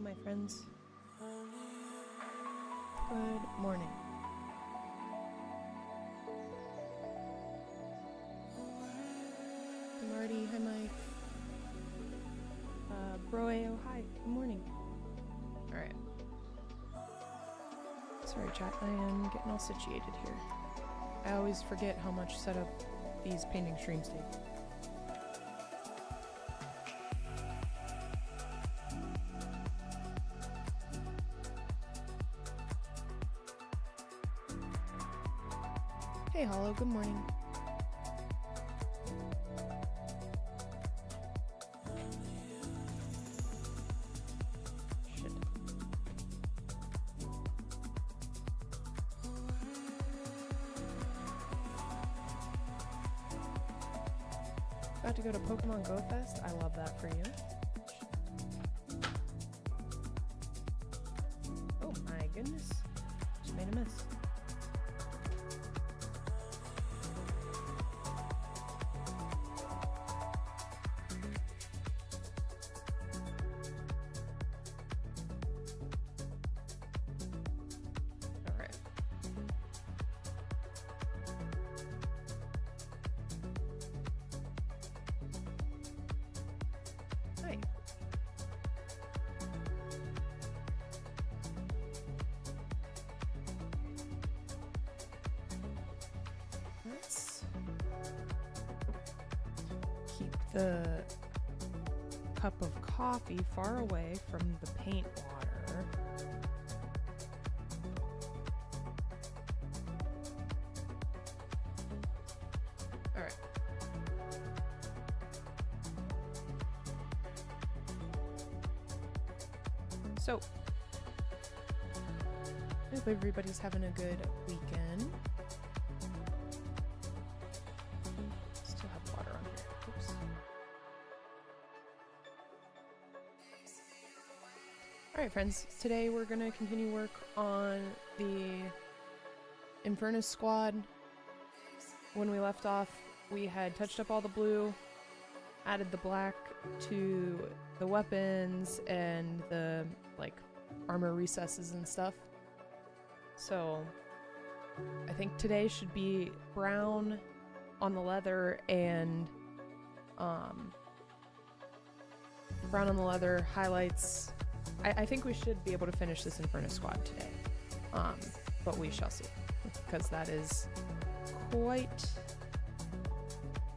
my friends. Good morning. Hi Marty, hi Mike. Broy, oh hi, good morning. Alright. Sorry chat, I am getting all situated here. I always forget how much setup these painting streams take. Hey Hollow, good morning. Shit. About to go to Pokemon Go Fest? I love that for you. Oh my goodness. Just made a miss. Let's keep the cup of coffee far away from the paint water. All right. So, I hope everybody's having a good weekend. Still have water on here. Oops. Alright friends, today we're going to continue work on the Infernus squad. When we left off, we had touched up all the blue, added the black to the weapons and the like armor recesses and stuff. So I think today should be brown on the leather and brown on the leather highlights. I think we should be able to finish this Infernus squad today, but we shall see, because that is quite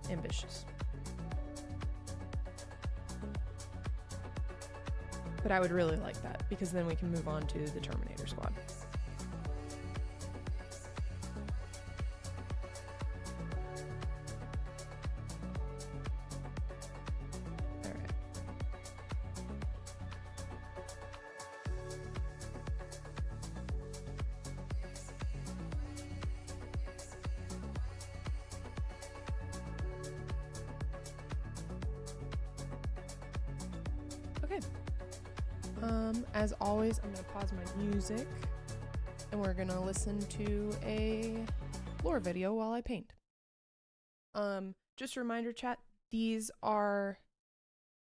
ambitious. But I would really like that, because then we can move on to the Terminator squad. Alright. Okay. As always, I'm going to pause my music, and we're going to listen to a lore video while I paint. Just a reminder, chat, these are,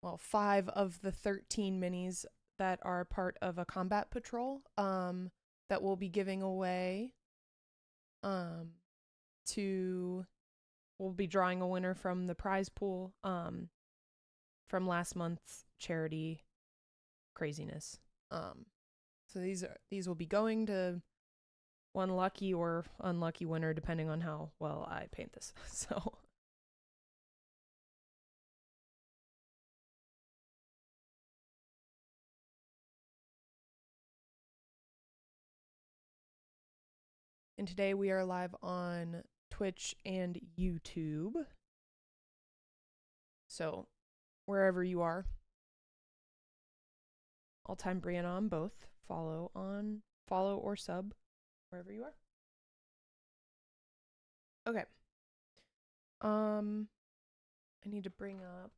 well, 5 of the 13 minis that are part of a combat patrol, that we'll be giving away, we'll be drawing a winner from the prize pool, from last month's charity craziness. So these will be going to one lucky or unlucky winner depending on how well I paint this. So and today we are live on Twitch and YouTube. So wherever you are, All-Time Brianna on both. Follow or sub wherever you are. Okay. I need to bring up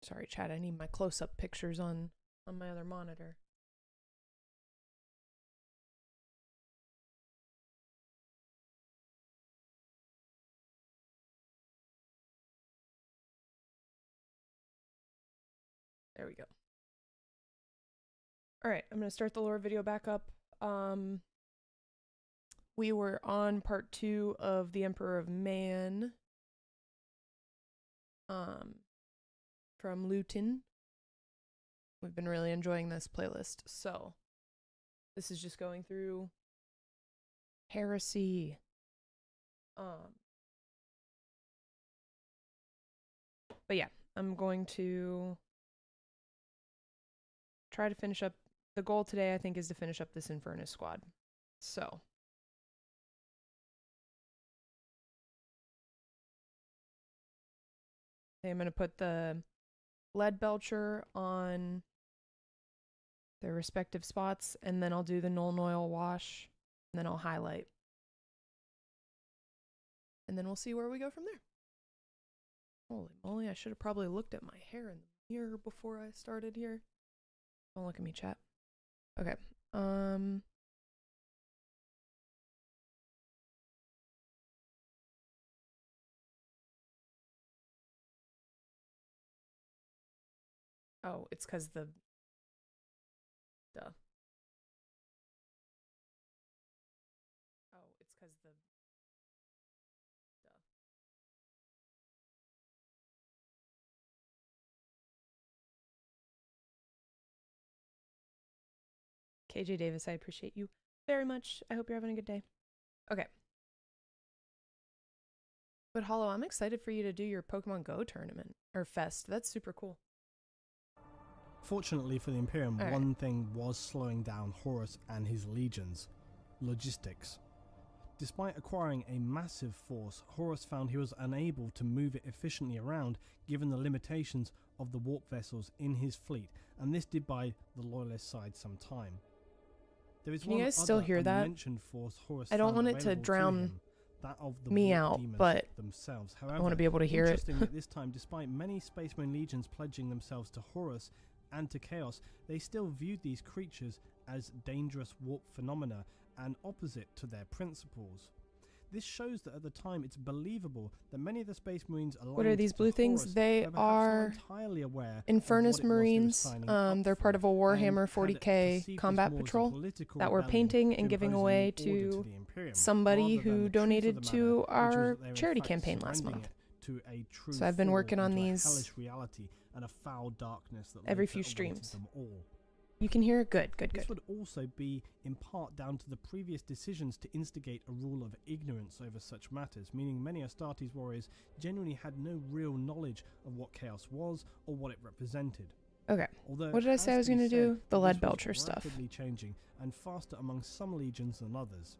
Sorry, chat. I need my close-up pictures on my other monitor. There we go. All right, I'm going to start the lore video back up. We were on part 2 of The Emperor of Man. From Luton. We've been really enjoying this playlist. So, this is just going through Heresy. But yeah, I'm going to try to finish up. The goal today, I think, is to finish up this Infernus squad. So. I'm going to put the lead belcher on their respective spots, and then I'll do the Nuln Oil wash, and then I'll highlight. And then we'll see where we go from there. Holy moly, I should have probably looked at my hair in the mirror before I started here. Don't look at me, chat. Okay. Oh, it's because the... Duh. Oh, it's because the... Duh. KJ Davis, I appreciate you very much. I hope you're having a good day. Okay. But Hollow, I'm excited for you to do your Pokemon Go tournament, or fest. That's super cool. Fortunately for the Imperium, one thing was slowing down Horus and his legions: logistics. Despite acquiring a massive force, Horus found he was unable to move it efficiently around given the limitations of the warp vessels in his fleet, and this did buy the Loyalist side some time. There is Can you guys still hear that? Force Horus I don't want it to drown that of the me out, but themselves. However, I want to be able to hear it. Interesting that this time, despite many Space Marine legions pledging themselves to Horus and to Chaos, they still viewed these creatures as dangerous warp phenomena and opposite to their principles. This shows that at the time it's believable that many of the Space Marines aligned. What are these blue things? They are Infernus Marines. They're part of a Warhammer 40k combat patrol that we're painting and giving away to somebody who donated to our charity campaign last month. So I've been working on these every few streams. You can hear it? Good. This would also be in part down to the previous decisions to instigate a rule of ignorance over such matters, meaning many Astartes warriors genuinely had no real knowledge of what Chaos was or what it represented. Okay. Although what did I say I was going to do? The lead belcher stuff. Rapidly changing and faster among some legions than others.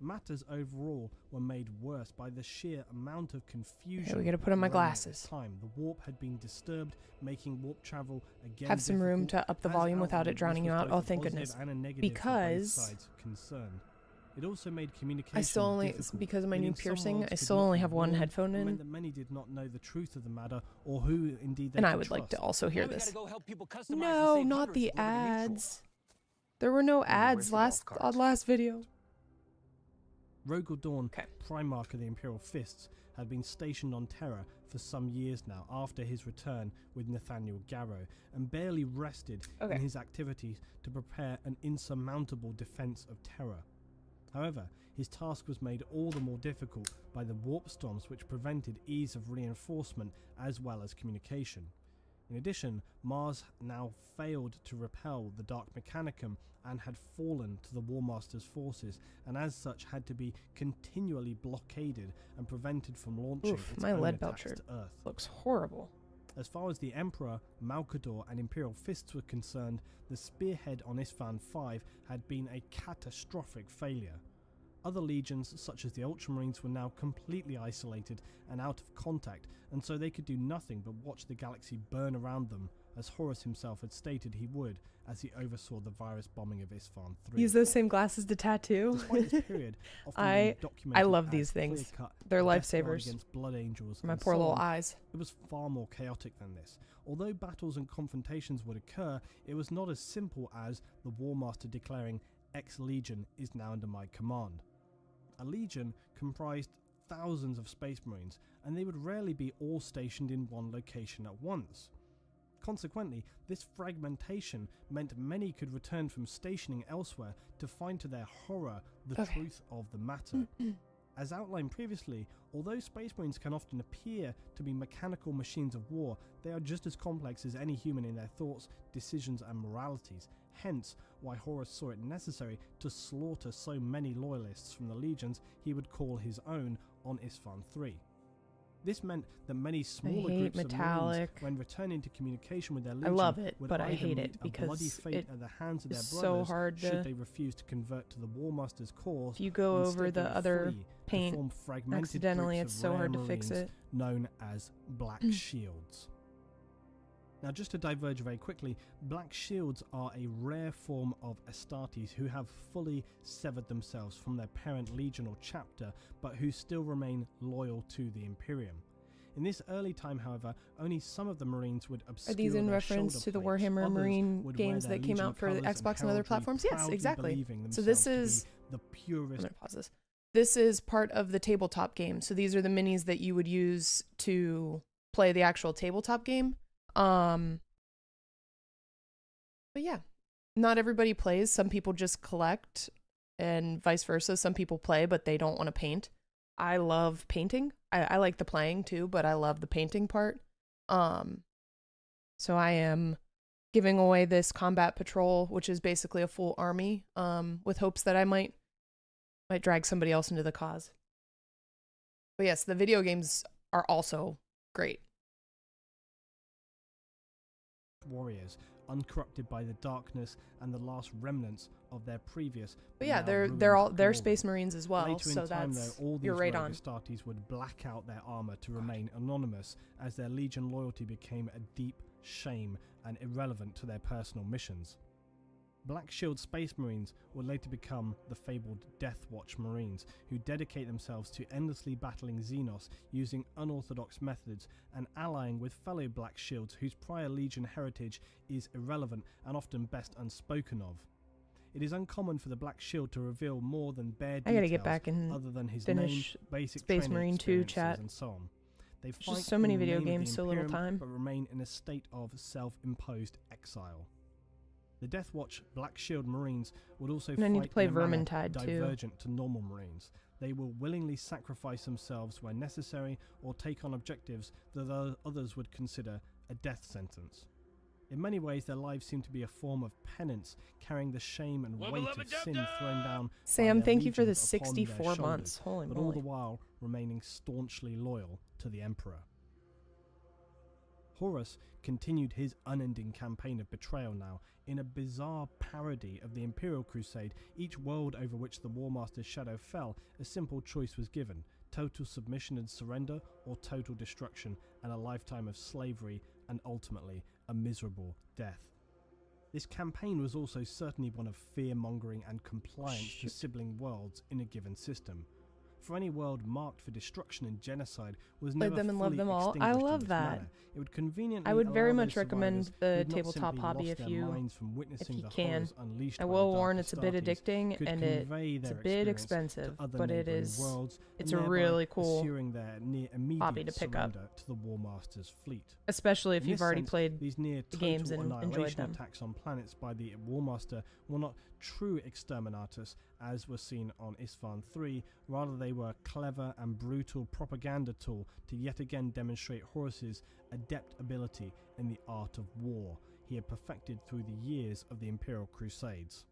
Matters overall were made worse by the sheer amount of confusion. Okay, we gotta put on my glasses. Time. The warp had been disturbed, making warp travel again have some room to up the volume without it drowning you out. Oh, thank goodness. Because it also made communication I still only, because of my new piercing, I still only have one headphone in. That many did not know the truth of the matter or who indeed they and I would like to also hear this. No, not the ads. There were no ads on last video. Rogal Dorn, Primarch of the Imperial Fists, had been stationed on Terra for some years now after his return with Nathaniel Garrow, and barely rested in his activities to prepare an insurmountable defense of Terra. However, his task was made all the more difficult by the warp storms which prevented ease of reinforcement as well as communication. In addition, Mars now failed to repel the Dark Mechanicum and had fallen to the War Master's forces, and as such had to be continually blockaded and prevented from launching its my own lead attacks belcher to Earth. Looks horrible. As far as the Emperor, Malkador and Imperial Fists were concerned, the spearhead on Isfahan V had been a catastrophic failure. Other legions, such as the Ultramarines, were now completely isolated and out of contact, and so they could do nothing but watch the galaxy burn around them as Horus himself had stated he would as he oversaw the virus bombing of Isfahan III. Use those same glasses to tattoo. Despite this period, often I documented love these as things. clear-cut They're death guard lifesavers. against blood angels My and poor so little on, eyes. it was far more chaotic than this. Although battles and confrontations would occur, it was not as simple as the War Master declaring, X Legion is now under my command. A legion comprised thousands of Space Marines, and they would rarely be all stationed in one location at once. Consequently, this fragmentation meant many could return from stationing elsewhere to find to their horror the truth of the matter. As outlined previously, although Space Marines can often appear to be mechanical machines of war, they are just as complex as any human in their thoughts, decisions and moralities, hence why Horus saw it necessary to slaughter so many loyalists from the legions he would call his own on Isfahan III. This meant that many smaller groups of Marines, when returning to communication with their legion, I love it, would but I either hate meet it a because bloody fate it at the hands of their is brothers so hard should to, they refuse to convert to the War Master's cause. if you go Instead, over they the would other flee to paint form fragmented accidentally, groups it's of so rare hard to fix Marines it. known as Black Shields. Now, just to diverge very quickly, Black Shields are a rare form of Astartes who have fully severed themselves from their parent legion or chapter, but who still remain loyal to the Imperium. In this early time, however, only some of the Marines would obscure Are these in their reference shoulder to the plates. Warhammer Others Marine would wear games their that came legion out for the colours Xbox and other heraldry, platforms? Yes, proudly exactly. believing So this themselves is to be the I'm purest. gonna pause this. This is part of the tabletop game. So these are the minis that you would use to play the actual tabletop game. But yeah, not everybody plays. Some people just collect, and vice versa. Some people play, but they don't want to paint. I love painting. I like the playing too, but I love the painting part. So I am giving away this combat patrol, which is basically a full army, with hopes that I might drag somebody else into the cause. But yes, the video games are also great. Warriors, uncorrupted by the darkness and the last remnants of their previous. But yeah, now they're ruined they're glory. Space Marines as well. Later So in time, that's though, all these you're right rogue on. Astartes would black out their armor to remain anonymous, as their legion loyalty became a deep shame and irrelevant to their personal missions. Black Shield Space Marines would later become the fabled Death Watch Marines, who dedicate themselves to endlessly battling Xenos using unorthodox methods and allying with fellow Black Shields whose prior Legion heritage is irrelevant and often best unspoken of. It is uncommon for the Black Shield to reveal more than bare details I gotta get back and other than his name, finish basic Space training Marine 2 experiences, chat. and so on. They There's fight just so many in the video name of the games, so little Imperium, time. but remain in a state of self-imposed exile. The Death Watch Black Shield Marines would also And I need to fight play in a manner Vermintide too. divergent to normal Marines. They will willingly sacrifice themselves where necessary or take on objectives that others would consider a death sentence. In many ways, their lives seem to be a form of penance, carrying the shame and weight of sin thrown down. Sam, by their thank you for the legions upon their 64 shoulders, months. Holy but all moly. the while remaining staunchly loyal to the Emperor. Horus continued his unending campaign of betrayal now. In a bizarre parody of the Imperial Crusade, each world over which the War Master's shadow fell, a simple choice was given: total submission and surrender, or total destruction and a lifetime of slavery, and ultimately a miserable death. This campaign was also certainly one of fear-mongering and compliance to sibling worlds in a given system. For any world marked for destruction and genocide was Played never them and loved fully them all. I extinguished in love this that. manner. It would conveniently I would very allow much those recommend survivors the who had not tabletop simply hobby lost if their you minds from witnessing you the can. horrors unleashed I by will the warn Dark it's a bit Astartes, addicting could and convey it's a their bit experience expensive, to other but it neighbouring is worlds, it's and a thereby really cool assuring their near immediate hobby to pick up. surrender to the War Master's fleet. especially if In you've this already sense, played these near the total games and enjoyed annihilation them. attacks on planets by the War Master were not true exterminatus as was seen on Isfahan III, rather they were a clever and brutal propaganda tool to yet again demonstrate Horus's adept ability in the art of war he had perfected through the years of the Imperial Crusades.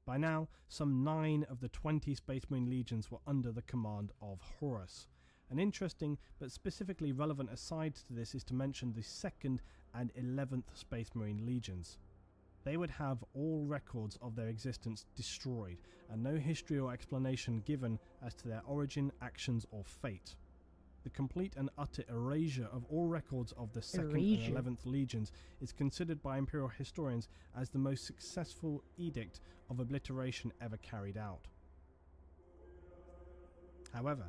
By now, some 9 of the 20 Space Marine legions were under the command of Horus. An interesting but specifically relevant aside to this is to mention the 2nd and 11th Space Marine legions. They would have all records of their existence destroyed, and no history or explanation given as to their origin, actions, or fate. The complete and utter erasure of all records of the 2nd and 11th Legions is considered by Imperial historians as the most successful edict of obliteration ever carried out. However,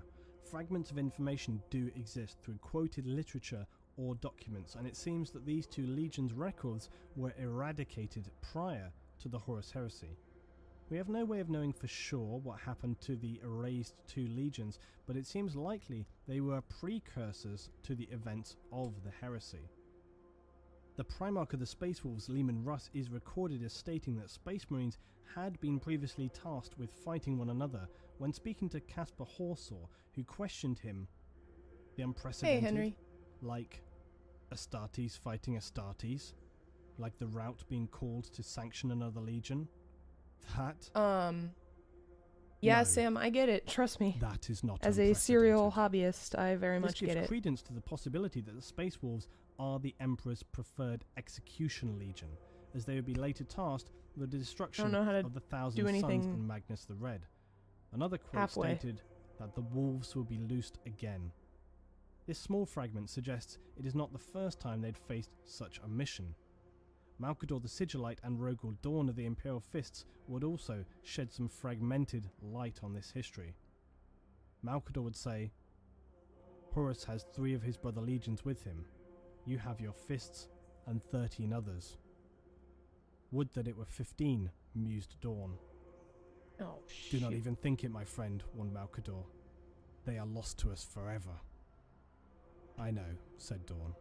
fragments of information do exist through quoted literature or documents, and it seems that these 2 legions' records were eradicated prior to the Horus Heresy. We have no way of knowing for sure what happened to the erased 2 legions, but it seems likely they were precursors to the events of the heresy. The Primarch of the Space Wolves, Leman Russ, is recorded as stating that Space Marines had been previously tasked with fighting one another when speaking to Caspar Horsaw, who questioned him. The unprecedented, hey, Henry. Like Astartes fighting Astartes, like the route being called to sanction another legion. That? Yeah, no, Sam, I get it. Trust me. That is not As a serial hobbyist, I very much get it. This gives credence to the possibility that the Space Wolves are the Emperor's preferred execution legion, as they would be later tasked with the destruction of the Thousand Sons and Magnus the Red. Another quote stated that the wolves will be loosed again. This small fragment suggests it is not the first time they'd faced such a mission. Malcador the Sigillite and Rogel Dawn of the Imperial Fists would also shed some fragmented light on this history. Malcador would say, Horus has 3 of his brother legions with him. You have your fists and 13 others. Would that it were 15, mused Dawn. Oh, shoot. Do not even think it, my friend, warned Malcador. They are lost to us forever. I know, said Dawn.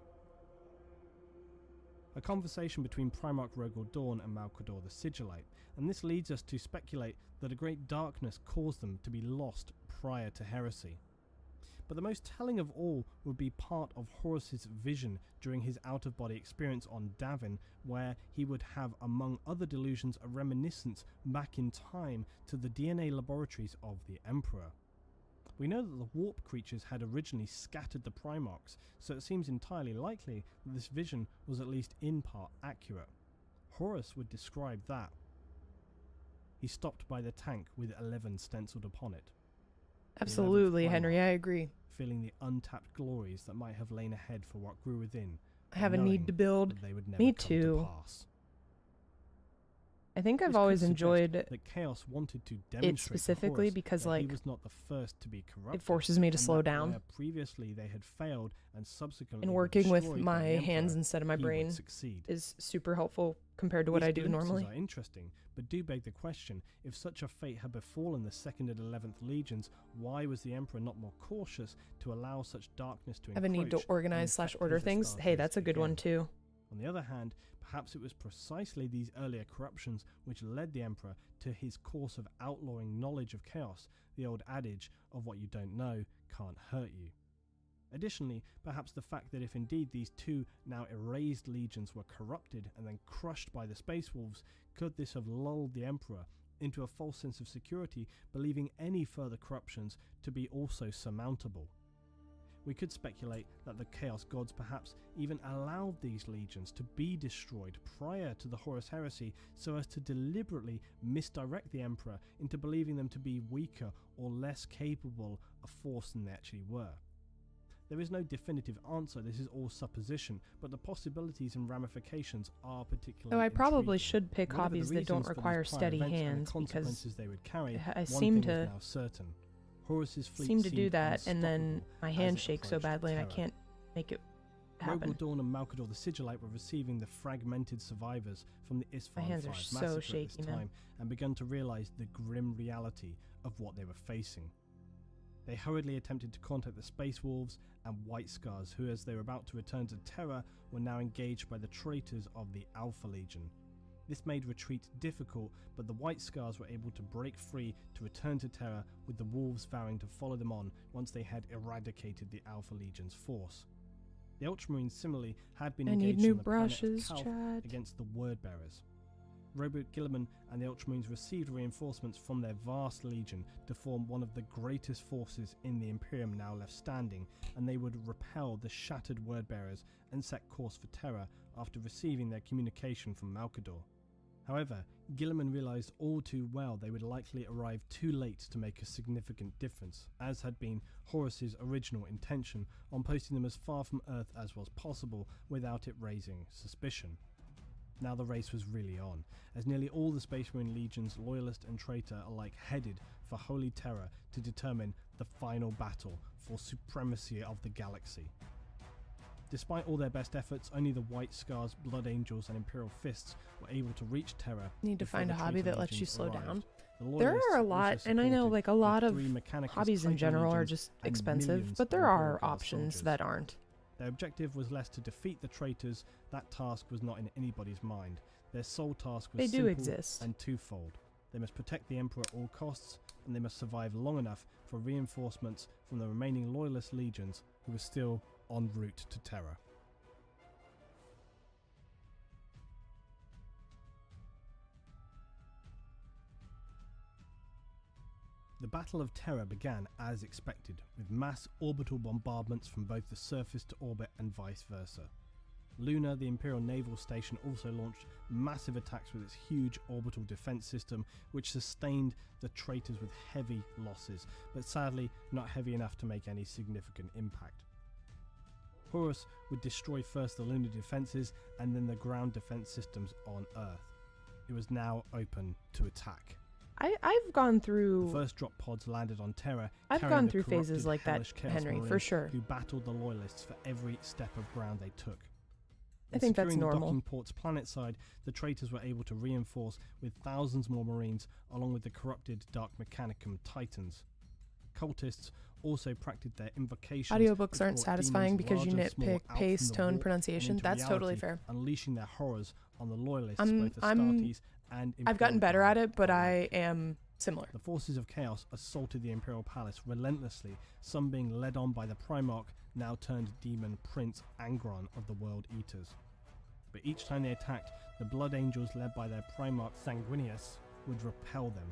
A conversation between Primarch Rogel Dawn and Malcador the Sigillite, and this leads us to speculate that a great darkness caused them to be lost prior to heresy. But the most telling of all would be part of Horus's vision during his out-of-body experience on Davin, where he would have, among other delusions, a reminiscence back in time to the DNA laboratories of the Emperor. We know that the warp creatures had originally scattered the Primarchs, so it seems entirely likely that this vision was at least in part accurate. Horus would describe that. He stopped by the tank with 11 stenciled upon it. Absolutely, Henry, I agree. Feeling the untapped glories that might have lain ahead for what grew within. I have a need to build. They would never Me come too. to pass. I think I've always enjoyed that Chaos wanted to demonstrate it specifically because, like, he was not the first to be corrupted, it forces me to slow down. Previously they had failed and subsequently and working with my hands instead of my brain is super helpful compared to what I do normally. Are interesting, but do beg the question, if such a fate had befallen the 2nd and 11th Legions, why was the Emperor not more cautious to allow such darkness to encroach? I have a need to organize/order things. Hey, that's a good one too. On the other hand, perhaps it was precisely these earlier corruptions which led the Emperor to his course of outlawing knowledge of chaos, the old adage of what you don't know can't hurt you. Additionally, perhaps the fact that if indeed these 2 now erased legions were corrupted and then crushed by the Space Wolves, could this have lulled the Emperor into a false sense of security, believing any further corruptions to be also surmountable? We could speculate that the Chaos Gods perhaps even allowed these legions to be destroyed prior to the Horus Heresy so as to deliberately misdirect the Emperor into believing them to be weaker or less capable of force than they actually were. There is no definitive answer, this is all supposition, but the possibilities and ramifications are particularly Though I probably intriguing. should pick hobbies that don't require steady hands, because they would carry, I seem to now certain. Horus's fleet seem to do that, and then my hands shake so badly and I can't make it happen. Rogel Dawn and Malcador the Sigillite were receiving the fragmented survivors from the Isfahan My hands are 5 so massacre shaky at this now. time and begun to realise the grim reality of what they were facing. They hurriedly attempted to contact the Space Wolves and White Scars, who, as they were about to return to Terra, were now engaged by the traitors of the Alpha Legion. This made retreat difficult, but the White Scars were able to break free to return to Terra, with the Wolves vowing to follow them on once they had eradicated the Alpha Legion's force. The Ultramarines similarly had been engaged on the planet of Calth against the Wordbearers. Robert Guilliman and the Ultramarines received reinforcements from their vast legion to form one of the greatest forces in the Imperium now left standing, and they would repel the shattered Wordbearers and set course for Terra after receiving their communication from Malcador. However, Guilliman realised all too well they would likely arrive too late to make a significant difference, as had been Horus's original intention on posting them as far from Earth as was possible without it raising suspicion. Now the race was really on, as nearly all the Space Marine Legions, Loyalist and Traitor alike headed for Holy Terror to determine the final battle for supremacy of the galaxy. Despite all their best efforts, only the White Scars, Blood Angels and Imperial Fists were able to reach Terra. Need to find a hobby that lets you slow down. The there are a lot, and I know like a lot of hobbies in general are just expensive, but there are options that aren't. Their objective was less to defeat the traitors. That task was not in anybody's mind. Their sole task was simple and twofold. They must protect the Emperor at all costs, and they must survive long enough for reinforcements from the remaining Loyalist legions who were still en route to Terra. The Battle of Terra began as expected, with mass orbital bombardments from both the surface to orbit and vice versa. Luna, the Imperial Naval Station, also launched massive attacks with its huge orbital defense system, which sustained the traitors with heavy losses, but sadly not heavy enough to make any significant impact. Horus would destroy first the lunar defences and then the ground defence systems on Earth. It was now open to attack. I've gone through... The first drop pods landed on Terra. I've gone through phases like that, Henry, for sure. Who battled the Loyalists for every step of ground they took. I think that's normal. The docking port's planetside, the traitors were able to reinforce with thousands more Marines, along with the corrupted Dark Mechanicum Titans. Cultists also practiced their invocations. Audiobooks aren't satisfying because you nitpick pace, tone, pronunciation. That's totally fair. Unleashing their horrors on the Loyalists, both Astartes and Imperial I've gotten better Guard. at it, but I am similar. The forces of Chaos assaulted the Imperial Palace relentlessly, some being led on by the Primarch, now turned demon Prince Angron of the World Eaters. But each time they attacked, the Blood Angels led by their Primarch Sanguinius would repel them.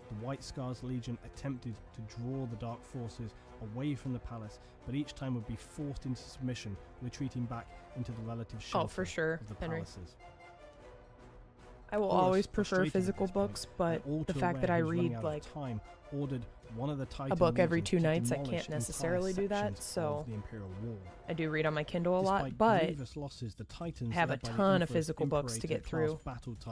The White Scars Legion attempted to draw the Dark Forces away from the palace, but each time would be forced into submission, retreating back into the relative shelter of the palaces. I will always prefer physical books, but the fact that I read like ordered one of the a book every 2 nights, I can't necessarily do that, so I do read on my Kindle a lot, but losses, the Titans have a ton of physical books to get through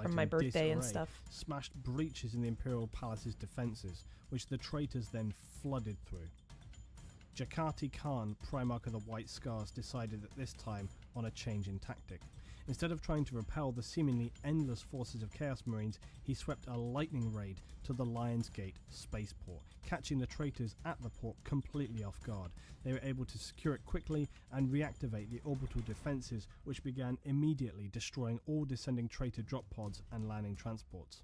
from my birthday and stuff. Smashed breaches in the Imperial Palace's defences, which the traitors then flooded through. Jakati Khan, Primarch of the White Scars, decided at this time on a change in tactic. Instead of trying to repel the seemingly endless forces of Chaos Marines, he swept a lightning raid to the Lion's Gate spaceport, catching the traitors at the port completely off guard. They were able to secure it quickly and reactivate the orbital defences, which began immediately destroying all descending traitor drop pods and landing transports.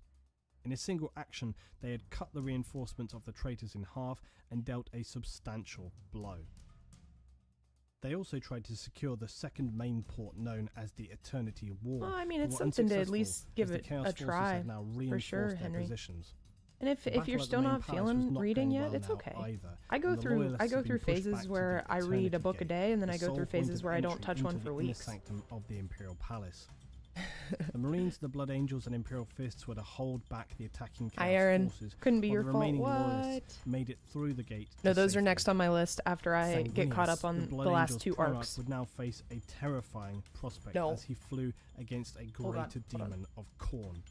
In a single action, they had cut the reinforcements of the traitors in half and dealt a substantial blow. They also tried to secure the second main port known as the Eternity Wall. Well, I mean, it's something to at least give it a try, for sure, Henry. Positions. And if you're still not feeling reading yet, it's okay. I go through phases where I read a book a day, and then I go through phases where I don't touch one for weeks. Sanctum of the Imperial Palace. The Marines, the Blood Angels, and Imperial Fists were to hold back the attacking Chaos forces. Couldn't be your fault. What? Made it through the gate. No, those are next on my list after I get caught up on the last 2 arcs. Would now face a terrifying prospect as he flew against a greater demon of Khorne,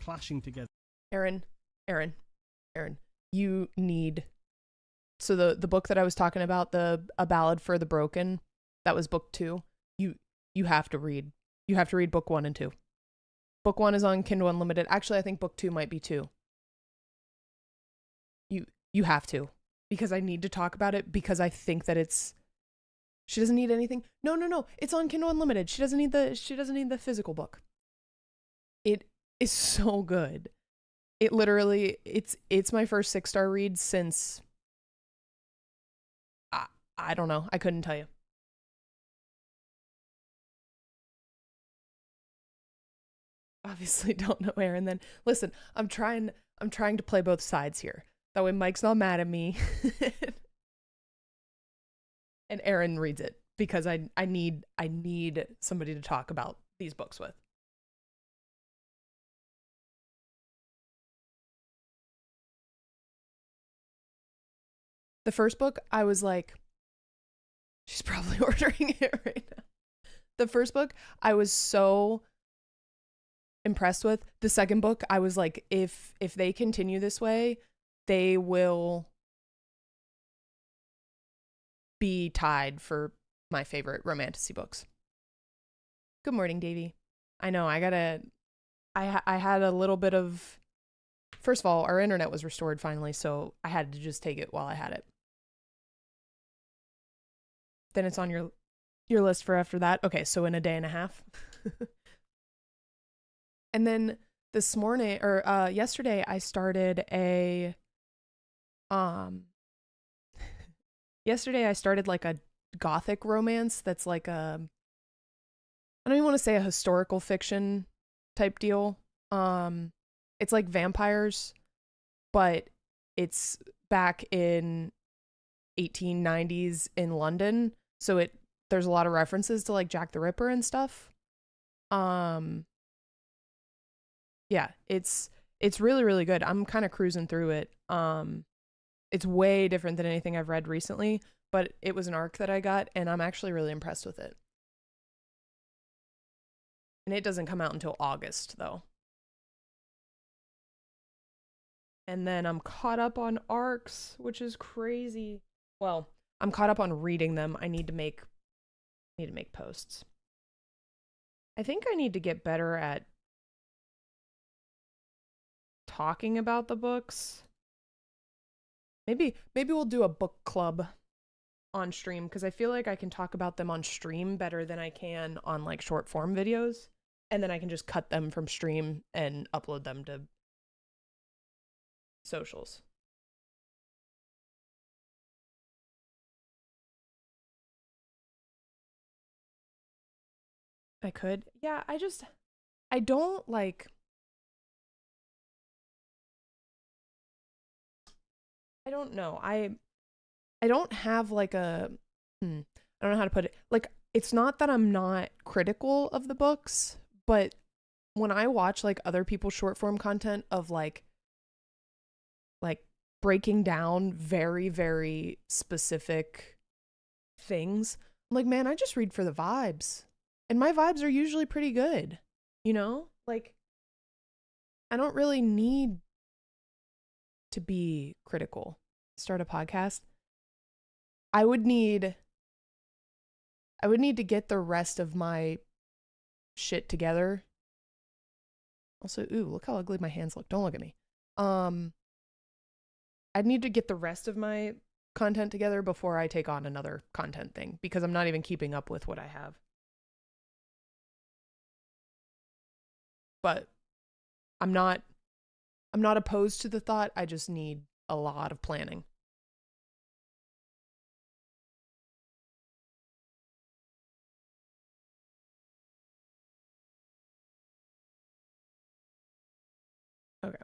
clashing together. Aaron, you need. So the book that I was talking about, A Ballad for the Broken, that was book 2. You have to read. You have to read book 1 and 2. Book 1 is on Kindle Unlimited. Actually, I think book 2 might be 2. You have to, because I need to talk about it, because I think that it's. She doesn't need anything. No. It's on Kindle Unlimited. She doesn't need the physical book. It is so good. It literally it's my first 6-star read since. I don't know. I couldn't tell you. Obviously don't know Aaron. Then listen, I'm trying to play both sides here. That way Mike's not mad at me. And Aaron reads it because I need somebody to talk about these books with. The first book, I was like, she's probably ordering it right now. The first book, I was so impressed with. The second book, I was like, if they continue this way, they will be tied for my favorite romantasy books. Good morning, Davey. I know, I had a little bit of, first of all, our internet was restored finally, so I had to just take it while I had it. Then it's on your list for after that. Okay, so in a day and a half. And then this morning, or yesterday, I started a, yesterday I started like a gothic romance that's like a, I don't even want to say a historical fiction type deal. It's like vampires, but it's back in 1890s in London. So there's a lot of references to like Jack the Ripper and stuff. Yeah, it's really, really good. I'm kind of cruising through it. It's way different than anything I've read recently, but it was an arc that I got, and I'm actually really impressed with it. And it doesn't come out until August, though. And then I'm caught up on arcs, which is crazy. Well, I'm caught up on reading them. I need to make posts. I think I need to get better at talking about the books. Maybe we'll do a book club on stream, because I feel like I can talk about them on stream better than I can on like short form videos, and then I can just cut them from stream and upload them to socials. I could. Yeah, I don't like, I don't know. I don't have like a, I don't know how to put it. Like, it's not that I'm not critical of the books, but when I watch like other people's short form content of like breaking down very, very specific things, I'm like, man, I just read for the vibes. And my vibes are usually pretty good, you know? Like, I don't really need to be critical. Start a podcast. I would need to get the rest of my shit together. Also, ooh, look how ugly my hands look. Don't look at me. I'd need to get the rest of my content together before I take on another content thing, because I'm not even keeping up with what I have. But I'm not opposed to the thought. I just need a lot of planning. Okay.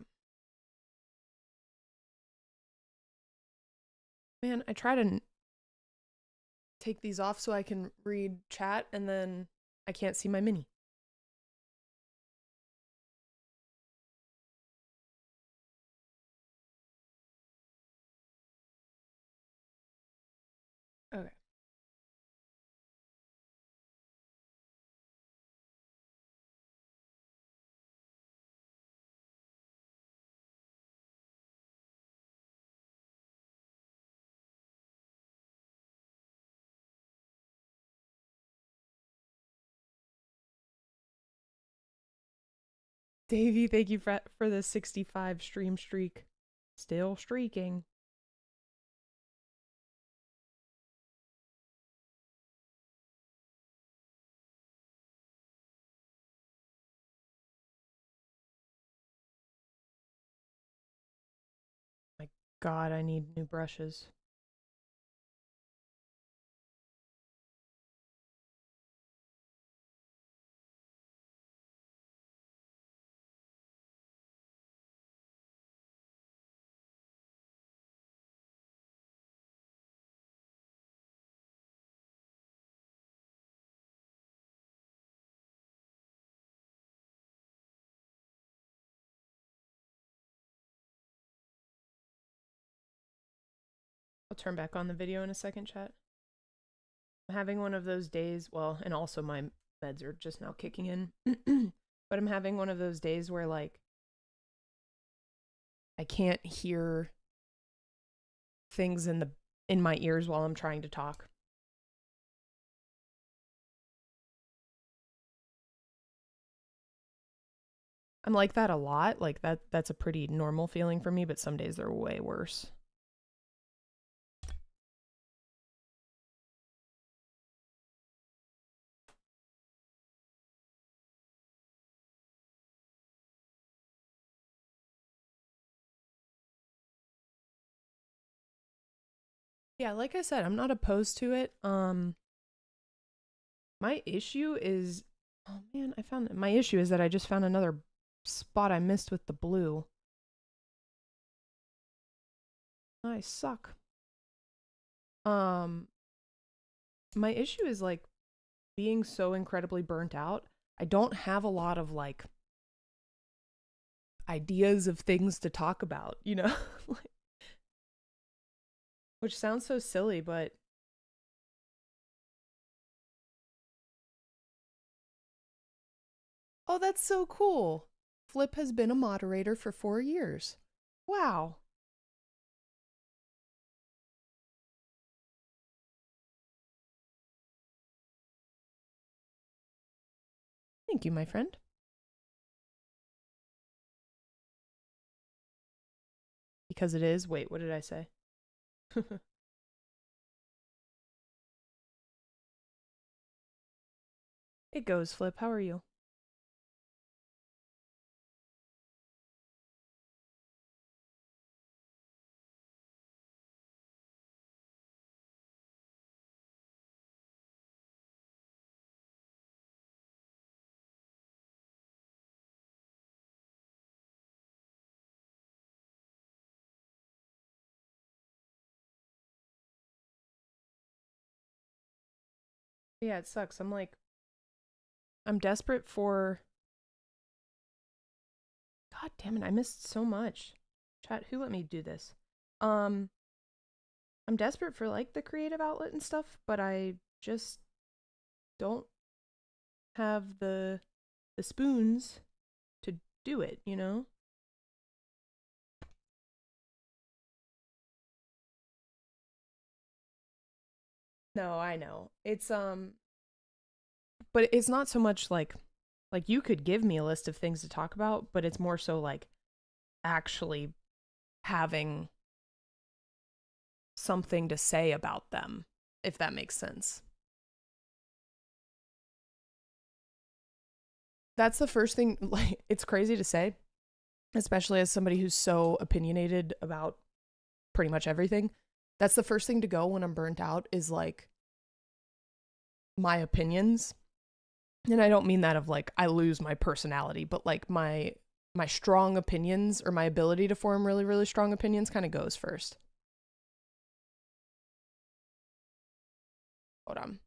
Man, I try to take these off so I can read chat, and then I can't see my mini. Okay. Davey, thank you for the 65 stream streak. Still streaking. My God, I need new brushes. I'll turn back on the video in a second, chat. I'm having one of those days, well, and also my meds are just now kicking in, but I'm having one of those days where, like, I can't hear things in my ears while I'm trying to talk. I'm like that a lot. Like that's a pretty normal feeling for me, but some days they're way worse. Yeah, like I said, I'm not opposed to it. My issue is, oh man, my issue is that I just found another spot I missed with the blue. I suck. My issue is like being so incredibly burnt out. I don't have a lot of like ideas of things to talk about, you know? Which sounds so silly, but oh, that's so cool. Flip has been a moderator for 4 years. Wow. Thank you, my friend. Because it is. Wait, what did I say? It goes, Flip. How are you? Yeah, it sucks. I'm desperate for... God damn it, I missed so much. Chat, who let me do this? I'm desperate for, like, the creative outlet and stuff, but I just don't have the spoons to do it, you know? No, I know. It's, but it's not so much like you could give me a list of things to talk about, but it's more so like actually having something to say about them, if that makes sense. That's the first thing, like, it's crazy to say, especially as somebody who's so opinionated about pretty much everything. That's the first thing to go when I'm burnt out is like my opinions. And I don't mean that of like I lose my personality, but like my strong opinions or my ability to form really, really strong opinions kind of goes first. Hold on.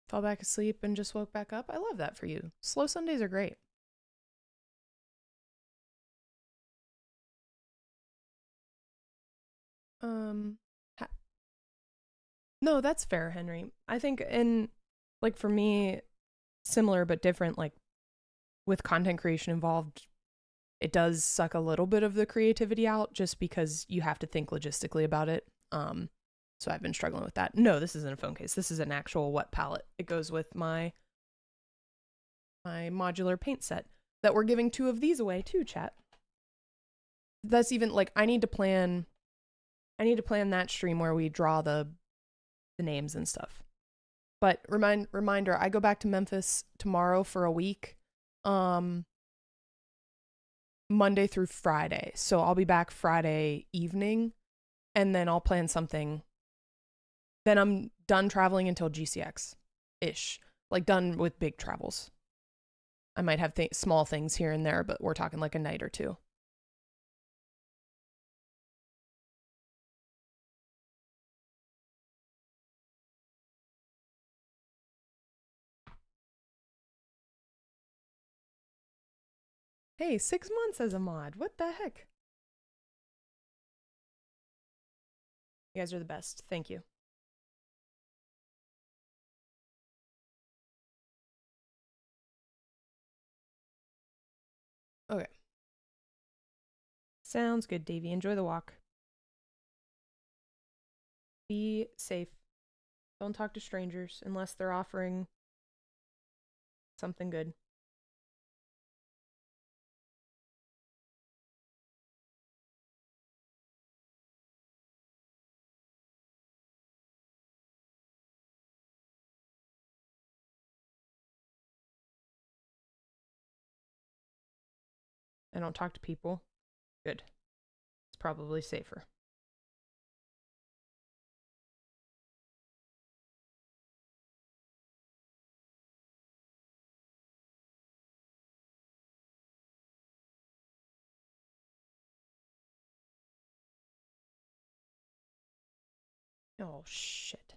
Fell back asleep and just woke back up. I love that for you. Slow Sundays are great. No, that's fair, Henry. I think like for me, similar but different, like with content creation involved, it does suck a little bit of the creativity out just because you have to think logistically about it. So I've been struggling with that. No, this isn't a phone case. This is an actual wet palette. It goes with my modular paint set that we're giving 2 of these away too, chat. That's even like I need to plan that stream where we draw the names and stuff. But reminder, I go back to Memphis tomorrow for a week. Monday through Friday. So I'll be back Friday evening, and then I'll plan something. Then I'm done traveling until GCX-ish. Like, done with big travels. I might have small things here and there, but we're talking like a night or two. Hey, 6 months as a mod. What the heck? You guys are the best. Thank you. Okay. Sounds good, Davey. Enjoy the walk. Be safe. Don't talk to strangers unless they're offering something good. I don't talk to people. Good. It's probably safer. Oh, shit.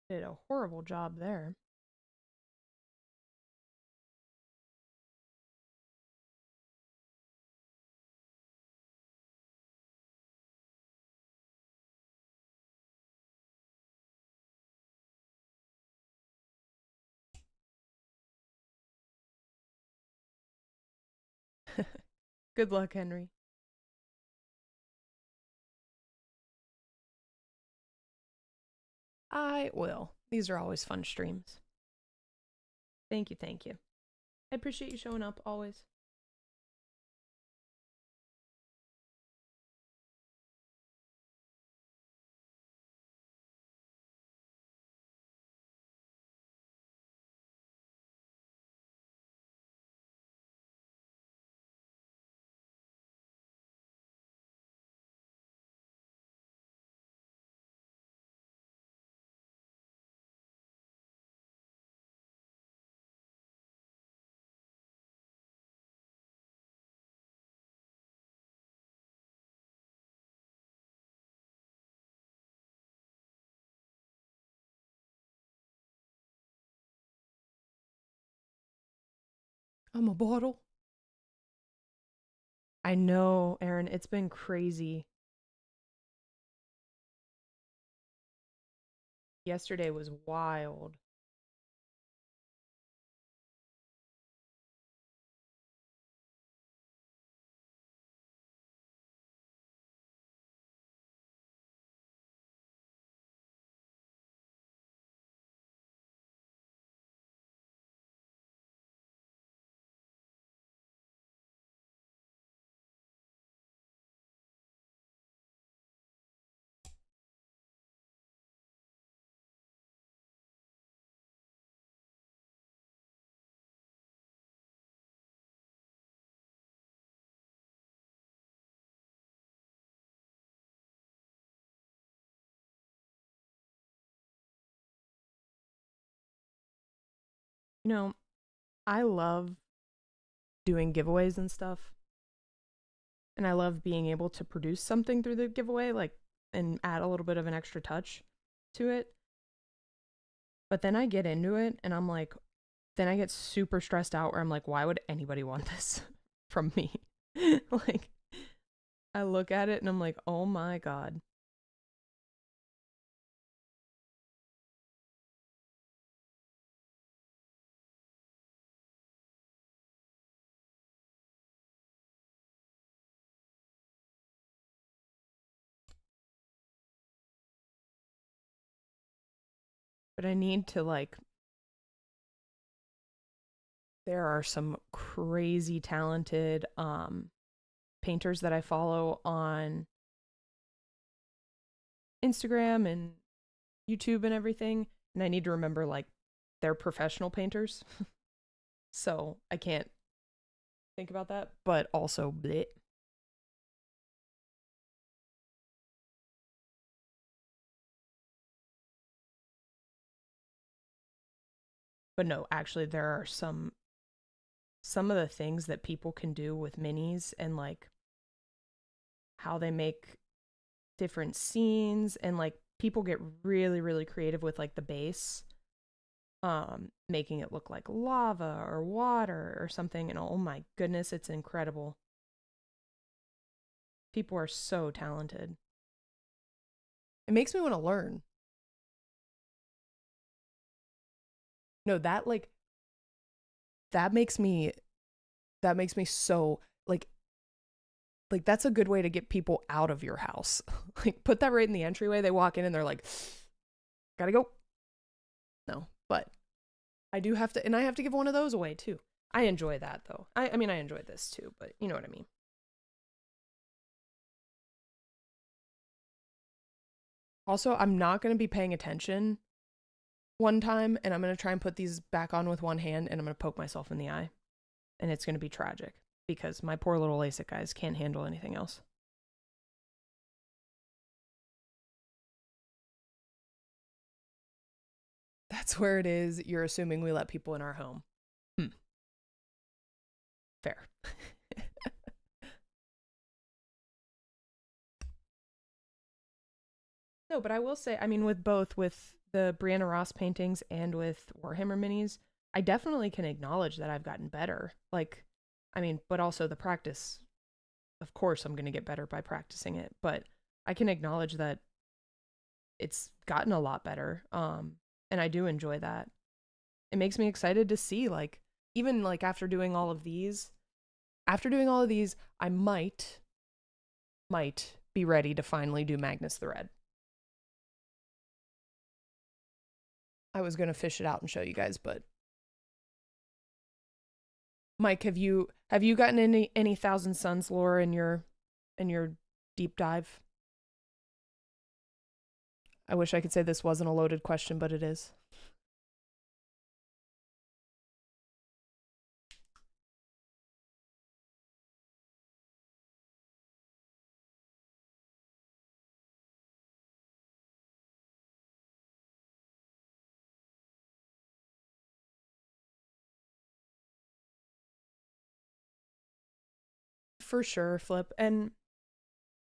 Did a horrible job there. Good luck, Henry. I will. These are always fun streams. Thank you, thank you. I appreciate you showing up always. I'm a bottle. I know, Aaron. It's been crazy. Yesterday was wild. You know, I love doing giveaways and stuff. And I love being able to produce something through the giveaway, like, and add a little bit of an extra touch to it. But then I get into it and I'm like, then I get super stressed out where I'm like, why would anybody want this from me? Like, I look at it and I'm like, oh my God. But I need to, like, there are some crazy talented painters that I follow on Instagram and YouTube and everything, and I need to remember like they're professional painters. So I can't think about that, but also bleh. But no, actually there are some of the things that people can do with minis and like how they make different scenes, and like people get really really creative with like the base, making it look like lava or water or something, and oh my goodness, it's incredible. People are so talented. It makes me want to learn. No, that like that makes me so like that's a good way to get people out of your house. Like put that right in the entryway. They walk in and they're like, gotta go. No, but I do have to, and I have to give one of those away too. I enjoy that though. I mean, I enjoy this too, but you know what I mean. Also, I'm not going to be paying attention one time, and I'm going to try and put these back on with one hand, and I'm going to poke myself in the eye. And it's going to be tragic because my poor little LASIK eyes can't handle anything else. That's where it is. You're assuming we let people in our home. Fair. No, but I will say, I mean, with both, with the Brianna Ross paintings and with Warhammer minis, I definitely can acknowledge that I've gotten better. Like, I mean, but also the practice. Of course, I'm going to get better by practicing it, but I can acknowledge that it's gotten a lot better. And I do enjoy that. It makes me excited to see, like, even like after doing all of these, I might be ready to finally do Magnus the Red. I was going to fish it out and show you guys, but Mike, have you gotten any Thousand Suns lore in your deep dive? I wish I could say this wasn't a loaded question, but it is. For sure, Flip. And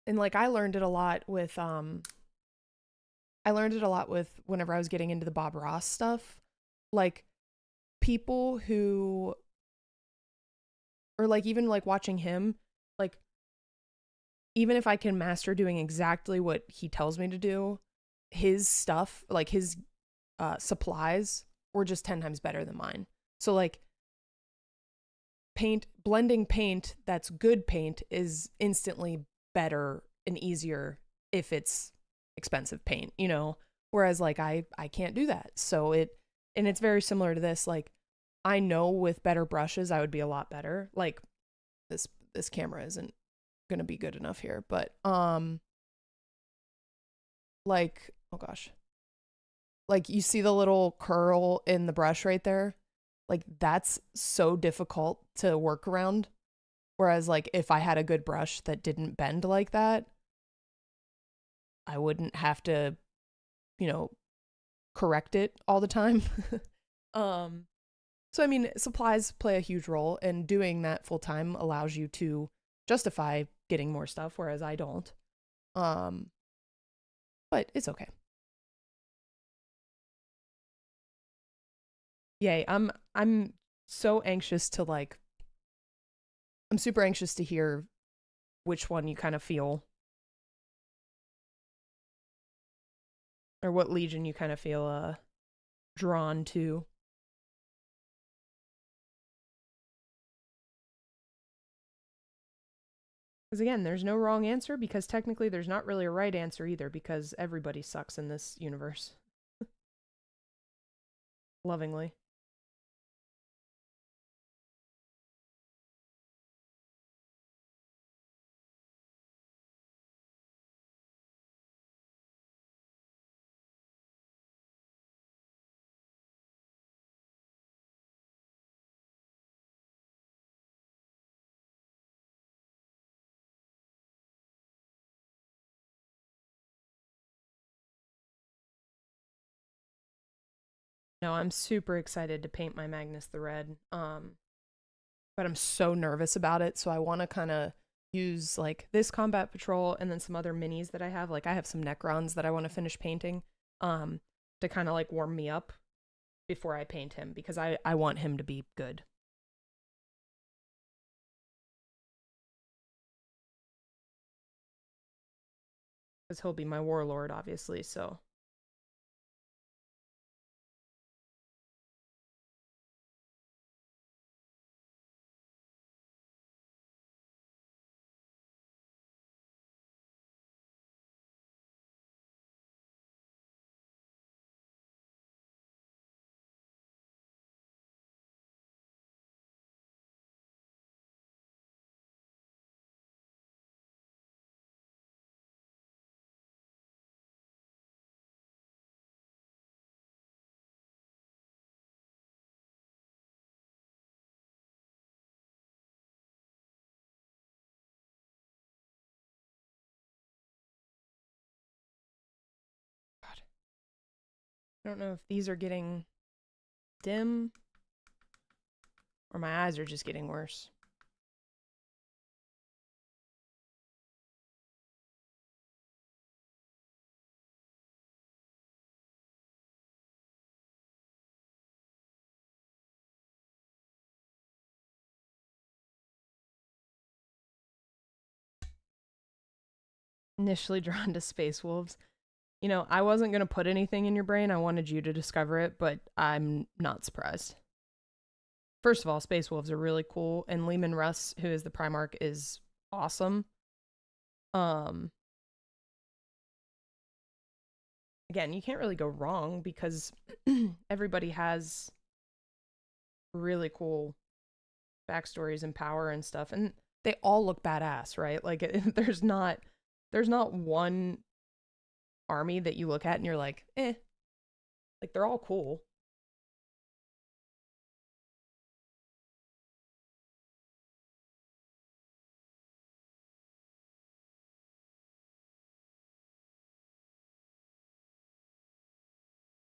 like I learned it a lot with whenever I was getting into the Bob Ross stuff. Like people who, or like even like watching him, like even if I can master doing exactly what he tells me to do, his stuff, like his supplies were just 10 times better than mine. So like blending paint that's good paint is instantly better and easier if it's expensive paint, you know? Whereas like I can't do that. So it's very similar to this. Like I know with better brushes I would be a lot better. Like this camera isn't gonna be good enough here, but like, oh gosh, like you see the little curl in the brush right there, like that's so difficult to work around. Whereas like if I had a good brush that didn't bend like that, I wouldn't have to, you know, correct it all the time. So I mean, supplies play a huge role, and doing that full time allows you to justify getting more stuff, whereas I don't. But it's okay. Yay, I'm so anxious to like, I'm super anxious to hear which one you kind of feel, or what legion you kind of feel drawn to. Because again, there's no wrong answer, because technically there's not really a right answer either, because everybody sucks in this universe. Lovingly. No, I'm super excited to paint my Magnus the red. But I'm so nervous about it, so I want to kind of use like this combat patrol and then some other minis that I have. Like I have some Necrons that I want to finish painting to kind of like warm me up before I paint him, because I want him to be good. Because he'll be my warlord, obviously, so. God. I don't know if these are getting dim or my eyes are just getting worse. Initially drawn to Space Wolves. You know, I wasn't going to put anything in your brain. I wanted you to discover it, but I'm not surprised. First of all, Space Wolves are really cool, and Leman Russ, who is the Primarch, is awesome. Again, you can't really go wrong because everybody has really cool backstories and power and stuff, and they all look badass, right? Like there's not one army that you look at and you're like, eh. Like they're all cool.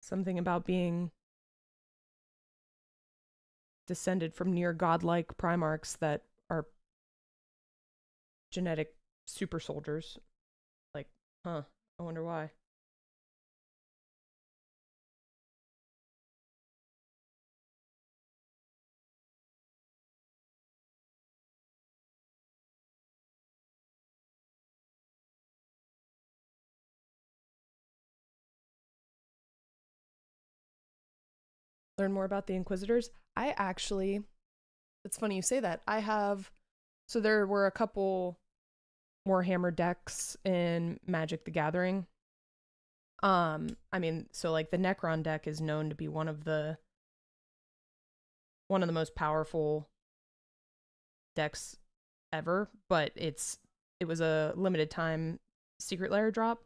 Something about being descended from near godlike Primarchs that are genetic super soldiers. Like, huh, I wonder why. Learn more about the Inquisitors. It's funny you say that. So there were a couple Warhammer decks in Magic the Gathering. I mean, so like the Necron deck is known to be one of the most powerful decks ever, but it was a limited time secret lair drop.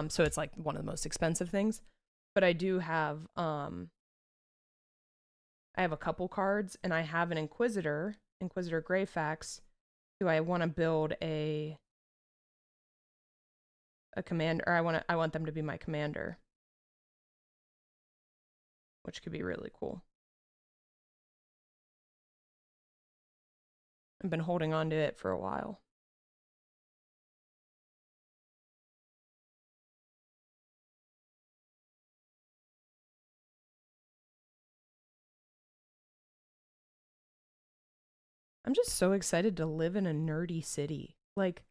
So it's like one of the most expensive things. But I do have I have a couple cards, and I have an Inquisitor Greyfax, who I want to build a commander, or I want them to be my commander, which could be really cool. I've been holding on to it for a while. I'm just so excited to live in a nerdy city. Like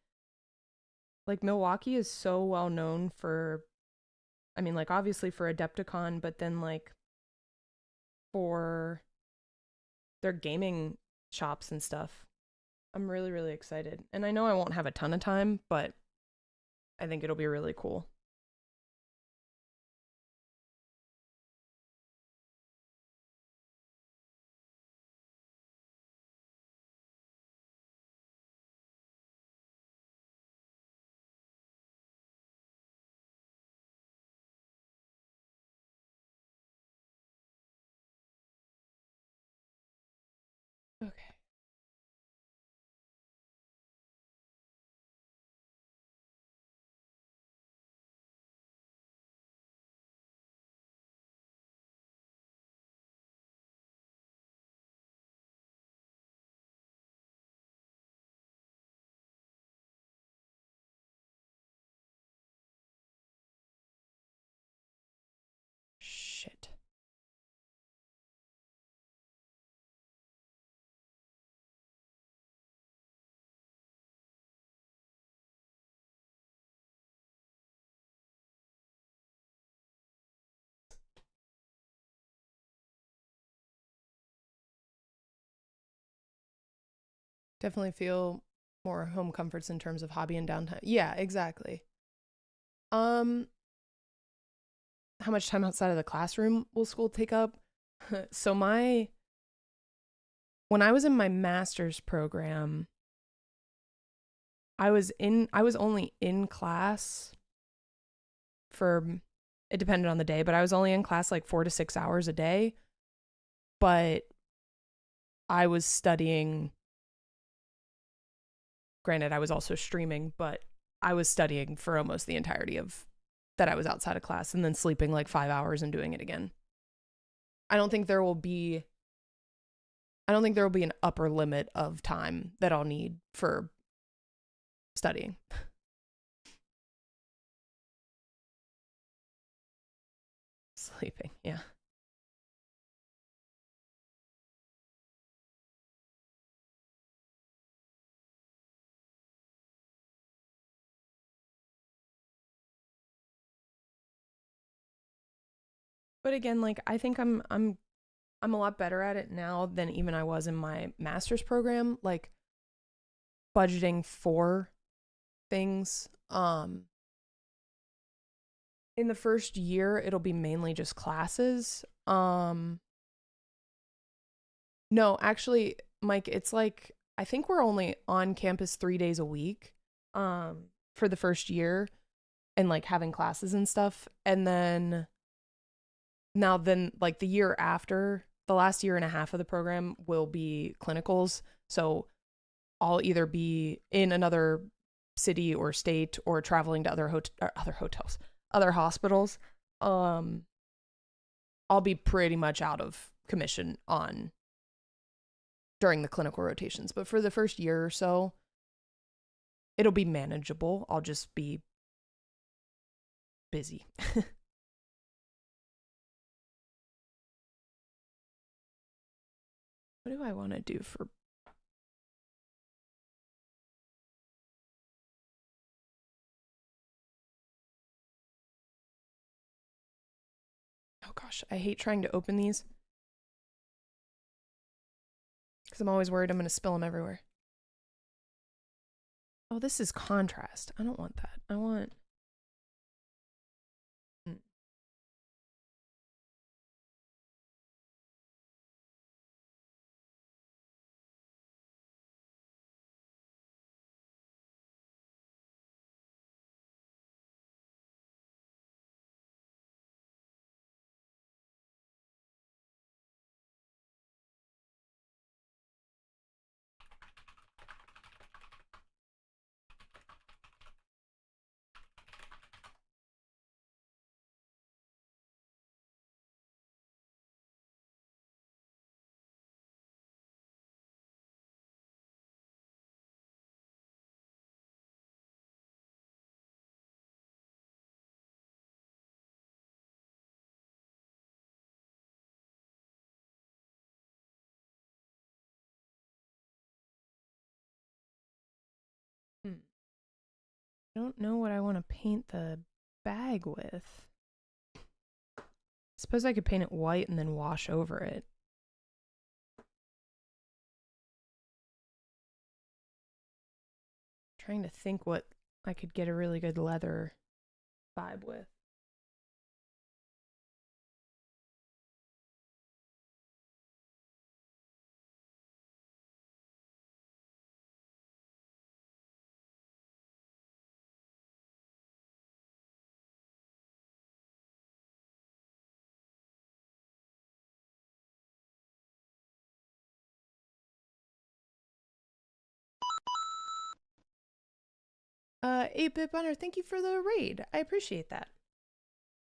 Milwaukee is so well known for, I mean, like obviously for Adepticon, but then like for their gaming shops and stuff. I'm really, really excited. And I know I won't have a ton of time, but I think it'll be really cool. Okay. Definitely feel more home comforts in terms of hobby and downtime. Yeah, exactly. How much time outside of the classroom will school take up? So when I was in my master's program, I was only in class for, it depended on the day, but I was only in class like 4 to 6 hours a day. But I was studying, granted I was also streaming, but I was studying for almost the entirety of that I was outside of class, and then sleeping like 5 hours and doing it again. I don't think there will be an upper limit of time that I'll need for studying. Sleeping, yeah. But again, like I think I'm a lot better at it now than even I was in my master's program, like budgeting for things. In the first year, it'll be mainly just classes. No, actually, Mike, it's like I think we're only on campus 3 days a week for the first year, and like having classes and stuff. And then like the year after, the last year and a half of the program will be clinicals. So I'll either be in another city or state or traveling to other hospitals. I'll be pretty much out of commission on during the clinical rotations, but for the first year or so, it'll be manageable. I'll just be busy. What do I want to do for... Oh gosh, I hate trying to open these, because I'm always worried I'm going to spill them everywhere. Oh, this is contrast. I don't want that. I want... I don't know what I want to paint the bag with. Suppose I could paint it white and then wash over it. Trying to think what I could get a really good leather vibe with. Bit Bunner, thank you for the raid. I appreciate that.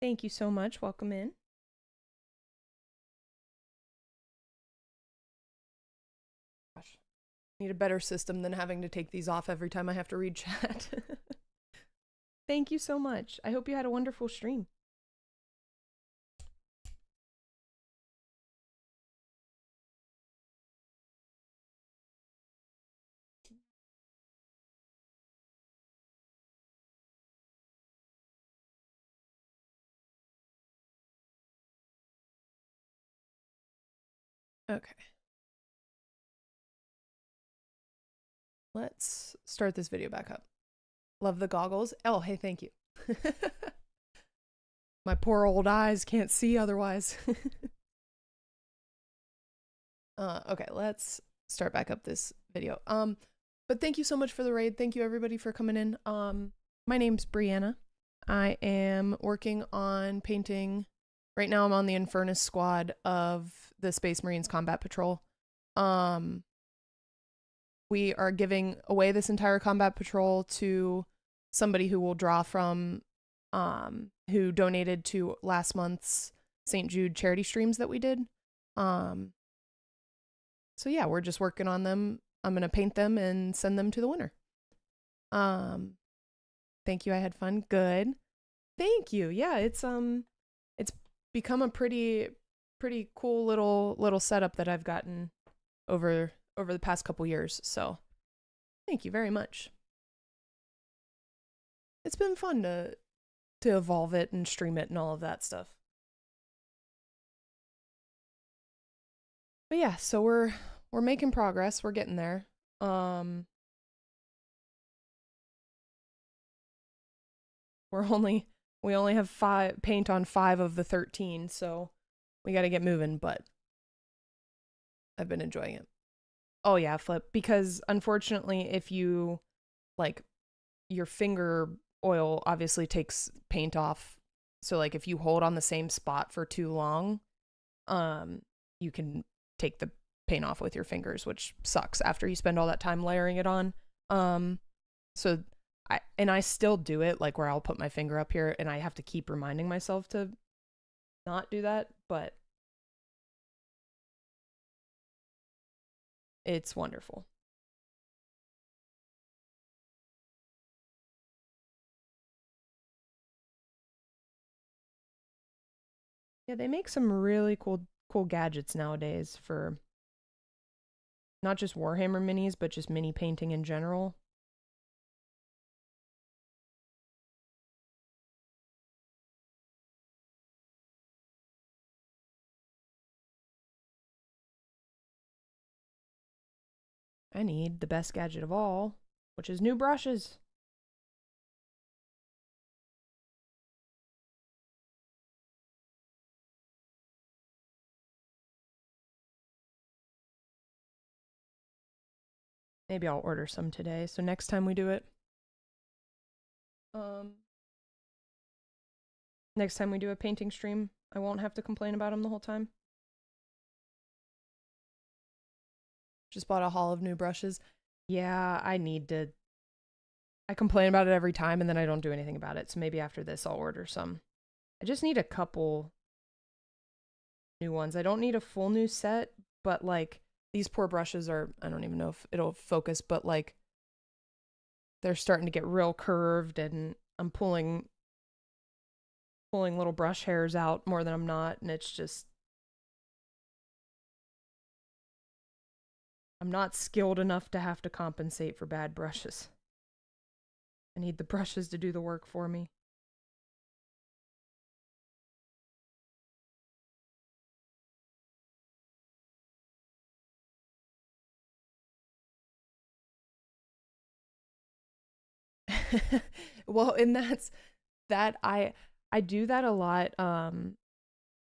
Thank you so much. Welcome in. Gosh, need a better system than having to take these off every time I have to read chat. Thank you so much. I hope you had a wonderful stream. Okay. let's start this video back up. Love the goggles. Oh, hey, thank you. My poor old eyes can't see otherwise. Okay, let's start back up this video. But thank you so much for the raid. Thank you everybody for coming in. My name's Brianna. I am working on painting. Right now I'm on the Infernus squad of the Space Marines Combat Patrol. We are giving away this entire combat patrol to somebody who will draw from, who donated to last month's St. Jude charity streams that we did. So yeah, we're just working on them. I'm going to paint them and send them to the winner. Thank you. I had fun. Good. Thank you. Yeah, it's become a pretty cool little setup that I've gotten over the past couple years. So thank you very much. It's been fun to evolve it and stream it and all of that stuff. But yeah, so we're making progress. We're getting there. We only have paint on 5 of the 13, so we got to get moving, but I've been enjoying it. Oh yeah, Flip, because unfortunately if you like your finger oil obviously takes paint off. So like if you hold on the same spot for too long, you can take the paint off with your fingers, which sucks after you spend all that time layering it on. So I still do it, like where I'll put my finger up here and I have to keep reminding myself to not do that, but it's wonderful. Yeah, they make some really cool gadgets nowadays for not just Warhammer minis, but just mini painting in general. I need the best gadget of all, which is new brushes. Maybe I'll order some today, so next time we do it. Next time we do a painting stream, I won't have to complain about them the whole time. Just bought a haul of new brushes. Yeah, I complain about it every time and then I don't do anything about it, so maybe after this I'll order some. I just need a couple new ones. I don't need a full new set, but like these poor brushes are, I don't even know if it'll focus, but like they're starting to get real curved and I'm pulling little brush hairs out more than I'm not, and it's just, I'm not skilled enough to have to compensate for bad brushes. I need the brushes to do the work for me. Well, and I do that a lot.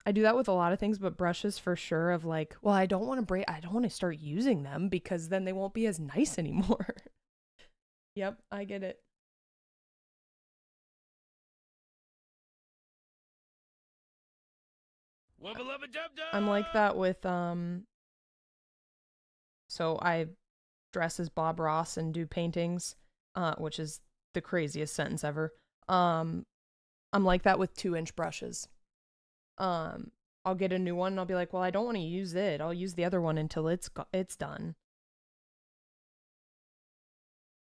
I do that with a lot of things, but brushes for sure, of like, well, I don't want to start using them because then they won't be as nice anymore. Yep, I get it. I'm like that with so I dress as Bob Ross and do paintings, which is the craziest sentence ever. I'm like that with 2-inch brushes. I'll get a new one and I'll be like, well, I don't want to use it. I'll use the other one until it's done.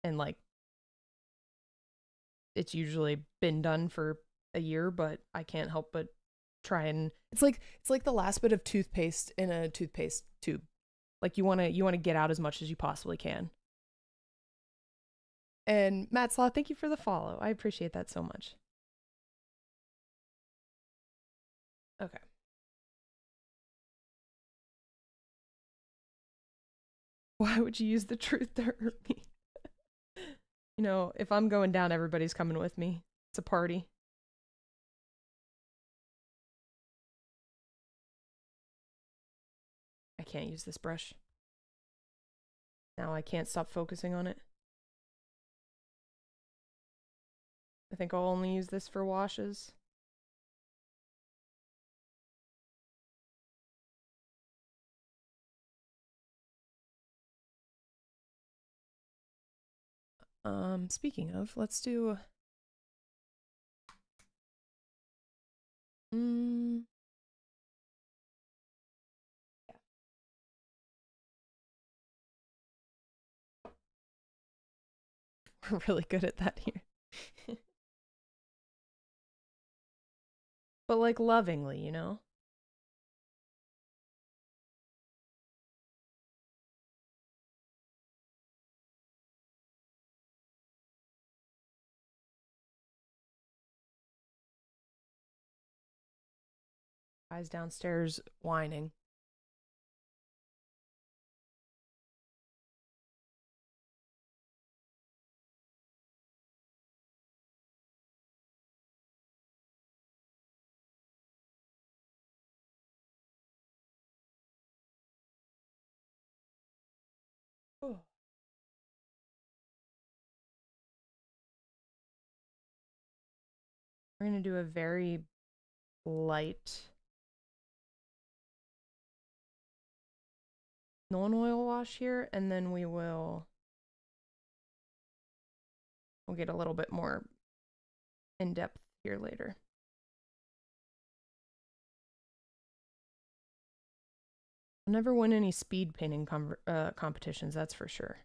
And like, it's usually been done for a year, but I can't help but try and it's like the last bit of toothpaste in a toothpaste tube. Like you want to get out as much as you possibly can. And Matt Slaw, thank you for the follow. I appreciate that so much. Okay. Why would you use the truth to hurt me? You know, if I'm going down, everybody's coming with me. It's a party. I can't use this brush. Now I can't stop focusing on it. I think I'll only use this for washes. Speaking of, let's do... Yeah. We're really good at that here. But like lovingly, you know? Guys downstairs whining. Oh. We're gonna do a very light non-oil wash here, and then we'll get a little bit more in depth here later. I'll never win any speed painting competitions, that's for sure.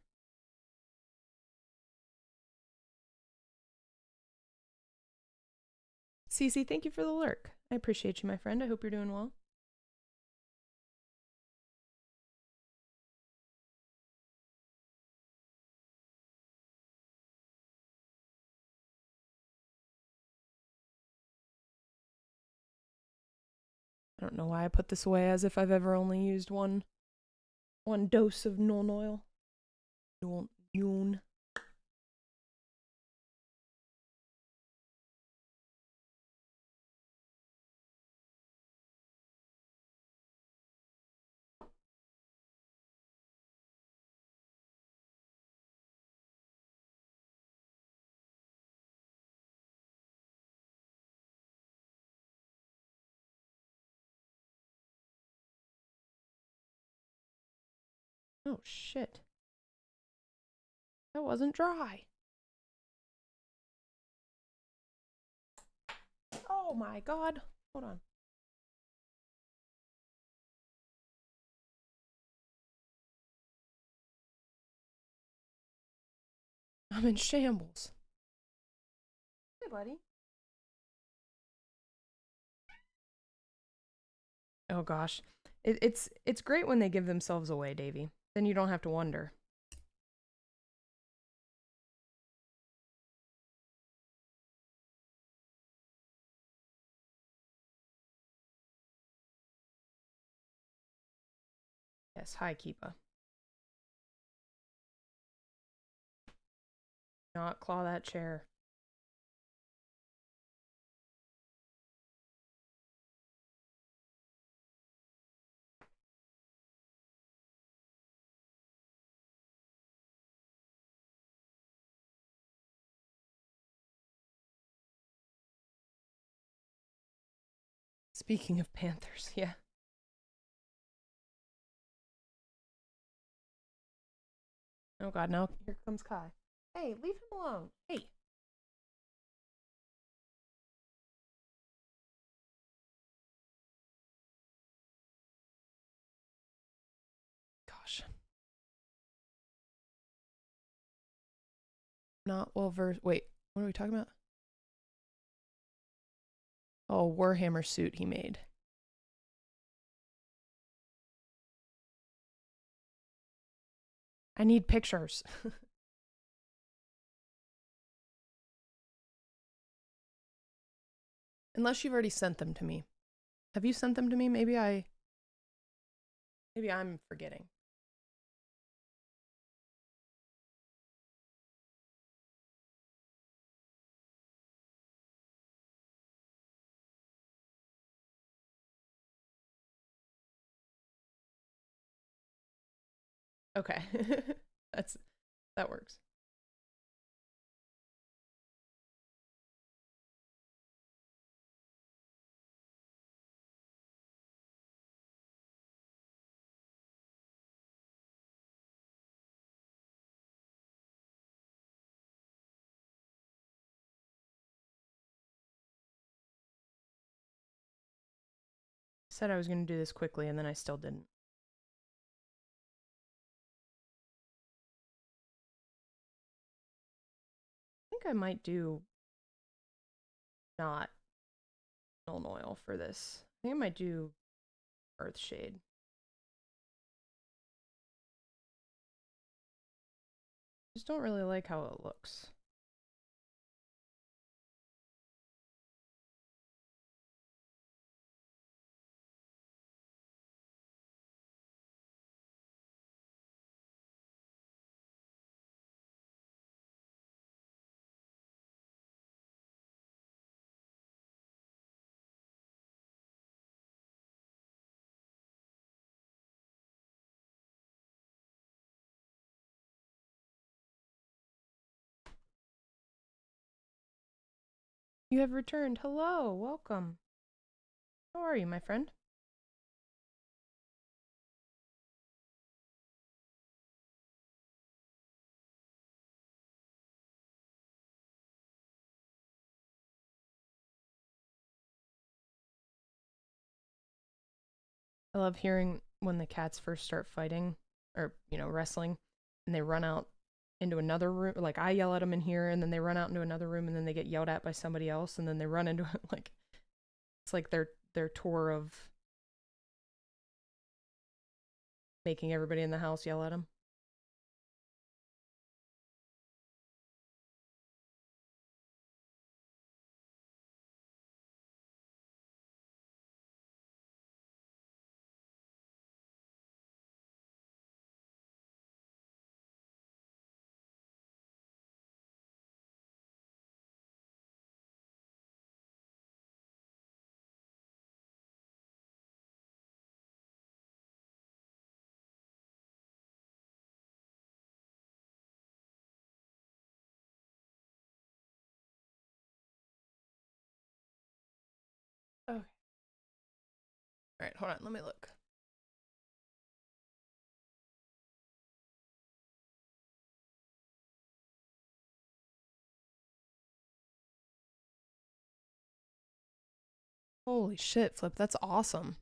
Cece, thank you for the lurk. I appreciate you, my friend. I hope you're doing well. I don't know why I put this away as if I've ever only used one dose of non-oil. Yoon. Oh shit. That wasn't dry. Oh my god. Hold on. I'm in shambles. Hey, buddy. Oh gosh. It's great when they give themselves away, Davey. Then you don't have to wonder. Yes, hi, Keepa. Not claw that chair. Speaking of panthers, yeah. Oh god, now here comes Kai. Hey, leave him alone. Hey. Gosh. Not well versed. Wait, what are we talking about? Oh, Warhammer suit he made. I need pictures. Unless you've already sent them to me. Have you sent them to me? Maybe I'm forgetting. Okay. That works. Said I was going to do this quickly and then I still didn't. I think I might do not Nuln Oil for this. I think I might do Earthshade. Just don't really like how it looks. You have returned. Hello, welcome. How are you, my friend? I love hearing when the cats first start fighting, or, you know, wrestling, and they run out into another room. Like, I yell at them in here, and then they run out into another room, and then they get yelled at by somebody else, and then they run into, like, it's like their tour of making everybody in the house yell at them. Okay. Alright, hold on, let me look. Holy shit, Flip, that's awesome.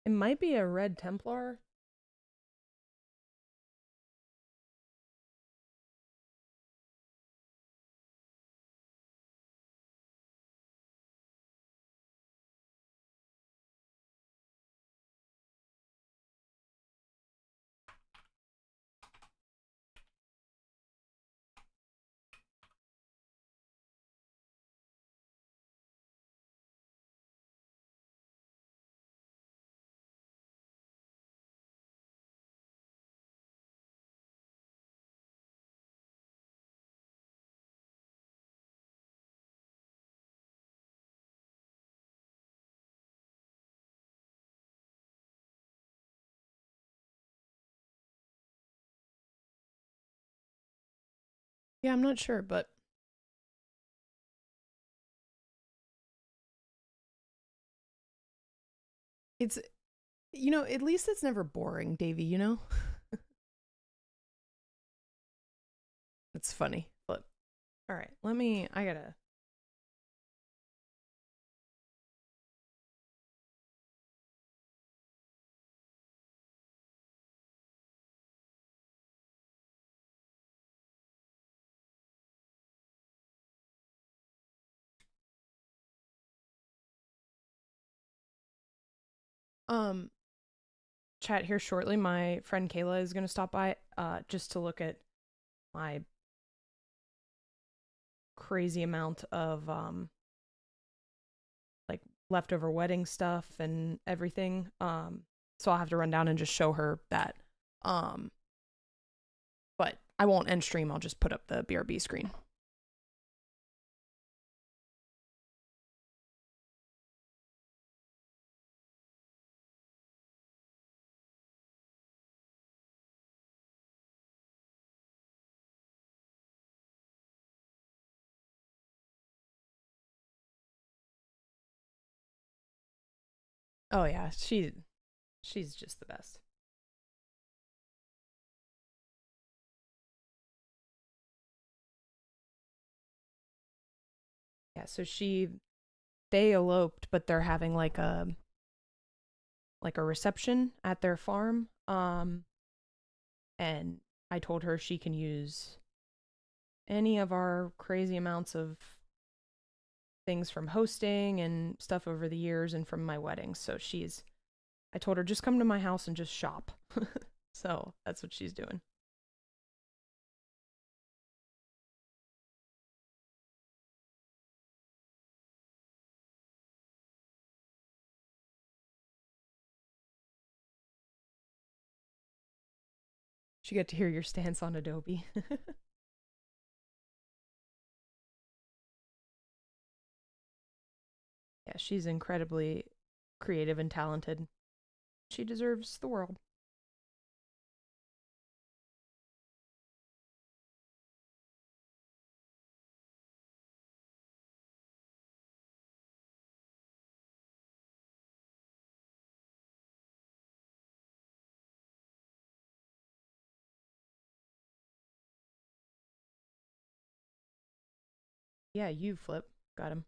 It might be a Red Templar. Yeah, I'm not sure, but it's You know, at least it's never boring, Davey, you know? It's funny. But all right, I gotta. Um, Chat here shortly. My friend Kayla is gonna stop by, just to look at my crazy amount of like leftover wedding stuff and everything. So I'll have to run down and just show her that. But I won't end stream. I'll just put up the BRB screen. Oh yeah, she's just the best. Yeah, so they eloped, but they're having like a reception at their farm. And I told her she can use any of our crazy amounts of things from hosting and stuff over the years and from my wedding. So I told her just come to my house and just shop. So that's what she's doing. She got to hear your stance on Adobe. Yeah, she's incredibly creative and talented. She deserves the world. Yeah, you flip. Got him.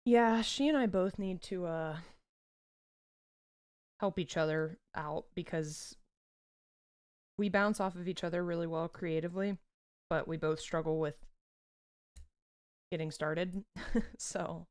Yeah, she and I both need to help each other out because we bounce off of each other really well creatively, but we both struggle with getting started. So,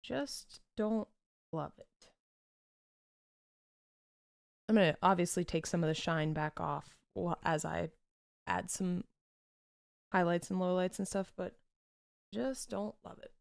just don't love it. I'm going to obviously take some of the shine back off as I add some highlights and lowlights and stuff, but just don't love it.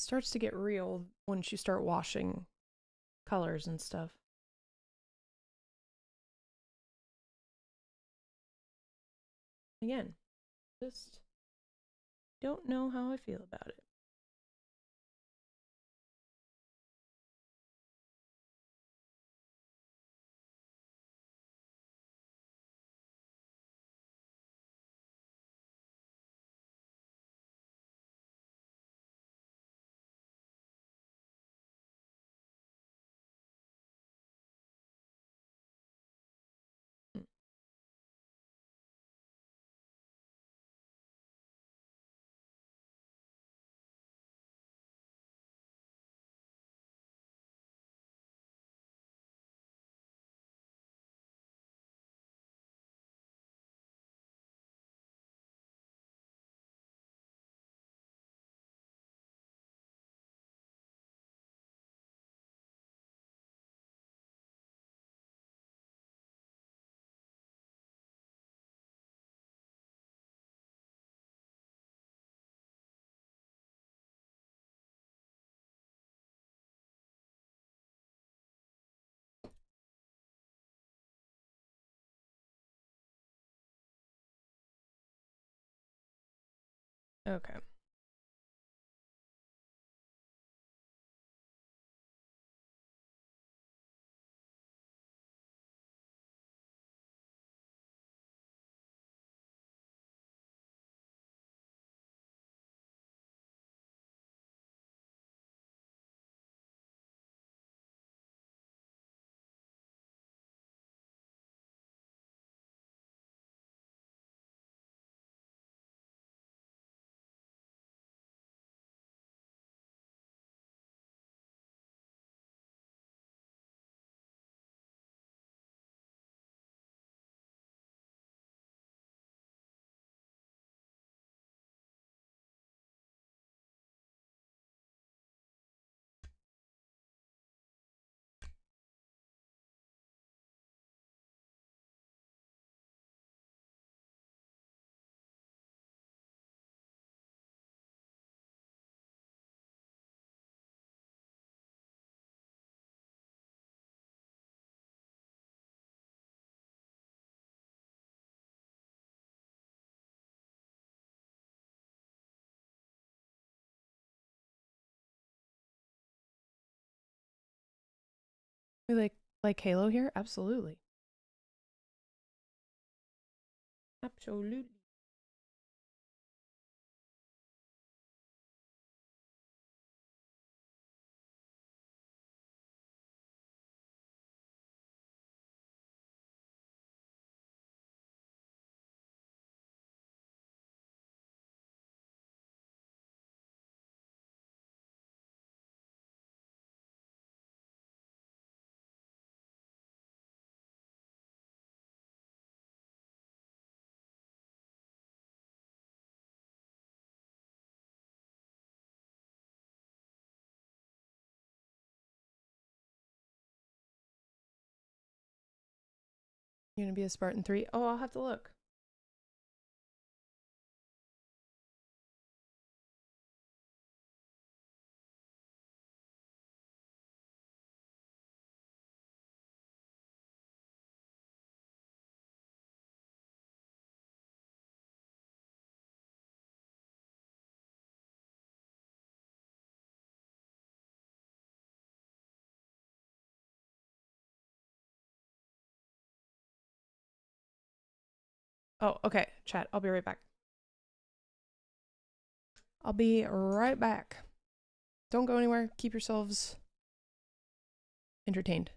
starts to get real once you start washing colors and stuff. Again, just don't know how I feel about it. Okay. We like Halo here? Absolutely. Absolutely. You gonna be a Spartan 3? Oh, I'll have to look. Oh, okay. Chat, I'll be right back. I'll be right back. Don't go anywhere. Keep yourselves entertained.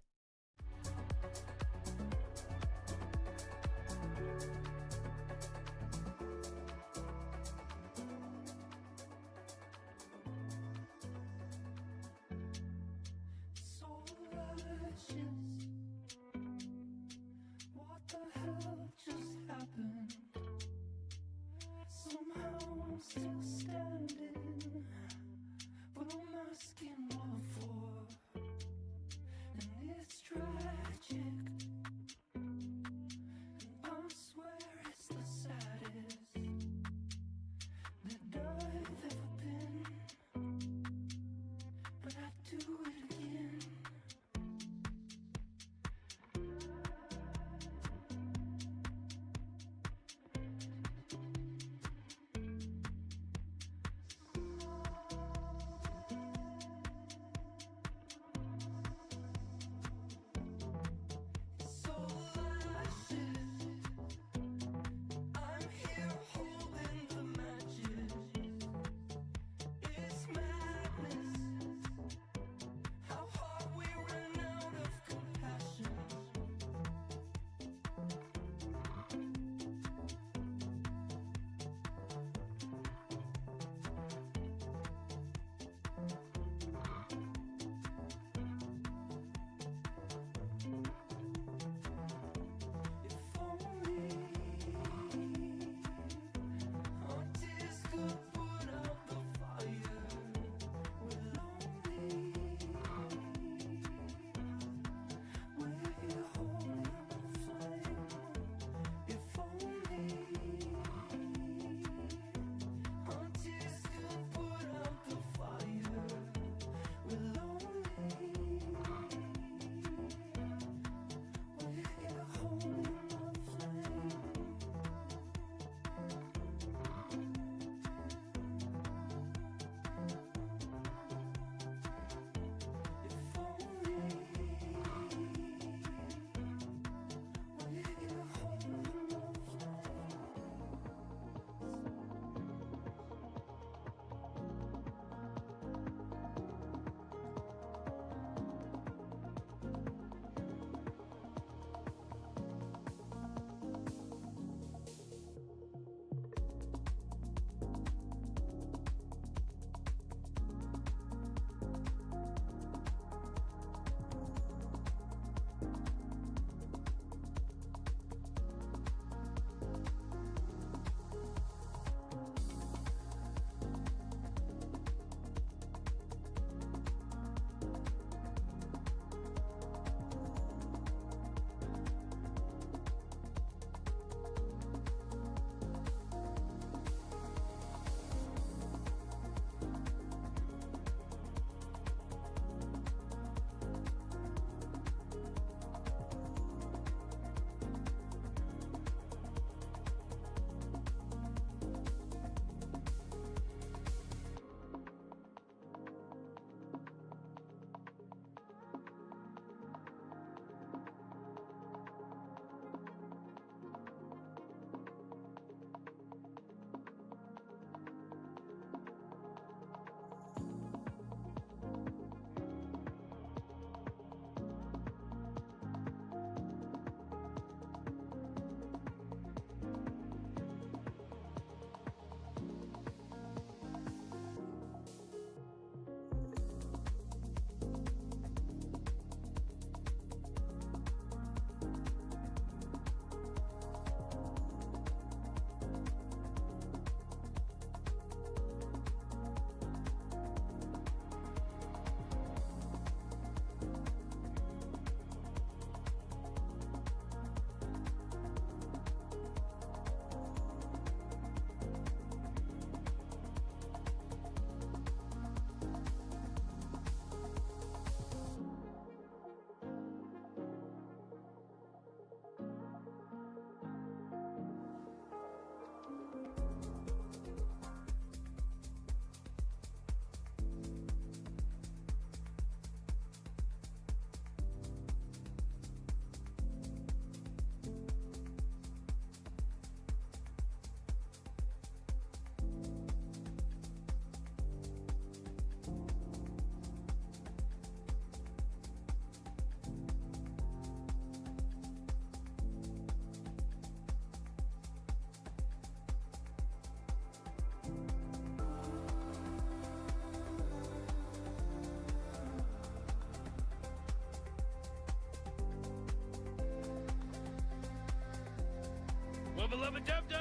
Bubba jumped up!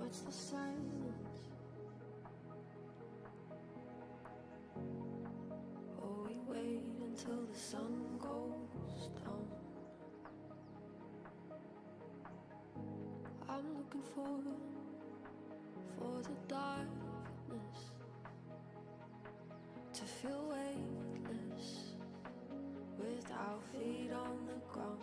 What's the silence? Oh, we wait until the sun goes down. I'm looking for the darkness to feel weightless with our feet on the ground.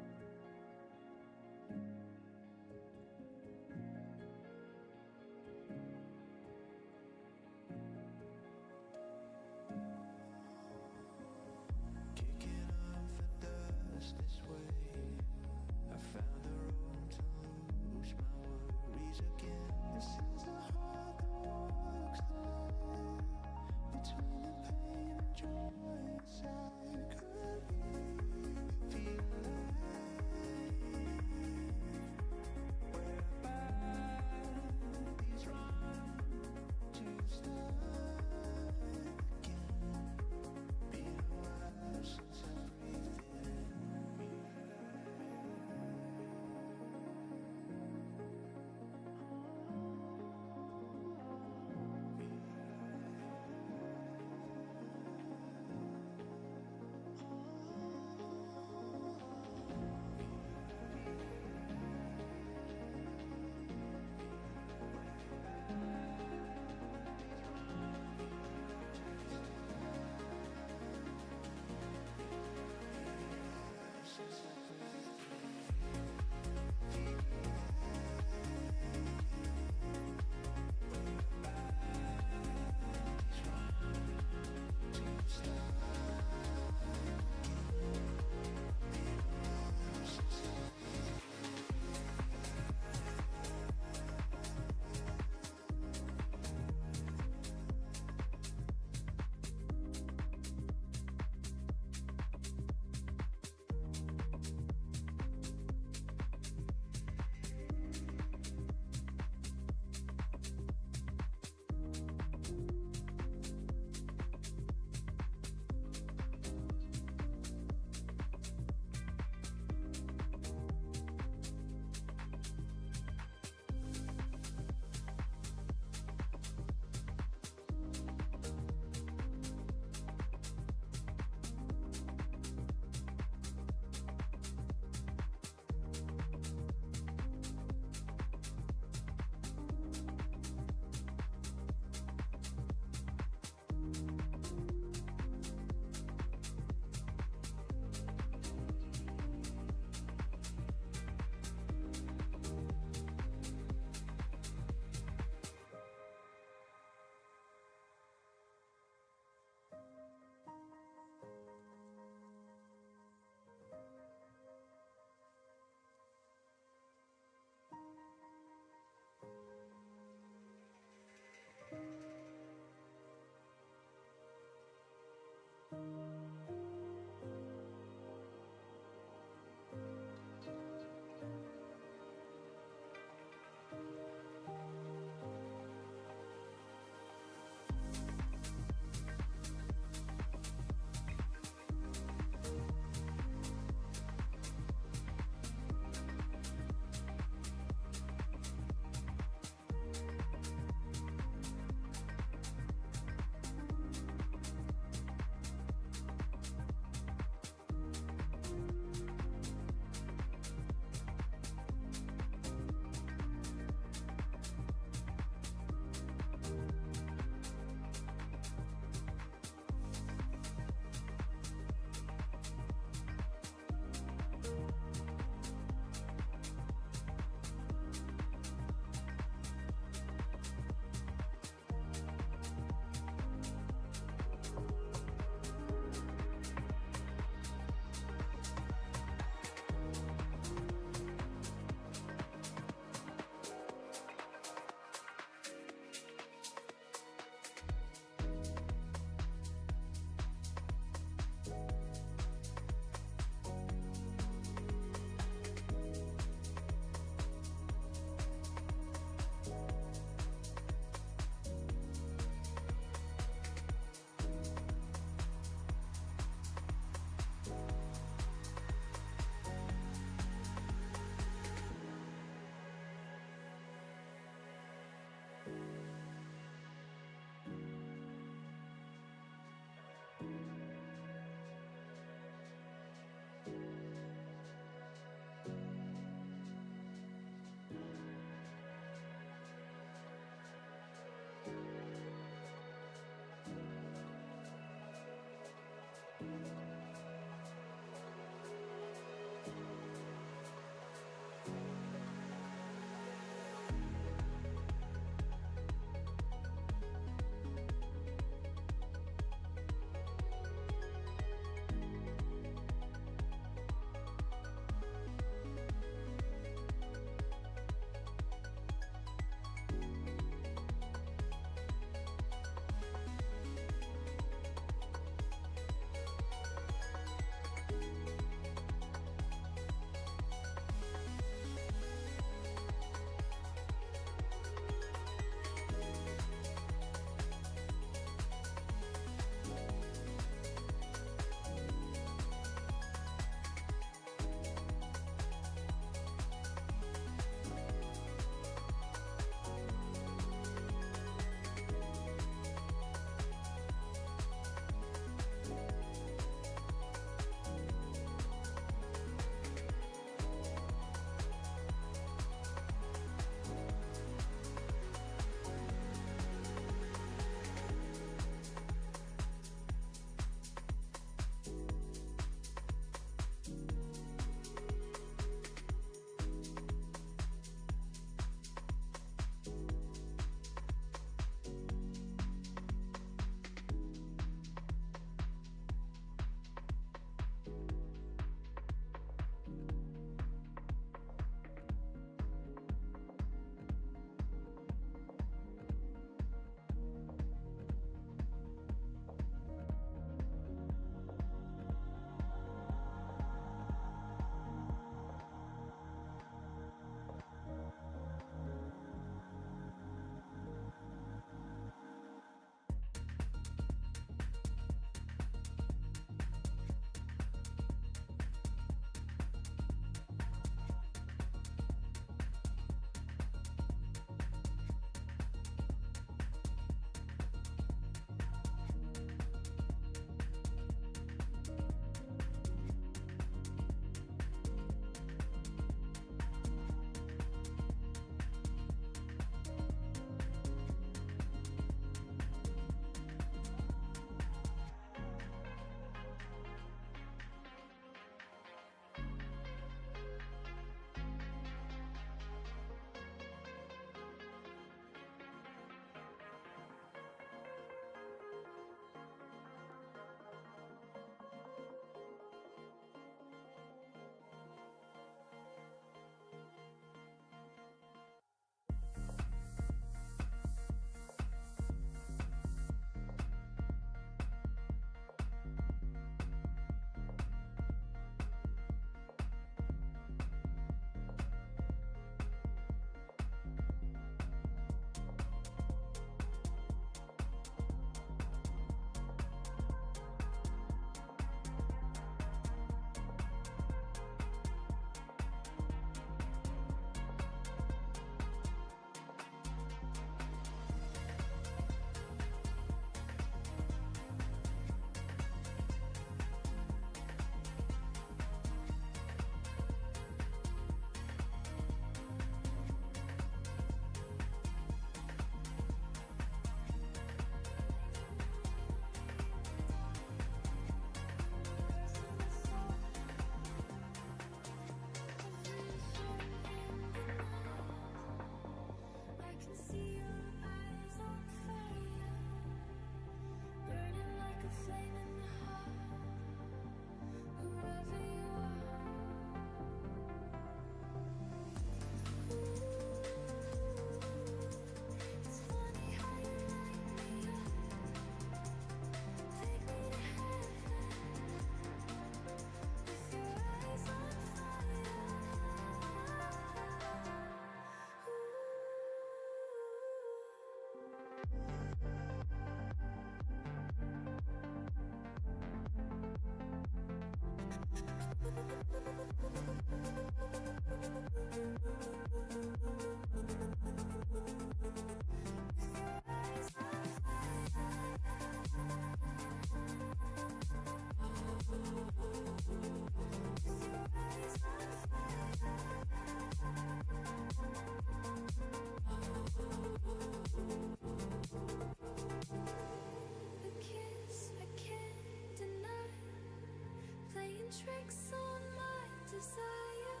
tricks on my desire.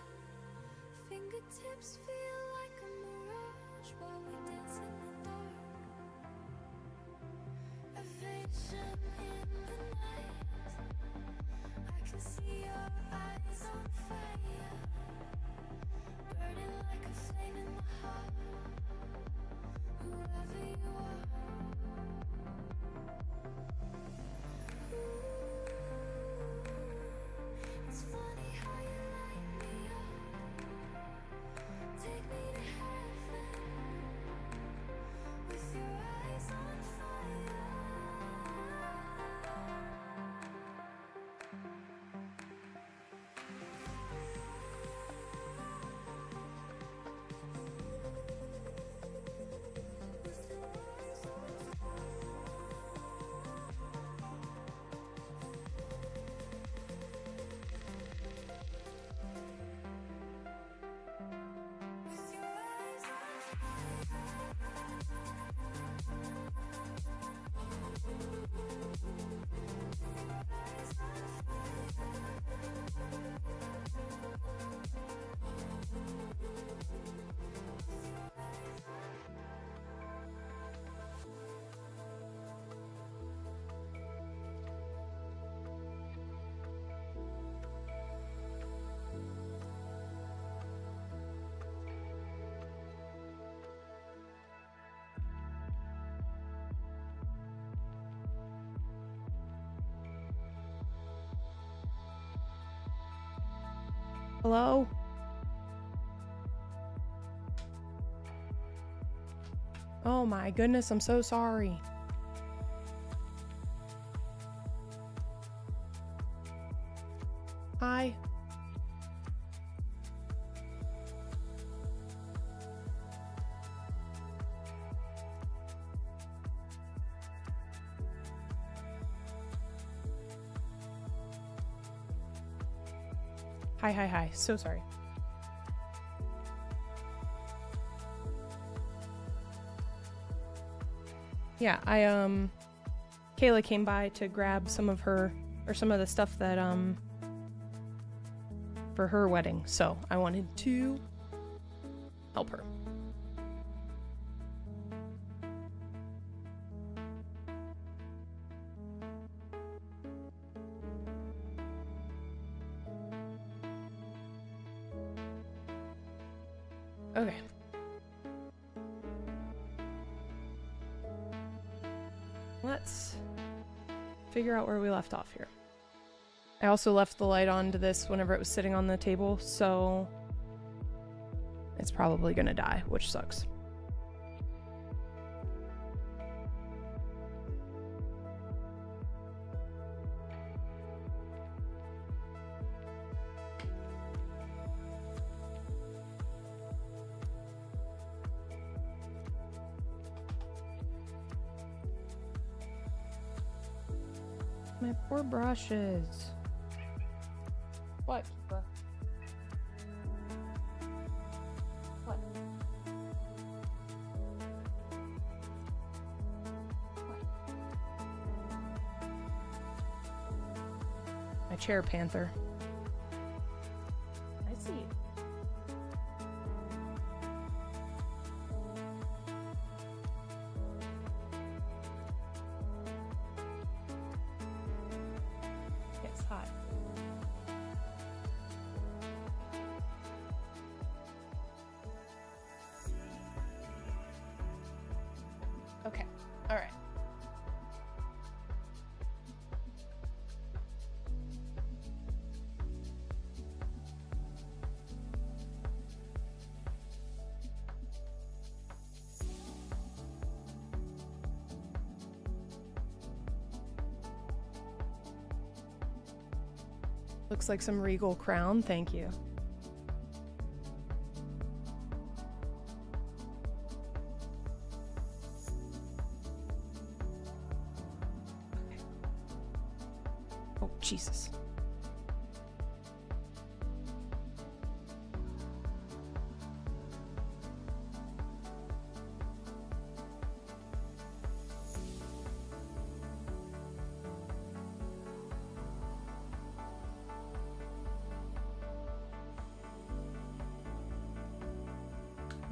Fingertips feel like a mirage while we dance in the dark. A vision in the night. I can see your eyes on fire, burning like a flame in my heart. Whoever you are. It's funny how you light me up. Take me to heaven with your eyes on fire. Hello? Oh my goodness, I'm so sorry. Hi. Hi. So sorry. Yeah, Kayla came by to grab some of the stuff that, for her wedding, so I wanted to help her. Okay. Let's figure out where we left off here. I also left the light on to this whenever it was sitting on the table, so it's probably gonna die, which sucks. My poor brushes. What, Kipa? What? My chair panther. I see. Yes, hot. Okay, all right. Looks like some regal crown, thank you. Okay. Oh, Jesus.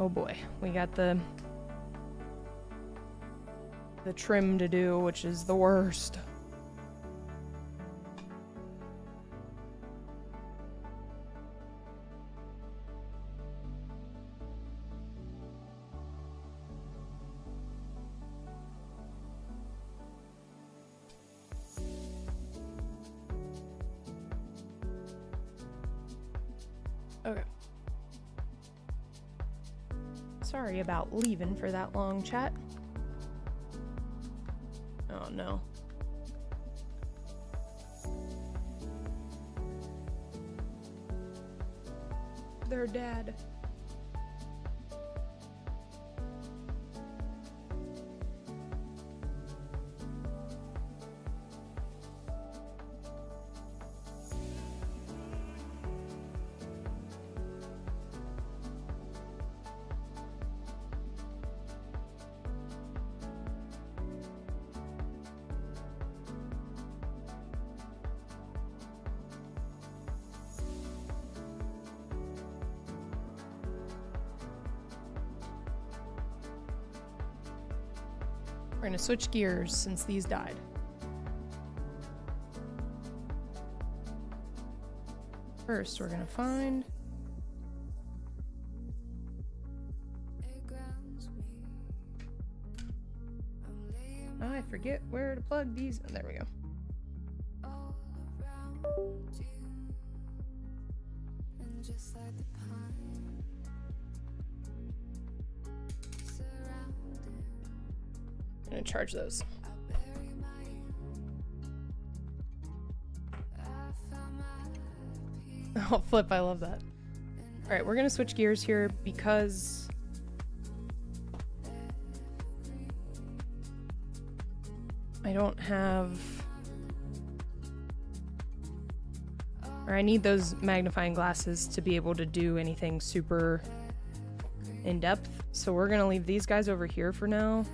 Oh boy, we got the trim to do, which is the worst. Okay. Sorry about leaving for that long chat. Oh no. Their dad. We're gonna switch gears since these died. First, we're gonna find I forget where to plug these. Oh, there we go. I'm gonna charge those. Oh, flip, I love that. All right, we're gonna switch gears here because I don't have, or I need those magnifying glasses to be able to do anything super in depth. So we're gonna leave these guys over here for now.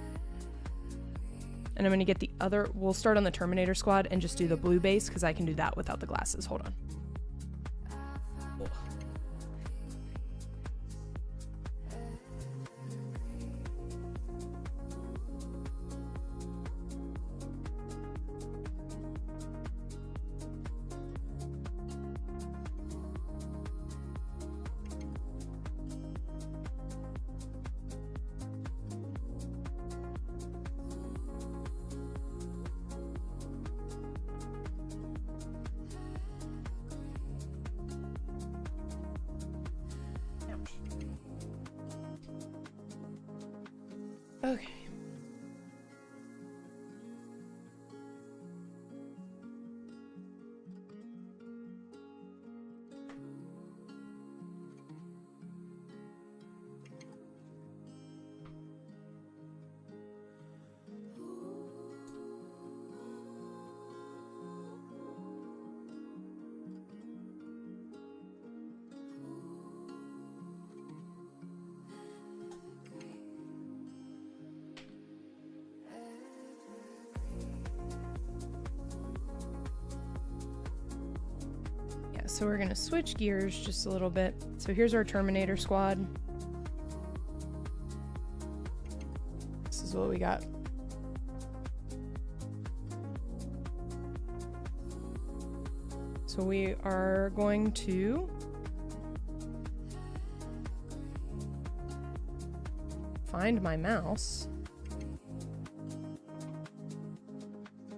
And I'm gonna get the other, we'll start on the Terminator squad and just do the blue base because I can do that without the glasses. Hold on. Okay. So we're gonna switch gears just a little bit. So here's our Terminator squad. This is what we got. So we are going to find my mouse.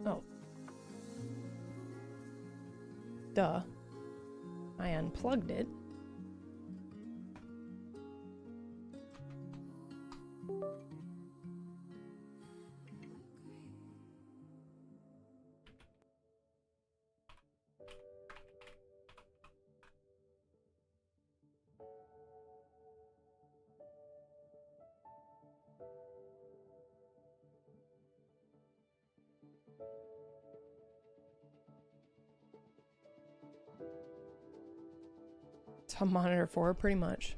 Oh. Duh. I unplugged it. It's on monitor 4, pretty much.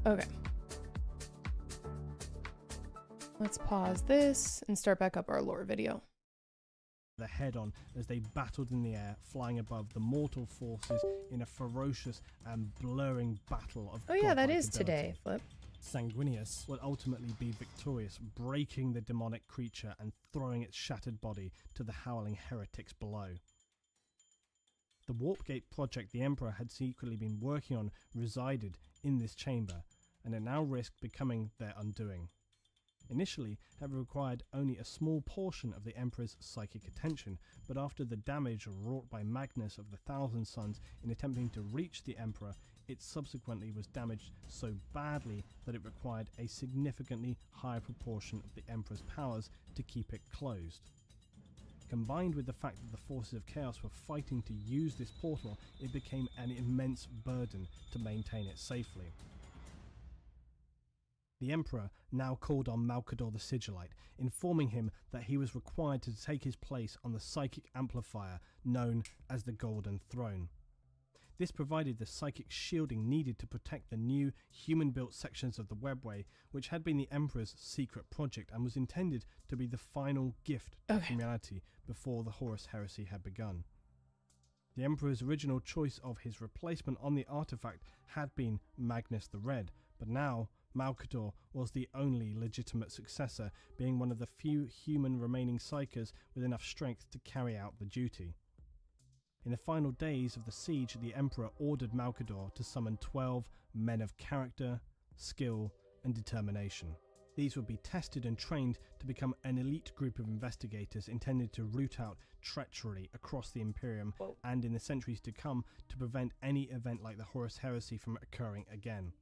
Okay. Let's pause this and start back up our lore video. The head-on as they battled in the air, flying above the mortal forces in a ferocious and blurring battle of Oh yeah, that godlike is ability. today, Flip. Sanguinius would ultimately be victorious, breaking the demonic creature and throwing its shattered body to the howling heretics below. The Warpgate project the Emperor had secretly been working on resided in this chamber, and it now risked becoming their undoing. Initially, it required only a small portion of the Emperor's psychic attention, but after the damage wrought by Magnus of the Thousand Suns in attempting to reach the Emperor, it subsequently was damaged so badly that it required a significantly higher proportion of the Emperor's powers to keep it closed. Combined with the fact that the forces of Chaos were fighting to use this portal, it became an immense burden to maintain it safely. The Emperor now called on Malcador the Sigillite, informing him that he was required to take his place on the psychic amplifier known as the Golden Throne. This provided the psychic shielding needed to protect the new human-built sections of the webway, which had been the Emperor's secret project and was intended to be the final gift to humanity before the Horus Heresy had begun. The Emperor's original choice of his replacement on the artifact had been Magnus the Red, but now Malcador was the only legitimate successor, being one of the few human remaining psykers with enough strength to carry out the duty. In the final days of the siege, the Emperor ordered Malcador to summon 12 men of character, skill, and determination. These would be tested and trained to become an elite group of investigators intended to root out treachery across the Imperium and in the centuries to come to prevent any event like the Horus Heresy from occurring again.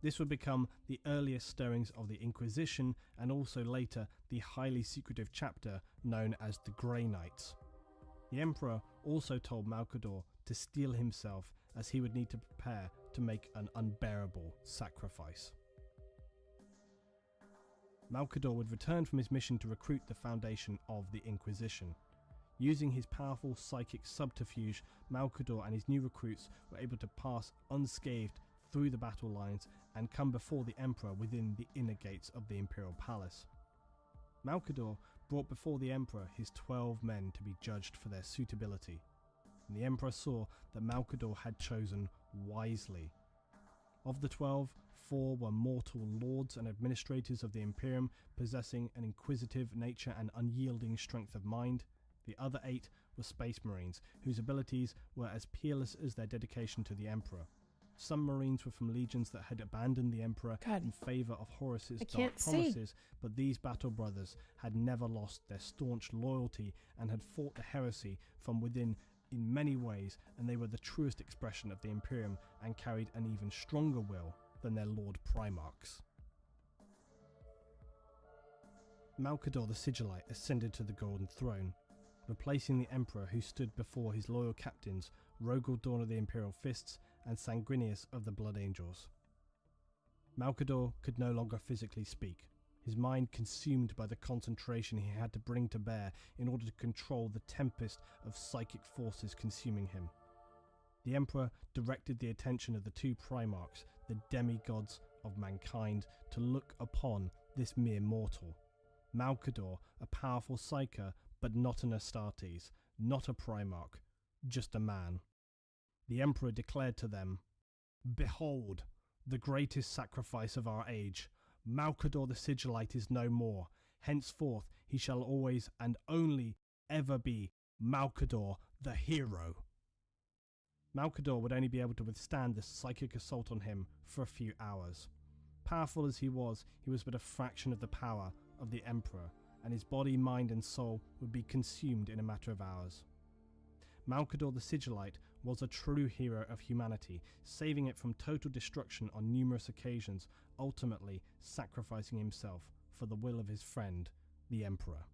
This would become the earliest stirrings of the Inquisition and also later the highly secretive chapter known as the Grey Knights. The Emperor also told Malcador to steel himself, as he would need to prepare to make an unbearable sacrifice. Malcador would return from his mission to recruit the foundation of the Inquisition. Using his powerful psychic subterfuge, Malcador and his new recruits were able to pass unscathed through the battle lines and come before the Emperor within the inner gates of the Imperial Palace. Malcador brought before the Emperor his 12 men to be judged for their suitability, and the Emperor saw that Malcador had chosen wisely. Of the 12, 4 were mortal lords and administrators of the Imperium, possessing an inquisitive nature and unyielding strength of mind. The other 8 were Space Marines, whose abilities were as peerless as their dedication to the Emperor. Some Marines were from legions that had abandoned the Emperor in favour of Horus's dark promises, but these battle brothers had never lost their staunch loyalty and had fought the heresy from within in many ways, and they were the truest expression of the Imperium and carried an even stronger will than their Lord Primarchs. Malcador the Sigillite ascended to the Golden Throne, replacing the Emperor who stood before his loyal captains, Rogel Dawn of the Imperial Fists and Sanguinius of the Blood Angels. Malcador could no longer physically speak, his mind consumed by the concentration he had to bring to bear in order to control the tempest of psychic forces consuming him. The Emperor directed the attention of the 2 Primarchs, the demigods of mankind, to look upon this mere mortal. Malcador, a powerful psyker, but not an Astartes, not a Primarch, just a man. The Emperor declared to them, "Behold, the greatest sacrifice of our age. Malcador the Sigillite is no more. Henceforth he shall always and only ever be Malcador the Hero." Malcador would only be able to withstand the psychic assault on him for a few hours. Powerful as he was but a fraction of the power of the Emperor, and his body, mind and soul would be consumed in a matter of hours. Malcador the Sigillite was a true hero of humanity, saving it from total destruction on numerous occasions, ultimately sacrificing himself for the will of his friend, the Emperor.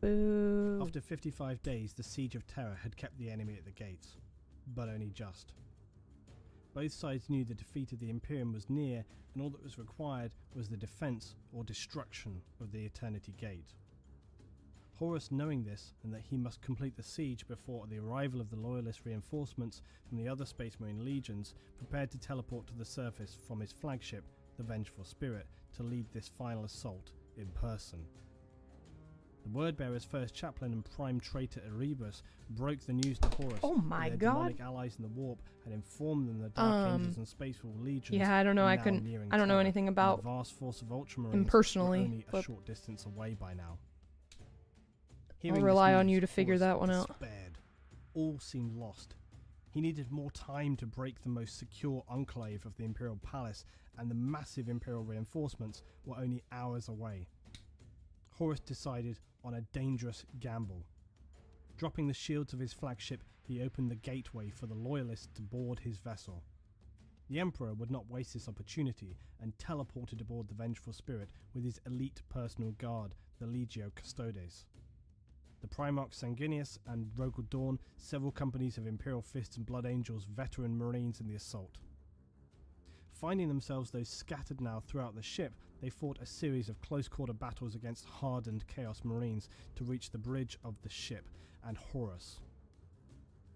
Boo. After 55 days, the Siege of Terror had kept the enemy at the gates, but only just. Both sides knew the defeat of the Imperium was near, and all that was required was the defense or destruction of the Eternity Gate. Horus, knowing this and that he must complete the siege before the arrival of the Loyalist reinforcements from the other Space Marine legions, prepared to teleport to the surface from his flagship, the Vengeful Spirit, to lead this final assault in person. The Wordbearer's first chaplain and prime traitor Erebus broke the news to Horus. Oh my that god. their demonic allies in the warp had informed them the Dark Angels and Space Wolf legions. Yeah, I don't know. were I now couldn't. nearing I don't know Terra, anything and about the vast force of Ultramarines him personally, were only a but short distance away by now. I'll Hearing rely this on news, you to figure Horus that one out. despaired. All seemed lost. He needed more time to break the most secure enclave of the Imperial Palace, and the massive Imperial reinforcements were only hours away. Horus decided on a dangerous gamble. Dropping the shields of his flagship, he opened the gateway for the Loyalists to board his vessel. The Emperor would not waste this opportunity and teleported aboard the Vengeful Spirit with his elite personal guard, the Legio Custodes. The Primarch Sanguinius and Rogel Dawn, several companies of Imperial Fists and Blood Angels veteran Marines in the assault. Finding themselves though scattered now throughout the ship, they fought a series of close-quarter battles against hardened Chaos Marines to reach the bridge of the ship and Horus.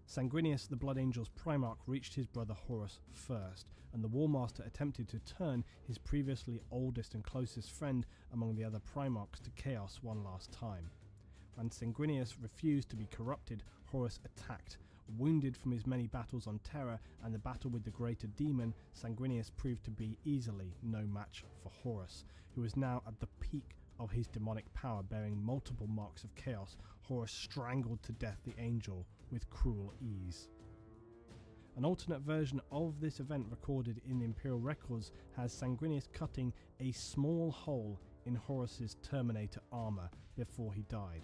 Sanguinius, the Blood Angel's Primarch, reached his brother Horus first, and the Warmaster attempted to turn his previously oldest and closest friend among the other Primarchs to Chaos one last time. When Sanguinius refused to be corrupted, Horus attacked. Wounded from his many battles on Terra and the battle with the Greater Demon, Sanguinius proved to be easily no match for Horus, who was now at the peak of his demonic power, bearing multiple marks of chaos. Horus strangled to death the angel with cruel ease. An alternate version of this event recorded in the Imperial records has Sanguinius cutting a small hole in Horus's Terminator armor before he died.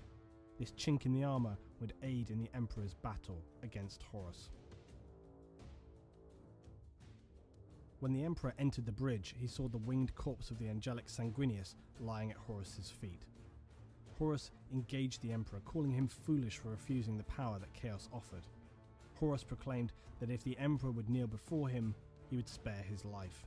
This chink in the armor would aid in the Emperor's battle against Horus. When the Emperor entered the bridge, he saw the winged corpse of the angelic Sanguinius lying at Horus's feet. Horus engaged the Emperor, calling him foolish for refusing the power that Chaos offered. Horus proclaimed that if the Emperor would kneel before him, he would spare his life.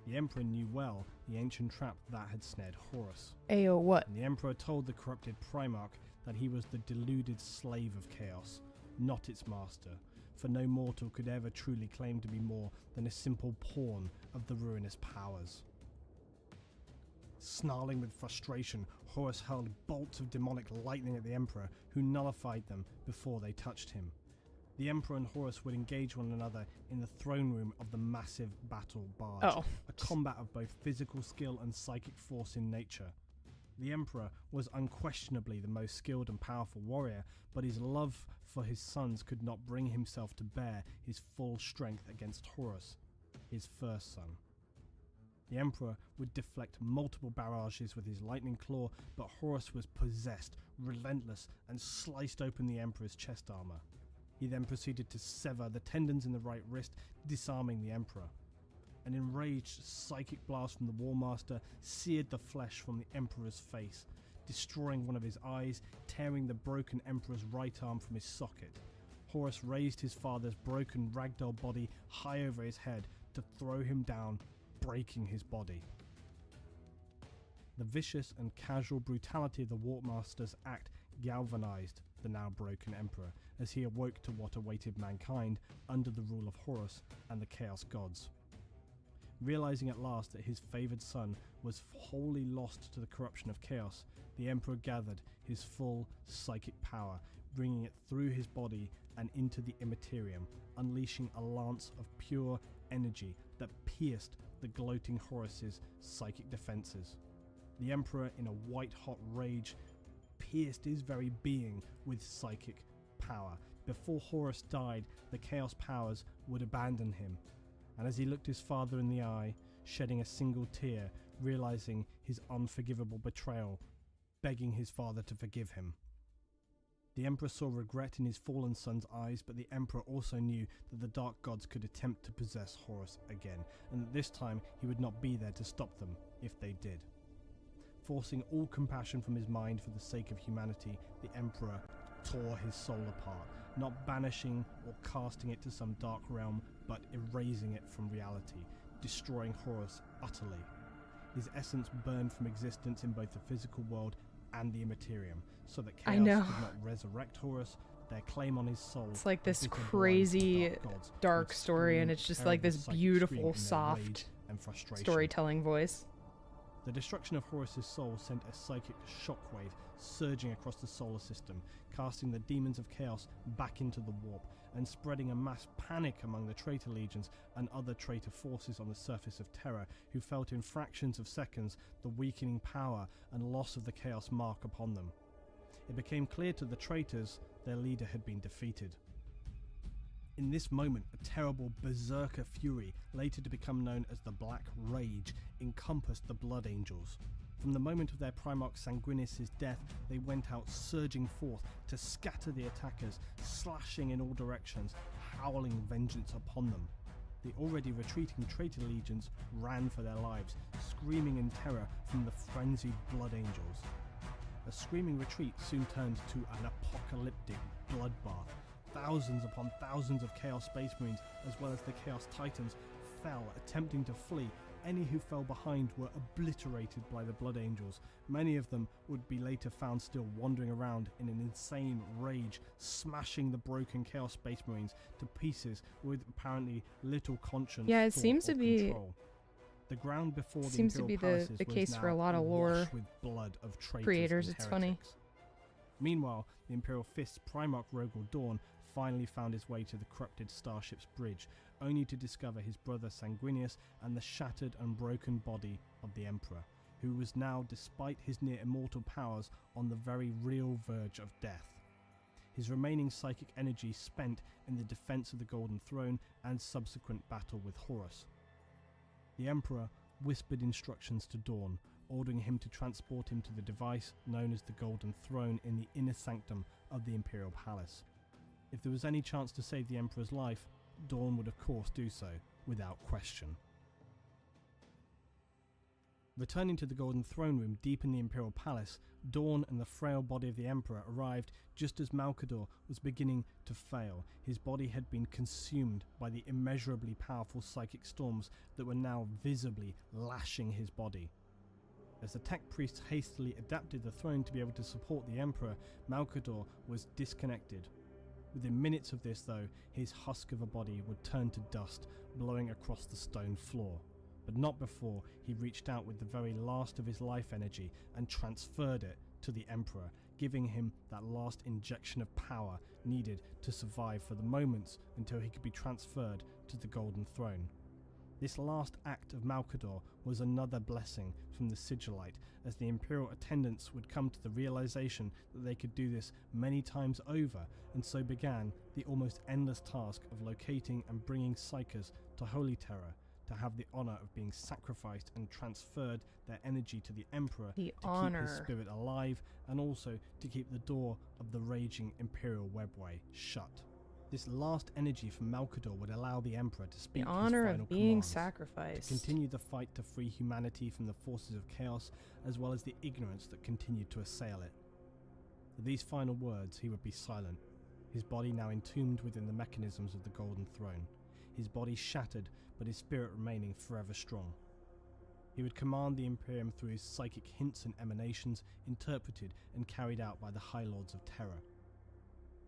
The Emperor knew well the ancient trap that had snared Horus. Ayo, what? And the Emperor told the corrupted Primarch that he was the deluded slave of Chaos, not its master, for no mortal could ever truly claim to be more than a simple pawn of the ruinous powers. Snarling with frustration, Horus hurled bolts of demonic lightning at the Emperor, who nullified them before they touched him. The Emperor and Horus would engage one another in the throne room of the massive battle barge, a combat of both physical skill and psychic force in nature. The Emperor was unquestionably the most skilled and powerful warrior, but his love for his sons could not bring himself to bear his full strength against Horus, his first son. The Emperor would deflect multiple barrages with his lightning claw, but Horus was possessed, relentless, and sliced open the Emperor's chest armor. He then proceeded to sever the tendons in the right wrist, disarming the Emperor. An enraged psychic blast from the Warmaster seared the flesh from the Emperor's face, destroying one of his eyes, tearing the broken Emperor's right arm from his socket. Horus raised his father's broken ragdoll body high over his head to throw him down, breaking his body. The vicious and casual brutality of the Warmaster's act galvanized the now broken Emperor as he awoke to what awaited mankind under the rule of Horus and the Chaos Gods. Realizing at last that his favored son was wholly lost to the corruption of Chaos, the Emperor gathered his full psychic power, bringing it through his body and into the Immaterium, unleashing a lance of pure energy that pierced the gloating Horus's psychic defenses. The Emperor, in a white-hot rage, pierced his very being with psychic power. Before Horus died, the Chaos powers would abandon him, and as he looked his father in the eye, shedding a single tear, realizing his unforgivable betrayal, begging his father to forgive him. The Emperor saw regret in his fallen son's eyes, but the Emperor also knew that the Dark Gods could attempt to possess Horus again, and that this time he would not be there to stop them if they did. Forcing all compassion from his mind for the sake of humanity, the Emperor tore his soul apart, not banishing or casting it to some dark realm, but erasing it from reality, destroying Horus utterly. His essence burned from existence in both the physical world and the Immaterium, so that I Chaos know. could not resurrect Horus. Their claim on his soul. It's like this bitter blind crazy dark gods dark would story, and scream it's just terrible like this psychic scream beautiful, in their soft rage and frustration. storytelling voice. The destruction of Horus's soul sent a psychic shockwave surging across the solar system, casting the demons of chaos back into the warp and spreading a mass panic among the traitor legions and other traitor forces on the surface of Terra, who felt in fractions of seconds the weakening power and loss of the chaos mark upon them. It became clear to the traitors their leader had been defeated. In this moment, a terrible berserker fury, later to become known as the Black Rage, encompassed the Blood Angels. From the moment of their Primarch Sanguinius' death, they went out surging forth to scatter the attackers, slashing in all directions, howling vengeance upon them. The already retreating traitor legions ran for their lives, screaming in terror from the frenzied Blood Angels. A screaming retreat soon turned to an apocalyptic bloodbath. Thousands upon thousands of Chaos Space Marines, as well as the Chaos Titans, fell, attempting to flee. Any who fell behind were obliterated by the Blood Angels. Many of them would be later found still wandering around in an insane rage, smashing the broken Chaos Space Marines to pieces with apparently little conscience. Yeah, it thought, seems or to be. control. The ground before the Seems to be Imperial the Palaces case was for a now lot of lore awash with blood of traitors creators. and It's funny. heretics. Meanwhile, the Imperial Fist's Primarch Rogel Dawn finally found his way to the corrupted Starship's bridge, only to discover his brother Sanguinius and the shattered and broken body of the Emperor, who was now, despite his near immortal powers, on the very real verge of death. His remaining psychic energy spent in the defense of the Golden Throne and subsequent battle with Horus. The Emperor whispered instructions to Dawn, ordering him to transport him to the device known as the Golden Throne in the inner sanctum of the Imperial Palace. If there was any chance to save the Emperor's life, Dawn would of course do so, without question. Returning to the Golden Throne Room deep in the Imperial Palace, Dawn and the frail body of the Emperor arrived just as Malkador was beginning to fail. His body had been consumed by the immeasurably powerful psychic storms that were now visibly lashing his body. As the tech priests hastily adapted the throne to be able to support the Emperor, Malkador was disconnected. Within minutes of this, though, his husk of a body would turn to dust, blowing across the stone floor. But not before he reached out with the very last of his life energy and transferred it to the Emperor, giving him that last injection of power needed to survive for the moments until he could be transferred to the Golden Throne. This last act of Malkador was another blessing from the Sigillite, as the Imperial attendants would come to the realization that they could do this many times over, and so began the almost endless task of locating and bringing Psykers to Holy Terra to have the honor of being sacrificed and transferred their energy to the Emperor to keep his spirit alive, and also to keep the door of the raging Imperial webway shut. This last energy from Malkador would allow the Emperor to speak the honor his final of being commands, sacrificed, to continue the fight to free humanity from the forces of chaos, as well as the ignorance that continued to assail it. With these final words, he would be silent, his body now entombed within the mechanisms of the Golden Throne, his body shattered, but his spirit remaining forever strong. He would command the Imperium through his psychic hints and emanations, interpreted and carried out by the High Lords of Terror.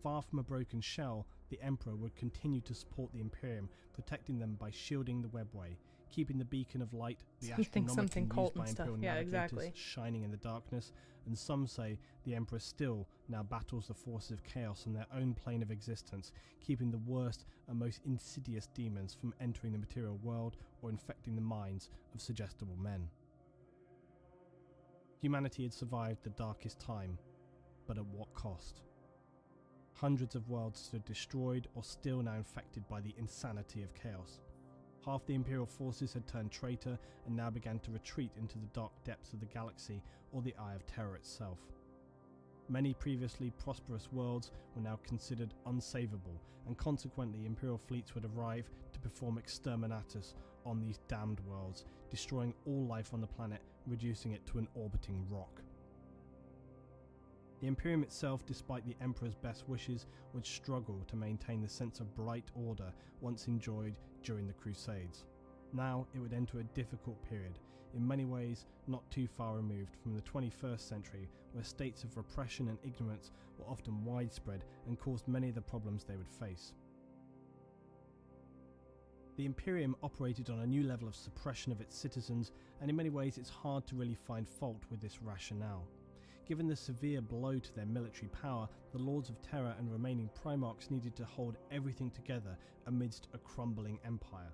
Far from a broken shell, the Emperor would continue to support the Imperium, protecting them by shielding the webway, keeping the beacon of light, the So he thinks something astronomical cult used by and stuff. Imperial Yeah, navigators, exactly. shining in the darkness, and some say the Emperor still now battles the forces of chaos on their own plane of existence, keeping the worst and most insidious demons from entering the material world or infecting the minds of suggestible men. Humanity had survived the darkest time, but at what cost? Hundreds of worlds stood destroyed or still now infected by the insanity of chaos. Half the Imperial forces had turned traitor and now began to retreat into the dark depths of the galaxy or the Eye of Terror itself. Many previously prosperous worlds were now considered unsavable, and consequently Imperial fleets would arrive to perform exterminatus on these damned worlds, destroying all life on the planet, reducing it to an orbiting rock. The Imperium itself, despite the Emperor's best wishes, would struggle to maintain the sense of bright order once enjoyed during the Crusades. Now it would enter a difficult period, in many ways not too far removed from the 21st century, where states of repression and ignorance were often widespread and caused many of the problems they would face. The Imperium operated on a new level of suppression of its citizens, and in many ways it's hard to really find fault with this rationale. Given the severe blow to their military power, the Lords of Terra and remaining Primarchs needed to hold everything together amidst a crumbling empire.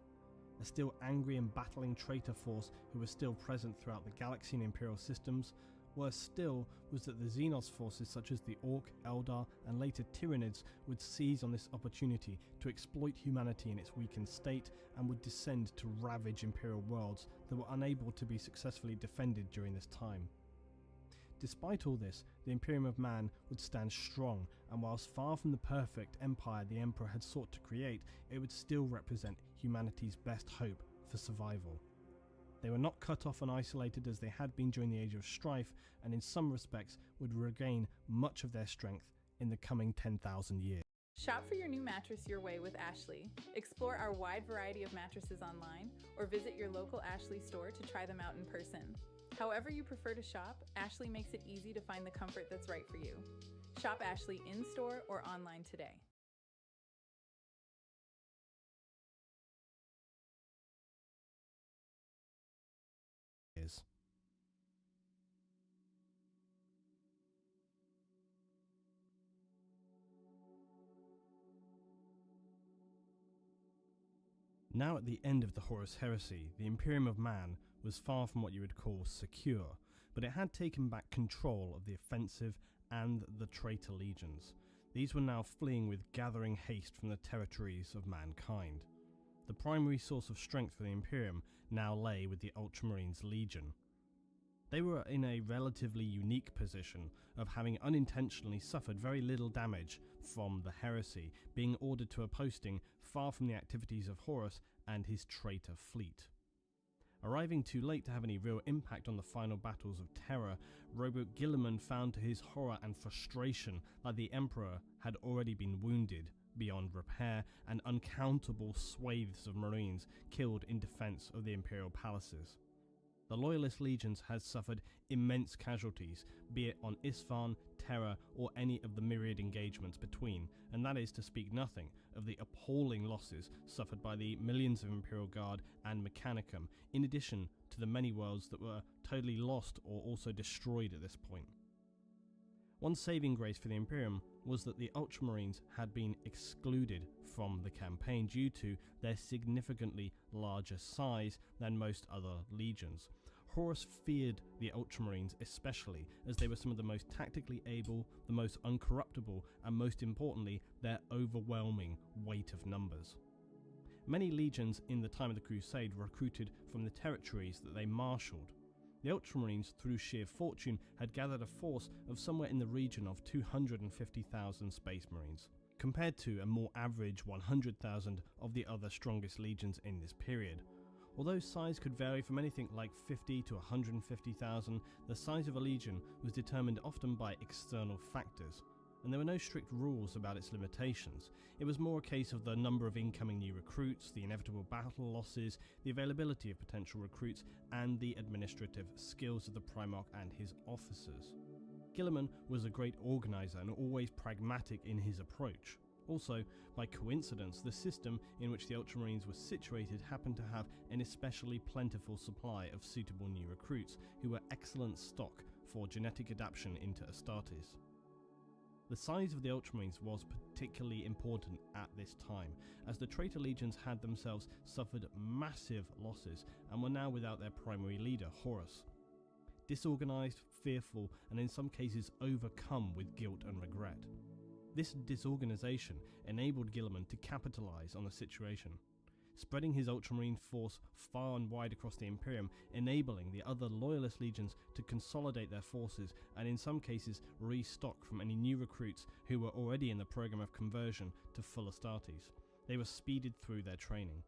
A still angry and battling traitor force who was still present throughout the galaxy and Imperial systems. Worse still was that the Xenos forces such as the Orc, Eldar and later Tyranids would seize on this opportunity to exploit humanity in its weakened state and would descend to ravage Imperial worlds that were unable to be successfully defended during this time. Despite all this, the Imperium of Man would stand strong, and whilst far from the perfect empire the Emperor had sought to create, it would still represent humanity's best hope for survival. They were not cut off and isolated as they had been during the Age of Strife, and in some respects would regain much of their strength in the coming 10,000 years. Shop for your new mattress your way with Ashley. Explore our wide variety of mattresses online, or visit your local Ashley store to try them out in person. However you prefer to shop, Ashley makes it easy to find the comfort that's right for you. Shop Ashley in-store or online today. Now at the end of the Horus Heresy, the Imperium of Man was far from what you would call secure, but it had taken back control of the offensive and the traitor legions. These were now fleeing with gathering haste from the territories of mankind. The primary source of strength for the Imperium now lay with the Ultramarines Legion. They were in a relatively unique position of having unintentionally suffered very little damage from the heresy, being ordered to a posting far from the activities of Horus and his traitor fleet. Arriving too late to have any real impact on the final battles of Terra, Roboute Guilliman found to his horror and frustration that the Emperor had already been wounded beyond repair and uncountable swathes of Marines killed in defense of the Imperial palaces. The Loyalist legions had suffered immense casualties, be it on Isfahan, Terra, or any of the myriad engagements between, and that is to speak nothing of the appalling losses suffered by the millions of Imperial Guard and Mechanicum, in addition to the many worlds that were totally lost or also destroyed at this point. One saving grace for the Imperium was that the Ultramarines had been excluded from the campaign due to their significantly larger size than most other legions. Horus feared the Ultramarines especially, as they were some of the most tactically able, the most uncorruptible, and most importantly, their overwhelming weight of numbers. Many legions in the time of the Crusade recruited from the territories that they marshalled. The Ultramarines, through sheer fortune, had gathered a force of somewhere in the region of 250,000 Space Marines, compared to a more average 100,000 of the other strongest legions in this period. Although size could vary from anything like 50 to 150,000, the size of a legion was determined often by external factors, and there were no strict rules about its limitations. It was more a case of the number of incoming new recruits, the inevitable battle losses, the availability of potential recruits, and the administrative skills of the Primarch and his officers. Guilliman was a great organiser and always pragmatic in his approach. Also, by coincidence, the system in which the Ultramarines were situated happened to have an especially plentiful supply of suitable new recruits, who were excellent stock for genetic adaptation into Astartes. The size of the Ultramarines was particularly important at this time, as the traitor legions had themselves suffered massive losses and were now without their primary leader, Horus. Disorganised, fearful, and in some cases overcome with guilt and regret. This disorganisation enabled Guilliman to capitalise on the situation, spreading his Ultramarine force far and wide across the Imperium, enabling the other Loyalist legions to consolidate their forces and in some cases restock from any new recruits who were already in the program of conversion to full Astartes. They were speeded through their training.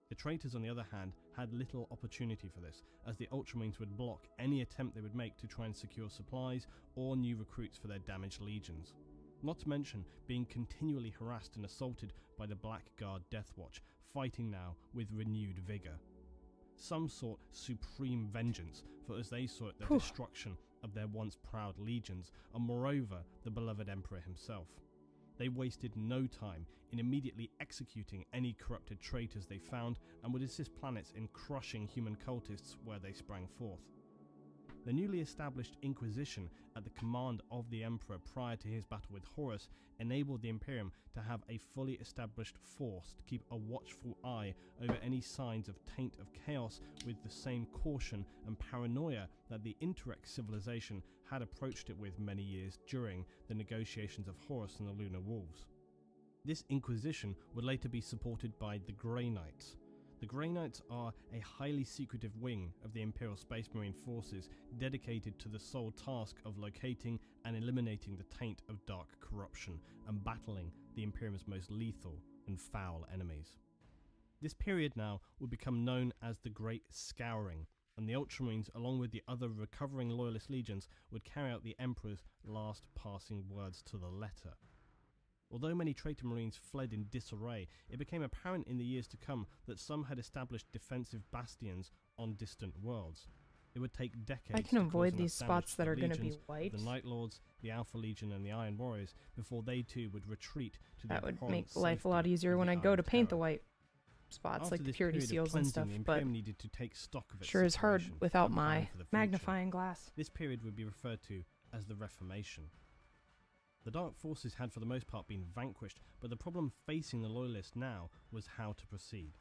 The traitors, on the other hand, had little opportunity for this, as the Ultramarines would block any attempt they would make to try and secure supplies or new recruits for their damaged legions. Not to mention being continually harassed and assaulted by the Black Guard Death Watch, fighting now with renewed vigour. Some sought supreme vengeance, for as they saw it, the destruction of their once proud legions, and moreover the beloved emperor himself. They wasted no time in immediately executing any corrupted traitors they found, and would assist planets in crushing human cultists where they sprang forth. The newly established Inquisition, at the command of the Emperor prior to his battle with Horus, enabled the Imperium to have a fully established force to keep a watchful eye over any signs of taint of chaos, with the same caution and paranoia that the Interrex civilization had approached it with many years during the negotiations of Horus and the Lunar Wolves. This Inquisition would later be supported by the Grey Knights. The Grey Knights are a highly secretive wing of the Imperial Space Marine forces dedicated to the sole task of locating and eliminating the taint of dark corruption and battling the Imperium's most lethal and foul enemies. This period now would become known as the Great Scouring, and the Ultramarines, along with the other recovering Loyalist legions, would carry out the Emperor's last passing words to the letter. Although many traitor marines fled in disarray, it became apparent in the years to come that some had established defensive bastions on distant worlds. It would take decades I can to avoid cause these enough damage spots to that the are going to be legions, white. the Night Lords, the Alpha Legion and the Iron Warriors before they too would retreat to the That would abhorrent make life a lot safety easier of when the I go Iron to paint the Terror. white spots, After like the this purity period of seals and cleansing, stuff, the but Imperium needed to take stock of its sure is hard situation without and plan my for the future. magnifying glass. This period would be referred to as the Reformation. The Dark Forces had for the most part been vanquished, but the problem facing the Loyalists now was how to proceed.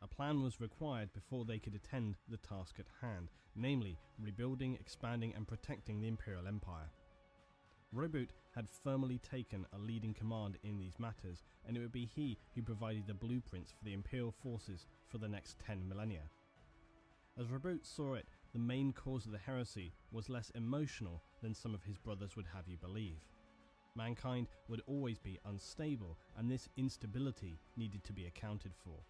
A plan was required before they could attend the task at hand, namely rebuilding, expanding and protecting the Imperial Empire. Roboute had firmly taken a leading command in these matters, and it would be he who provided the blueprints for the Imperial forces for the next 10 millennia. As Roboute saw it, the main cause of the heresy was less emotional than some of his brothers would have you believe. Mankind would always be unstable, and this instability needed to be accounted for.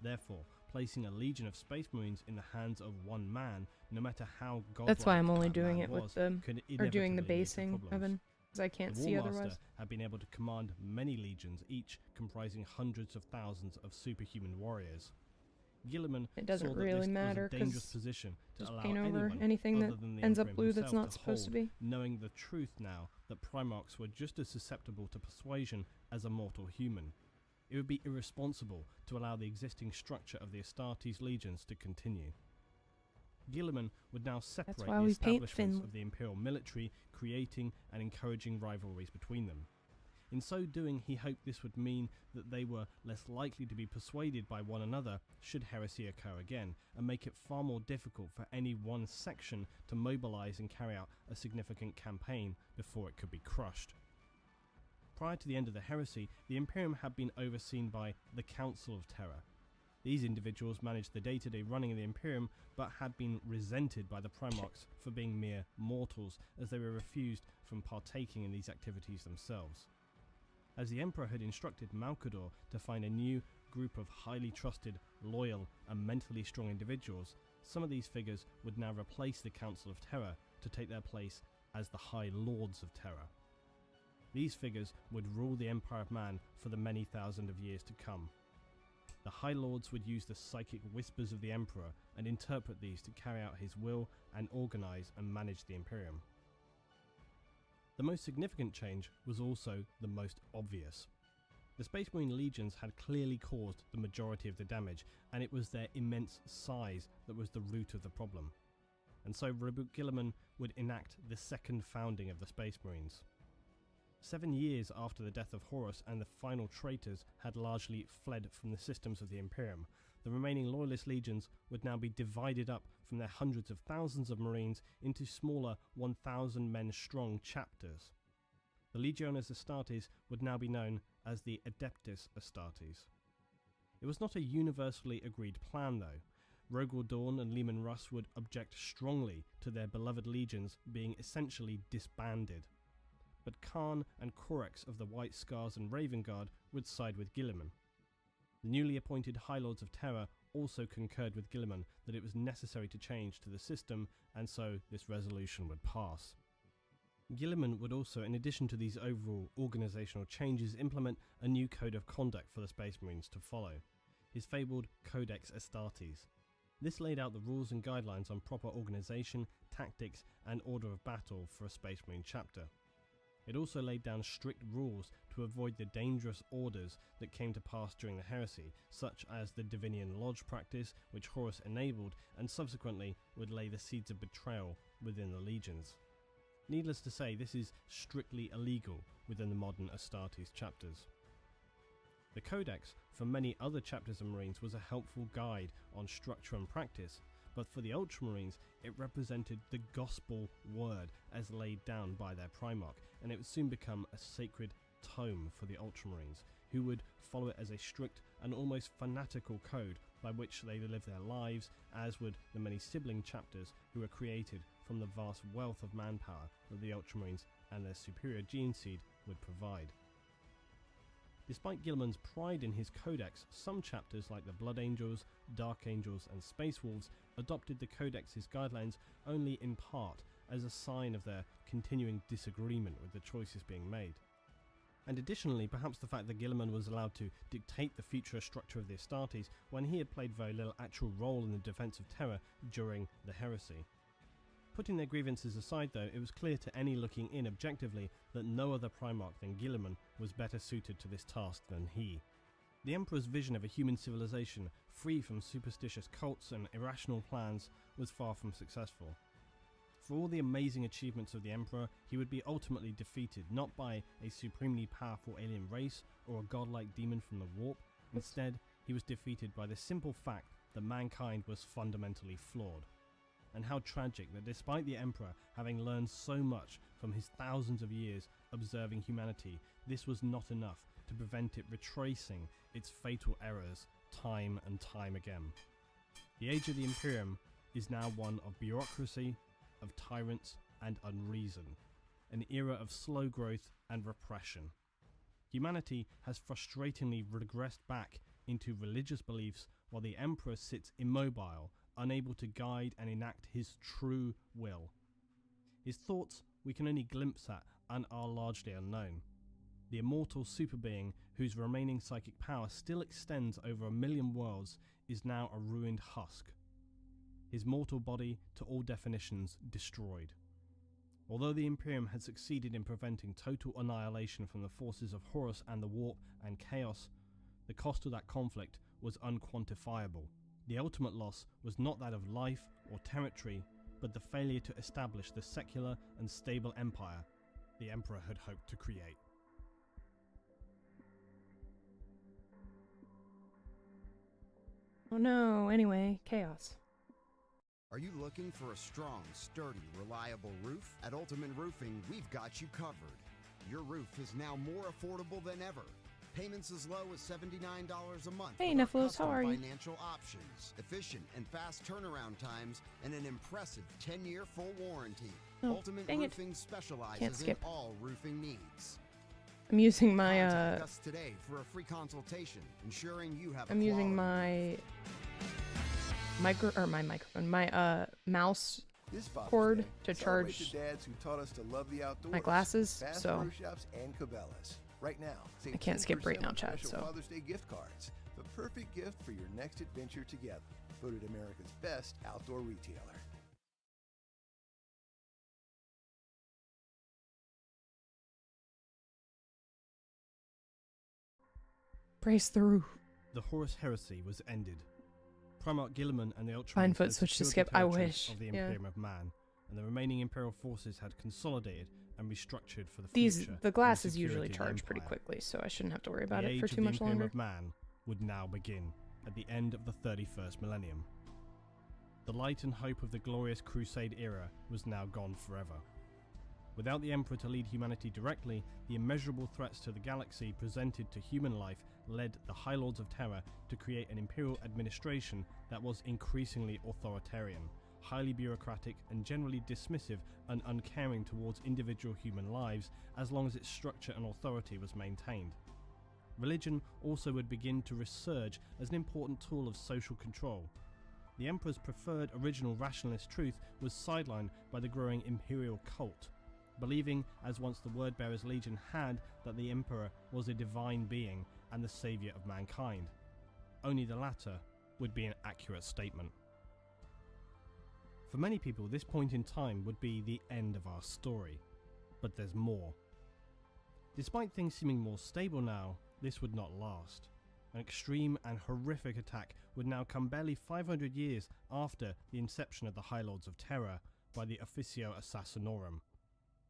Therefore, placing a legion of Space Marines in the hands of one man, no matter how godlike That's why I'm only that doing man it was, with them, could or doing the inevitably lead to basing, problems. Evan, because I can't The see War otherwise. Master had been able to command many legions, each comprising hundreds of thousands of superhuman warriors. Guilliman It doesn't saw that really this matter, was a dangerous 'cause position to just allow paint over anyone anything other that than the ends up Emperor blue that's himself not to supposed to hold, be. knowing the truth now that Primarchs were just as susceptible to persuasion as a mortal human. It would be irresponsible to allow the existing structure of the Astartes legions to continue. Guilliman would now separate why the we paint establishments Finland. of the Imperial military, creating and encouraging rivalries between them. In so doing, he hoped this would mean that they were less likely to be persuaded by one another should heresy occur again, and make it far more difficult for any one section to mobilize and carry out a significant campaign before it could be crushed. Prior to the end of the heresy, the Imperium had been overseen by the Council of Terror. These individuals managed the day-to-day running of the Imperium, but had been resented by the Primarchs for being mere mortals, as they were refused from partaking in these activities themselves. As the Emperor had instructed Malcador to find a new group of highly trusted, loyal and mentally strong individuals, some of these figures would now replace the Council of Terror to take their place as the High Lords of Terror. These figures would rule the Empire of Man for the many thousand of years to come. The High Lords would use the psychic whispers of the Emperor and interpret these to carry out his will and organize and manage the Imperium. The most significant change was also the most obvious. The Space Marine legions had clearly caused the majority of the damage, and it was their immense size that was the root of the problem. And so Roboute Guilliman would enact the second founding of the Space Marines. 7 years after the death of Horus and the final traitors had largely fled from the systems of the Imperium, the remaining Loyalist legions would now be divided up from their hundreds of thousands of Marines into smaller 1,000 men strong chapters. The Legiones Astartes would now be known as the Adeptus Astartes. It was not a universally agreed plan though. Rogor Dorn and Leman Russ would object strongly to their beloved legions being essentially disbanded. But Khan and Corax of the White Scars and Raven Guard would side with Guilliman. The newly appointed High Lords of Terror also concurred with Guilliman that it was necessary to change to the system, and so this resolution would pass. Guilliman would also, in addition to these overall organisational changes, implement a new code of conduct for the Space Marines to follow. his fabled Codex Astartes. This laid out the rules and guidelines on proper organisation, tactics and order of battle for a Space Marine chapter. It also laid down strict rules to avoid the dangerous orders that came to pass during the heresy, such as the Divinian Lodge practice, which Horus enabled and subsequently would lay the seeds of betrayal within the legions. Needless to say, this is strictly illegal within the modern Astartes chapters. The Codex, for many other chapters of Marines, was a helpful guide on structure and practice, but for the Ultramarines it represented the gospel word as laid down by their Primarch, and it would soon become a sacred tome for the Ultramarines, who would follow it as a strict and almost fanatical code by which they live their lives, as would the many sibling chapters who were created from the vast wealth of manpower that the Ultramarines and their superior gene seed would provide. Despite Guilliman's pride in his codex, some chapters like the Blood Angels, Dark Angels and Space Wolves adopted the codex's guidelines only in part as a sign of their continuing disagreement with the choices being made. And additionally, perhaps the fact that Guilliman was allowed to dictate the future structure of the Astartes when he had played very little actual role in the defence of Terra during the heresy. Putting their grievances aside though, it was clear to any looking in objectively that no other Primarch than Guilliman was better suited to this task than he. The Emperor's vision of a human civilization free from superstitious cults and irrational plans was far from successful. For all the amazing achievements of the Emperor, he would be ultimately defeated not by a supremely powerful alien race or a godlike demon from the warp. Instead, he was defeated by the simple fact that mankind was fundamentally flawed. And how tragic that despite the Emperor having learned so much from his thousands of years observing humanity, this was not enough to prevent it retracing its fatal errors time and time again. The age of the Imperium is now one of bureaucracy, of tyrants and unreason, an era of slow growth and repression. Humanity has frustratingly regressed back into religious beliefs while the Emperor sits immobile, unable to guide and enact his true will. His thoughts we can only glimpse at and are largely unknown. The immortal superbeing whose remaining psychic power still extends over 1 million worlds is now a ruined husk. His mortal body, to all definitions, destroyed. Although the Imperium had succeeded in preventing total annihilation from the forces of Horus and the Warp and Chaos, the cost of that conflict was unquantifiable. The ultimate loss was not that of life or territory, but the failure to establish the secular and stable empire the Emperor had hoped to create. Oh no, anyway, chaos. Are you looking for a strong, sturdy, reliable roof? At Ultimate Roofing, we've got you covered. Your roof is now more affordable than ever. Payments as low as $79 a month. Hey, with our Nephilos, custom how are you? Financial options, efficient and fast turnaround times, and an impressive 10-year full warranty. Oh, Ultimate dang it. Roofing Can't specializes in skip. all roofing needs. I'm using my Contact us today for a free consultation, ensuring you have I'm a using quality my mouse This Father's cord Day, to celebrate charge the dads who taught us to love the outdoors. my glasses, Bass so Pro Shops and Cabela's. Right now, save I can't skip right 10% now, on chat, special so. Father's Day gift cards, the perfect gift for your next adventure together. Voted America's best outdoor retailer. brace the roof. The Horus Heresy was ended. Primarch Guilliman and the Ultramarines Fine had foot switch to secured skip, the I territories wish. of the Yeah. Imperium of Man, and the remaining Imperial forces had consolidated and restructured for the These future. the and glasses security usually of the charge pretty Empire. quickly, so I shouldn't have to worry about the it age for of too the much Imperium longer. of Man would now begin at the end of the 31st millennium. The light and hope of the glorious Crusade era was now gone forever. Without the Emperor to lead humanity directly, the immeasurable threats to the galaxy presented to human life led the High Lords of Terra to create an imperial administration that was increasingly authoritarian, highly bureaucratic and generally dismissive and uncaring towards individual human lives as long as its structure and authority was maintained. Religion also would begin to resurge as an important tool of social control. The Emperor's preferred original rationalist truth was sidelined by the growing imperial cult, believing, as once the Wordbearers Legion had, that the Emperor was a divine being and the saviour of mankind. only the latter would be an accurate statement. For many people, this point in time would be the end of our story, but there's more. Despite things seeming more stable now, this would not last. An extreme and horrific attack would now come barely 500 years after the inception of the High Lords of Terror by the Officio Assassinorum.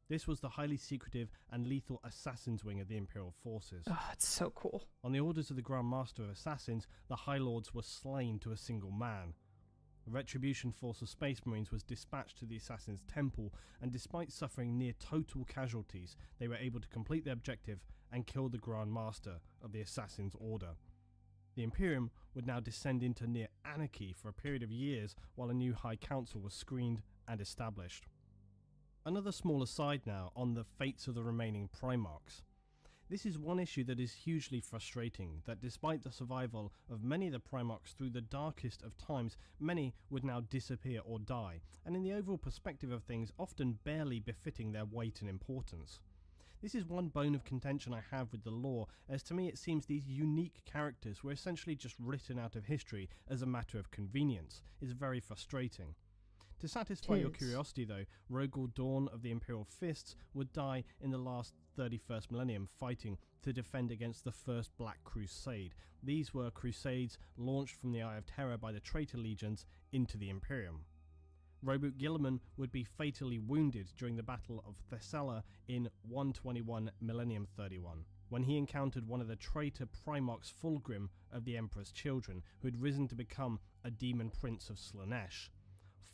This was the highly secretive and lethal assassins wing of the Imperial forces. Oh, it's so cool. On the orders of the Grand Master of Assassins, the High Lords were slain to a single man. A retribution force of Space Marines was dispatched to the Assassin's Temple, and despite suffering near total casualties, they were able to complete their objective and kill the Grand Master of the Assassin's Order. The Imperium would now descend into near anarchy for a period of years while a new High Council was screened and established. Another small aside now on the fates of the remaining Primarchs. This is one issue that is hugely frustrating, that despite the survival of many of the Primarchs through the darkest of times, many would now disappear or die, and in the overall perspective of things, often barely befitting their weight and importance. This is one bone of contention I have with the lore, as to me it seems these unique characters were essentially just written out of history as a matter of convenience. It's very frustrating. To satisfy your curiosity though, Rogel Dawn of the Imperial Fists would die in the last 31st millennium fighting to defend against the First Black Crusade. These were crusades launched from the Eye of Terror by the traitor legions into the Imperium. Roboute Guilliman would be fatally wounded during the Battle of Thessala in 121 Millennium 31, when he encountered one of the traitor Primarchs Fulgrim of the Emperor's Children, who had risen to become a demon prince of Slaanesh.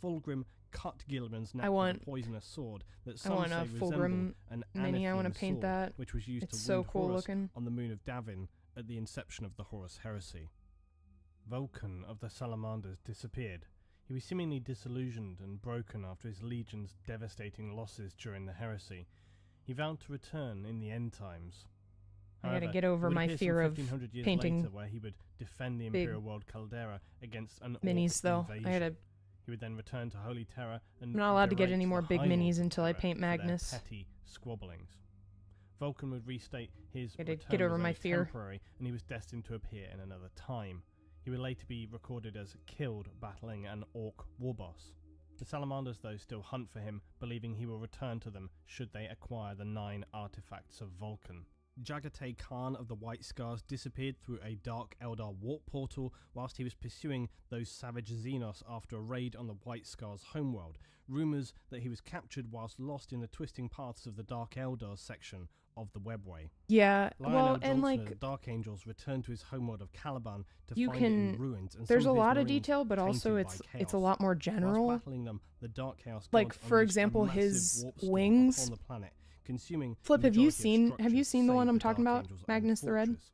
Fulgrim cut Guilliman's neck with a poisonous sword that some say resembled an mini. I want to paint sword, that. which was used it's to so wound cool Horus looking. on the moon of Davin at the inception of the Horus Heresy. Vulcan of the Salamanders disappeared. He was seemingly disillusioned and broken after his legion's devastating losses during the heresy. He vowed to return in the end times. I gotta get over my fear of painting later, where he would defend the Imperial World Caldera against an minis, though. invasion. I gotta. He would then return to Holy Terror and I'm not allowed to get berate any more the big High Lords minis of until I Terror paint for their Magnus. petty squabblings. Vulcan would restate his Gotta return get over was my only fear. temporary, and he was destined to appear in another time. He would later be recorded as killed battling an Orc warboss. The Salamanders though still hunt for him, believing he will return to them should they acquire the 9 artifacts of Vulcan. Jagate Khan of the White Scars disappeared through a Dark Eldar warp portal whilst he was pursuing those savage Xenos after a raid on the White Scars' homeworld. Rumours that he was captured whilst lost in the twisting paths of the Dark Eldar section of the Webway. Yeah, Lionel well, Johnson and like of the Dark Angels returned to his homeworld of Caliban to you find can. it in ruins. And There's some a of his lot of Marines detail, but also tainted by it's a chaos. lot more Whilst general. battling them, the Dark Chaos Like, gods for unleashed a example, massive his warp storm wings. upon the planet, consuming Flip, the have you majority of seen the structures one save I'm the talking Dark about, Angels' own Magnus the Red? fortress.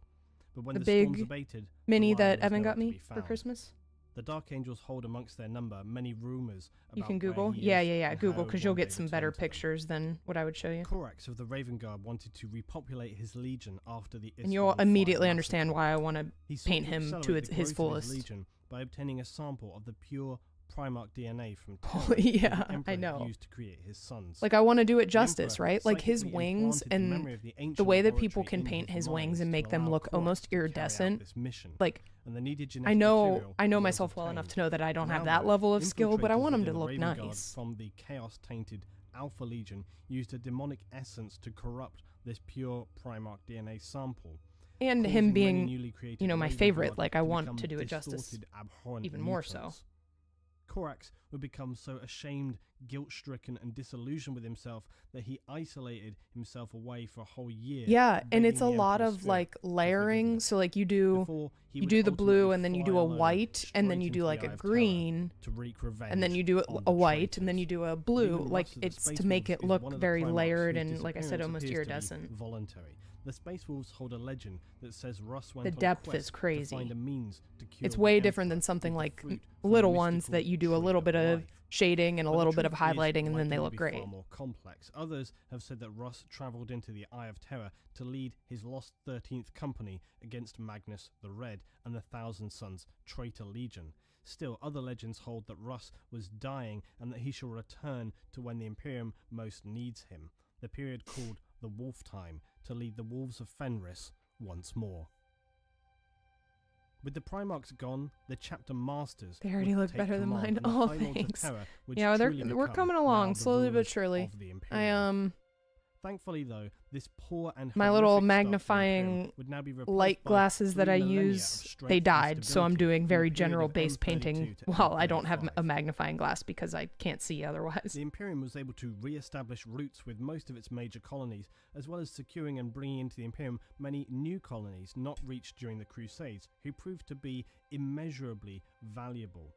But when The the big storms abated, mini the lion that was Evan nowhere got to me be for found. Christmas. The Dark Angels hold amongst their number many rumors about You can where Google. he Yeah, is and Google, how because you'll one day get some return better to them. pictures than what I would show you. Corax of the Raven Guard wanted to repopulate his legion after the And you'll Isfahan fire immediately massacre. understand why I want to He sought paint to him to accelerate its, the his growth of fullest. legion by obtaining a sample of the pure Primarch DNA from Holy- Terra yeah, that the Emperor I had know. used to create his sons. Like, I want to do it The justice, Emperor right? Like his psychically wings implanted the and memory of the the ancient way that people laboratory can paint into his his wings minds and to make them allow look Corax almost to carry out iridescent. this mission. Like, And the needed I genetic know material was myself well enough obtained. to know that I don't have Now, that though, level of skill, but I infiltrators want him within to the look Raven Guard nice. from the chaos-tainted Alpha Legion used a demonic essence to corrupt this pure Primarch DNA sample. And causing him many being, newly created you know, my Raven favorite. Guard Like, I want become to do it justice distorted, abhorrent even more so. mutants. Corax would become so ashamed, guilt-stricken, and disillusioned with himself that he isolated himself away for a whole year. Yeah, and it's a begging the lot Emperor's of spirit like for layering. forgiveness. So like you do Before he you would do the blue, ultimately and then you fly do a alone white, and then straight you do into like the a Eye of Terror green, to wreak revenge and then you do on a the white, and then traitors. you do a blue. Leaving Like Russ of the it's Space to make Wolves it is look one of the very Primarchs layered whose and, like I said, disappearance almost appears to be iridescent. Voluntary. The Space Wolves hold a legend that says Russ went The on a depth quest is to crazy. find a means to cure It's the way Emperor different than with something the like fruit from the little ones mystical that you do a tree little bit of life. shading and a But the little bit of truth is highlighting, and then likely they to look be great. Far more complex. Others have said that Russ travelled into the Eye of Terror to lead his lost 13th Company against Magnus the Red and the Thousand Sons Traitor Legion. Still, other legends hold that Russ was dying and that he shall return to when the Imperium most needs him, the period called the Wolf Time, to lead the Wolves of Fenris once more. With the Primarchs gone, the chapter masters They already would look take better than command, mine. and the Oh, High Lords of thanks. Terror would Yeah, truly we're become coming now along the slowly but rulers surely. of the I Imperium. Thankfully, though, this poor and my little horrific start to the magnifying Imperium would now be replaced light by glasses that 3 I millennia of use, strength they and died, so I'm stability doing from the very period general of base M32 painting. to Well, I don't have M35. a magnifying glass because I can't see otherwise. The Imperium was able to re-establish roots with most of its major colonies, as well as securing and bringing into the Imperium many new colonies not reached during the Crusades, who proved to be immeasurably valuable.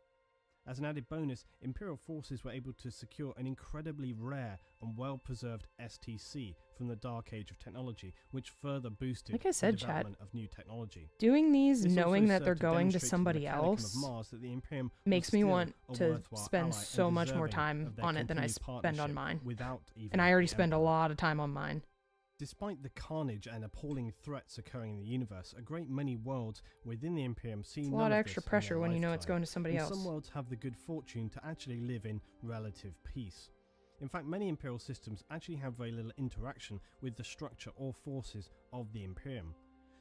As an added bonus, Imperial forces were able to secure an incredibly rare and well-preserved STC from the Dark Age of technology, which further boosted Like I said, the Chad, development of new technology. Doing these This knowing also that they're served going to demonstrate somebody the Mechanicum else of Mars that the Imperium was makes me still want a to worthwhile spend ally so and much more deserving time of their on it than I continued spend on partnership mine. without even And I already the spend a Emperor. lot of time on mine. Despite the carnage and appalling threats occurring in the universe, a great many worlds within the Imperium see It's a none lot of of extra this in pressure their when you know it's lifetime, going to somebody and else. some worlds have the good fortune to actually live in relative peace. In fact, many Imperial systems actually have very little interaction with the structure or forces of the Imperium.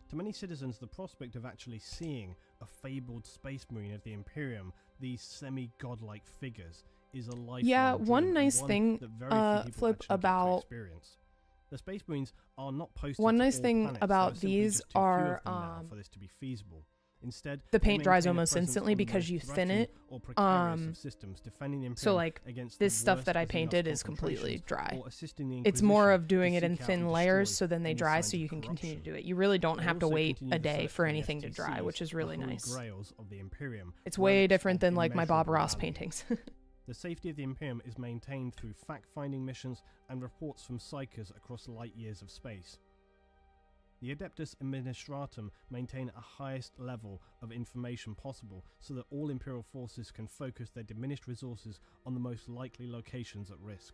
To many citizens, the prospect of actually seeing a fabled space marine of the Imperium, these semi-godlike figures, is a lifelong Yeah, dream, one and nice one thing, that very few people Flip, actually get to about experience. The Space Marines are not posted one to nice all thing planets. There about are simply these just too few are, of them now for this to be feasible. Instead, the they paint dries maintain a almost presence instantly on the because most you thin threatened it. or precarious of systems, defending the So Imperium like against this the stuff worst that I of the painted Nox is completely conflagrations, dry. or assisting the It's more Inquisition of doing to it in seek out thin and layers destroy so then they any dry signs so of you can continue to corruption. do it. You really don't They have to also wait continue a to day search for the anything to dry, STCs, which is really the holy nice. grails of the Imperium, It's way relics different of than like my Bob immeasurable Ross value. paintings. The safety of the Imperium is maintained through fact-finding missions and reports from psychers across light years of space. The Adeptus Administratum maintain a highest level of information possible so that all Imperial forces can focus their diminished resources on the most likely locations at risk.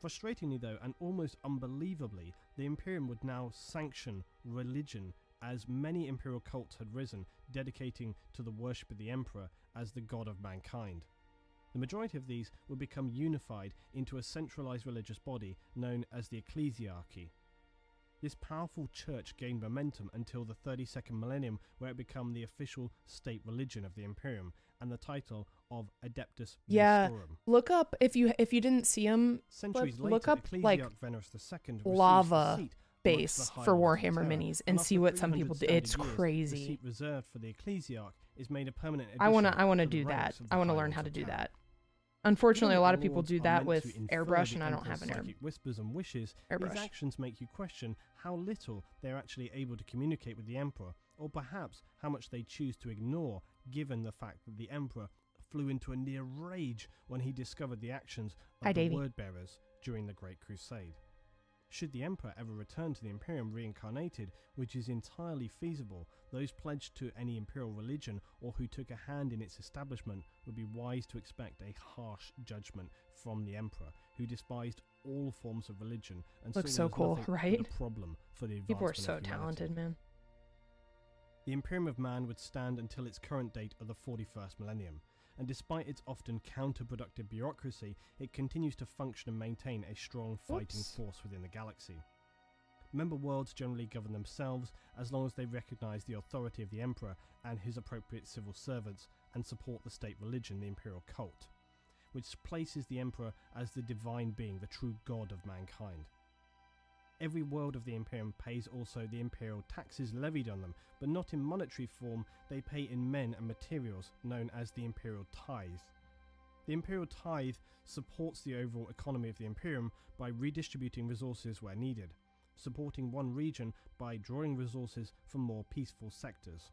Frustratingly though, and almost unbelievably, the Imperium would now sanction religion, as many Imperial cults had risen, dedicating to the worship of the Emperor as the god of mankind. The majority of these would become unified into a centralized religious body known as the Ecclesiarchy. This powerful church gained momentum until the 32nd millennium, where it became the official state religion of the Imperium and the title of Adeptus Yeah, Ministorum. look up if you didn't see them. Centuries look later, up like Ecclesiarch Venerus II receives lava the seat base amongst the High for Lords of Warhammer Terror, minis and see after what some 300 people do. standard It's years, the crazy. seat reserved for the Ecclesiarch is made a permanent I wanna addition to the do that. ranks of the I wanna High learn Lords how to of do Terror. that. Unfortunately, Even a lot though of people lords do are that meant with to infer airbrush, the and I don't Emperor's have an psychic whispers and wishes, airbrush. these actions make you question how little they're actually able to communicate with the Emperor, or perhaps how much they choose to ignore, given the fact that the Emperor flew into a near rage when he discovered the actions Hi, of the Davey. Word-bearers during the Great Crusade. Should the Emperor ever return to the Imperium reincarnated, which is entirely feasible, those pledged to any Imperial religion or who took a hand in its establishment would be wise to expect a harsh judgment from the Emperor, who despised all forms of religion and Looks saw so there was cool, nothing but right? a problem for the advancement People are of so humanity. talented, man. The Imperium of Man would stand until its current date of the 41st millennium, and despite its often counterproductive bureaucracy, it continues to function and maintain a strong fighting Oops. force within the galaxy. Member worlds generally govern themselves as long as they recognize the authority of the Emperor and his appropriate civil servants and support the state religion, the Imperial cult, which places the Emperor as the divine being, the true god of mankind. Every world of the Imperium pays also the Imperial taxes levied on them, but not in monetary form. They pay in men and materials, known as the Imperial Tithe. The Imperial Tithe supports the overall economy of the Imperium by redistributing resources where needed, supporting one region by drawing resources from more peaceful sectors.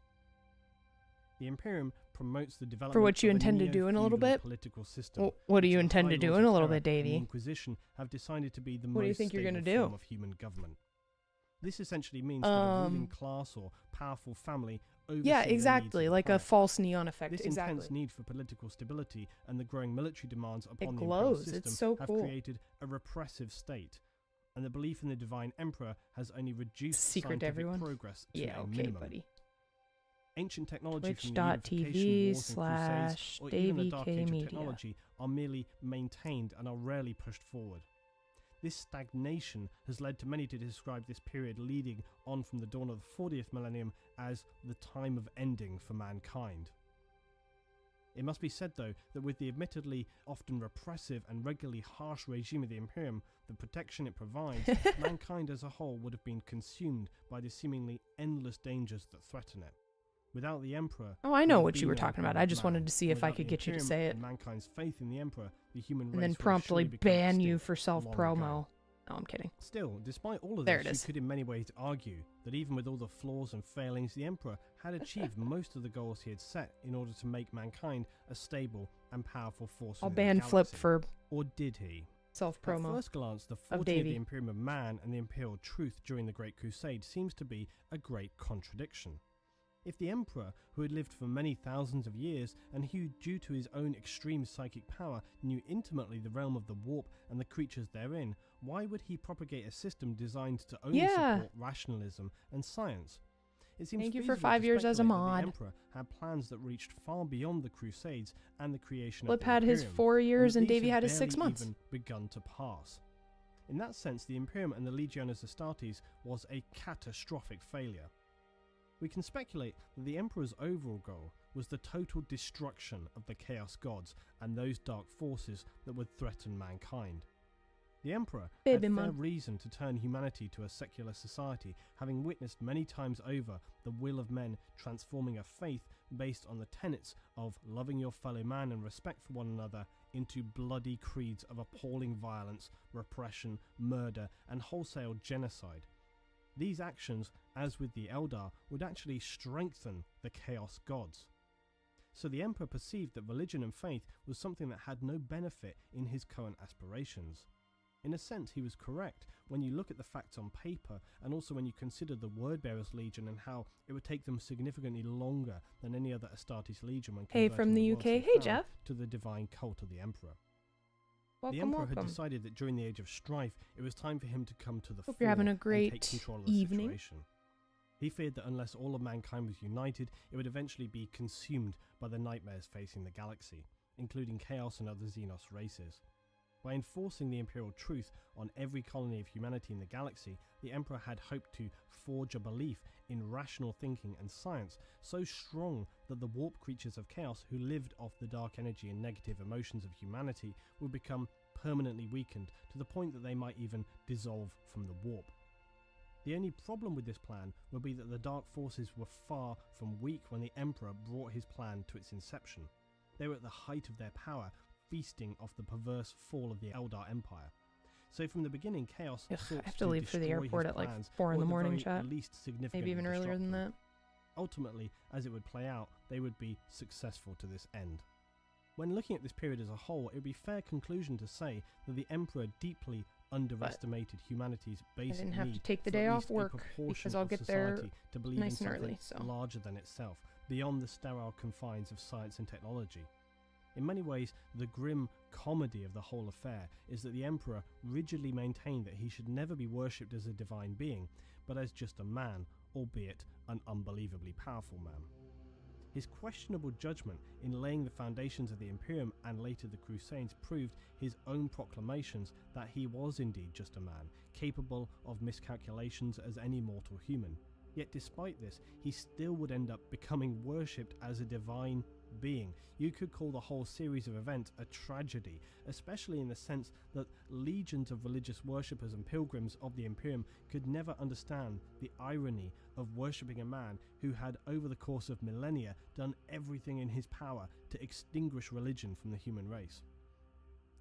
The Imperium promotes the development what you of intend to do in a little neo-feudal bit? political system. What do which you the intend High to do Lords in of a little Terror bit, and the Davey? Inquisition have decided to be the What do you most think you're stable gonna do? form of human government. This essentially means that a ruling class or powerful family oversee Yeah, the needs exactly. of the Like a planet. false neon effect. This Exactly. intense need for political stability and the growing military demands upon the imperial glows. system It's so have cool. created a repressive state, and the belief in the divine emperor has only reduced Secret to scientific everyone? progress to Yeah, a okay, minimum. buddy. Ancient technology from the Twitch.tv unification wars and crusades, or even the /Davey Dark K Age of Media. technology, are merely maintained and are rarely pushed forward. This stagnation has led to many to describe this period leading on from the dawn of the 40th millennium as the time of ending for mankind. It must be said, though, that with the admittedly often repressive and regularly harsh regime of the Imperium, the protection it provides, mankind as a whole would have been consumed by the seemingly endless dangers that threaten it. Without the Emperor... Oh, I know what you were talking about. I just wanted to see if I could get you to say it. And mankind's faith in the Emperor, the human race And then would have promptly surely become ban you extinct for long self-promo. ago. No, I'm kidding. Still, despite all of There it this, is. you could in many ways argue that even with all the flaws and failings, the Emperor had achieved most of the goals he had set in order to make mankind a stable and powerful force I'll within the ban Flip galaxy. for Or did he? At self-promo. first glance, the forging of Davey. the Imperium of Man and the Imperial Truth during the Great Crusade seems to be a great contradiction. If the Emperor, who had lived for many thousands of years and who, due to his own extreme psychic power, knew intimately the realm of the warp and the creatures therein, why would he propagate a system designed to only support rationalism and science? It seems Thank you for feasible 5 to years as a speculate that mod. The Emperor had plans that reached far beyond the Crusades and the creation Flip of the had his Imperium, 4 years and these Davey had his barely 6 months. even begun to pass. In that sense, the Imperium and the Legiones Astartes was a catastrophic failure. We can speculate that the Emperor's overall goal was the total destruction of the Chaos Gods and those dark forces that would threaten mankind. The Emperor had fair reason to turn humanity to a secular society, having witnessed many times over the will of men transforming a faith based on the tenets of loving your fellow man and respect for one another into bloody creeds of appalling violence, repression, murder, and wholesale genocide. These actions, as with the Eldar, would actually strengthen the Chaos Gods. So the Emperor perceived that religion and faith was something that had no benefit in his current aspirations. In a sense, he was correct when you look at the facts on paper, and also when you consider the Wordbearers Legion and how it would take them significantly longer than any other Astartes Legion when Hey, converting from the world UK. so Hey, far Jeff. to the divine cult of the Emperor. Welcome, the Emperor had welcome. decided that during the Age of Strife, it was time for him to come to the Hope you're having a and great take control of the evening. situation. He feared that unless all of mankind was united, it would eventually be consumed by the nightmares facing the galaxy, including Chaos and other Xenos races. By enforcing the Imperial Truth on every colony of humanity in the galaxy, the Emperor had hoped to forge a belief in rational thinking and science so strong that the warp creatures of Chaos who lived off the dark energy and negative emotions of humanity would become permanently weakened to the point that they might even dissolve from the warp. The only problem with this plan would be that the dark forces were far from weak when the Emperor brought his plan to its inception. They were at the height of their power, feasting off the perverse fall of the Eldar Empire. So from the beginning, Chaos sought I have to leave for the destroy airport his at like plans, 4 in or the at morning, very chat. least Maybe significantly even earlier disrupt than them. that. Ultimately, as it would play out, they would be successful to this end. When looking at this period as a whole, it would be a fair conclusion to say that the Emperor deeply underestimated humanity's basic I didn't have to need take the for day at off least a work proportion because I'll of get there society to believe nice in and something early, so. larger than itself, beyond the sterile confines of science and technology. In many ways, the grim comedy of the whole affair is that the Emperor rigidly maintained that he should never be worshipped as a divine being, but as just a man, albeit an unbelievably powerful man. His questionable judgment in laying the foundations of the Imperium and later the Crusades proved his own proclamations that he was indeed just a man, capable of miscalculations as any mortal human. Yet despite this, he still would end up becoming worshipped as a divine being. You could call the whole series of events a tragedy, especially in the sense that legions of religious worshippers and pilgrims of the Imperium could never understand the irony of worshipping a man who had, over the course of millennia, done everything in his power to extinguish religion from the human race.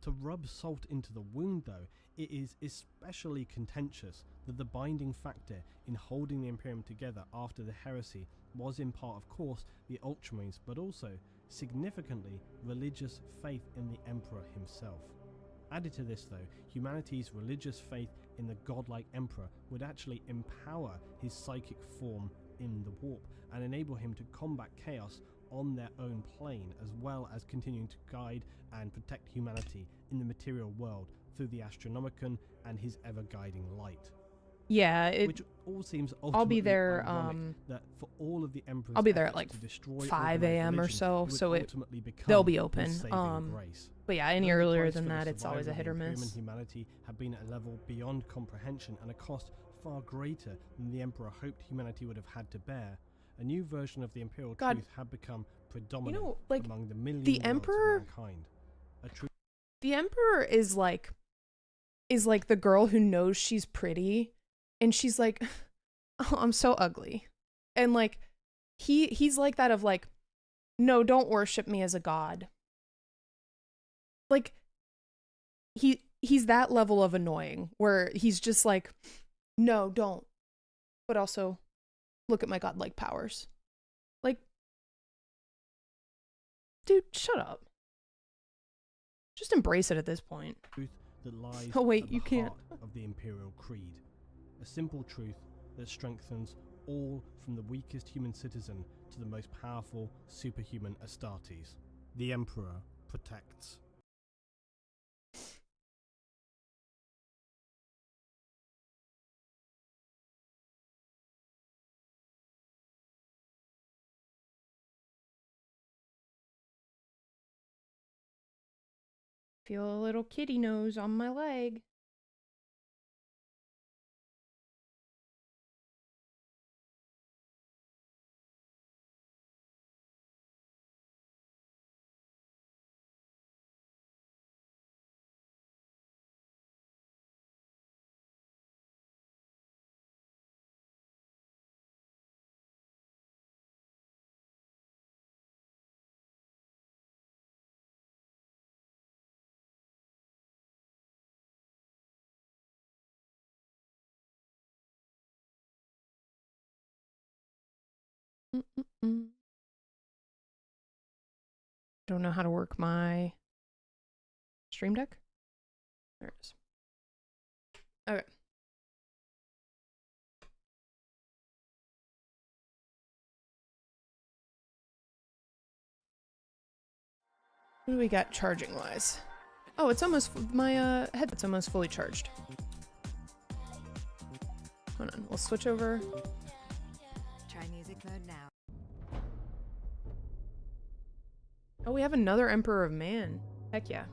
To rub salt into the wound, though, it is especially contentious that the binding factor in holding the Imperium together after the heresy was in part, of course, the Ultramarines, but also, significantly, religious faith in the Emperor himself. Added to this, though, humanity's religious faith in the godlike Emperor would actually empower his psychic form in the warp and enable him to combat chaos on their own plane, as well as continuing to guide and protect humanity in the material world through the Astronomicon and his ever-guiding light. Yeah, which all seems I'll be ultimately there, ironic that for all of the Emperor's I'll be there at efforts like to destroy 5 organized a.m. or religion, so, it would so ultimately become they'll be his open. saving grace. But yeah, any Though the earlier price than for the that, it's always a survival hit or of miss. Imperium and humanity had been at a level beyond comprehension and a cost far greater than the Emperor hoped humanity would have had to bear. A new version of the Imperial God, truth had become predominant like, among the million the worlds Emperor- of mankind. A truth The Emperor is like the girl who knows she's pretty, and she's like, oh, I'm so ugly. And like he's like that of like, no, don't worship me as a god. Like he's that level of annoying where he's just like, no, don't. But also look at my godlike powers. Like, dude, shut up. Just embrace it at this point. that lies Oh, wait, at the you can't. heart of the Imperial Creed. A simple truth that strengthens all from the weakest human citizen to the most powerful superhuman Astartes. The Emperor protects. Feel a little kitty nose on my leg. Don't know how to work my Stream Deck. There it is. Okay. What do we got charging wise? Oh, it's almost my headset's almost fully charged. Hold on, we'll switch over. Try music mode now. Oh, we have another Emperor of Man. Heck yeah.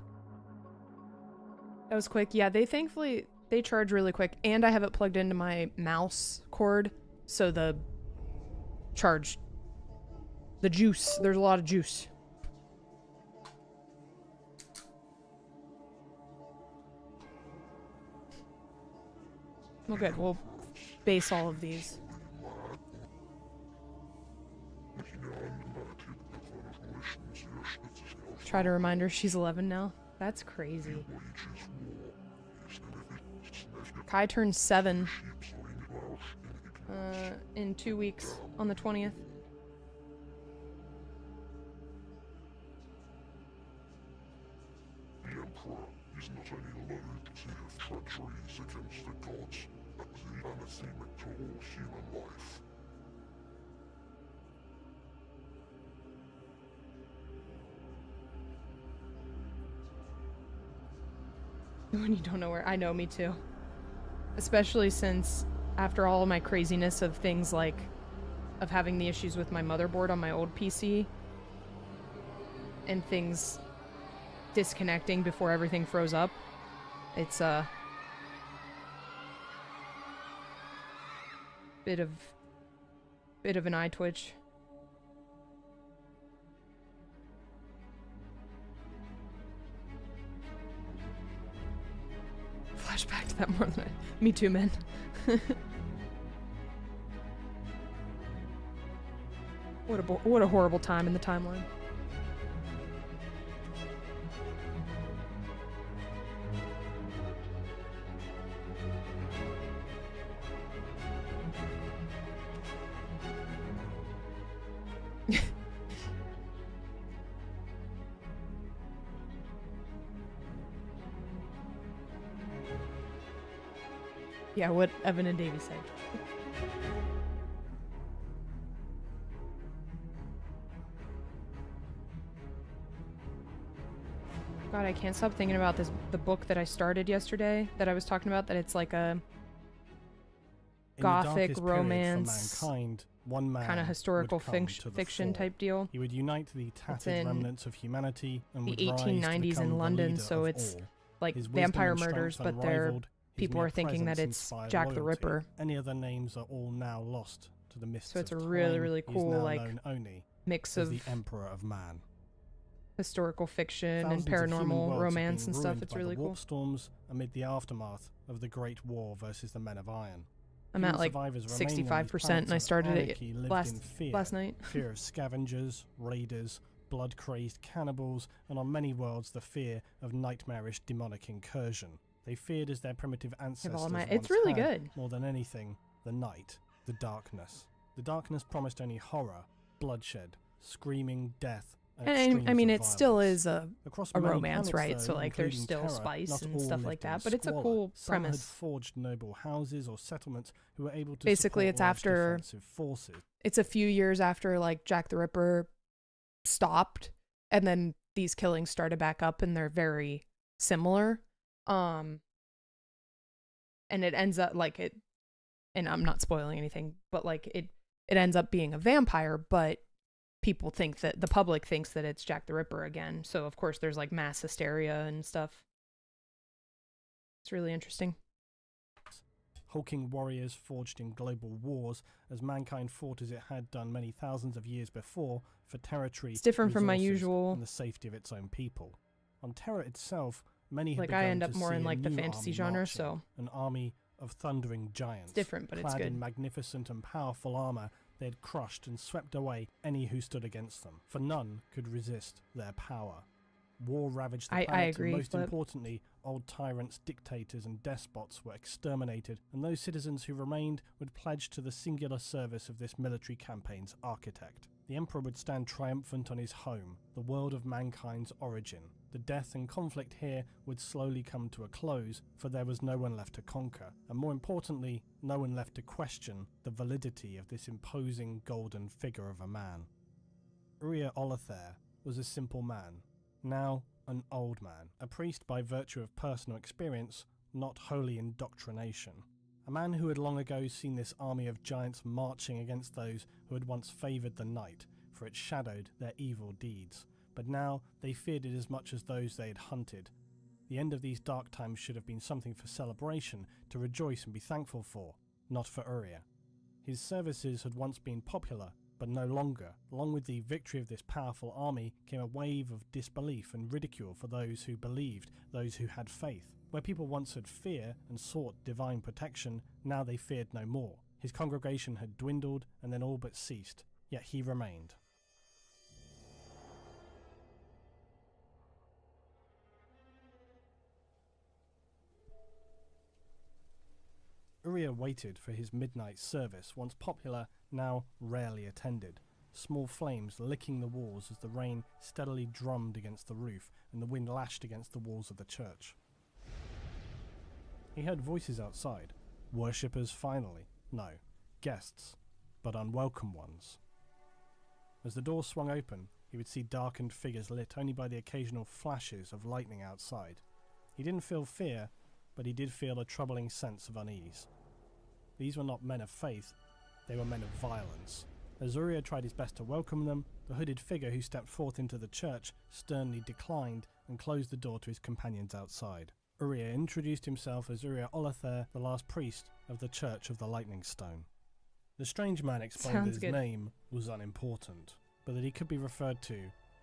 That was quick. Yeah, they charge really quick, and I have it plugged into my mouse cord, so the juice, there's a lot of juice. Well, good. We'll base all of these. Try to remind her she's 11 now. That's crazy. Kai turns 7 in 2 weeks on the 20th. The Emperor is not only loath to have treacheries against the gods, but the anathemic to all human life. When you don't know where, I know, me too. Especially since after all of my craziness of things like of having the issues with my motherboard on my old PC and things disconnecting before everything froze up, it's a bit of an eye twitch. Flashback to that more than me too, man. What a horrible time in the timeline. Yeah, what Evan and Davey said. God, I can't stop thinking about the book that I started yesterday that I was talking about, that it's like a gothic darkest romance, period for mankind, one man kind of historical would come to the fiction fore. type deal. He would unite the tattered in remnants of humanity and the would rise to 1890s become in the London, leader so of it's all. like His wisdom vampire and strength murders, but unrivaled, his people mere are thinking that presence it's inspired Jack the loyalty. Ripper. Any other names are all now lost to the mists So it's a of really, time. really He is cool, now like, known only mix as of the Emperor of Man. historical fiction Thousands and of human paranormal worlds have romance been and stuff. ruined It's by really the cool. warp storms amid the aftermath of the Great War versus the Men of Iron. I'm Human at like survivors remain on these 65% planets and I of started it anarchy lived last in fear. last night. Fear of scavengers, raiders, blood-crazed cannibals, and on many worlds the fear of nightmarish demonic incursion. They feared as their primitive ancestors It's once really had, good. more than anything, the night, the darkness. The darkness promised only horror, bloodshed, screaming, death, and And I extremes mean, of it still violence. is a Across a many romance, planets, right? though, So like there's including still Terra, spice not and all stuff lived like in that, but it's a squalor. cool Some had premise. forged noble houses or settlements who were able to Basically, support it's large after- defensive forces. It's a few years after like Jack the Ripper stopped, and then these killings started back up, and they're very similar. And it ends up like it, and I'm not spoiling anything, but like it ends up being a vampire, but people think that the public thinks that it's Jack the Ripper again. So of course there's like mass hysteria and stuff. It's really interesting. Hulking warriors forged in global wars as mankind fought as it had done many thousands of years before for territory, It's different from my resources, usual- and the safety of its own people. On Terra itself, many have Like begun I end to up more see in a like the new fantasy army genre, marching, so an army of thundering giants. it's different, but it's clad good. in magnificent and powerful armor, they had crushed and swept away any who stood against them, for none could resist their power. War ravaged the I planet, agree, and most but- importantly, old tyrants, dictators, and despots were exterminated, and those citizens who remained would pledge to the singular service of this military campaign's architect. The Emperor would stand triumphant on his home, the world of mankind's origin. The death and conflict here would slowly come to a close, for there was no one left to conquer, and more importantly, no one left to question the validity of this imposing golden figure of a man. Uria Olather was a simple man, now an old man, a priest by virtue of personal experience, not holy indoctrination. A man who had long ago seen this army of giants marching against those who had once favoured the night, for it shadowed their evil deeds. But now they feared it as much as those they had hunted. The end of these dark times should have been something for celebration, to rejoice and be thankful for, not for Uria. His services had once been popular, but no longer. Along with the victory of this powerful army came a wave of disbelief and ridicule for those who believed, those who had faith. Where people once had fear and sought divine protection, now they feared no more. His congregation had dwindled and then all but ceased, yet he remained. Uria waited for his midnight service, once popular, now rarely attended. Small flames licking the walls as the rain steadily drummed against the roof and the wind lashed against the walls of the church. He heard voices outside. Worshippers finally. No, guests, but unwelcome ones. As the door swung open, he would see darkened figures lit only by the occasional flashes of lightning outside. He didn't feel fear, but he did feel a troubling sense of unease. These were not men of faith, they were men of violence. As Uria tried his best to welcome them, the hooded figure who stepped forth into the church sternly declined and closed the door to his companions outside. Uria introduced himself as Uria Olather, the last priest of the Church of the Lightning Stone. The strange man explained Sounds that his good. name was unimportant, but that he could be referred to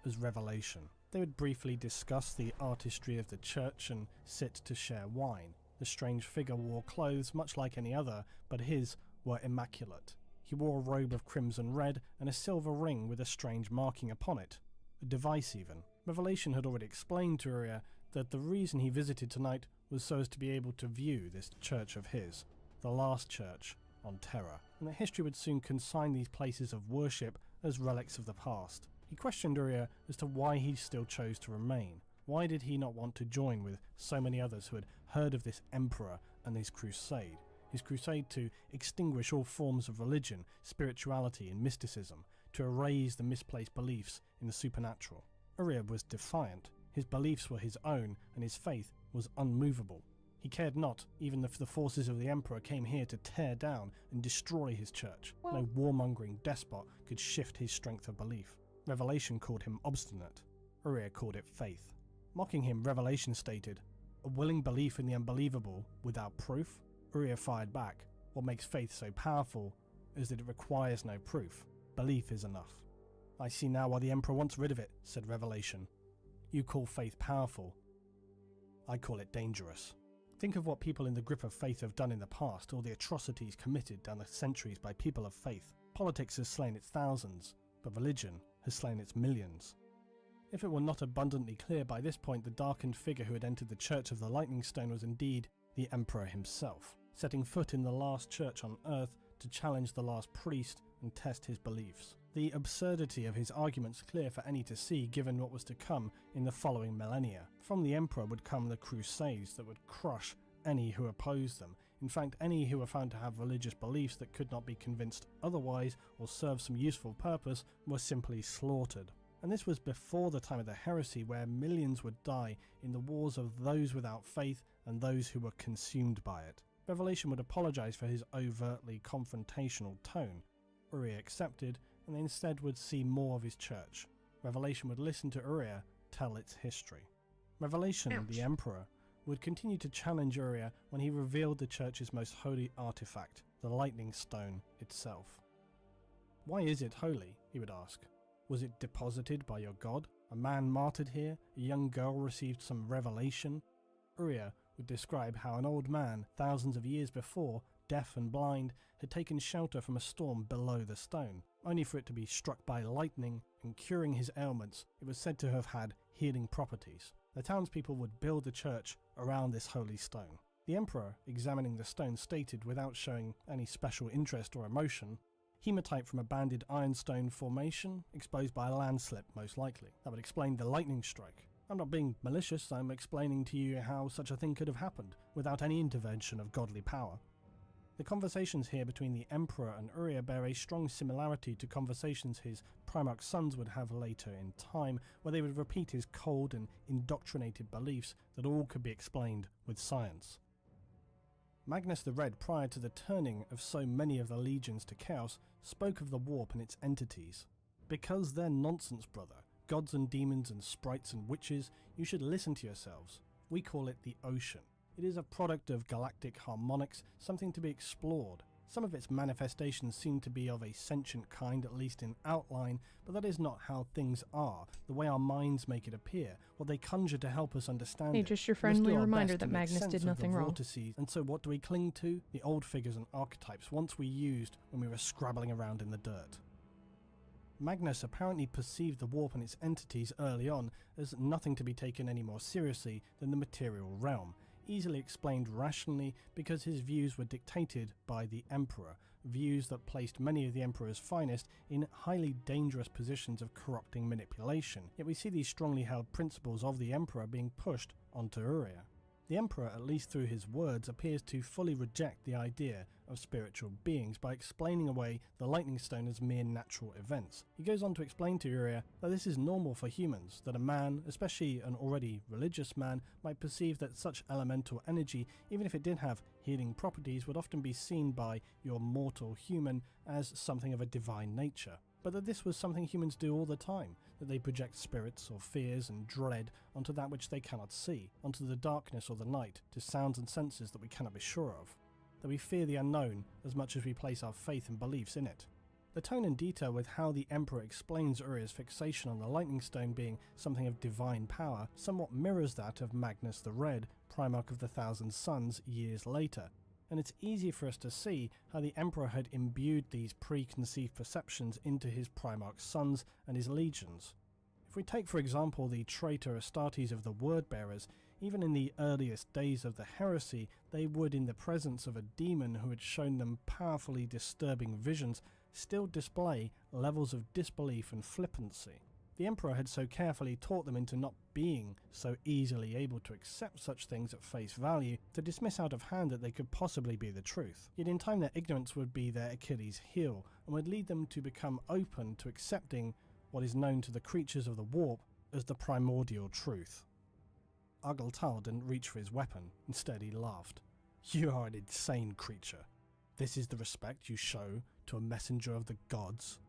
as Revelation. They would briefly discuss the artistry of the church and sit to share wine. The strange figure wore clothes much like any other, but his were immaculate. He wore a robe of crimson red and a silver ring with a strange marking upon it, a device even. Revelation had already explained to Uria that the reason he visited tonight was so as to be able to view this church of his, the last church on Terra, and that history would soon consign these places of worship as relics of the past. He questioned Uria as to why he still chose to remain. Why did he not want to join with so many others who had heard of this emperor and his crusade to extinguish all forms of religion, spirituality and mysticism, to erase the misplaced beliefs in the supernatural? Uria was defiant. His beliefs were his own and his faith was unmovable. He cared not, even if the forces of the Emperor came here to tear down and destroy his church. No warmongering despot could shift his strength of belief. Revelation called him obstinate. Uriah called it faith. Mocking him, Revelation stated, "A willing belief in the unbelievable without proof?" Uriah fired back, "What makes faith so powerful is that it requires no proof. Belief is enough." "I see now why the Emperor wants rid of it," said Revelation. "You call faith powerful. I call it dangerous." Think of what people in the grip of faith have done in the past, all the atrocities committed down the centuries by people of faith. Politics has slain its thousands, but religion has slain its millions. If it were not abundantly clear by this point, the darkened figure who had entered the Church of the Lightning Stone was indeed the Emperor himself, setting foot in the last church on earth to challenge the last priest and test his beliefs. The absurdity of his arguments clear for any to see, given what was to come in the following millennia. From the Emperor would come the Crusades that would crush any who opposed them. In fact, any who were found to have religious beliefs that could not be convinced otherwise or serve some useful purpose were simply slaughtered. And this was before the time of the heresy, where millions would die in the wars of those without faith and those who were consumed by it. Revelation would apologize for his overtly confrontational tone. Uriah accepted, and they instead would see more of his church. Revelation would listen to Uriah tell its history. Revelation, the Emperor, would continue to challenge Uriah when he revealed the church's most holy artifact, the Lightning Stone itself. "Why is it holy?" he would ask. "Was it deposited by your God? A man martyred here? A young girl received some revelation?" Uriah would describe how an old man, thousands of years before, deaf and blind, had taken shelter from a storm below the stone, only for it to be struck by lightning, and curing his ailments, it was said to have had healing properties. The townspeople would build the church around this holy stone. The Emperor, examining the stone, stated, without showing any special interest or emotion, "Hematite from a banded ironstone formation, exposed by a landslip, most likely. That would explain the lightning strike. I'm not being malicious, I'm explaining to you how such a thing could have happened, without any intervention of godly power." The conversations here between the Emperor and Uriah bear a strong similarity to conversations his Primarch sons would have later in time, where they would repeat his cold and indoctrinated beliefs that all could be explained with science. Magnus the Red, prior to the turning of so many of the legions to chaos, spoke of the warp and its entities. "Because they're nonsense, brother. Gods and demons and sprites and witches, you should listen to yourselves. We call it the ocean. It is a product of galactic harmonics, something to be explored. Some of its manifestations seem to be of a sentient kind, at least in outline, but that is not how things are, the way our minds make it appear, what they conjure to help us understand Hey, it. just your We must friendly do our reminder best that to make Magnus sense did of nothing the wrong. vortices. And so what do we cling to? The old figures and archetypes once we used when we were scrabbling around in the dirt. Magnus apparently perceived the warp and its entities early on as nothing to be taken any more seriously than the material realm, easily explained rationally because his views were dictated by the Emperor, views that placed many of the Emperor's finest in highly dangerous positions of corrupting manipulation. Yet we see these strongly held principles of the Emperor being pushed onto Uriah. The Emperor, at least through his words, appears to fully reject the idea of spiritual beings by explaining away the Lightning Stone as mere natural events. He goes on to explain to Uriah that this is normal for humans, that a man, especially an already religious man, might perceive that such elemental energy, even if it did have healing properties, would often be seen by your mortal human as something of a divine nature. But that this was something humans do all the time, that they project spirits or fears and dread onto that which they cannot see, onto the darkness or the night, to sounds and senses that we cannot be sure of, that we fear the unknown as much as we place our faith and beliefs in it. The tone and detail with how the Emperor explains Uriah's fixation on the Lightning Stone being something of divine power somewhat mirrors that of Magnus the Red, Primarch of the Thousand Suns, years later. And it's easy for us to see how the Emperor had imbued these preconceived perceptions into his Primarch sons and his legions. If we take for example the traitor Astartes of the Word-Bearers, even in the earliest days of the heresy, they would, in the presence of a demon who had shown them powerfully disturbing visions, still display levels of disbelief and flippancy. The Emperor had so carefully taught them into not being so easily able to accept such things at face value, to dismiss out of hand that they could possibly be the truth. Yet in time their ignorance would be their Achilles' heel, and would lead them to become open to accepting what is known to the creatures of the warp as the primordial truth. Ugaltal didn't reach for his weapon. Instead, he laughed. You are an insane creature. This is the respect you show to a messenger of the gods?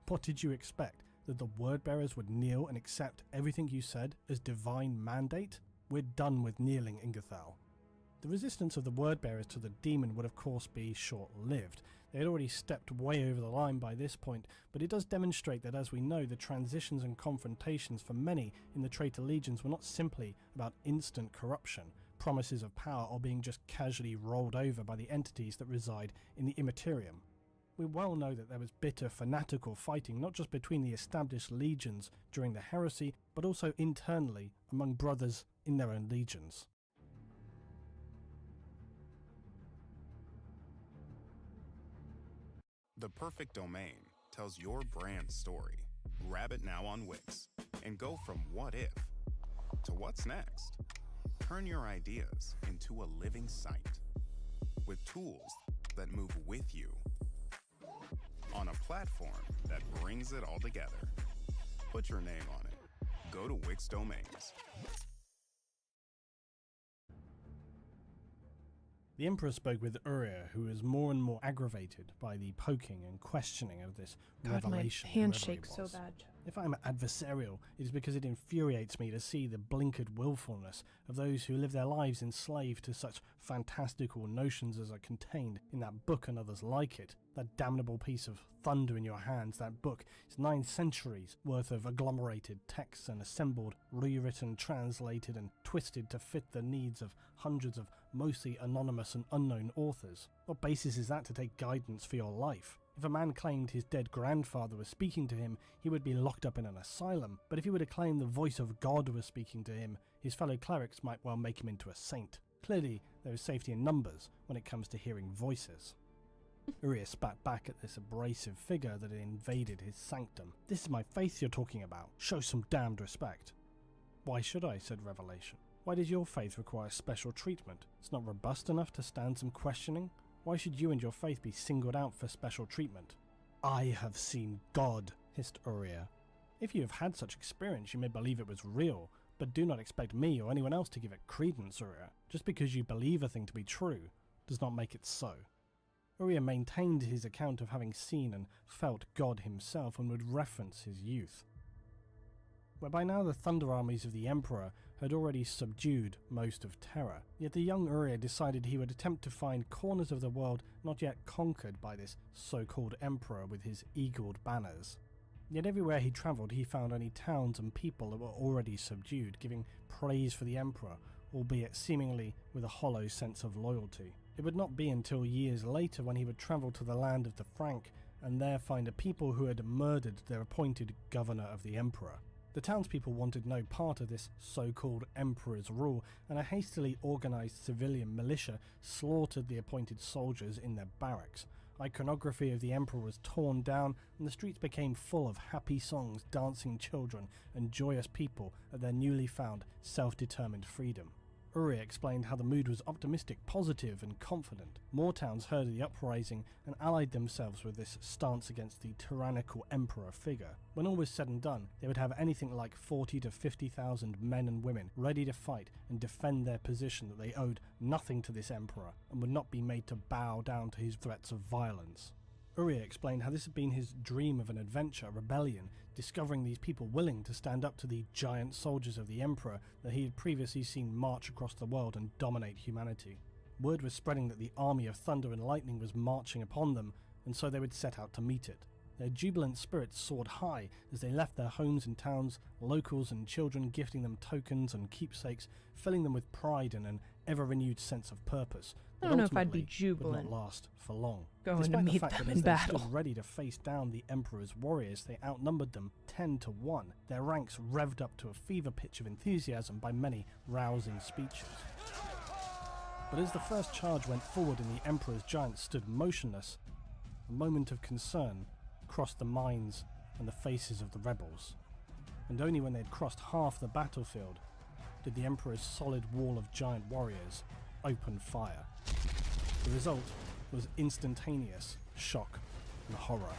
What did you expect? That the word-bearers would kneel and accept everything you said as divine mandate? We're done with kneeling, Ingathal. The resistance of the word-bearers to the demon would of course be short-lived. They had already stepped way over the line by this point, but it does demonstrate that, as we know, the transitions and confrontations for many in the traitor legions were not simply about instant corruption, promises of power, or being just casually rolled over by the entities that reside in the Immaterium. We well know that there was bitter, fanatical fighting not just between the established legions during the heresy, but also internally among brothers in their own legions. The Perfect Domain tells your brand story. Grab it now on Wix and go from what if to what's next. Turn your ideas into a living site with tools that move with you on a platform that brings it all together. Put your name on it. Go to Wix Domains. The Emperor spoke with Uriah, who was more and more aggravated by the poking and questioning of this revelation. My hand shakes so bad. If I am adversarial, it is because it infuriates me to see the blinkered willfulness of those who live their lives enslaved to such fantastical notions as are contained in that book and others like it. That damnable piece of thunder in your hands, that book, is 9 centuries worth of agglomerated texts and assembled, rewritten, translated and twisted to fit the needs of hundreds of mostly anonymous and unknown authors. What basis is that to take guidance for your life? If a man claimed his dead grandfather was speaking to him, he would be locked up in an asylum, but if he were to claim the voice of God was speaking to him, his fellow clerics might well make him into a saint. Clearly, there is safety in numbers when it comes to hearing voices. Uriah spat back at this abrasive figure that had invaded his sanctum. This is my faith you're talking about. Show some damned respect. Why should I? Said Revelation. Why does your faith require special treatment? It's not robust enough to stand some questioning? Why should you and your faith be singled out for special treatment? I have seen God, hissed Uriah. If you have had such experience, you may believe it was real, but do not expect me or anyone else to give it credence, Uriah. Just because you believe a thing to be true does not make it so. Uriah maintained his account of having seen and felt God himself and would reference his youth, where by now the thunder armies of the Emperor had already subdued most of Terra. Yet the young Uriah decided he would attempt to find corners of the world not yet conquered by this so-called Emperor with his eagled banners. Yet everywhere he travelled he found only towns and people that were already subdued, giving praise for the Emperor, albeit seemingly with a hollow sense of loyalty. It would not be until years later when he would travel to the land of the Frank and there find a people who had murdered their appointed governor of the Emperor. The townspeople wanted no part of this so-called Emperor's rule, and a hastily organised civilian militia slaughtered the appointed soldiers in their barracks. Iconography of the Emperor was torn down, and the streets became full of happy songs, dancing children, and joyous people at their newly found self-determined freedom. Uriah explained how the mood was optimistic, positive and confident. More towns heard of the uprising and allied themselves with this stance against the tyrannical emperor figure. When all was said and done, they would have anything like 40 to 50,000 men and women ready to fight and defend their position that they owed nothing to this emperor and would not be made to bow down to his threats of violence. Uriah explained how this had been his dream of an adventure, rebellion, discovering these people willing to stand up to the giant soldiers of the Emperor that he had previously seen march across the world and dominate humanity. Word was spreading that the army of thunder and lightning was marching upon them, and so they would set out to meet it. Their jubilant spirits soared high as they left their homes and towns, locals and children gifting them tokens and keepsakes, filling them with pride and an ever-renewed sense of purpose. I don't know if I'd be jubilant. Would not last for long. Going Despite to meet the fact them that in as they battle. stood ready to face down the Emperor's warriors, they outnumbered them 10 to 1. Their ranks revved up to a fever pitch of enthusiasm by many rousing speeches. But as the first charge went forward and the Emperor's giants stood motionless, a moment of concern crossed the minds and the faces of the rebels. And only when they had crossed half the battlefield did the Emperor's solid wall of giant warriors open fire. The result was instantaneous shock and horror.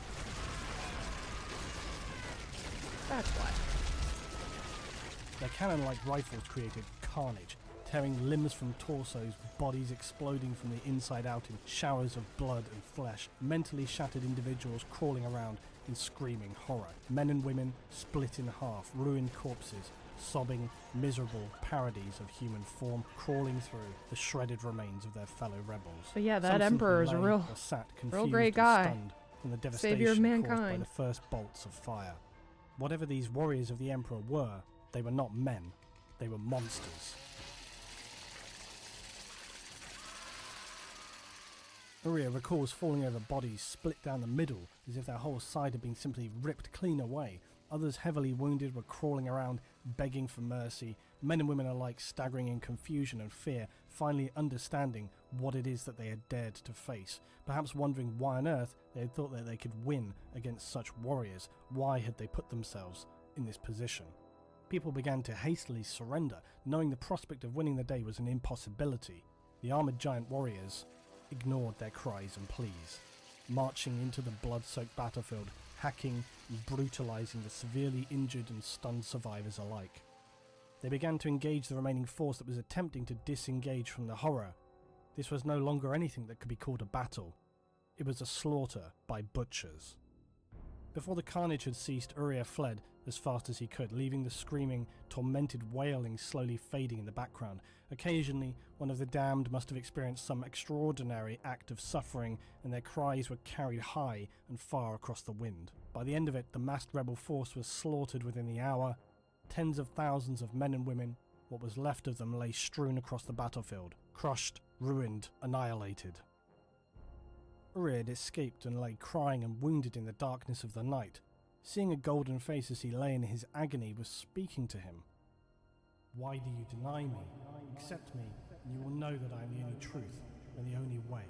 That's why. Their cannon-like rifles created carnage, tearing limbs from torsos, bodies exploding from the inside out in showers of blood and flesh, mentally shattered individuals crawling around in screaming horror, men and women split in half, ruined corpses, sobbing, miserable parodies of human form crawling through the shredded remains of their fellow rebels. But yeah, that Some emperor is a simply lay real, or sat real confused great and guy. stunned from the devastation Savior of caused by mankind. the first bolts of fire. Whatever these warriors of the emperor were, they were not men, they were monsters. Urrea recalls falling over bodies split down the middle as if their whole side had been simply ripped clean away. Others heavily wounded were crawling around, begging for mercy, men and women alike staggering in confusion and fear, finally understanding what it is that they had dared to face, perhaps wondering why on earth they had thought that they could win against such warriors. Why had they put themselves in this position? People began to hastily surrender, knowing the prospect of winning the day was an impossibility. The armoured giant warriors ignored their cries and pleas, marching into the blood-soaked battlefield, hacking and brutalizing the severely injured and stunned survivors alike. They began to engage the remaining force that was attempting to disengage from the horror. This was no longer anything that could be called a battle. It was a slaughter by butchers. Before the carnage had ceased, Urrea fled as fast as he could, leaving the screaming, tormented wailing slowly fading in the background. Occasionally, one of the damned must have experienced some extraordinary act of suffering, and their cries were carried high and far across the wind. By the end of it, the massed rebel force was slaughtered within the hour. Tens of thousands of men and women, what was left of them, lay strewn across the battlefield, crushed, ruined, annihilated. Urrea had escaped and lay crying and wounded in the darkness of the night. Seeing a golden face as he lay in his agony was speaking to him. "Why do you deny me? Accept me, and you will know that I am the only truth and the only way."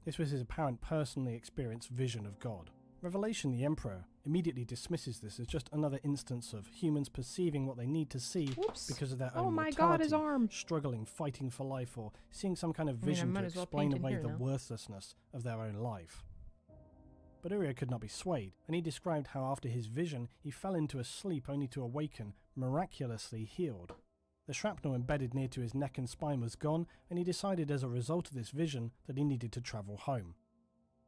This was his apparent personally experienced vision of God. Revelation, the Emperor, immediately dismisses this as just another instance of humans perceiving what they need to see because of their own Oh my mortality, God, his arm! struggling, fighting for life, or seeing some kind of I mean, I vision might to as well explain paint in away here the now. worthlessness of their own life. But Urrea could not be swayed, and he described how after his vision he fell into a sleep only to awaken, miraculously healed. The shrapnel embedded near to his neck and spine was gone, and he decided as a result of this vision that he needed to travel home.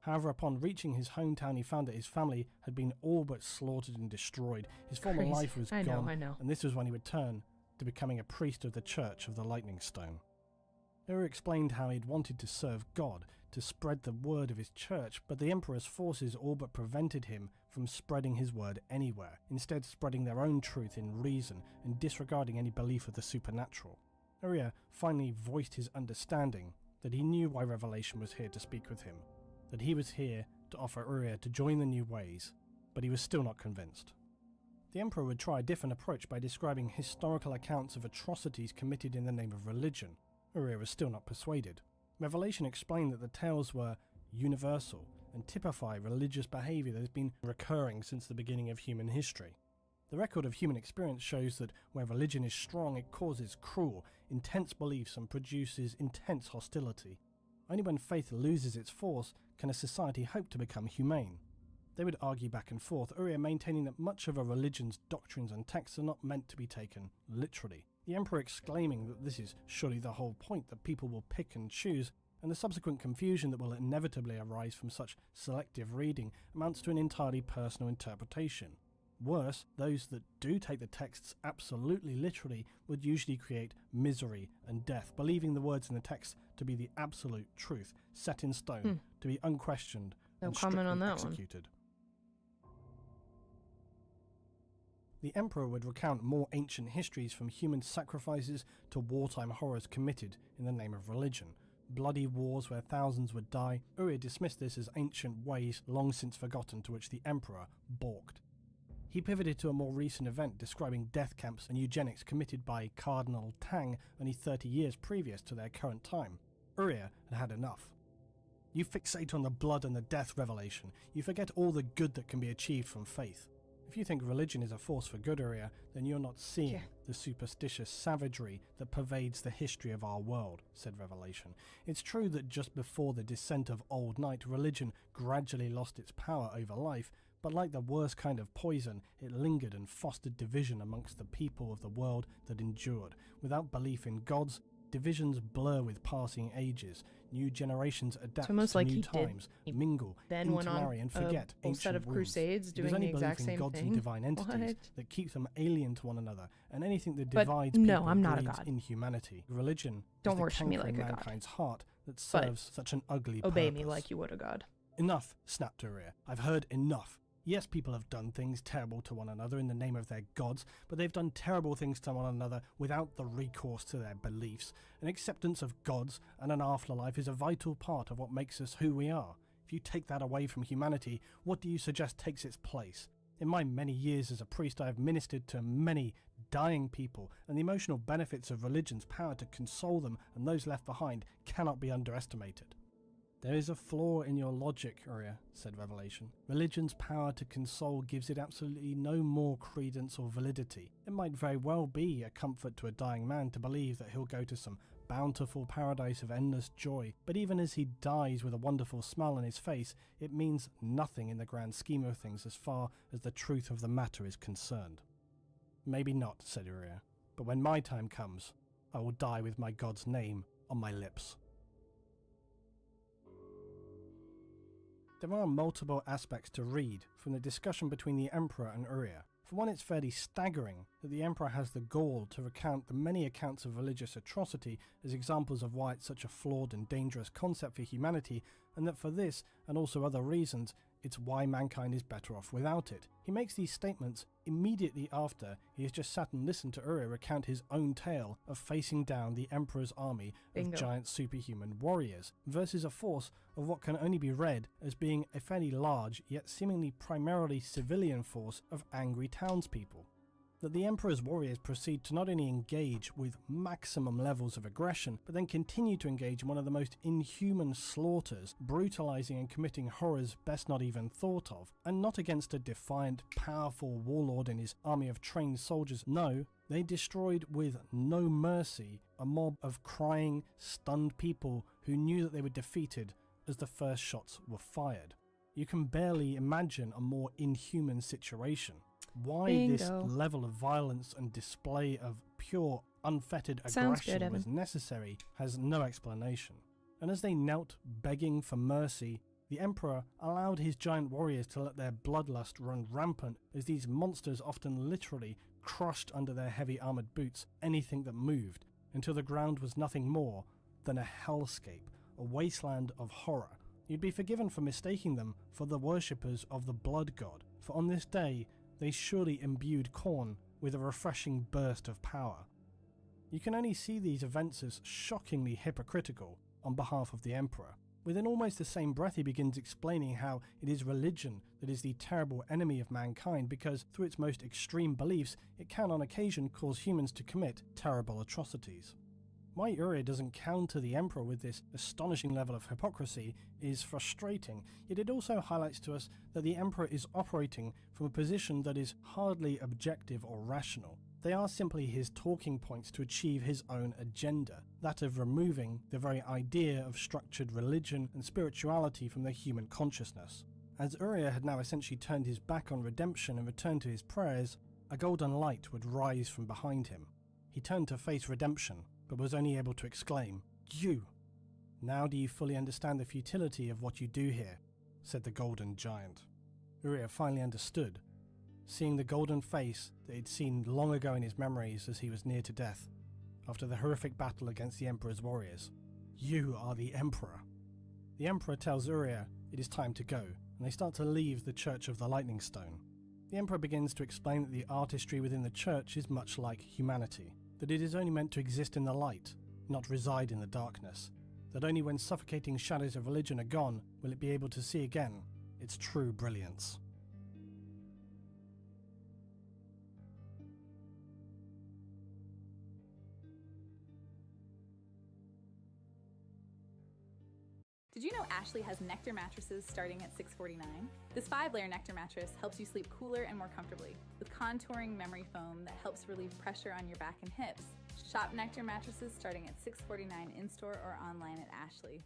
However, upon reaching his hometown, he found that his family had been all but slaughtered and destroyed. His former Crazy. life was I gone, know. and this was when he would turn to becoming a priest of the Church of the Lightning Stone. Urrea explained how he'd wanted to serve God, to spread the word of his church, but the Emperor's forces all but prevented him from spreading his word anywhere, instead spreading their own truth in reason and disregarding any belief of the supernatural. Urrea finally voiced his understanding that he knew why Revelation was here to speak with him, that he was here to offer Urrea to join the new ways, but he was still not convinced. The Emperor would try a different approach by describing historical accounts of atrocities committed in the name of religion. Urrea was still not persuaded. Revelation explained that the tales were universal and typify religious behaviour that has been recurring since the beginning of human history. The record of human experience shows that where religion is strong, it causes cruel, intense beliefs and produces intense hostility. Only when faith loses its force can a society hope to become humane. They would argue back and forth, Urrea maintaining that much of a religion's doctrines and texts are not meant to be taken literally. The Emperor exclaiming that this is surely the whole point, that people will pick and choose, and the subsequent confusion that will inevitably arise from such selective reading amounts to an entirely personal interpretation. Worse, those that do take the texts absolutely literally would usually create misery and death, believing the words in the text to be the absolute truth, set in stone, to be unquestioned No and comment on strictly that one. executed. The Emperor would recount more ancient histories, from human sacrifices to wartime horrors committed in the name of religion. Bloody wars where thousands would die. Urrea dismissed this as ancient ways long since forgotten, to which the Emperor balked. He pivoted to a more recent event describing death camps and eugenics committed by Cardinal Tang only 30 years previous to their current time. Urrea had had enough. You fixate on the blood and the death, Revelation. You forget all the good that can be achieved from faith. If you think religion is a force for good, Urrea, then you're not seeing the superstitious savagery that pervades the history of our world, said Revelation. It's true that just before the descent of Old Night, religion gradually lost its power over life, But like the worst kind of poison, it lingered and fostered division amongst the people of the world that endured. Without belief in gods, divisions blur with passing ages. New generations adapt to new times, mingle, intermarry, and forget a whole set of ancient crusades wounds. doing the exact same gods thing. and divine entities What? that keep them alien to one another, and anything that But divides no, people I'm not a breeds god. inhumanity. Religion Don't is the worship me canker in like a god. mankind's heart that serves such an ugly Obey purpose. me like you would a god. Enough, snapped Uria. I've heard enough. Yes, people have done things terrible to one another in the name of their gods, but they've done terrible things to one another without the recourse to their beliefs. An acceptance of gods and an afterlife is a vital part of what makes us who we are. If you take that away from humanity, what do you suggest takes its place? In my many years as a priest, I have ministered to many dying people, and the emotional benefits of religion's power to console them and those left behind cannot be underestimated. There is a flaw in your logic, Uria, said Revelation. Religion's power to console gives it absolutely no more credence or validity. It might very well be a comfort to a dying man to believe that he'll go to some bountiful paradise of endless joy, but even as he dies with a wonderful smile on his face, it means nothing in the grand scheme of things as far as the truth of the matter is concerned. Maybe not, said Uria, but when my time comes, I will die with my god's name on my lips. There are multiple aspects to read from the discussion between the Emperor and Uria. For one, it's fairly staggering that the Emperor has the gall to recount the many accounts of religious atrocity as examples of why it's such a flawed and dangerous concept for humanity, and that for this, and also other reasons, it's why mankind is better off without it. He makes these statements immediately after he has just sat and listened to Uria recount his own tale of facing down the Emperor's army of giant superhuman warriors versus a force of what can only be read as being a fairly large yet seemingly primarily civilian force of angry townspeople. That the Emperor's warriors proceed to not only engage with maximum levels of aggression, but then continue to engage in one of the most inhuman slaughters, brutalizing and committing horrors best not even thought of, and not against a defiant, powerful warlord and his army of trained soldiers. No, they destroyed with no mercy a mob of crying, stunned people who knew that they were defeated as the first shots were fired. You can barely imagine a more inhuman situation. Why this level of violence and display of pure, unfettered aggression was necessary has no explanation. And as they knelt begging for mercy, the Emperor allowed his giant warriors to let their bloodlust run rampant as these monsters often literally crushed under their heavy armoured boots anything that moved, until the ground was nothing more than a hellscape, a wasteland of horror. You'd be forgiven for mistaking them for the worshippers of the blood god, for on this day they surely imbued Khorne with a refreshing burst of power. You can only see these events as shockingly hypocritical on behalf of the Emperor. Within almost the same breath he begins explaining how it is religion that is the terrible enemy of mankind because, through its most extreme beliefs, it can on occasion cause humans to commit terrible atrocities. Why Uria doesn't counter the Emperor with this astonishing level of hypocrisy is frustrating, yet it also highlights to us that the Emperor is operating from a position that is hardly objective or rational. They are simply his talking points to achieve his own agenda, that of removing the very idea of structured religion and spirituality from the human consciousness. As Uria had now essentially turned his back on redemption and returned to his prayers, a golden light would rise from behind him. He turned to face redemption, but was only able to exclaim, "You! Now do you fully understand the futility of what you do here?" said the golden giant. Uria finally understood, seeing the golden face that he'd seen long ago in his memories as he was near to death, after the horrific battle against the Emperor's warriors. "You are the Emperor." The Emperor tells Uria it is time to go, and they start to leave the Church of the Lightning Stone. The Emperor begins to explain that the artistry within the church is much like humanity, that it is only meant to exist in the light, not reside in the darkness, that only when suffocating shadows of religion are gone will it be able to see again its true brilliance. Did you know Ashley has Nectar mattresses starting at $649? This 5-layer Nectar mattress helps you sleep cooler and more comfortably, with contouring memory foam that helps relieve pressure on your back and hips. Shop Nectar mattresses starting at $649 in-store or online at Ashley.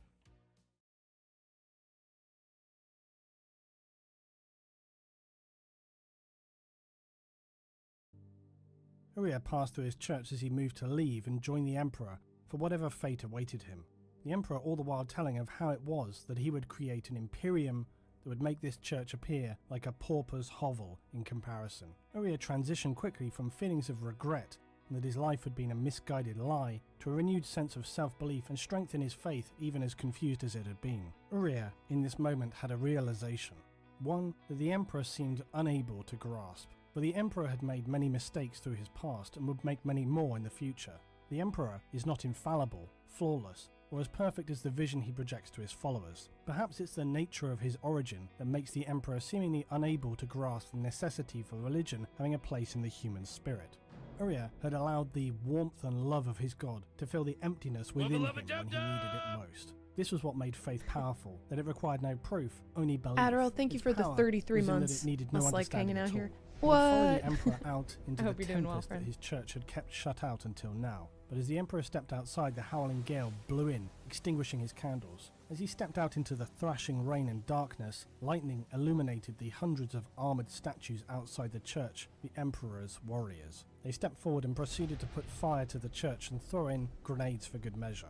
Uriah passed through his church as he moved to leave and join the Emperor for whatever fate awaited him. The Emperor all the while telling of how it was that he would create an imperium that would make this church appear like a pauper's hovel in comparison. Uriah transitioned quickly from feelings of regret and that his life had been a misguided lie to a renewed sense of self-belief and strength in his faith, even as confused as it had been. Uriah, in this moment, had a realization. One that the Emperor seemed unable to grasp, but the Emperor had made many mistakes through his past and would make many more in the future. The Emperor is not infallible, flawless, or as perfect as the vision he projects to his followers. Perhaps it's the nature of his origin that makes the Emperor seemingly unable to grasp the necessity for religion having a place in the human spirit. Uriah had allowed the warmth and love of his God to fill the emptiness within him when he needed it most. This was what made faith powerful, that it required no proof, only belief. Adderall, thank you for the 33 months. It needed no Must like hanging out here. What? Follow the Emperor out into I hope the you're doing well, tempest that his church had kept shut out until now. But as the Emperor stepped outside, the howling gale blew in, extinguishing his candles. As he stepped out into the thrashing rain and darkness, lightning illuminated the hundreds of armoured statues outside the church, the Emperor's warriors. They stepped forward and proceeded to put fire to the church and throw in grenades for good measure.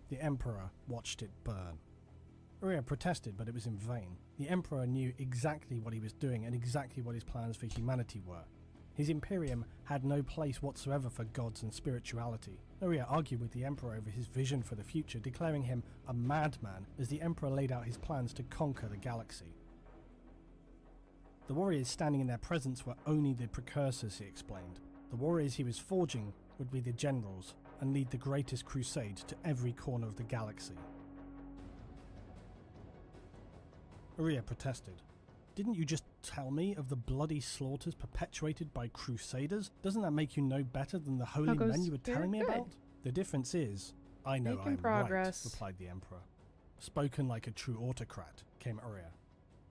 The Emperor watched it burn. Uriah protested, but it was in vain. The Emperor knew exactly what he was doing and exactly what his plans for humanity were. His Imperium had no place whatsoever for gods and spirituality. Uriah argued with the Emperor over his vision for the future, declaring him a madman as the Emperor laid out his plans to conquer the galaxy. The warriors standing in their presence were only the precursors, he explained. The warriors he was forging would be the generals and lead the greatest crusade to every corner of the galaxy. Uriah protested. Didn't you just tell me of the bloody slaughters perpetuated by crusaders? Doesn't that make you no better than the holy men you were telling me about? The difference is, I know I'm right, replied the Emperor. Spoken like a true autocrat, came Uriah.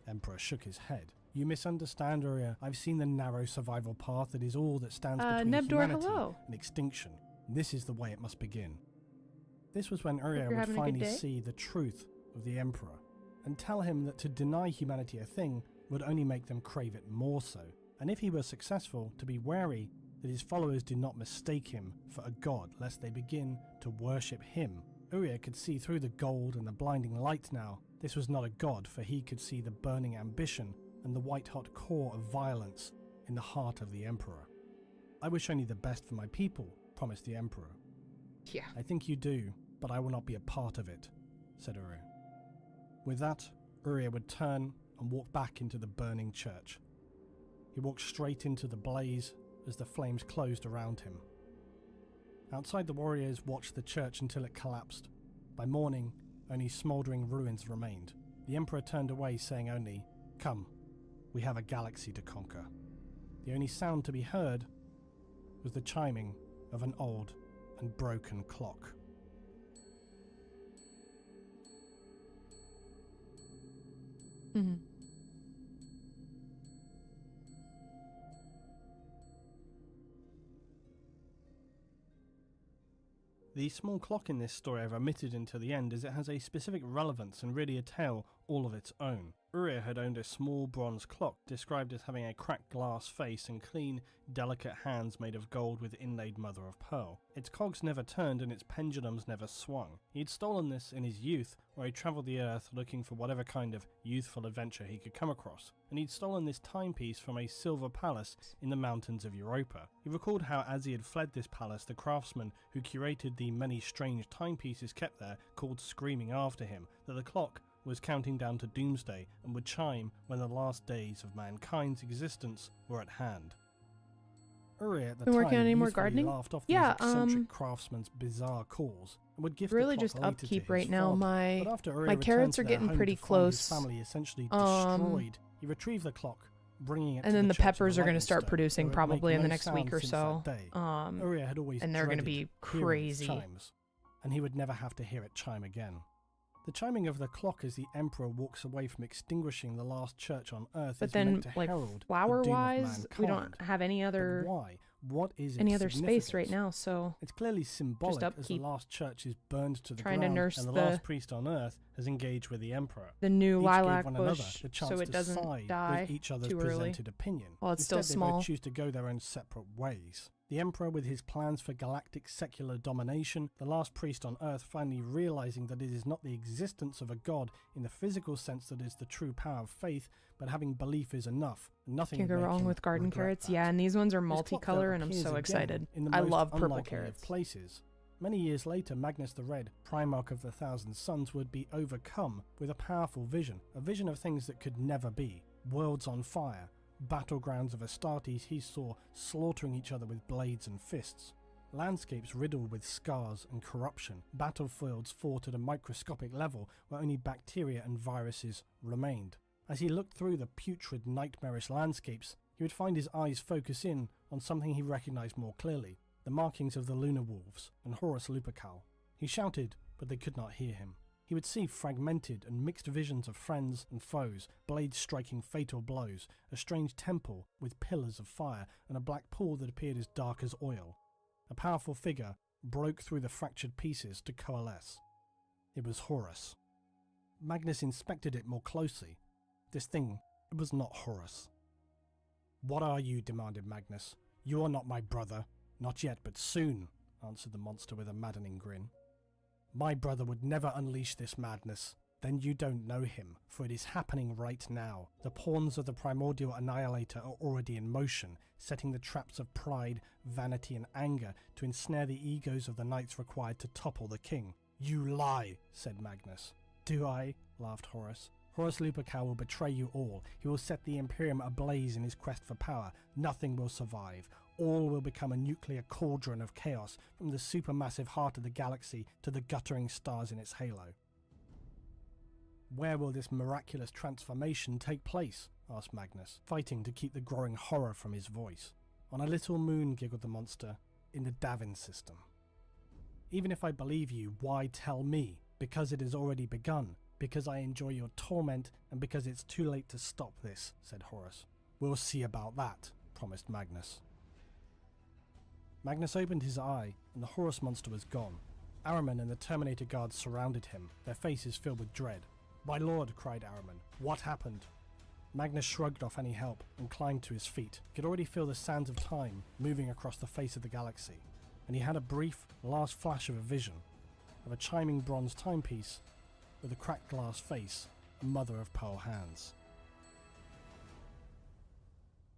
Emperor shook his head. You misunderstand, Uriah. I've seen the narrow survival path that is all that stands between humanity and extinction. This is the way it must begin. This was when Uriah would finally see the truth of the Emperor, and tell him that to deny humanity a thing would only make them crave it more so, and if he were successful, to be wary that his followers did not mistake him for a god lest they begin to worship him. Uriah could see through the gold and the blinding light now. This was not a god, for he could see the burning ambition and the white-hot core of violence in the heart of the Emperor. I wish only the best for my people, promised the Emperor. Yeah. I think you do, but I will not be a part of it, said Uriah. With that, Uriah would turn and walk back into the burning church. He walked straight into the blaze as the flames closed around him. Outside, the warriors watched the church until it collapsed. By morning, only smouldering ruins remained. The Emperor turned away, saying only, "Come, we have a galaxy to conquer." The only sound to be heard was the chiming of an old and broken clock. Mm-hmm. The small clock in this story I've omitted until the end as it has a specific relevance and really a tale all of its own. Uriah had owned a small bronze clock described as having a cracked glass face and clean, delicate hands made of gold with inlaid mother of pearl. Its cogs never turned and its pendulums never swung. He had stolen this in his youth, where he travelled the earth looking for whatever kind of youthful adventure he could come across, and he'd stolen this timepiece from a silver palace in the mountains of Europa. He recalled how as he had fled this palace, the craftsman who curated the many strange timepieces kept there called screaming after him that the clock was counting down to doomsday and would chime when the last days of mankind's existence were at hand. Uriah at the time laughed off these eccentric craftsman's bizarre calls and would gift really the just clock upkeep to right his now. father. My carrots are getting pretty close. His family essentially destroyed. He retrieved the clock, bringing it and to then the the peppers are going to start producing probably in the no next week or so. Uriah had always and they're going to be crazy. Chimes, and he would never have to hear it chime again. The chiming of the clock as the Emperor walks away from extinguishing the last church on Earth but is then, meant to herald flower-wise, the we don't have any other. But why? What is any other space right now? So it's clearly symbolic as the last church is burned to the ground, and the last priest on Earth has engaged with the Emperor. The new each lilac gave one bush, the chance so it to doesn't side die with each other's too early. presented opinion. Well, it's Instead, still small. They both choose to go their own separate ways. The Emperor, with his plans for galactic secular domination, the last priest on Earth finally realizing that it is not the existence of a god in the physical sense that is the true power of faith, but having belief is enough. Nothing Can't go wrong with garden carrots. Yeah, and these ones are multicolor, and I'm so excited. I love purple carrots. Places. Many years later, Magnus the Red, Primarch of the Thousand Suns, would be overcome with a powerful vision, a vision of things that could never be. Worlds on fire, battlegrounds of Astartes he saw slaughtering each other with blades and fists, landscapes riddled with scars and corruption, battlefields fought at a microscopic level where only bacteria and viruses remained. As he looked through the putrid, nightmarish landscapes, he would find his eyes focus in on something he recognized more clearly, the markings of the Lunar Wolves and Horus Lupercal. He shouted, but they could not hear him. He would see fragmented and mixed visions of friends and foes, blades striking fatal blows, a strange temple with pillars of fire, and a black pool that appeared as dark as oil. A powerful figure broke through the fractured pieces to coalesce. It was Horus. Magnus inspected it more closely. This thing, it was not Horus. "What are you?" demanded Magnus. "You are not my brother." "Not yet, but soon," answered the monster with a maddening grin. "My brother would never unleash this madness. Then you don't know him, for it is happening right now. The pawns of the primordial annihilator are already in motion, setting the traps of pride, vanity and anger to ensnare the egos of the knights required to topple the king." "You lie," said Magnus. "Do I?" laughed Horus. "Horus Lupercal will betray you all. He will set the Imperium ablaze in his quest for power. Nothing will survive. All will become a nuclear cauldron of chaos, from the supermassive heart of the galaxy to the guttering stars in its halo." "Where will this miraculous transformation take place?" asked Magnus, fighting to keep the growing horror from his voice. "On a little moon," giggled the monster, "in the Davin system." "Even if I believe you, why tell me? Because it has already begun. Because I enjoy your torment, and because it's too late to stop this," said Horus. "We'll see about that," promised Magnus. Magnus opened his eye, and the Horus monster was gone. Ahriman and the Terminator guards surrounded him, their faces filled with dread. "My lord," cried Ahriman, "what happened?" Magnus shrugged off any help and climbed to his feet. He could already feel the sands of time moving across the face of the galaxy, and he had a brief, last flash of a vision, of a chiming bronze timepiece with a cracked glass face and mother-of-pearl hands.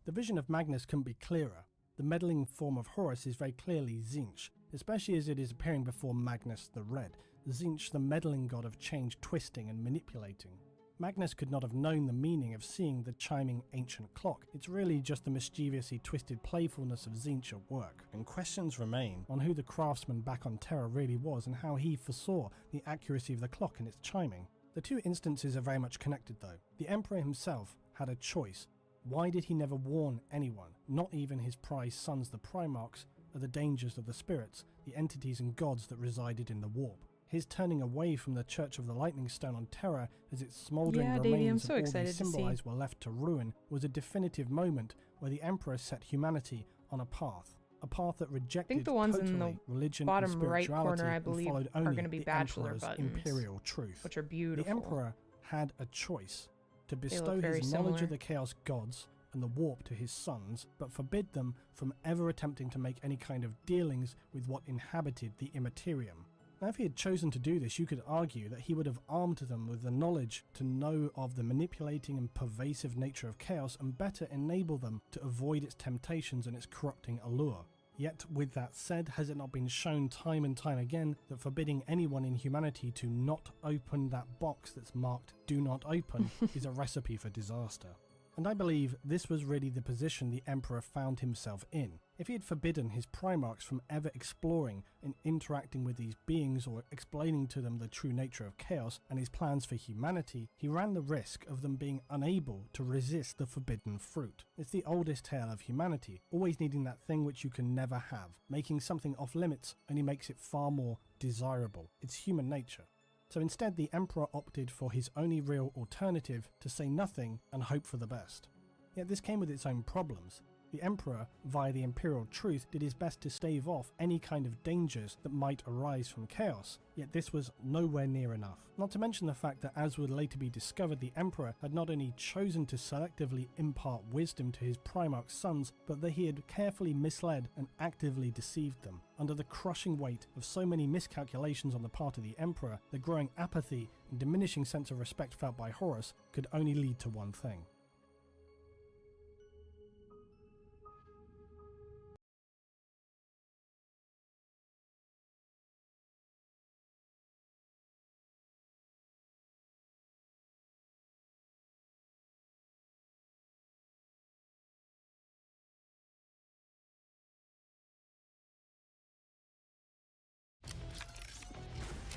The vision of Magnus couldn't be clearer. The meddling form of Horus is very clearly Tzeentch, especially as it is appearing before Magnus the Red. Tzeentch, the meddling god of change, twisting and manipulating. Magnus could not have known the meaning of seeing the chiming ancient clock. It's really just the mischievously twisted playfulness of Tzeentch at work. And questions remain on who the craftsman back on Terra really was and how he foresaw the accuracy of the clock and its chiming. The two instances are very much connected though. The Emperor himself had a choice. Why did he never warn anyone, not even his prized sons the Primarchs, of the dangers of the spirits, the entities and gods that resided in the warp? His turning away from the Church of the Lightning Stone on Terra as its smouldering remains of all they symbolized were left to ruin was a definitive moment where the Emperor set humanity on a path that rejected the ones in the religion bottom and right spirituality corner, I believe, and followed are only going to be the bachelor Emperor's buttons, imperial truth. which are beautiful. The Emperor had a choice to bestow very his knowledge similar. of the Chaos Gods and the warp to his sons, but forbid them from ever attempting to make any kind of dealings with what inhabited the Immaterium. Now, if he had chosen to do this, you could argue that he would have armed them with the knowledge to know of the manipulating and pervasive nature of chaos and better enable them to avoid its temptations and its corrupting allure. Yet, with that said, has it not been shown time and time again that forbidding anyone in humanity to not open that box that's marked "Do Not Open" is a recipe for disaster? And I believe this was really the position the Emperor found himself in. If he had forbidden his Primarchs from ever exploring and interacting with these beings or explaining to them the true nature of chaos and his plans for humanity, he ran the risk of them being unable to resist the forbidden fruit. It's the oldest tale of humanity, always needing that thing which you can never have. Making something off limits only makes it far more desirable. It's human nature. So instead, the Emperor opted for his only real alternative, to say nothing and hope for the best. Yet this came with its own problems. The Emperor, via the Imperial Truth, did his best to stave off any kind of dangers that might arise from chaos, yet this was nowhere near enough. Not to mention the fact that, as would later be discovered, the Emperor had not only chosen to selectively impart wisdom to his Primarch sons, but that he had carefully misled and actively deceived them. Under the crushing weight of so many miscalculations on the part of the Emperor, the growing apathy and diminishing sense of respect felt by Horus could only lead to one thing.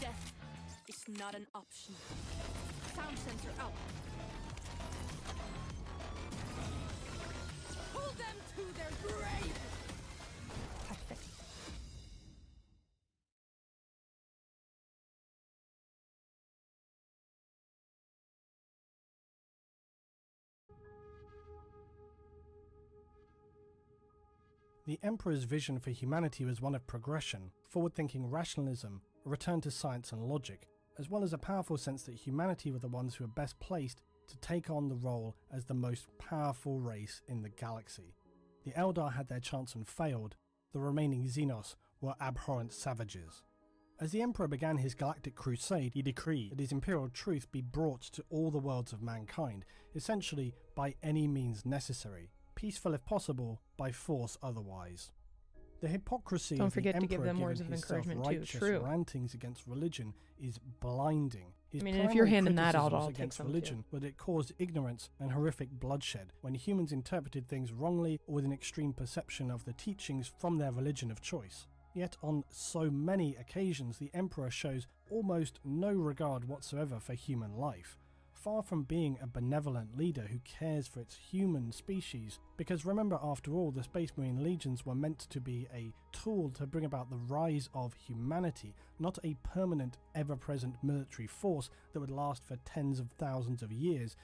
Death is not an option. Sound sensor out. Pull them to their grave! Perfect. The Emperor's vision for humanity was one of progression, forward-thinking rationalism, a return to science and logic, as well as a powerful sense that humanity were the ones who were best placed to take on the role as the most powerful race in the galaxy. The Eldar had their chance and failed. The remaining Xenos were abhorrent savages. As the Emperor began his galactic crusade, he decreed that his Imperial Truth be brought to all the worlds of mankind, essentially by any means necessary, peaceful if possible, by force otherwise. The hypocrisy Don't of forget the to give Emperor them words given of his encouragement too. self-righteous True. rantings against religion is blinding. His I mean, if you're primary handing that out, criticisms I'll take against some religion was that it caused ignorance and horrific bloodshed when humans interpreted things wrongly or with an extreme perception of the teachings from their religion of choice. Yet on so many occasions the Emperor shows almost no regard whatsoever for human life, far from being a benevolent leader who cares for its human species, because remember, after all, the Space Marine Legions were meant to be a tool to bring about the rise of humanity, not a permanent, ever-present military force that would last for tens of thousands of years.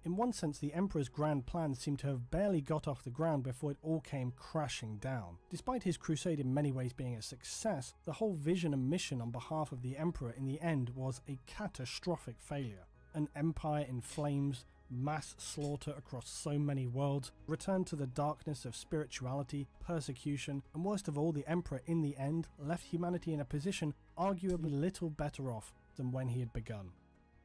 In one sense, the Emperor's grand plans seem to have barely got off the ground before it all came crashing down. Despite his crusade in many ways being a success, the whole vision and mission on behalf of the Emperor in the end was a catastrophic failure. An empire in flames, mass slaughter across so many worlds, return to the darkness of spirituality, persecution, and worst of all, the Emperor in the end left humanity in a position arguably little better off than when he had begun.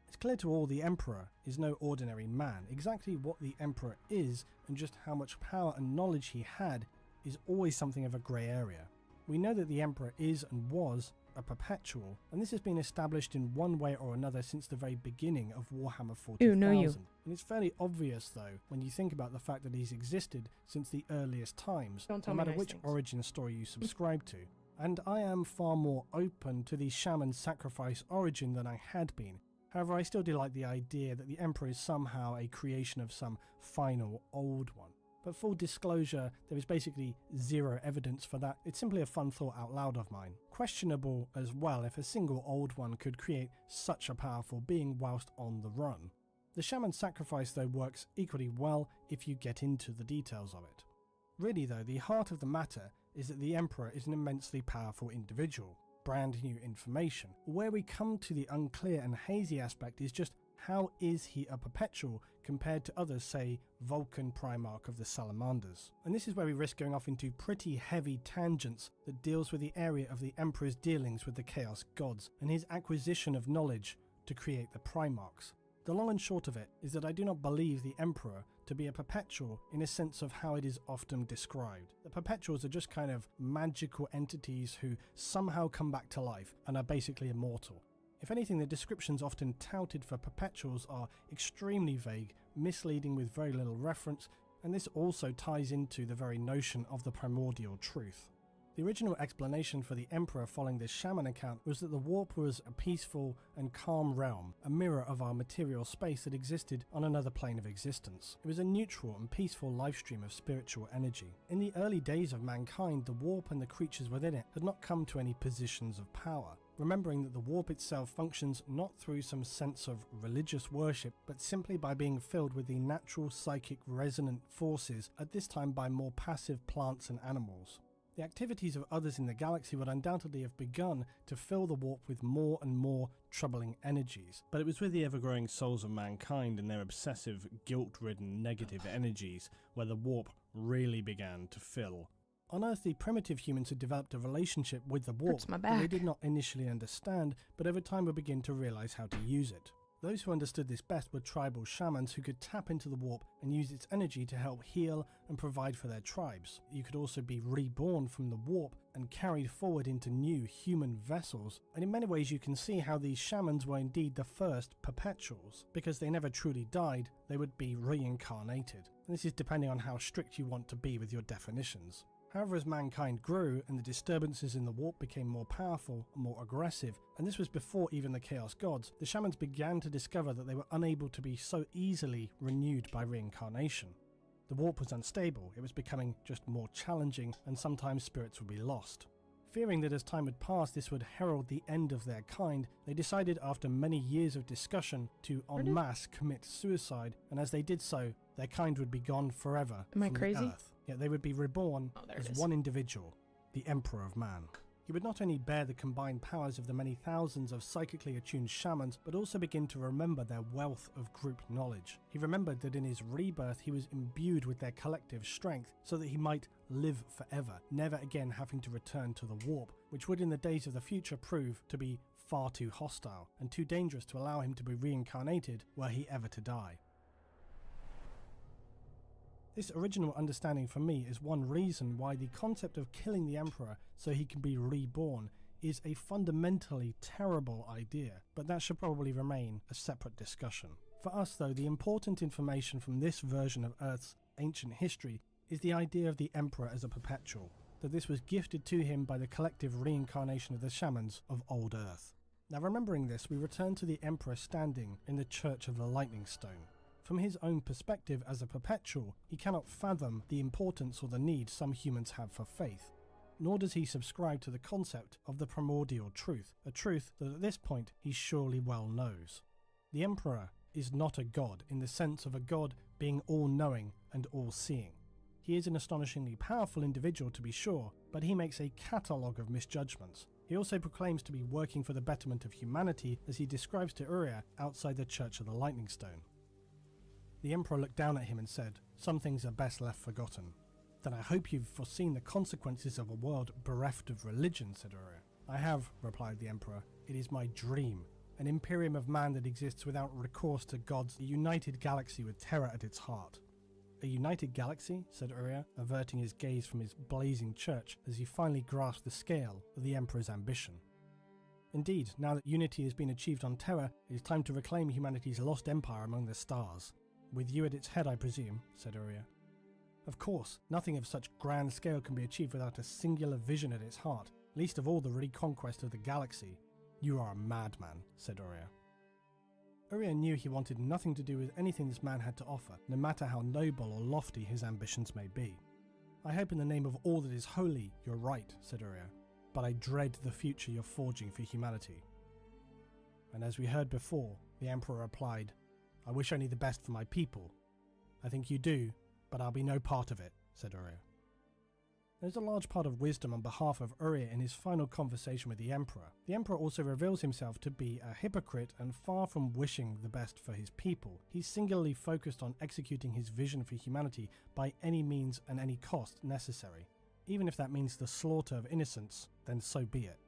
It's clear to all the Emperor is no ordinary man. Exactly what the Emperor is and just how much power and knowledge he had is always something of a grey area. We know that the Emperor is and was a perpetual, and this has been established in one way or another since the very beginning of Warhammer 40,000. Ooh, no you. And it's fairly obvious though when you think about the fact that he's existed since the earliest times, Don't tell no me matter nice which things. origin story you subscribe to. And I am far more open to the shaman sacrifice origin than I had been. However, I still do like the idea that the Emperor is somehow a creation of some final old one. But full disclosure, there is basically zero evidence for that. It's simply a fun thought out loud of mine. Questionable as well if a single old one could create such a powerful being whilst on the run. The shaman sacrifice though works equally well if you get into the details of it. Really though, the heart of the matter is that the Emperor is an immensely powerful individual. Brand new information. Where we come to the unclear and hazy aspect is just how is he a perpetual compared to others, say Vulcan Primarch of the Salamanders. And this is where we risk going off into pretty heavy tangents that deals with the area of the Emperor's dealings with the Chaos Gods and his acquisition of knowledge to create the Primarchs. The long and short of it is that I do not believe the Emperor to be a perpetual in a sense of how it is often described. The perpetuals are just kind of magical entities who somehow come back to life and are basically immortal. If anything, the descriptions often touted for perpetuals are extremely vague, misleading with very little reference, and this also ties into the very notion of the primordial truth. The original explanation for the Emperor following this shaman account was that the warp was a peaceful and calm realm, a mirror of our material space that existed on another plane of existence. It was a neutral and peaceful life stream of spiritual energy. In the early days of mankind, the warp and the creatures within it had not come to any positions of power. remembering that the warp itself functions not through some sense of religious worship, but simply by being filled with the natural psychic resonant forces, at this time by more passive plants and animals. The activities of others in the galaxy would undoubtedly have begun to fill the warp with more and more troubling energies, but it was with the ever-growing souls of mankind and their obsessive, guilt-ridden negative energies where the warp really began to fill. On Earth, the primitive humans had developed a relationship with the warp that they did not initially understand, but over time would begin to realize how to use it. Those who understood this best were tribal shamans who could tap into the warp and use its energy to help heal and provide for their tribes. You could also be reborn from the warp and carried forward into new human vessels, and in many ways you can see how these shamans were indeed the first perpetuals. Because they never truly died, they would be reincarnated. And this is depending on how strict you want to be with your definitions. However, as mankind grew and the disturbances in the warp became more powerful and more aggressive, and this was before even the Chaos Gods, the shamans began to discover that they were unable to be so easily renewed by reincarnation. The warp was unstable, it was becoming just more challenging, and sometimes spirits would be lost. Fearing that as time had passed this would herald the end of their kind, they decided after many years of discussion to en masse commit suicide, and as they did so, their kind would be gone forever from the Earth. Yet they would be reborn as one individual, the Emperor of Man. He would not only bear the combined powers of the many thousands of psychically attuned shamans, but also begin to remember their wealth of group knowledge. He remembered that in his rebirth he was imbued with their collective strength so that he might live forever, never again having to return to the warp, which would in the days of the future prove to be far too hostile and too dangerous to allow him to be reincarnated were he ever to die. This original understanding for me is one reason why the concept of killing the Emperor so he can be reborn is a fundamentally terrible idea, but that should probably remain a separate discussion. For us though, the important information from this version of Earth's ancient history is the idea of the Emperor as a perpetual, that this was gifted to him by the collective reincarnation of the shamans of old Earth. Now remembering this, we return to the Emperor standing in the Church of the Lightning Stone. From his own perspective as a perpetual, he cannot fathom the importance or the need some humans have for faith, nor does he subscribe to the concept of the primordial truth, a truth that at this point he surely well knows. The Emperor is not a god in the sense of a god being all-knowing and all-seeing. He is an astonishingly powerful individual to be sure, but he makes a catalogue of misjudgments. He also proclaims to be working for the betterment of humanity as he describes to Uriah outside the Church of the Lightning Stone. The Emperor looked down at him and said, "Some things are best left forgotten." "Then I hope you've foreseen the consequences of a world bereft of religion," said Uriah. "I have," replied the Emperor. "It is my dream. An imperium of man that exists without recourse to gods, a united galaxy with terror at its heart." "A united galaxy?" said Uriah, averting his gaze from his blazing church as he finally grasped the scale of the Emperor's ambition. "Indeed, now that unity has been achieved on Terra, it is time to reclaim humanity's lost empire among the stars." "With you at its head, I presume," said Uriah. "Of course, nothing of such grand scale can be achieved without a singular vision at its heart, least of all the reconquest of the galaxy." "You are a madman," said Uriah. Uriah knew he wanted nothing to do with anything this man had to offer, no matter how noble or lofty his ambitions may be. "I hope in the name of all that is holy, you're right," said Uriah, "but I dread the future you're forging for humanity." And as we heard before, the Emperor replied, "I wish only the best for my people." "I think you do, but I'll be no part of it," said Uriah. There's a large part of wisdom on behalf of Uriah in his final conversation with the Emperor. The Emperor also reveals himself to be a hypocrite and far from wishing the best for his people. He's singularly focused on executing his vision for humanity by any means and any cost necessary. Even if that means the slaughter of innocents, then so be it.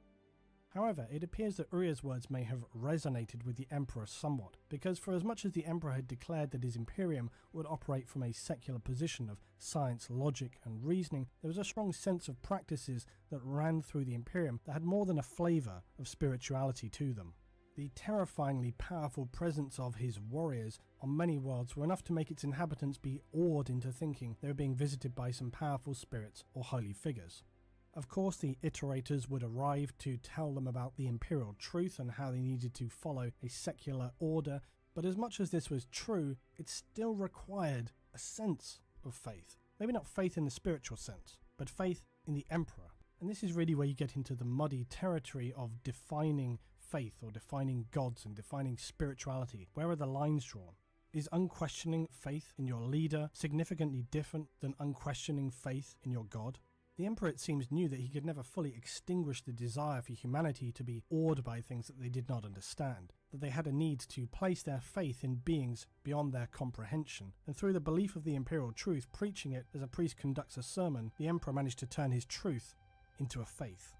However, it appears that Uriah's words may have resonated with the Emperor somewhat, because for as much as the Emperor had declared that his Imperium would operate from a secular position of science, logic and reasoning, there was a strong sense of practices that ran through the Imperium that had more than a flavour of spirituality to them. The terrifyingly powerful presence of his warriors on many worlds were enough to make its inhabitants be awed into thinking they were being visited by some powerful spirits or holy figures. Of course, the iterators would arrive to tell them about the imperial truth and how they needed to follow a secular order, but as much as this was true, it still required a sense of faith. Maybe not faith in the spiritual sense, but faith in the Emperor. And this is really where you get into the muddy territory of defining faith or defining gods and defining spirituality. Where are the lines drawn? Is unquestioning faith in your leader significantly different than unquestioning faith in your god? The Emperor, it seems, knew that he could never fully extinguish the desire for humanity to be awed by things that they did not understand, that they had a need to place their faith in beings beyond their comprehension, and through the belief of the imperial truth, preaching it as a priest conducts a sermon, the Emperor managed to turn his truth into a faith.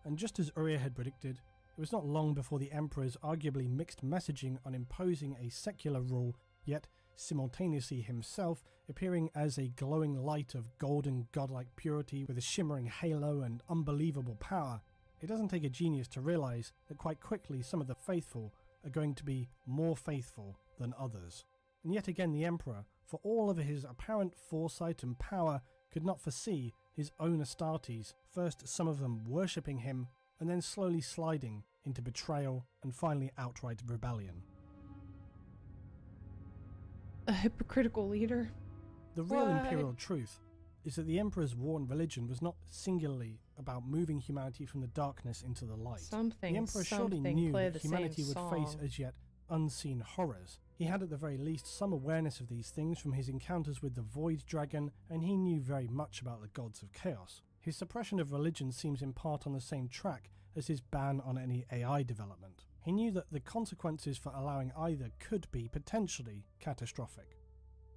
And just as Urya had predicted, it was not long before the Emperor's arguably mixed messaging on imposing a secular rule, yet simultaneously himself appearing as a glowing light of golden godlike purity with a shimmering halo and unbelievable power, it doesn't take a genius to realize that quite quickly some of the faithful are going to be more faithful than others. And yet again the Emperor, for all of his apparent foresight and power, could not foresee his own Astartes, first some of them worshipping him, and then slowly sliding into betrayal and finally outright rebellion. A hypocritical leader? The real imperial truth is that the Emperor's war on religion was not singularly about moving humanity from the darkness into the light. The Emperor surely knew that humanity would face as yet unseen horrors. He had at the very least some awareness of these things from his encounters with the Void Dragon, and he knew very much about the gods of chaos. His suppression of religion seems in part on the same track as his ban on any AI development. He knew that the consequences for allowing either could be potentially catastrophic.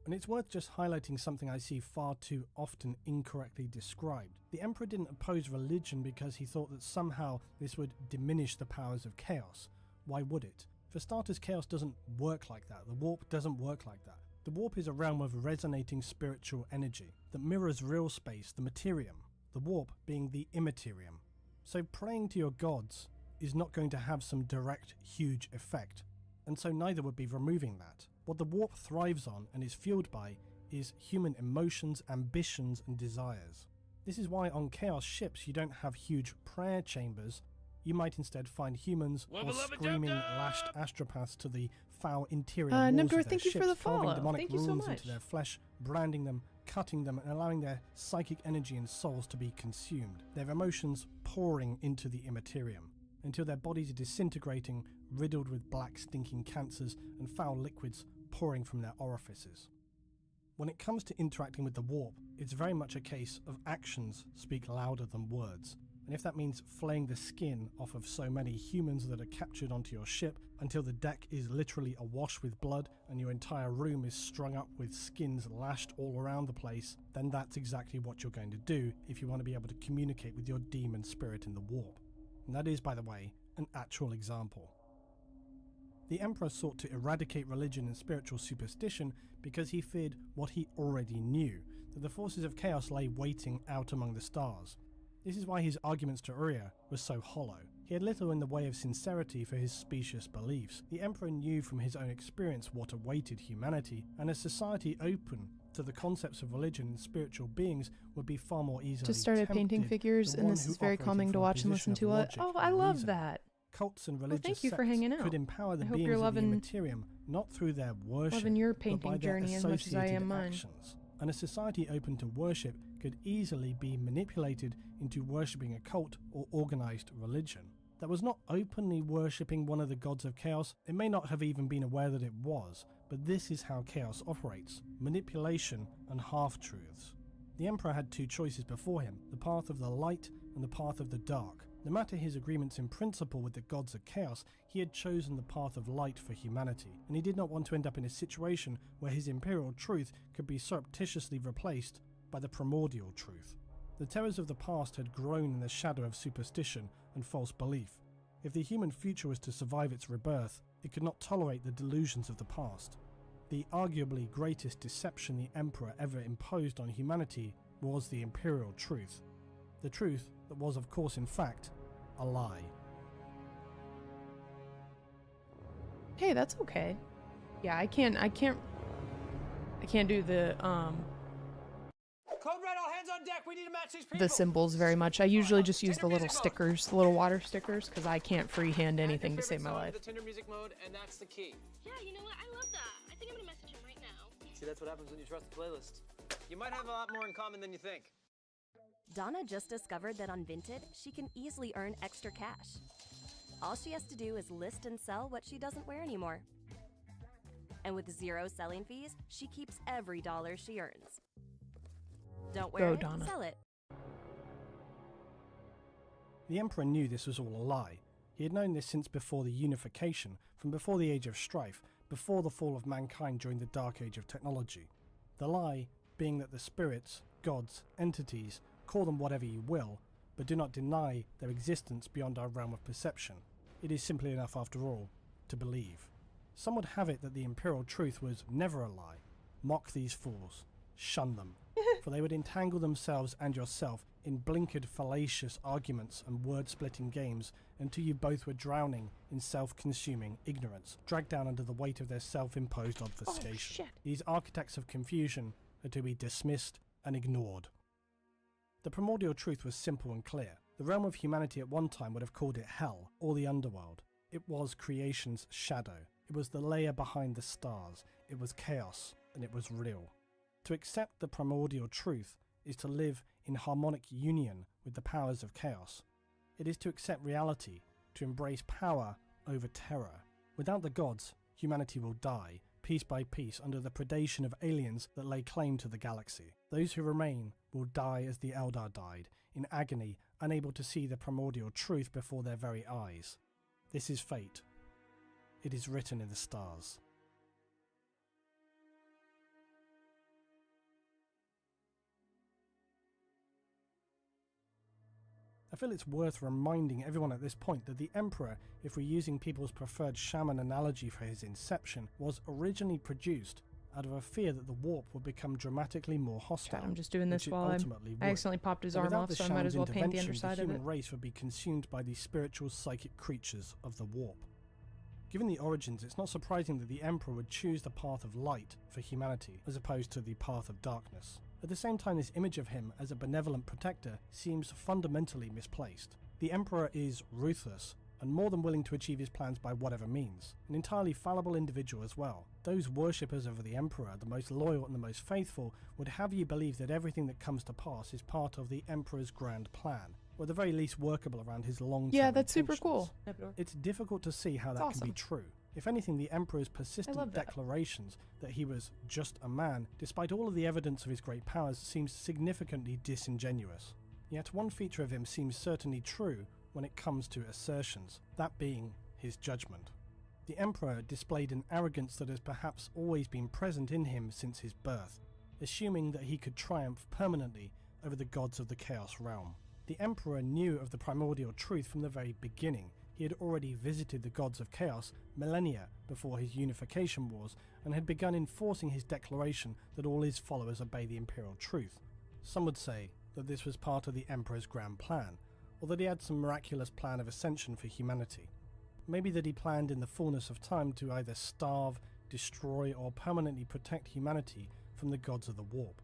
And it's worth just highlighting something I see far too often incorrectly described. The Emperor didn't oppose religion because he thought that somehow this would diminish the powers of chaos. Why would it? For starters, chaos doesn't work like that. The warp doesn't work like that. The warp is a realm of resonating spiritual energy that mirrors real space, the materium, the warp being the immaterium. So praying to your gods is not going to have some direct, huge effect, and so neither would be removing that. What the warp thrives on and is fueled by is human emotions, ambitions, and desires. This is why on Chaos ships you don't have huge prayer chambers. You might instead find humans or screaming, lashed astropaths to the foul interior walls of their thank you ships, for the carving follow. demonic Thank you so runes much. into their flesh, branding them, cutting them, and allowing their psychic energy and souls to be consumed, their emotions pouring into the immaterium, until their bodies are disintegrating, riddled with black stinking cancers and foul liquids pouring from their orifices. When it comes to interacting with the warp, it's very much a case of actions speak louder than words. And if that means flaying the skin off of so many humans that are captured onto your ship until the deck is literally awash with blood and your entire room is strung up with skins lashed all around the place, then that's exactly what you're going to do if you want to be able to communicate with your demon spirit in the warp. And that is, by the way, an actual example. The Emperor sought to eradicate religion and spiritual superstition because he feared what he already knew, that the forces of chaos lay waiting out among the stars. This is why his arguments to Urya were so hollow. He had little in the way of sincerity for his specious beliefs. The Emperor knew from his own experience what awaited humanity, and a society open to the concepts of religion and spiritual beings would be far more easily Just started painting figures, and this is very calming to watch and listen to. Oh, I love that. Cults and religious thank you for sects hanging out. could empower the I hope beings you're of loving, the Immaterium, not through their worship, loving your but painting by their journey as much as I am associated mine. actions. And a society open to worship could easily be manipulated into worshipping a cult or organized religion that was not openly worshipping one of the gods of chaos. It may not have even been aware that it was, but this is how chaos operates: manipulation and half-truths. The Emperor had two choices before him: the path of the light and the path of the dark. No matter his agreements in principle with the gods of chaos, he had chosen the path of light for humanity, and he did not want to end up in a situation where his imperial truth could be surreptitiously replaced by the primordial truth. The terrors of the past had grown in the shadow of superstition and false belief. If the human future was to survive its rebirth, it could not tolerate the delusions of the past. The arguably greatest deception the Emperor ever imposed on humanity was the imperial truth. The truth that was, of course, in fact, a lie. Hey, that's okay. Yeah, I can't do the Code Red, all hands on deck. We need to match these people. the symbols very much. I usually just use the little stickers, the little water stickers, because I can't freehand anything to save my life. The Tinder music mode, and that's the key. Yeah, you know what? I love that. I think I'm gonna message him right now. See, that's what happens when you trust the playlist. You might have a lot more in common than you think. Donna just discovered that on Vinted, she can easily earn extra cash. All she has to do is list and sell what she doesn't wear anymore. And with 0 selling fees, she keeps every dollar she earns. Don't wear it, Donna. sell it. The Emperor knew this was all a lie. He had known this since before the unification, from before the Age of Strife, before the fall of mankind during the Dark Age of technology. The lie being that the spirits, gods, entities, call them whatever you will, but do not deny their existence beyond our realm of perception. It is simply enough, after all, to believe. Some would have it that the imperial truth was never a lie. Mock these fools. Shun them. For they would entangle themselves and yourself in blinkered fallacious arguments and word-splitting games until you both were drowning in self-consuming ignorance, dragged down under the weight of their self-imposed obfuscation. These architects of confusion are to be dismissed and ignored. The primordial truth was simple and clear. The realm of humanity at one time would have called it hell, or the underworld. It was creation's shadow. It was the layer behind the stars. It was chaos, and it was real. To accept the primordial truth is to live in harmonic union with the powers of chaos. It is to accept reality, to embrace power over terror. Without the gods, humanity will die, piece by piece, under the predation of aliens that lay claim to the galaxy. Those who remain will die as the Eldar died, in agony, unable to see the primordial truth before their very eyes. This is fate. It is written in the stars. I feel it's worth reminding everyone at this point that the Emperor, if we're using people's preferred shaman analogy for his inception, was originally produced out of a fear that the warp would become dramatically more hostile. I'm just doing this while I accidentally popped his arm off, so I might as well paint the underside of it. The human race would be consumed by the spiritual psychic creatures of the warp. Given the origins, it's not surprising that the Emperor would choose the path of light for humanity, as opposed to the path of darkness. At the same time, this image of him as a benevolent protector seems fundamentally misplaced. The Emperor is ruthless, and more than willing to achieve his plans by whatever means. An entirely fallible individual as well. Those worshippers of the Emperor, the most loyal and the most faithful, would have you believe that everything that comes to pass is part of the Emperor's grand plan, or at the very least workable around his long-term Yeah, that's intentions. super cool. It's difficult to see how that can be true. If anything, the Emperor's persistent declarations that he was just a man, despite all of the evidence of his great powers, seems significantly disingenuous. Yet one feature of him seems certainly true when it comes to assertions, that being his judgment. The Emperor displayed an arrogance that has perhaps always been present in him since his birth, assuming that he could triumph permanently over the gods of the Chaos Realm. The Emperor knew of the primordial truth from the very beginning. He had already visited the gods of chaos millennia before his unification wars and had begun enforcing his declaration that all his followers obey the imperial truth. Some would say that this was part of the Emperor's grand plan, or that he had some miraculous plan of ascension for humanity. Maybe that he planned in the fullness of time to either starve, destroy, or permanently protect humanity from the gods of the warp.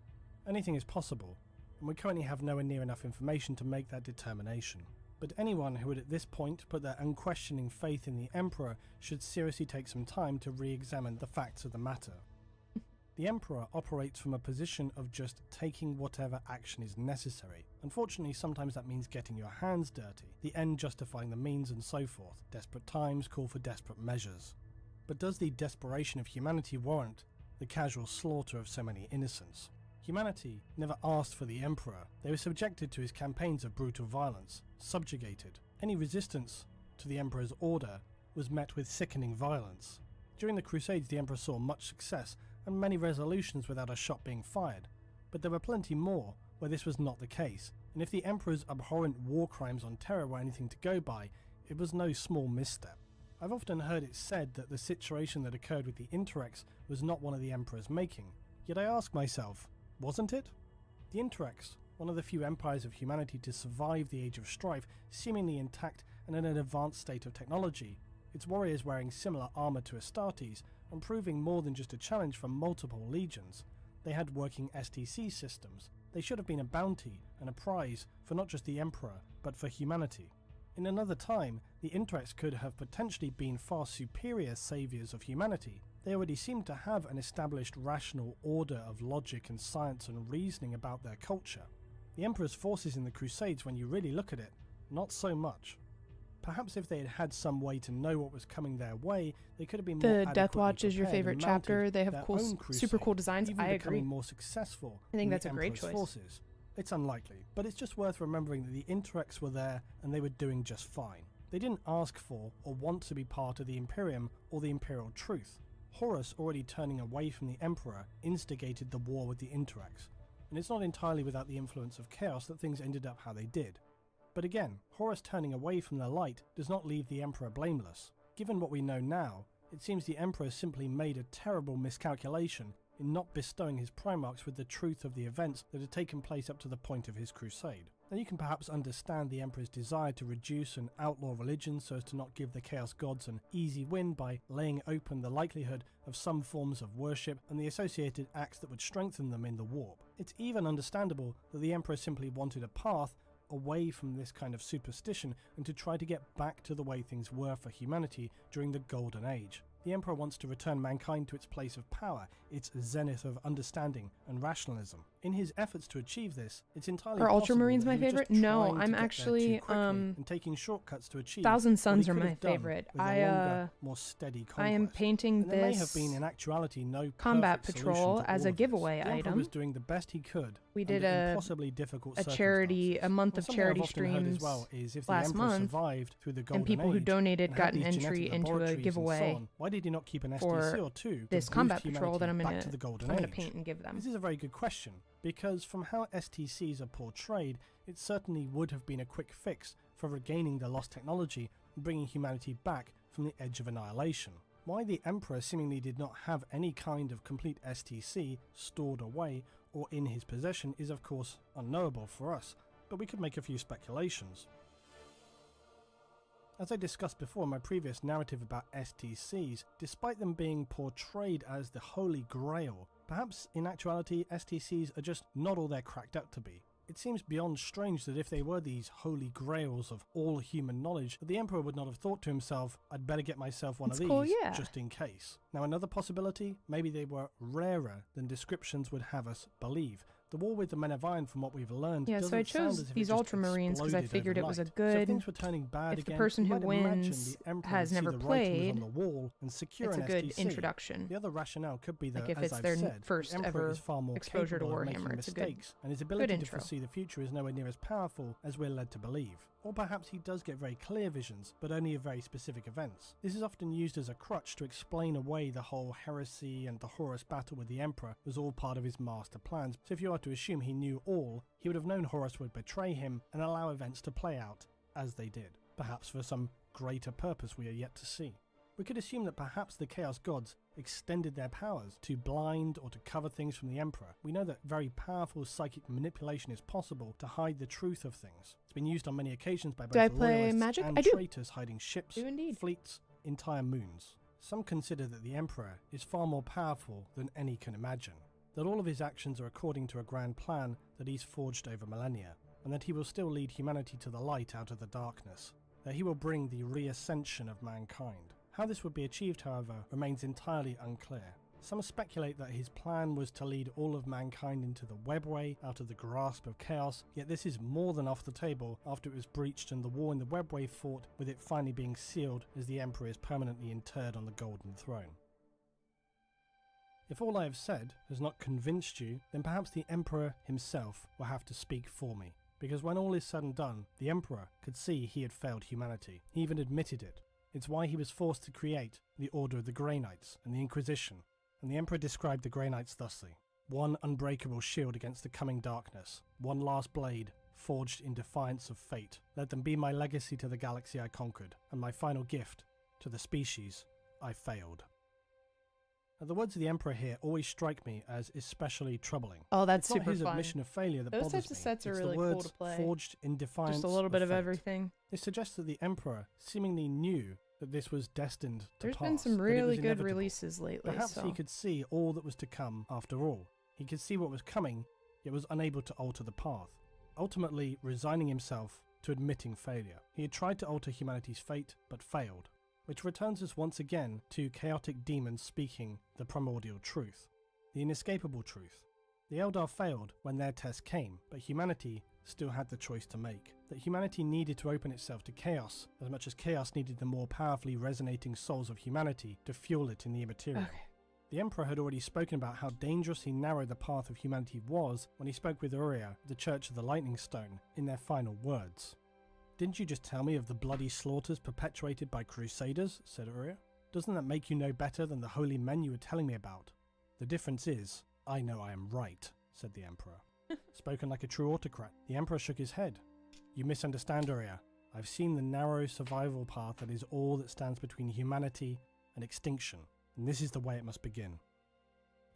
Anything is possible, and we currently have nowhere near enough information to make that determination. But anyone who would at this point put their unquestioning faith in the Emperor should seriously take some time to re-examine the facts of the matter. The Emperor operates from a position of just taking whatever action is necessary. Unfortunately, sometimes that means getting your hands dirty, the end justifying the means and so forth. Desperate times call for desperate measures. But does the desperation of humanity warrant the casual slaughter of so many innocents? Humanity never asked for the Emperor. They were subjected to his campaigns of brutal violence, subjugated. Any resistance to the Emperor's order was met with sickening violence. During the Crusades, the Emperor saw much success and many resolutions without a shot being fired, but there were plenty more where this was not the case, and if the Emperor's abhorrent war crimes on terror were anything to go by, it was no small misstep. I've often heard it said that the situation that occurred with the Interrex was not one of the Emperor's making, yet I ask myself, wasn't it? The Interrex, one of the few empires of humanity to survive the Age of Strife, seemingly intact and in an advanced state of technology, its warriors wearing similar armour to Astartes, and proving more than just a challenge for multiple legions. They had working STC systems. They should have been a bounty and a prize for not just the Emperor, but for humanity. In another time, the Interrex could have potentially been far superior saviours of humanity. They already seemed to have an established rational order of logic and science and reasoning about their culture. The Emperor's forces in the Crusades, when you really look at it, not so much. Perhaps if they had had some way to know what was coming their way, they could have been more The Death Watch is your favorite chapter. They have cool, super cool designs. Even I agree. More successful. I think that's a great choice. Forces. It's unlikely, but it's just worth remembering that the Interrex were there and they were doing just fine. They didn't ask for or want to be part of the Imperium or the Imperial Truth. Horus, already turning away from the Emperor, instigated the war with the Interrex, and it's not entirely without the influence of Chaos that things ended up how they did. But again, Horus turning away from the light does not leave the Emperor blameless. Given what we know now, it seems the Emperor simply made a terrible miscalculation in not bestowing his Primarchs with the truth of the events that had taken place up to the point of his crusade. Now you can perhaps understand the Emperor's desire to reduce and outlaw religion so as to not give the Chaos Gods an easy win by laying open the likelihood of some forms of worship and the associated acts that would strengthen them in the warp. It's even understandable that the Emperor simply wanted a path away from this kind of superstition and to try to get back to the way things were for humanity during the Golden Age. The Emperor wants to return mankind to its place of power, its zenith of understanding and rationalism. In his efforts to achieve this, it's entirely Are possible Ultramarines that my he was favorite? just No, trying to I'm get there actually too quickly and taking shortcuts to achieve Thousand what Suns he are could my have done favorite. with a I longer, more steady I am conquest. painting And there may this have been in actuality no combat perfect solution patrol to as all a of this. giveaway The Emperor item. was doing the best he could. We did under a impossibly difficult charity, a month of Something charity I've often heard streams as well is if the last Emperor month, survived through the Golden and people who Age donated and got had an these entry genetic into a laboratories and so giveaway on, why did he not keep an for STC or two this to combat boost patrol that I'm humanity gonna back to the Golden I'm gonna Age? paint and give them. This is a very good question, because from how STCs are portrayed, it certainly would have been a quick fix for regaining the lost technology and bringing humanity back from the edge of annihilation. Why the Emperor seemingly did not have any kind of complete STC stored away or in his possession is of course unknowable for us, but we could make a few speculations. As I discussed before in my previous narrative about STCs, despite them being portrayed as the Holy Grail, perhaps in actuality STCs are just not all they're cracked up to be. It seems beyond strange that if they were these holy grails of all human knowledge, that the Emperor would not have thought to himself, I'd better get myself one of these, cool, yeah. just in case. Now another possibility, maybe they were rarer than descriptions would have us believe. The war with the Men of Iron, from what we've learned, Yeah, so I doesn't sound chose as if these it just Ultramarines because I exploded figured it was a overnight. good. So if things were turning bad if the again, person you who might imagine wins the Emperor has would see never the writings played, on the wall and secure it's a an good STC. introduction. The other rationale could be that, Like if as it's I've their said, first the Emperor ever is far more exposure to capable of making Warhammer. It's a good- mistakes, and his ability to intro. foresee the future is nowhere near as powerful as we're led to believe. Or perhaps he does get very clear visions, but only of very specific events. This is often used as a crutch to explain away the whole heresy and the Horus battle with the Emperor was all part of his master plans. So if you are to assume he knew all, he would have known Horus would betray him and allow events to play out as they did, perhaps for some greater purpose we are yet to see. We could assume that perhaps the Chaos Gods extended their powers to blind or to cover things from the Emperor. We know that very powerful psychic manipulation is possible to hide the truth of things. It's been used on many occasions by both Do I play loyalists magic? and I do. traitors hiding ships, Do indeed. fleets, entire moons. Some consider that the Emperor is far more powerful than any can imagine, that all of his actions are according to a grand plan that he's forged over millennia, and that he will still lead humanity to the light out of the darkness, that he will bring the reascension of mankind. How this would be achieved, however, remains entirely unclear. Some speculate that his plan was to lead all of mankind into the webway, out of the grasp of chaos, yet this is more than off the table after it was breached and the war in the webway fought, with it finally being sealed as the Emperor is permanently interred on the Golden Throne. If all I have said has not convinced you, then perhaps the Emperor himself will have to speak for me, because when all is said and done, the Emperor could see he had failed humanity. He even admitted it. It's why he was forced to create the Order of the Grey Knights and the Inquisition, and the Emperor described the Grey Knights thusly: one unbreakable shield against the coming darkness, one last blade forged in defiance of fate. Let them be my legacy to the galaxy I conquered, and my final gift to the species I failed. Now, the words of the Emperor here always strike me as especially troubling. Oh, that's it's not super his fun. admission of failure that Those bothers types of me. sets are It's really the cool words to play. forged in defiance Just a little bit of fate. everything. It suggests that the Emperor seemingly knew that this was destined to There's pass. been some that it really was good inevitable. releases lately. Perhaps so. he could see all that was to come after all. He could see what was coming, yet was unable to alter the path, ultimately resigning himself to admitting failure. He had tried to alter humanity's fate, but failed, which returns us once again to chaotic demons speaking the primordial truth, the inescapable truth, The Eldar failed when their test came, but humanity still had the choice to make. That humanity needed to open itself to chaos, as much as chaos needed the more powerfully resonating souls of humanity to fuel it in the immaterial. Okay. The Emperor had already spoken about how dangerously narrow the path of humanity was when he spoke with Uria, the Church of the Lightning Stone, in their final words. "Didn't you just tell me of the bloody slaughters perpetuated by crusaders?" said Uria. "Doesn't that make you no better than the holy men you were telling me about?" "The difference is, I know I am right," said the Emperor. Spoken like a true autocrat, the Emperor shook his head. "You misunderstand, Uria. I've seen the narrow survival path that is all that stands between humanity and extinction, and this is the way it must begin."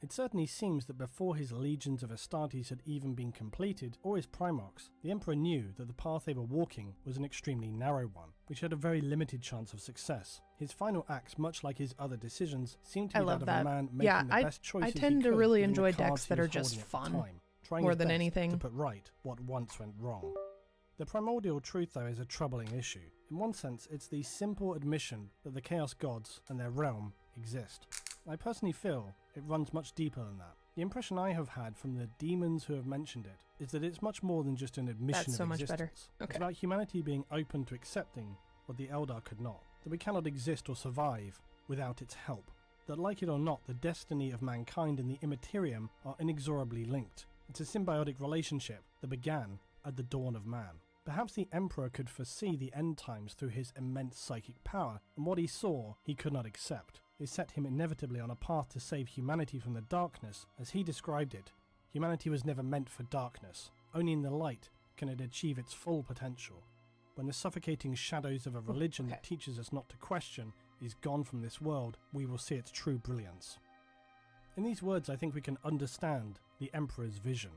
It certainly seems that before his legions of Astartes had even been completed, or his Primarchs, the Emperor knew that the path they were walking was an extremely narrow one, which had a very limited chance of success. His final acts, much like his other decisions, seemed to be that of a man making the best choices I tend he to could really given the enjoy cards decks he that was are just holding at the fun, time, trying more his than best anything. to put right what once went wrong. The primordial truth, though, is a troubling issue. In one sense, it's the simple admission that the Chaos Gods and their realm exist. I personally feel it runs much deeper than that. The impression I have had from the demons who have mentioned it is that it's much more than just an admission That's so of much existence. better. Okay. It's about humanity being open to accepting what the Eldar could not, that we cannot exist or survive without its help, that like it or not, the destiny of mankind and the Immaterium are inexorably linked. It's a symbiotic relationship that began at the dawn of man. Perhaps the Emperor could foresee the end times through his immense psychic power, and what he saw he could not accept. It set him inevitably on a path to save humanity from the darkness. As he described it, humanity was never meant for darkness. Only in the light can it achieve its full potential. When the suffocating shadows of a religion that teaches us not to question is gone from this world, we will see its true brilliance. In these words, I think we can understand the Emperor's vision.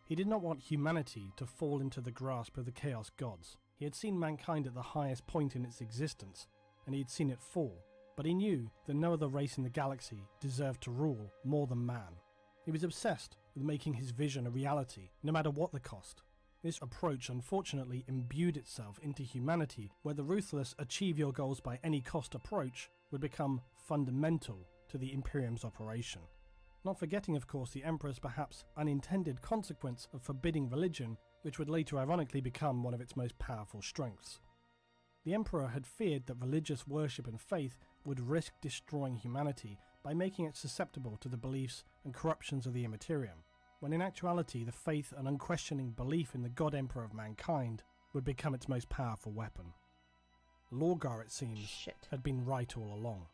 He did not want humanity to fall into the grasp of the Chaos Gods. He had seen mankind at the highest point in its existence, and he had seen it fall. But he knew that no other race in the galaxy deserved to rule more than man. He was obsessed with making his vision a reality, no matter what the cost. This approach unfortunately imbued itself into humanity, where the ruthless achieve your goals by any cost approach would become fundamental to the Imperium's operation. Not forgetting, of course, the Emperor's perhaps unintended consequence of forbidding religion, which would later ironically become one of its most powerful strengths. The Emperor had feared that religious worship and faith would risk destroying humanity by making it susceptible to the beliefs and corruptions of the Immaterium, when in actuality the faith and unquestioning belief in the God Emperor of mankind would become its most powerful weapon. Lorgar, it seems, had been right all along.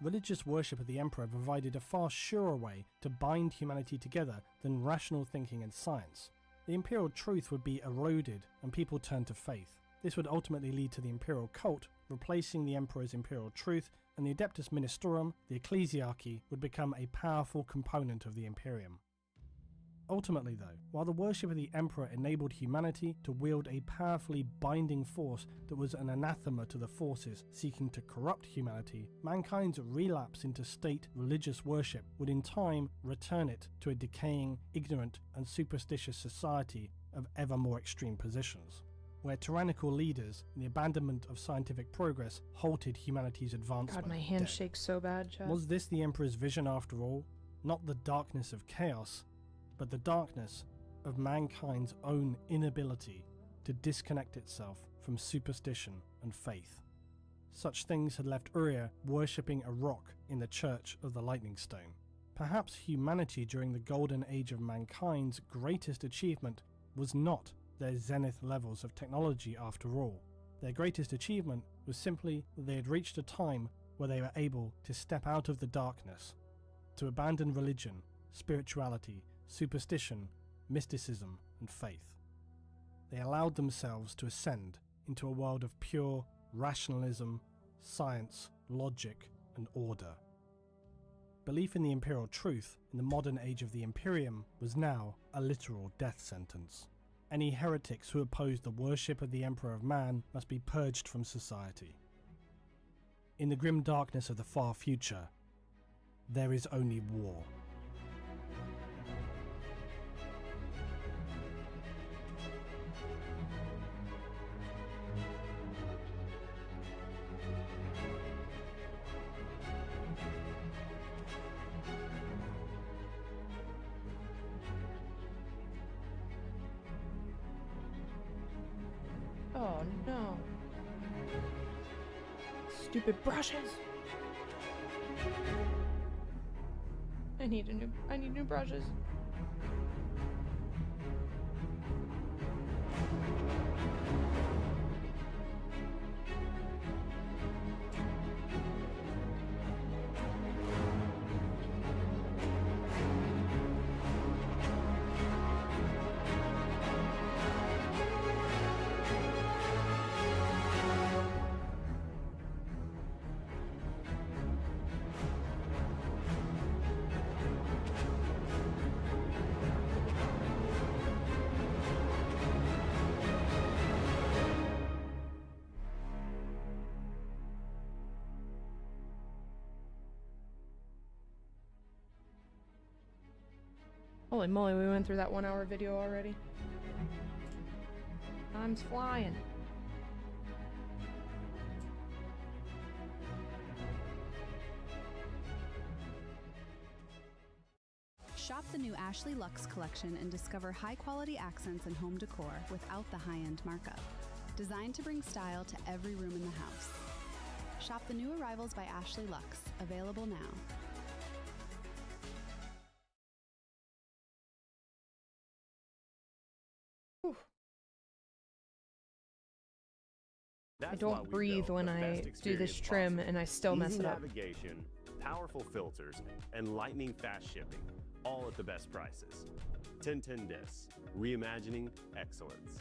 Religious worship of the Emperor provided a far surer way to bind humanity together than rational thinking and science. The imperial truth would be eroded and people turned to faith. This would ultimately lead to the imperial cult, replacing the Emperor's imperial truth, and the Adeptus Ministorum, the ecclesiarchy, would become a powerful component of the Imperium. Ultimately though, while the worship of the Emperor enabled humanity to wield a powerfully binding force that was an anathema to the forces seeking to corrupt humanity, mankind's relapse into state religious worship would in time return it to a decaying, ignorant and superstitious society of ever more extreme positions, where tyrannical leaders and the abandonment of scientific progress halted humanity's advancement. God, my hand shakes so bad, Chad. Was this the Emperor's vision after all? Not the darkness of chaos, but the darkness of mankind's own inability to disconnect itself from superstition and faith. Such things had left Uria worshipping a rock in the Church of the Lightning Stone. Perhaps humanity during the golden age of mankind's greatest achievement was not their zenith levels of technology after all. Their greatest achievement was simply that they had reached a time where they were able to step out of the darkness, to abandon religion, spirituality, superstition, mysticism, and faith. They allowed themselves to ascend into a world of pure rationalism, science, logic, and order. Belief in the imperial truth in the modern age of the Imperium was now a literal death sentence. Any heretics who opposed the worship of the Emperor of Man must be purged from society. In the grim darkness of the far future, there is only war. Oh no. Stupid brushes. I need new brushes. Holy moly, we went through that 1 hour video already. Time's flying. Shop the new Ashley Luxe collection and discover high-quality accents and home decor without the high-end markup. Designed to bring style to every room in the house. Shop the new arrivals by Ashley Luxe, available now. I don't breathe when I do this trim and I still mess it up. Navigation, powerful filters, and lightning fast shipping, all at the best prices. 1010 Dis, reimagining excellence.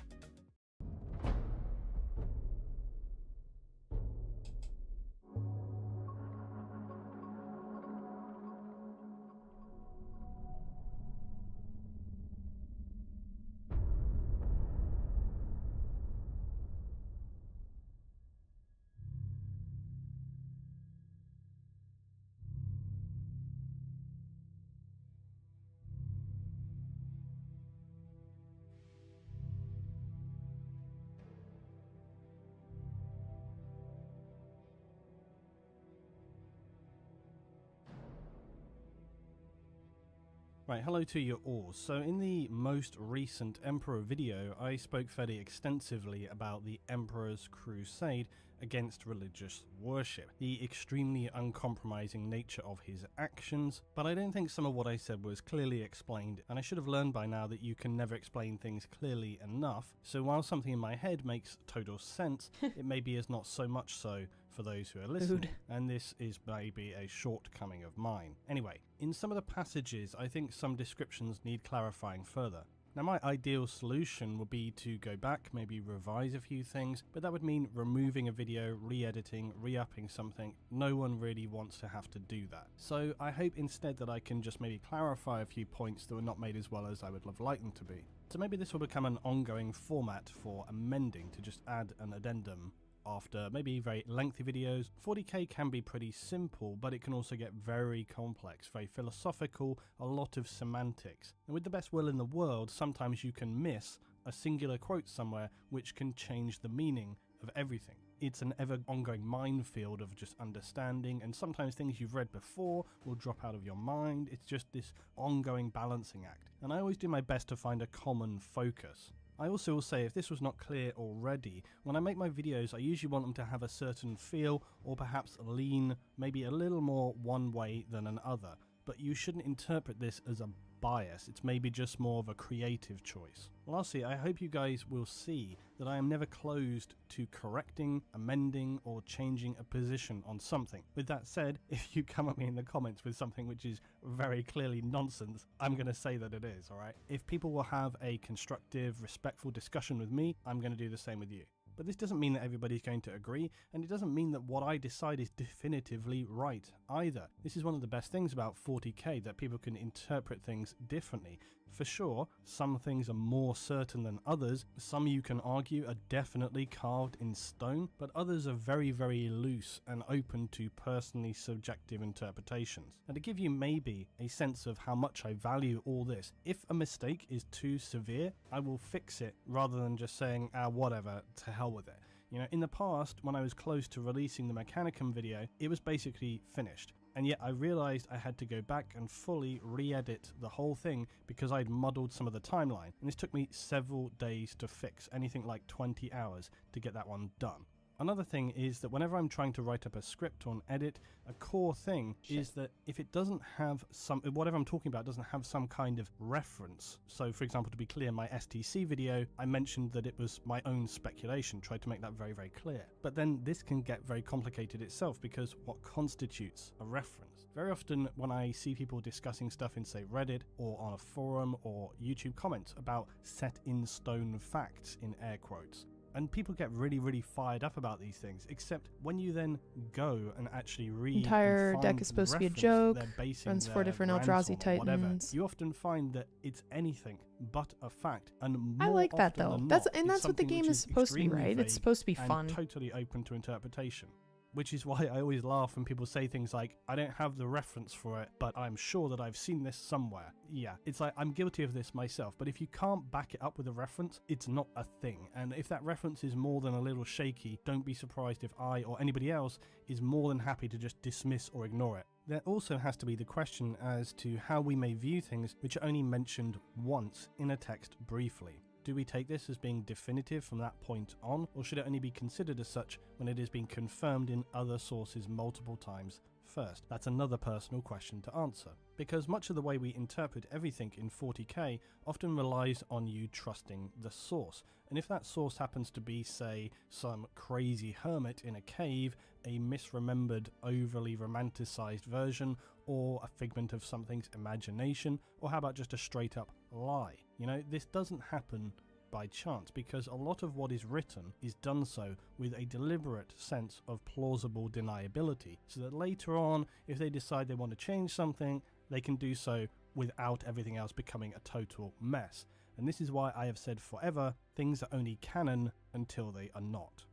Right, hello to you all. So in the most recent Emperor video, I spoke fairly extensively about the Emperor's crusade against religious worship, the extremely uncompromising nature of his actions, but I don't think some of what I said was clearly explained, and I should have learned by now that you can never explain things clearly enough, so while something in my head makes total sense, it maybe is not so much so for those who are listening, and this is maybe a shortcoming of mine. Anyway, in some of the passages, I think some descriptions need clarifying further. Now, my ideal solution would be to go back, maybe revise a few things, but that would mean removing a video, re-editing, re-upping something. No one really wants to have to do that. So I hope instead that I can just maybe clarify a few points that were not made as well as I would have liked them to be. So maybe this will become an ongoing format for amending, to just add an addendum after maybe very lengthy videos. 40k can be pretty simple, but it can also get very complex, very philosophical, a lot of semantics. And with the best will in the world, sometimes you can miss a singular quote somewhere which can change the meaning of everything. It's an ever ongoing minefield of just understanding, and sometimes things you've read before will drop out of your mind. It's just this ongoing balancing act. And I always do my best to find a common focus. I also will say, if this was not clear already, when I make my videos I usually want them to have a certain feel, or perhaps lean maybe a little more one way than another, but you shouldn't interpret this as a bias. It's maybe just more of a creative choice. Lastly, I hope you guys will see that I am never closed to correcting, amending, or changing a position on something. With that said, if you come at me in the comments with something which is very clearly nonsense, I'm going to say that it is, alright? If people will have a constructive, respectful discussion with me, I'm going to do the same with you. But this doesn't mean that everybody's going to agree, and it doesn't mean that what I decide is definitively right either. This is one of the best things about 40k, that people can interpret things differently. For sure, some things are more certain than others. Some, you can argue, are definitely carved in stone, but others are very, very loose and open to personally subjective interpretations. And to give you maybe a sense of how much I value all this, if a mistake is too severe, I will fix it rather than just saying, whatever, to hell with it. You know, in the past, when I was close to releasing the Mechanicum video, it was basically finished. And yet I realized I had to go back and fully re-edit the whole thing because I'd muddled some of the timeline, and this took me several days to fix, anything like 20 hours to get that one done. Another thing is that whenever I'm trying to write up a script or an edit, a core thing is that if it doesn't have whatever I'm talking about doesn't have some kind of reference. So for example, to be clear, my STC video, I mentioned that it was my own speculation, tried to make that very, very clear. But then this can get very complicated itself, because what constitutes a reference? Very often when I see people discussing stuff in, say, Reddit or on a forum or YouTube comments about set in stone facts in air quotes, and people get really, really fired up about these things, except when you then go and actually read entire and deck find is supposed to be a reference joke, they're basing runs 4 their different rant Eldrazi on or whatever, Titans. you often find that it's anything but a fact. And I more like that often though. than That's not, and it's that's what the something game which is supposed to be, extremely right? It's vague supposed to be and fun. totally open to interpretation. Which is why I always laugh when people say things like, I don't have the reference for it, but I'm sure that I've seen this somewhere. Yeah, it's like, I'm guilty of this myself, but if you can't back it up with a reference, it's not a thing. And if that reference is more than a little shaky, don't be surprised if I or anybody else is more than happy to just dismiss or ignore it. There also has to be the question as to how we may view things which are only mentioned once in a text briefly. Do we take this as being definitive from that point on, or should it only be considered as such when it has been confirmed in other sources multiple times first? That's another personal question to answer, because much of the way we interpret everything in 40k often relies on you trusting the source. And if that source happens to be, say, some crazy hermit in a cave, a misremembered, overly romanticized version, or a figment of something's imagination, or how about just a straight up lie? You know, this doesn't happen by chance, because a lot of what is written is done so with a deliberate sense of plausible deniability, so that later on, if they decide they want to change something, they can do so without everything else becoming a total mess. And this is why I have said forever, things are only canon until they are not.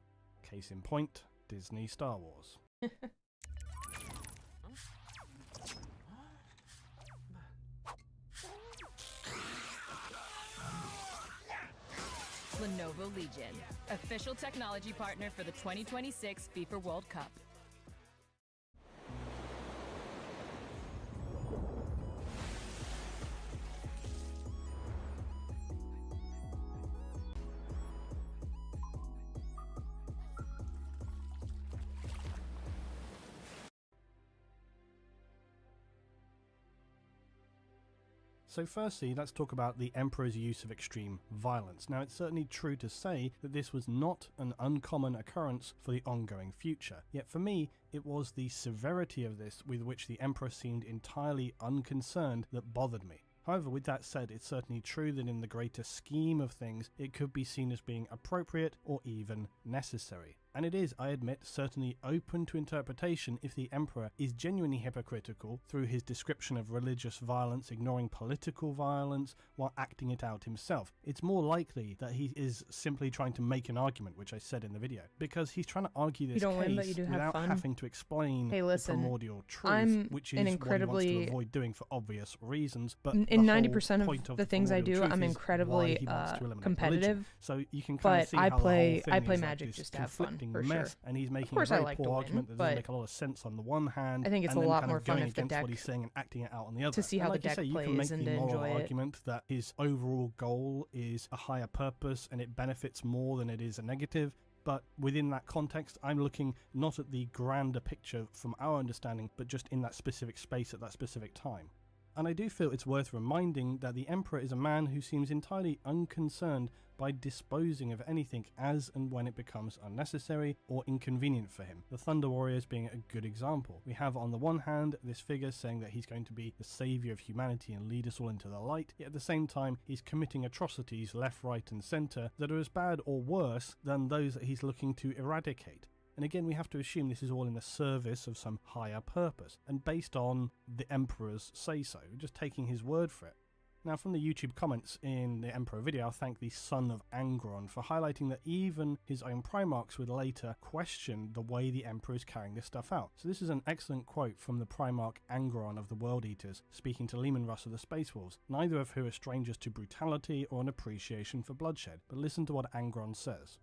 Case in point, Disney Star Wars. Lenovo Legion, official technology partner for the 2026 FIFA World Cup. So firstly, let's talk about the Emperor's use of extreme violence. Now, it's certainly true to say that this was not an uncommon occurrence for the ongoing future. Yet for me, it was the severity of this with which the Emperor seemed entirely unconcerned that bothered me. However, with that said, it's certainly true that in the greater scheme of things, it could be seen as being appropriate or even necessary. And it is, I admit, certainly open to interpretation if the Emperor is genuinely hypocritical through his description of religious violence, ignoring political violence, while acting it out himself. It's more likely that he is simply trying to make an argument, which I said in the video, because he's trying to argue this case without having to explain the primordial truth, which is what he wants to avoid doing for obvious reasons. But in 90% of the things I do, I'm incredibly competitive. So you can kind of see how the whole thing I play is Magic like just to have fun. mess, sure. And he's making a very poor argument that doesn't make a lot of sense on the one hand. I think it's and a then lot kind more of fun going if the against deck what he's saying and acting it out on the other. to see how and like the deck you say, plays you can make and the to moral enjoy argument that his overall goal is a higher purpose and it benefits more than it is a negative. But within that context, I'm looking not at the grander picture from our understanding, but just in that specific space at that specific time. And I do feel it's worth reminding that the Emperor is a man who seems entirely unconcerned by disposing of anything as and when it becomes unnecessary or inconvenient for him. The Thunder Warriors being a good example. We have on the one hand this figure saying that he's going to be the saviour of humanity and lead us all into the light, yet at the same time he's committing atrocities left, right and centre that are as bad or worse than those that he's looking to eradicate. And again, we have to assume this is all in the service of some higher purpose, and based on the Emperor's say-so, just taking his word for it. Now, from the YouTube comments in the Emperor video, I'll thank the Son of Angron for highlighting that even his own Primarchs would later question the way the Emperor is carrying this stuff out. So this is an excellent quote from the Primarch Angron of the World Eaters, speaking to Leman Russ of the Space Wolves, neither of who are strangers to brutality or an appreciation for bloodshed. But listen to what Angron says.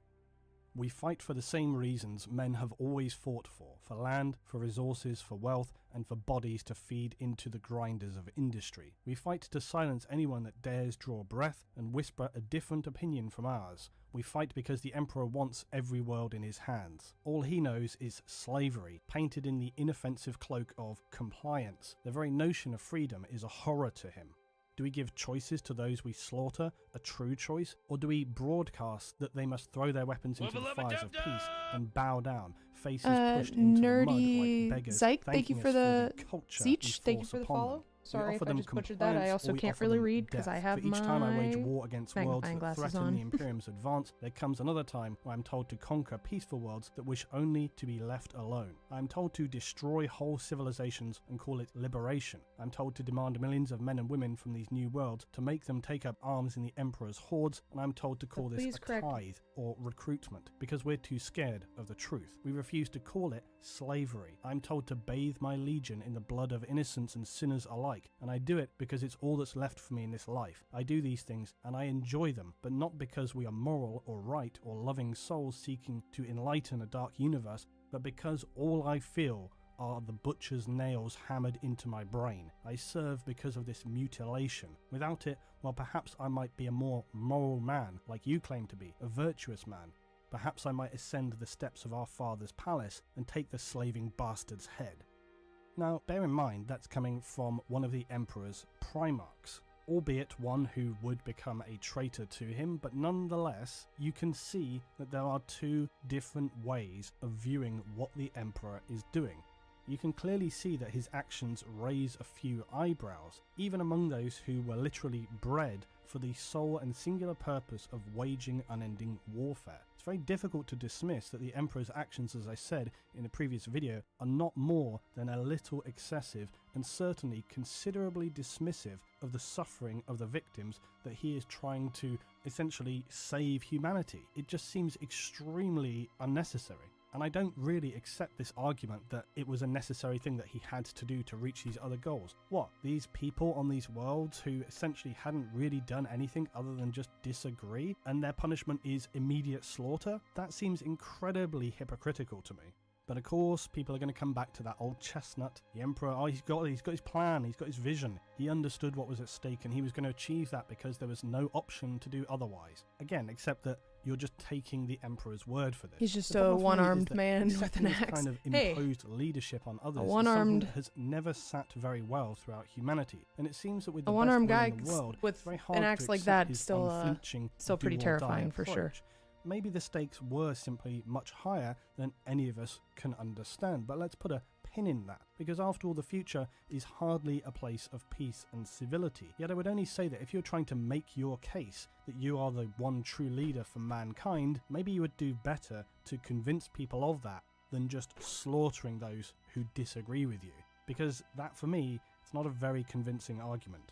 We fight for the same reasons men have always fought for land, for resources, for wealth, and for bodies to feed into the grinders of industry. We fight to silence anyone that dares draw breath and whisper a different opinion from ours. We fight because the Emperor wants every world in his hands. All he knows is slavery, painted in the inoffensive cloak of compliance. The very notion of freedom is a horror to him. Do we give choices to those we slaughter, a true choice? Or do we broadcast that they must throw their weapons into the fires of peace and bow down, faces pushed into the mud like beggars, Zyke, thank you for the Siege, thank you for the follow. Them. Sorry if I just butchered that. I also can't really read because I have for each time I wage war against worlds magnifying that glasses threaten on. the Imperium's advance, there comes another time where I'm told to conquer peaceful worlds that wish only to be left alone. I'm told to destroy whole civilizations and call it liberation. I'm told to demand millions of men and women from these new worlds to make them take up arms in the Emperor's hordes, and I'm told to call this a tithe or recruitment because we're too scared of the truth. We refuse to call it slavery. I'm told to bathe my legion in the blood of innocents and sinners alike, and I do it because it's all that's left for me in this life. I do these things and I enjoy them, but not because we are moral or right or loving souls seeking to enlighten a dark universe, but because all I feel are the butcher's nails hammered into my brain. I serve because of this mutilation. Without it, well, perhaps I might be a more moral man, like you claim to be, a virtuous man. Perhaps I might ascend the steps of our father's palace and take the slaving bastard's head. Now, bear in mind that's coming from one of the Emperor's Primarchs, albeit one who would become a traitor to him, but nonetheless, you can see that there are two different ways of viewing what the Emperor is doing. You can clearly see that his actions raise a few eyebrows, even among those who were literally bred for the sole and singular purpose of waging unending warfare. It's very difficult to dismiss that the Emperor's actions, as I said in a previous video, are not more than a little excessive and certainly considerably dismissive of the suffering of the victims that he is trying to essentially save humanity. It just seems extremely unnecessary. And I don't really accept this argument that it was a necessary thing that he had to do to reach these other goals. What, these people on these worlds who essentially hadn't really done anything other than just disagree, and their punishment is immediate slaughter? That seems incredibly hypocritical to me. But of course, people are going to come back to that old chestnut. The Emperor, oh, he's got his plan, he's got his vision. He understood what was at stake and he was going to achieve that because there was no option to do otherwise. Again, except that you're just taking the Emperor's word for this. He's just a one-armed man with an this axe. kind of imposed leadership on others is one-armed something that has never sat very well throughout humanity. And it seems that with the a best one-armed will guy in the world, with it's very hard an axe to like accept that his still unflinching pretty do or die terrifying for sure. approach. Maybe the stakes were simply much higher than any of us can understand, but let's put a pin in that, because after all, the future is hardly a place of peace and civility. Yet I would only say that if you're trying to make your case that you are the one true leader for mankind, maybe you would do better to convince people of that than just slaughtering those who disagree with you, because that, for me, it's not a very convincing argument.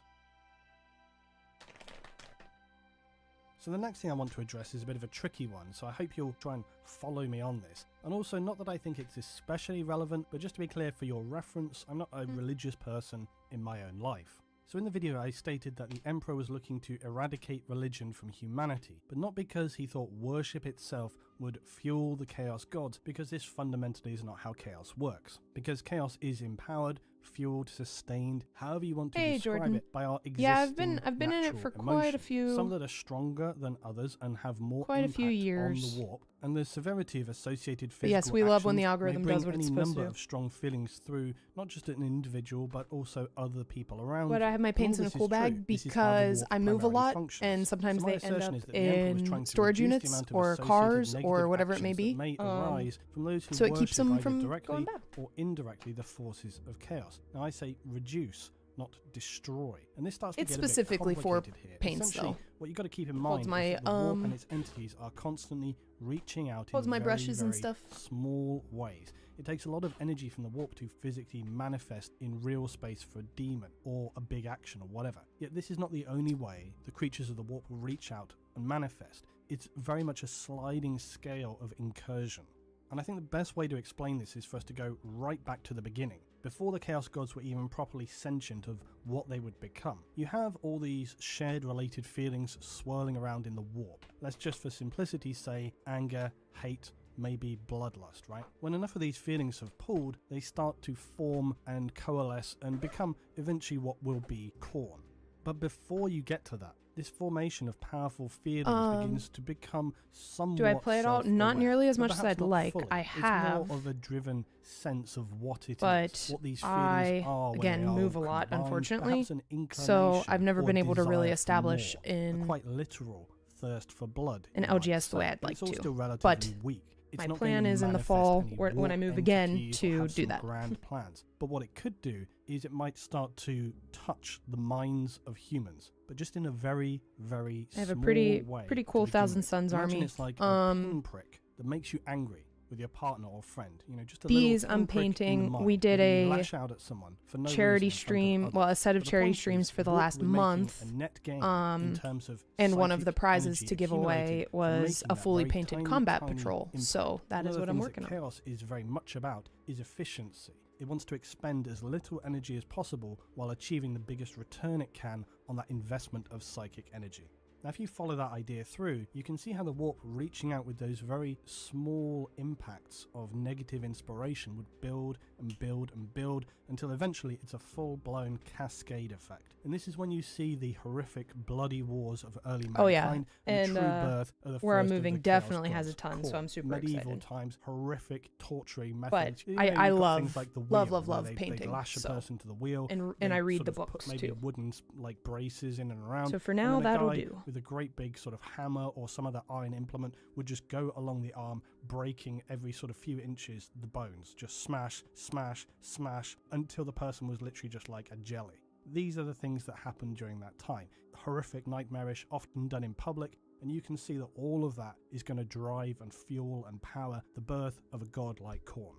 So the next thing I want to address is a bit of a tricky one, so I hope you'll try and follow me on this. And also, not that I think it's especially relevant, but just to be clear for your reference, I'm not a religious person in my own life. So in the video I stated that the Emperor was looking to eradicate religion from humanity, but not because he thought worship itself would fuel the Chaos Gods, because this fundamentally is not how chaos works. Because chaos is empowered, fueled, sustained, however you want to describe Jordan. it, by our existing Yeah, I've been in it for quite a emotions. few Some that are stronger than others and have more quite a impact few years. on the warp, and the severity of associated physical But yes, we love when the actions algorithm may bring does what it's any supposed to number do. of strong feelings through not just an individual but also other people around. But I have my And paints all in a this cool is true. bag This is how the because warp I move a primarily lot, functions. and sometimes So my they end assertion up is that the Emperor was in trying to storage reduce the units amount of or associated cars or negative whatever it may actions be. that may arise from those who so it keeps worship them either from directly going bad. or indirectly the forces of chaos. Now I say reduce, not destroy. And this starts to It's get a bit specifically for complicated here. paints, Essentially, though. what you've got to keep in Holds mind my, is that the warp and its entities are constantly reaching out Holds in my very, brushes and very stuff. small ways. It takes a lot of energy from the warp to physically manifest in real space for a demon or a big action or whatever. Yet this is not the only way the creatures of the warp will reach out and manifest. It's very much a sliding scale of incursion. And I think the best way to explain this is for us to go right back to the beginning. before the Chaos Gods were even properly sentient of what they would become. You have all these shared related feelings swirling around in the warp. Let's just for simplicity say anger, hate, maybe bloodlust, right? When enough of these feelings have pooled, they start to form and coalesce and become eventually what will be Khorne. But before you get to that, this formation of powerful feelings begins to become somewhat Do I play it out? Not nearly as much as I'd like. Fully. I have. It's more of a driven sense of what it but is, what these feelings I, are when again, they are move a lot, combined, unfortunately. an So I've never been able to really desire for establish more, in a quite literal thirst for blood. an you might LGS the way say, I'd but like it's all to. still relatively But weak. It's my not plan going to is in the manifest fall, any when I warp move again, entities or to have do some that. grand plans. But what it could do is it might start to touch the minds of humans, but just in a very, very I have a small pretty way cool to begin Thousand with. Suns Imagine army. it's like a pinprick that makes you angry with your partner or friend. You know, just a These little I'm pinprick in the painting. mind. We did Maybe you a lash out at someone for no charity reason in front of stream, others. well, a set of But the charity point is, streams for the what last we're making month. a net gain in terms of And one of psychic the prizes energy to give away accumulated from was making a that fully very painted tiny, combat tiny patrol. impact. So that One is of the what I'm things working that on. Chaos is very much about is efficiency. It wants to expend as little energy as possible while achieving the biggest return it can on that investment of psychic energy. Now, if you follow that idea through, you can see how the warp reaching out with those very small impacts of negative inspiration would build and build and build until eventually it's a full-blown cascade effect. And this is when you see the horrific bloody wars of early mankind and the true birth of the where I'm first of moving the Chaos definitely has Gods, a ton, Khorne. so I'm super Medieval excited. times, horrific torturing But methods. You know, I you've got love, things like the love, wheel, love, where love they painting. lash a So person to the wheel, and they I read sort the of put books maybe too. wooden like braces in and around. So for and now, then a that'll guy do. with a great big sort of hammer or some other iron implement would just go along the arm, breaking every sort of few inches the bones, just smash, smash, smash, until the person was literally just like a jelly. These are the things that happened during that time. Horrific, nightmarish, often done in public, and you can see that all of that is going to drive and fuel and power the birth of a god like Khorne.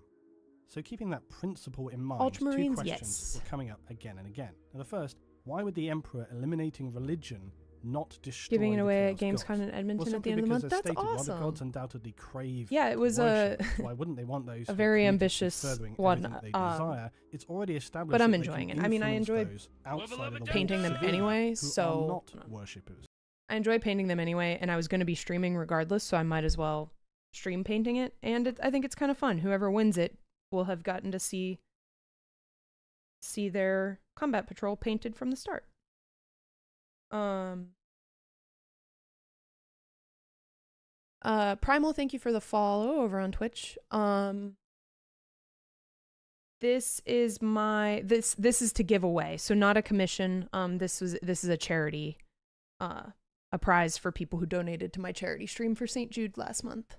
So keeping that principle in mind, Ultramarines, two questions yes. were coming up again and again. Now the first, why would the Emperor eliminating religion not destroy Giving it the away at Chaos Gamescom Gods? in Edmonton Well, at the simply end of the month. because, as That's stated, while the awesome. gods undoubtedly crave Yeah, it was worship, why wouldn't they want those a who are very committed to ambitious furthering one. everything they desire? It's already established But I'm that they enjoying can it. I mean, I influence enjoy those outside of the painting world them severely anyway, who so are not worshippers. I enjoy painting them anyway, and I was going to be streaming regardless, so I might as well stream painting it. And I think it's kind of fun. Whoever wins it will have gotten to see their combat patrol painted from the start. Primal, thank you for the follow over on Twitch. This is my this is to give away, so not a commission. This is a charity, a prize for people who donated to my charity stream for St. Jude last month.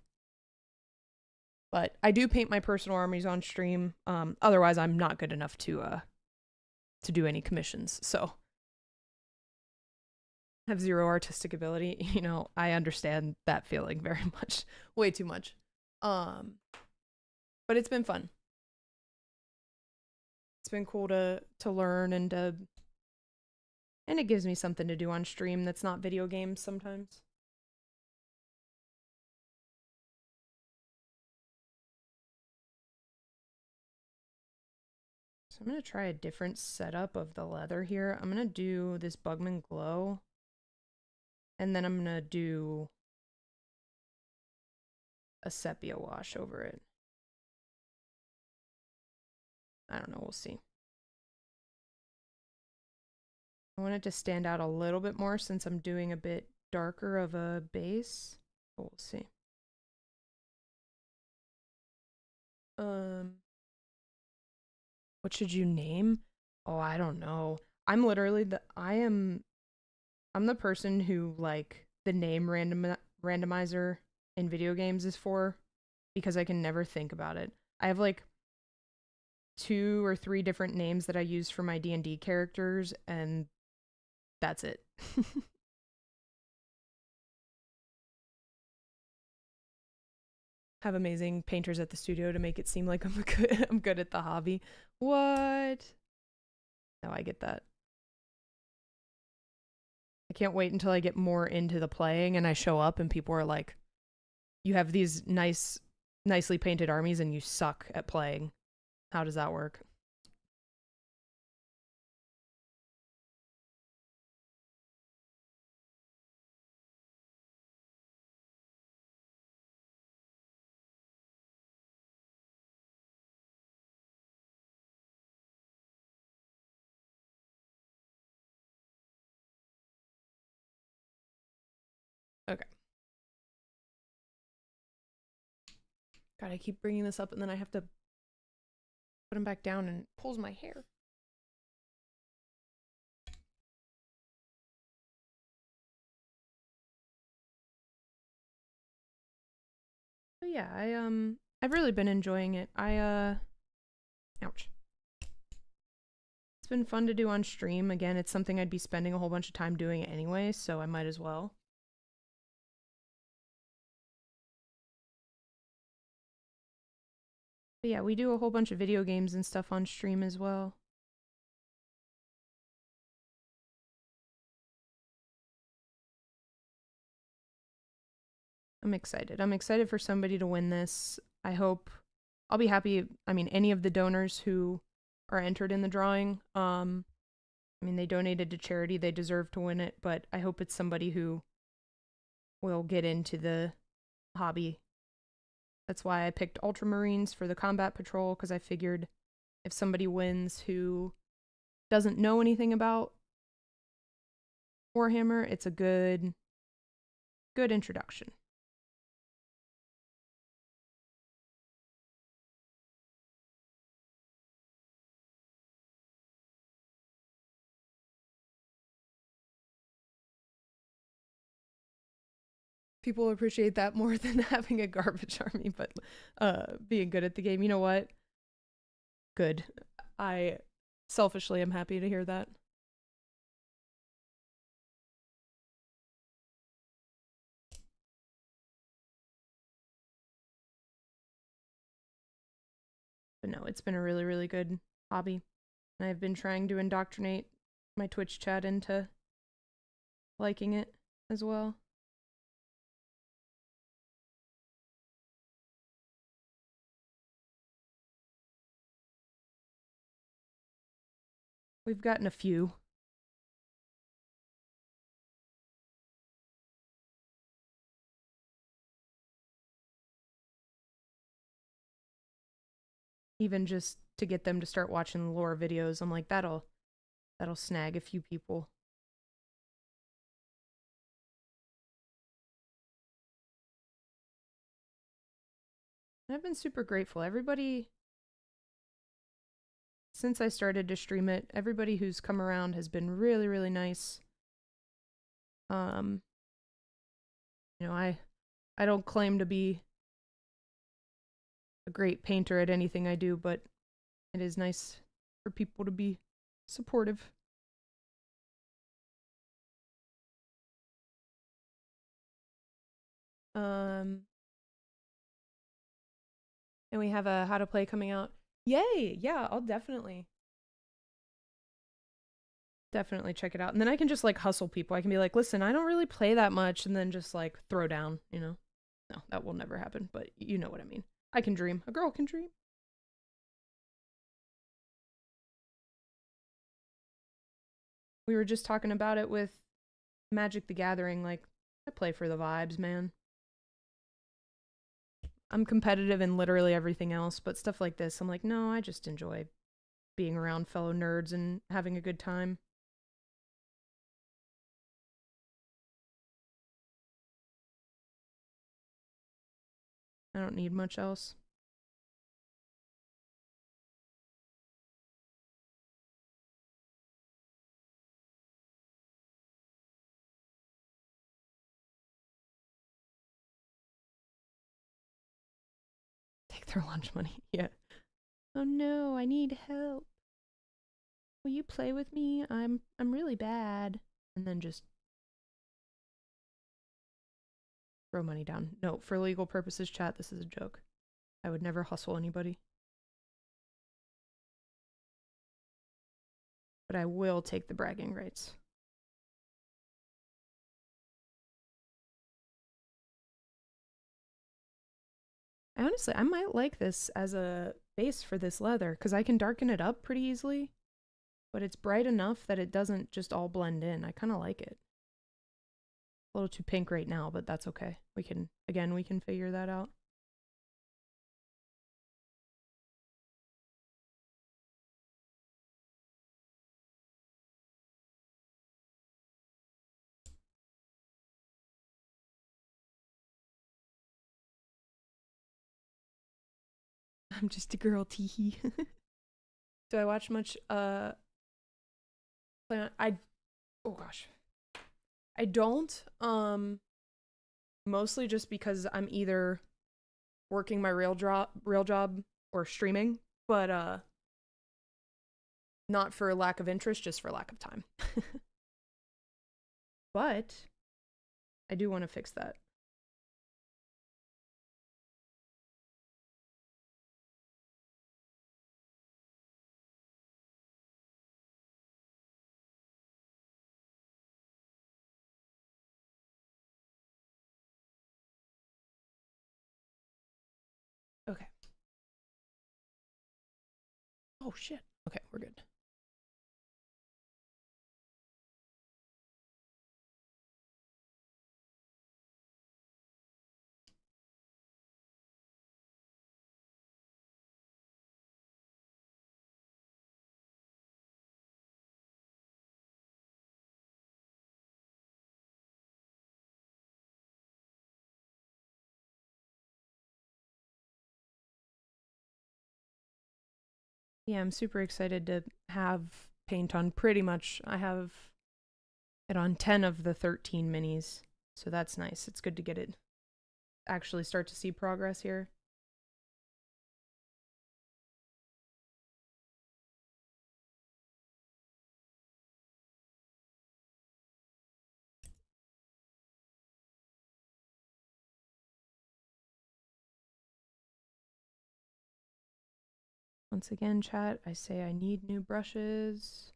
But I do paint my personal armies on stream. Otherwise, I'm not good enough to do any commissions. So I have zero artistic ability. You know, I understand that feeling very much, way too much. But it's been fun. It's been cool to learn and it gives me something to do on stream that's not video games sometimes. So I'm going to try a different setup of the leather here. I'm going to do this Bugman Glow. And then I'm going to do a sepia wash over it. I don't know, we'll see. I want it to stand out a little bit more since I'm doing a bit darker of a base. But we'll see. What should you name? Oh, I don't know. I'm literally I'm the person who, like, the name randomizer in video games is for, because I can never think about it. I have like 2 or 3 different names that I use for my D&D characters, and that's it. Have amazing painters at the studio to make it seem like I'm good at the hobby. What? No, I get that. I can't wait until I get more into the playing and I show up and people are like, you have these nicely painted armies and you suck at playing. How does that work? Okay. God, I keep bringing this up and then I have to put him back down and it pulls my hair. But yeah, I've really been enjoying it. Ouch. It's been fun to do on stream. Again, it's something I'd be spending a whole bunch of time doing anyway, so I might as well. But yeah, we do a whole bunch of video games and stuff on stream as well. I'm excited. I'm excited for somebody to win this. I hope I'll be happy. I mean, any of the donors who are entered in the drawing, I mean, they donated to charity. They deserve to win it, but I hope it's somebody who will get into the hobby. That's why I picked Ultramarines for the combat patrol, because I figured if somebody wins who doesn't know anything about Warhammer, it's a good introduction. People appreciate that more than having a garbage army, but being good at the game. You know what? Good. I selfishly am happy to hear that. But no, it's been a really, really good hobby. And I've been trying to indoctrinate my Twitch chat into liking it as well. We've gotten a few. Even just to get them to start watching the lore videos, I'm like, that'll snag a few people. And I've been super grateful. Everybody, since I started to stream it, everybody who's come around has been really, really nice. You know, I don't claim to be a great painter at anything I do, but it is nice for people to be supportive. And we have a How to Play coming out. Yay! Yeah, I'll definitely check it out. And then I can just like hustle people. I can be like, listen, I don't really play that much, and then just like throw down, you know? No, that will never happen, but you know what I mean. I can dream. A girl can dream. We were just talking about it with Magic the Gathering. Like, I play for the vibes, man. I'm competitive in literally everything else, but stuff like this, I'm like, no, I just enjoy being around fellow nerds and having a good time. I don't need much else. Take their lunch money. Yeah. Oh no, I need help. Will you play with me? I'm really bad. And then just throw money down. No, for legal purposes, chat, this is a joke. I would never hustle anybody. But I will take the bragging rights. Honestly, I might like this as a base for this leather, because I can darken it up pretty easily. But it's bright enough that it doesn't just all blend in. I kind of like it. A little too pink right now, but that's okay. We can figure that out. I'm just a girl, teehee. Do I watch much oh gosh. I don't. Mostly just because I'm either working my real job or streaming, but not for lack of interest, just for lack of time. But I do want to fix that. Okay. Oh shit. Okay, we're good. Yeah, I'm super excited to have paint on pretty much. I have it on 10 of the 13 minis, so that's nice. It's good to get it, actually start to see progress here. Once again, chat, I say I need new brushes.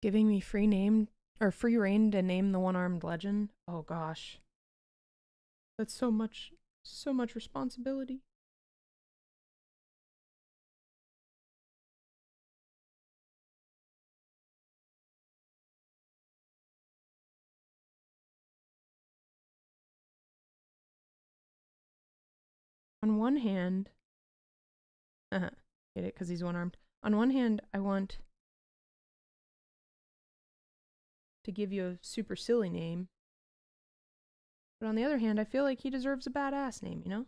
Giving me free reign to name the one-armed legend. Oh gosh. That's so much responsibility. On one hand, get it, because he's one-armed. On one hand, I want to give you a super silly name. But on the other hand, I feel like he deserves a badass name, you know?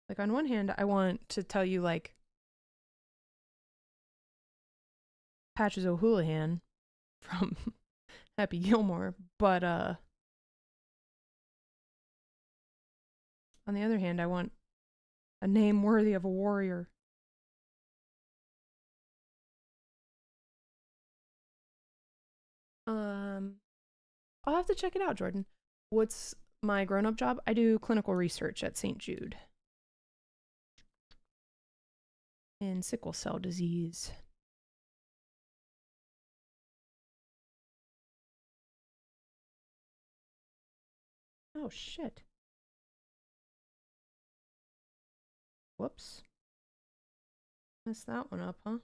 Like, on one hand, I want to tell you, like, Patches O'Houlihan from Happy Gilmore, but, on the other hand, I want a name worthy of a warrior. I'll have to check it out, Jordan. What's my grown-up job? I do clinical research at St. Jude in sickle cell disease. Oh, shit. Whoops. Messed that one up, huh?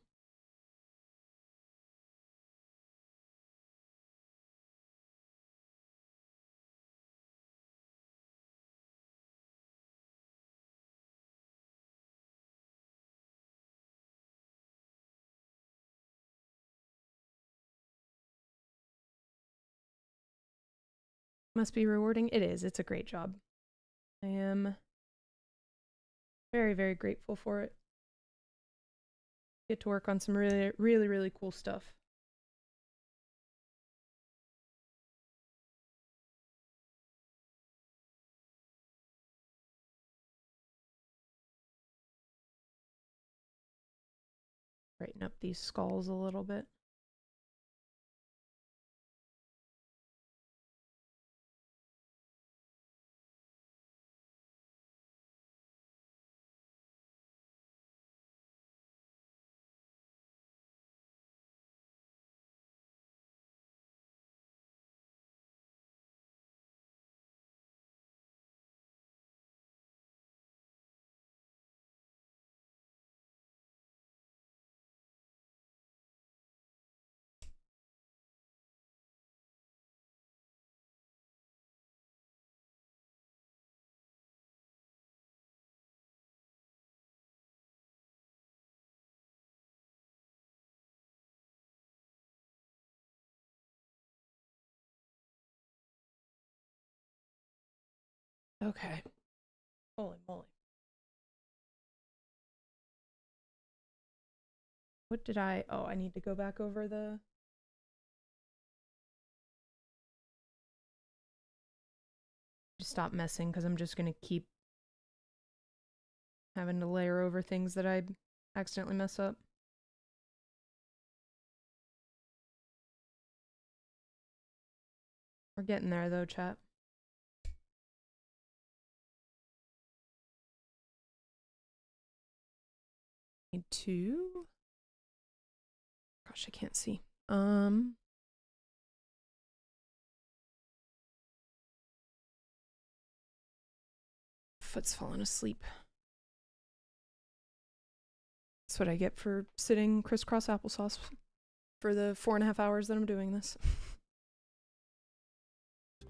Must be rewarding. It is. It's a great job. I am very, very grateful for it. Get to work on some really, really, really cool stuff. Brighten up these skulls a little bit. Okay. Holy moly. What did I... Oh, I need to go back over the... Just stop messing, because I'm just going to keep having to layer over things that I accidentally mess up. We're getting there, though, chat. Need to... Gosh, I can't see. Foot's falling asleep. That's what I get for sitting crisscross applesauce for the 4.5 hours that I'm doing this.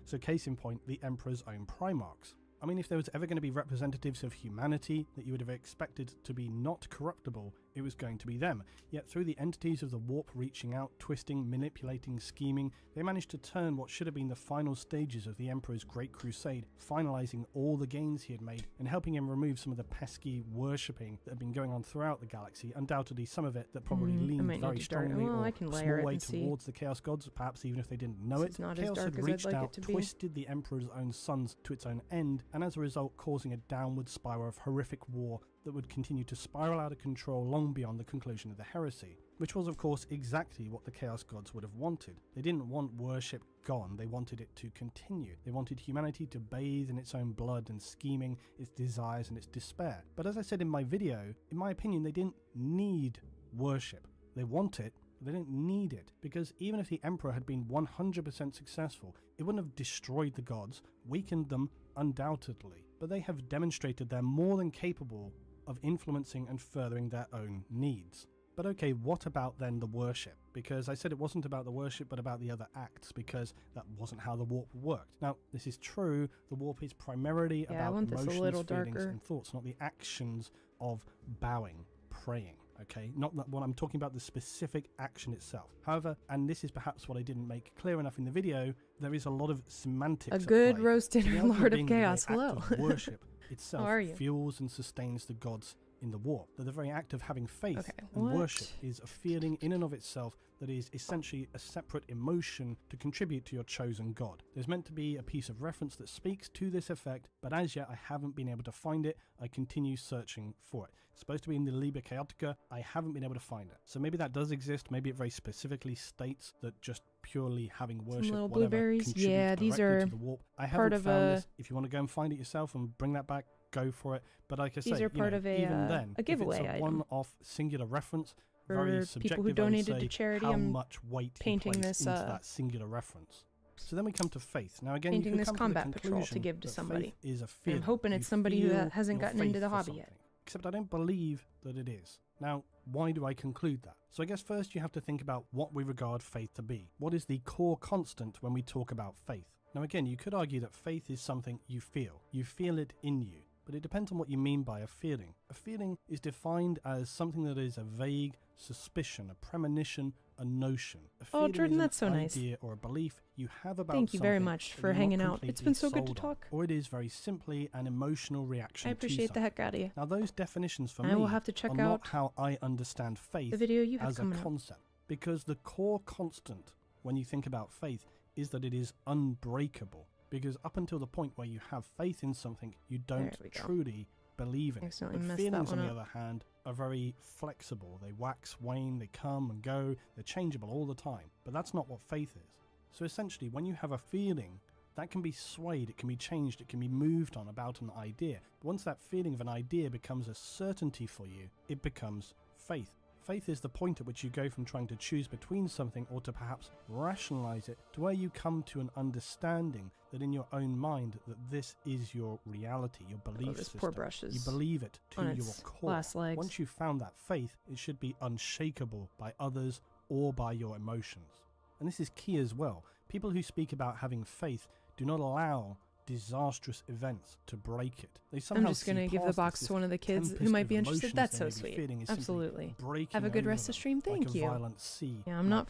So case in point, the Emperor's own Primarchs. I mean, if there was ever going to be representatives of humanity that you would have expected to be not corruptible, it was going to be them. Yet through the entities of the Warp reaching out, twisting, manipulating, scheming, they managed to turn what should have been the final stages of the Emperor's Great Crusade, finalising all the gains he had made and helping him remove some of the pesky worshipping that had been going on throughout the galaxy, undoubtedly some of it that probably leaned very strongly or small way towards the Chaos Gods, perhaps even if they didn't know it. Chaos had reached out, twisted the Emperor's own sons to its own end, and as a result causing a downward spiral of horrific war that would continue to spiral out of control long beyond the conclusion of the heresy, which was of course exactly what the Chaos Gods would have wanted. They didn't want worship gone, they wanted it to continue. They wanted humanity to bathe in its own blood and scheming, its desires and its despair. But as I said in my video, in my opinion, they didn't need worship. They want it, but they didn't need it, because even if the Emperor had been 100% successful, it wouldn't have destroyed the gods, weakened them undoubtedly. But they have demonstrated they're more than capable of influencing and furthering their own needs. But okay, what about then the worship? Because I said it wasn't about the worship but about the other acts, because that wasn't how the Warp worked. Now, this is true, the Warp is primarily about emotions, feelings and thoughts, not the actions of bowing, praying. Okay, not that what I'm talking about, the specific action itself. However, and this is perhaps what I didn't make clear enough in the video, there is a lot of semantics. A good roast dinner, Lord of Chaos. Hello. Worship itself fuels and sustains the gods in the Warp. That the very act of having faith and worship is a feeling in and of itself that is essentially a separate emotion to contribute to your chosen god. There's meant to be a piece of reference that speaks to this effect, but as yet I haven't been able to find it. I continue searching for it. It's supposed to be in the Liber Chaotica. I haven't been able to find it. So maybe that does exist. Maybe it very specifically states that just purely having worship, little blueberries. Yeah, these are to the Warp. I haven't found this. If you want to go and find it yourself and bring that back, go for it. But like I say, these are part of a, even then, a giveaway if it's a item. one-off singular reference, For very subjective, people who donated to charity, how I'm much weight painting you place this, into that singular reference. So then we come to faith. Now again, painting you this come combat to the patrol to conclusion give to that somebody. faith is a And feeling. I'm hoping it's You somebody who feel hasn't your gotten into faith the for hobby yet. something. Except I don't believe that it is. Now, why do I conclude that? So I guess first you have to think about what we regard faith to be. What is the core constant when we talk about faith? Now again, you could argue that faith is something you feel. You feel it in you. But it depends on what you mean by a feeling. A feeling is defined as something that is a vague suspicion, a premonition, a notion. A feeling Jordan, is that's so an nice. idea or a belief you have about Thank you very something much that for you're not hanging out. It's been completely so good to sold on. talk. Or it is very simply an emotional reaction I appreciate to the heck out of you. Now those definitions for I me will have to check are not out how I understand faith the video you have as a coming up. concept. Because the core constant when you think about faith is that it is unbreakable. Because up until the point where you have faith in something, you don't truly believe in it. But feelings, on the other hand, are very flexible. They wax, wane, they come and go, they're changeable all the time. But that's not what faith is. So essentially, when you have a feeling, that can be swayed, it can be changed, it can be moved on about an idea. But once that feeling of an idea becomes a certainty for you, it becomes faith. Faith is the point at which you go from trying to choose between something or to perhaps rationalize it to where you come to an understanding that in your own mind that this is your reality, your belief system. Poor brushes you believe it to on your its core. last legs. Once you've found that faith, it should be unshakable by others or by your emotions. And this is key as well. People who speak about having faith do not allow disastrous events to break it. They somehow I'm just going to give the box to one of the kids who might be interested. That's so sweet. Absolutely. Have a good rest of stream. Thank you. Yeah, I'm not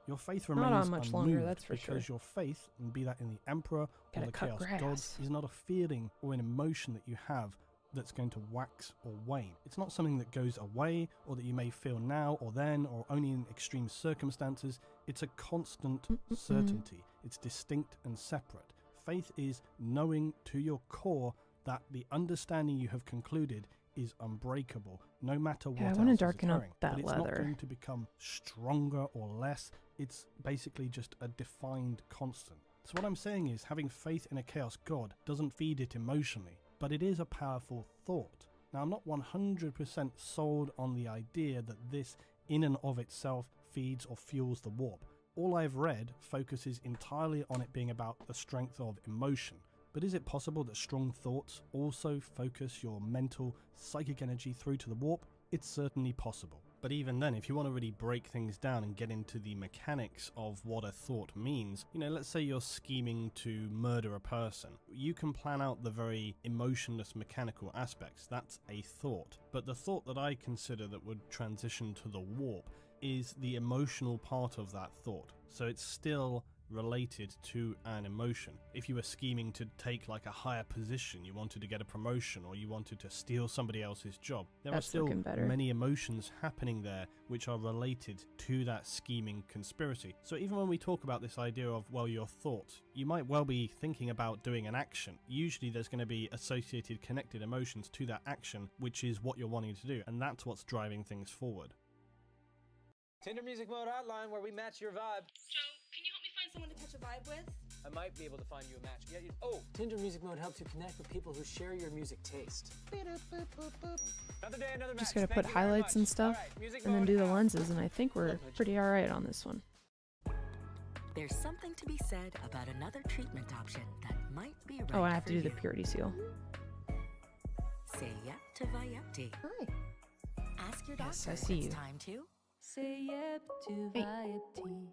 Your faith Not remains on much longer, unmoved that's for because sure. your faith, and be that in the Emperor or Gotta the cut Chaos grass. Gods, is not a feeling or an emotion that you have that's going to wax or wane. It's not something that goes away or that you may feel now or then or only in extreme circumstances. It's a constant certainty. It's distinct and separate. Faith is knowing to your core that the understanding you have concluded is unbreakable, no matter what else is darken up occurring. that but it's leather. not going to become stronger or less. It's basically just a defined constant. So what I'm saying is, having faith in a chaos god doesn't feed it emotionally, but it is a powerful thought. Now, I'm not 100% sold on the idea that this in and of itself feeds or fuels the warp. All I've read focuses entirely on it being about the strength of emotion. But is it possible that strong thoughts also focus your mental, psychic energy through to the warp? It's certainly possible. But even then, if you want to really break things down and get into the mechanics of what a thought means, let's say you're scheming to murder a person. You can plan out the very emotionless mechanical aspects. That's a thought. But the thought that I consider that would transition to the warp is the emotional part of that thought. So it's still related to an emotion. If you were scheming to take like a higher position, you wanted to get a promotion, or you wanted to steal somebody else's job, there are still many emotions happening there which are related to that scheming conspiracy. So even when we talk about this idea of, well, your thoughts, you might well be thinking about doing an action. Usually there's going to be associated connected emotions to that action, which is what you're wanting to do, and that's what's driving things forward. Tinder Music Mode Hotline, where we match your vibe. Joe, can you help me find someone to catch a vibe with? I might be able to find you a match. Oh, Tinder Music Mode helps you connect with people who share your music taste. Another day, another match. Just gotta put highlights and stuff, and then do the lenses, and I think we're pretty alright on this one. There's something to be said about another treatment option that might be right. Oh, and I have to for do the you. purity seal. Say yep to Vyepti. Hi. Ask your Yes, doctor I see if you. it's time to. Say yep to Hey. Vyepti.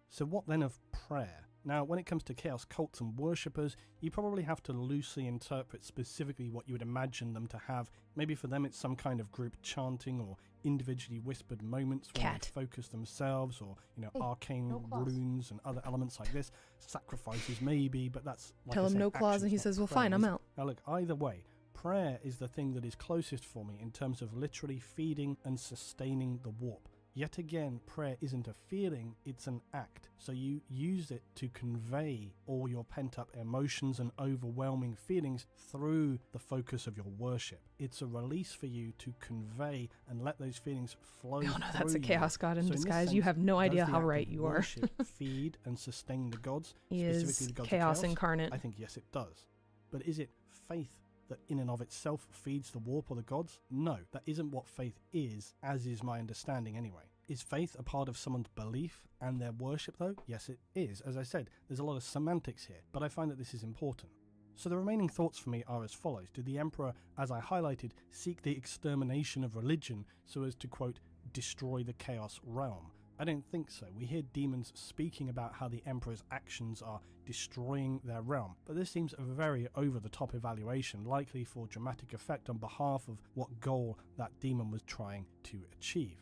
So what then of prayer? Now, when it comes to chaos cults and worshippers, you probably have to loosely interpret specifically what you would imagine them to have. Maybe for them it's some kind of group chanting or individually whispered moments where they focus themselves, or arcane runes and other elements like this. Sacrifices maybe, but that's like Tell I him said, no claws, and he actions, says, not well, fine, I'm prayers. out. Now look, either way, prayer is the thing that is closest for me in terms of literally feeding and sustaining the warp. Yet again, prayer isn't a feeling, it's an act. So you use it to convey all your pent-up emotions and overwhelming feelings through the focus of your worship. It's a release for you to convey and let those feelings flow No, that's a through chaos you. god in So this disguise. You sense, have no does idea the how act of right you are. worship feed and sustain the gods, He specifically is the gods of chaos incarnate. I think yes, it does. But is it faith that in and of itself feeds the warp or the gods? No, that isn't what faith is, as is my understanding anyway. Is faith a part of someone's belief and their worship though? Yes, it is. As I said, there's a lot of semantics here, but I find that this is important. So the remaining thoughts for me are as follows. Did the Emperor, as I highlighted, seek the extermination of religion so as to, quote, destroy the chaos realm? I don't think so. We hear demons speaking about how the Emperor's actions are destroying their realm, but this seems a very over-the-top evaluation, likely for dramatic effect on behalf of what goal that demon was trying to achieve.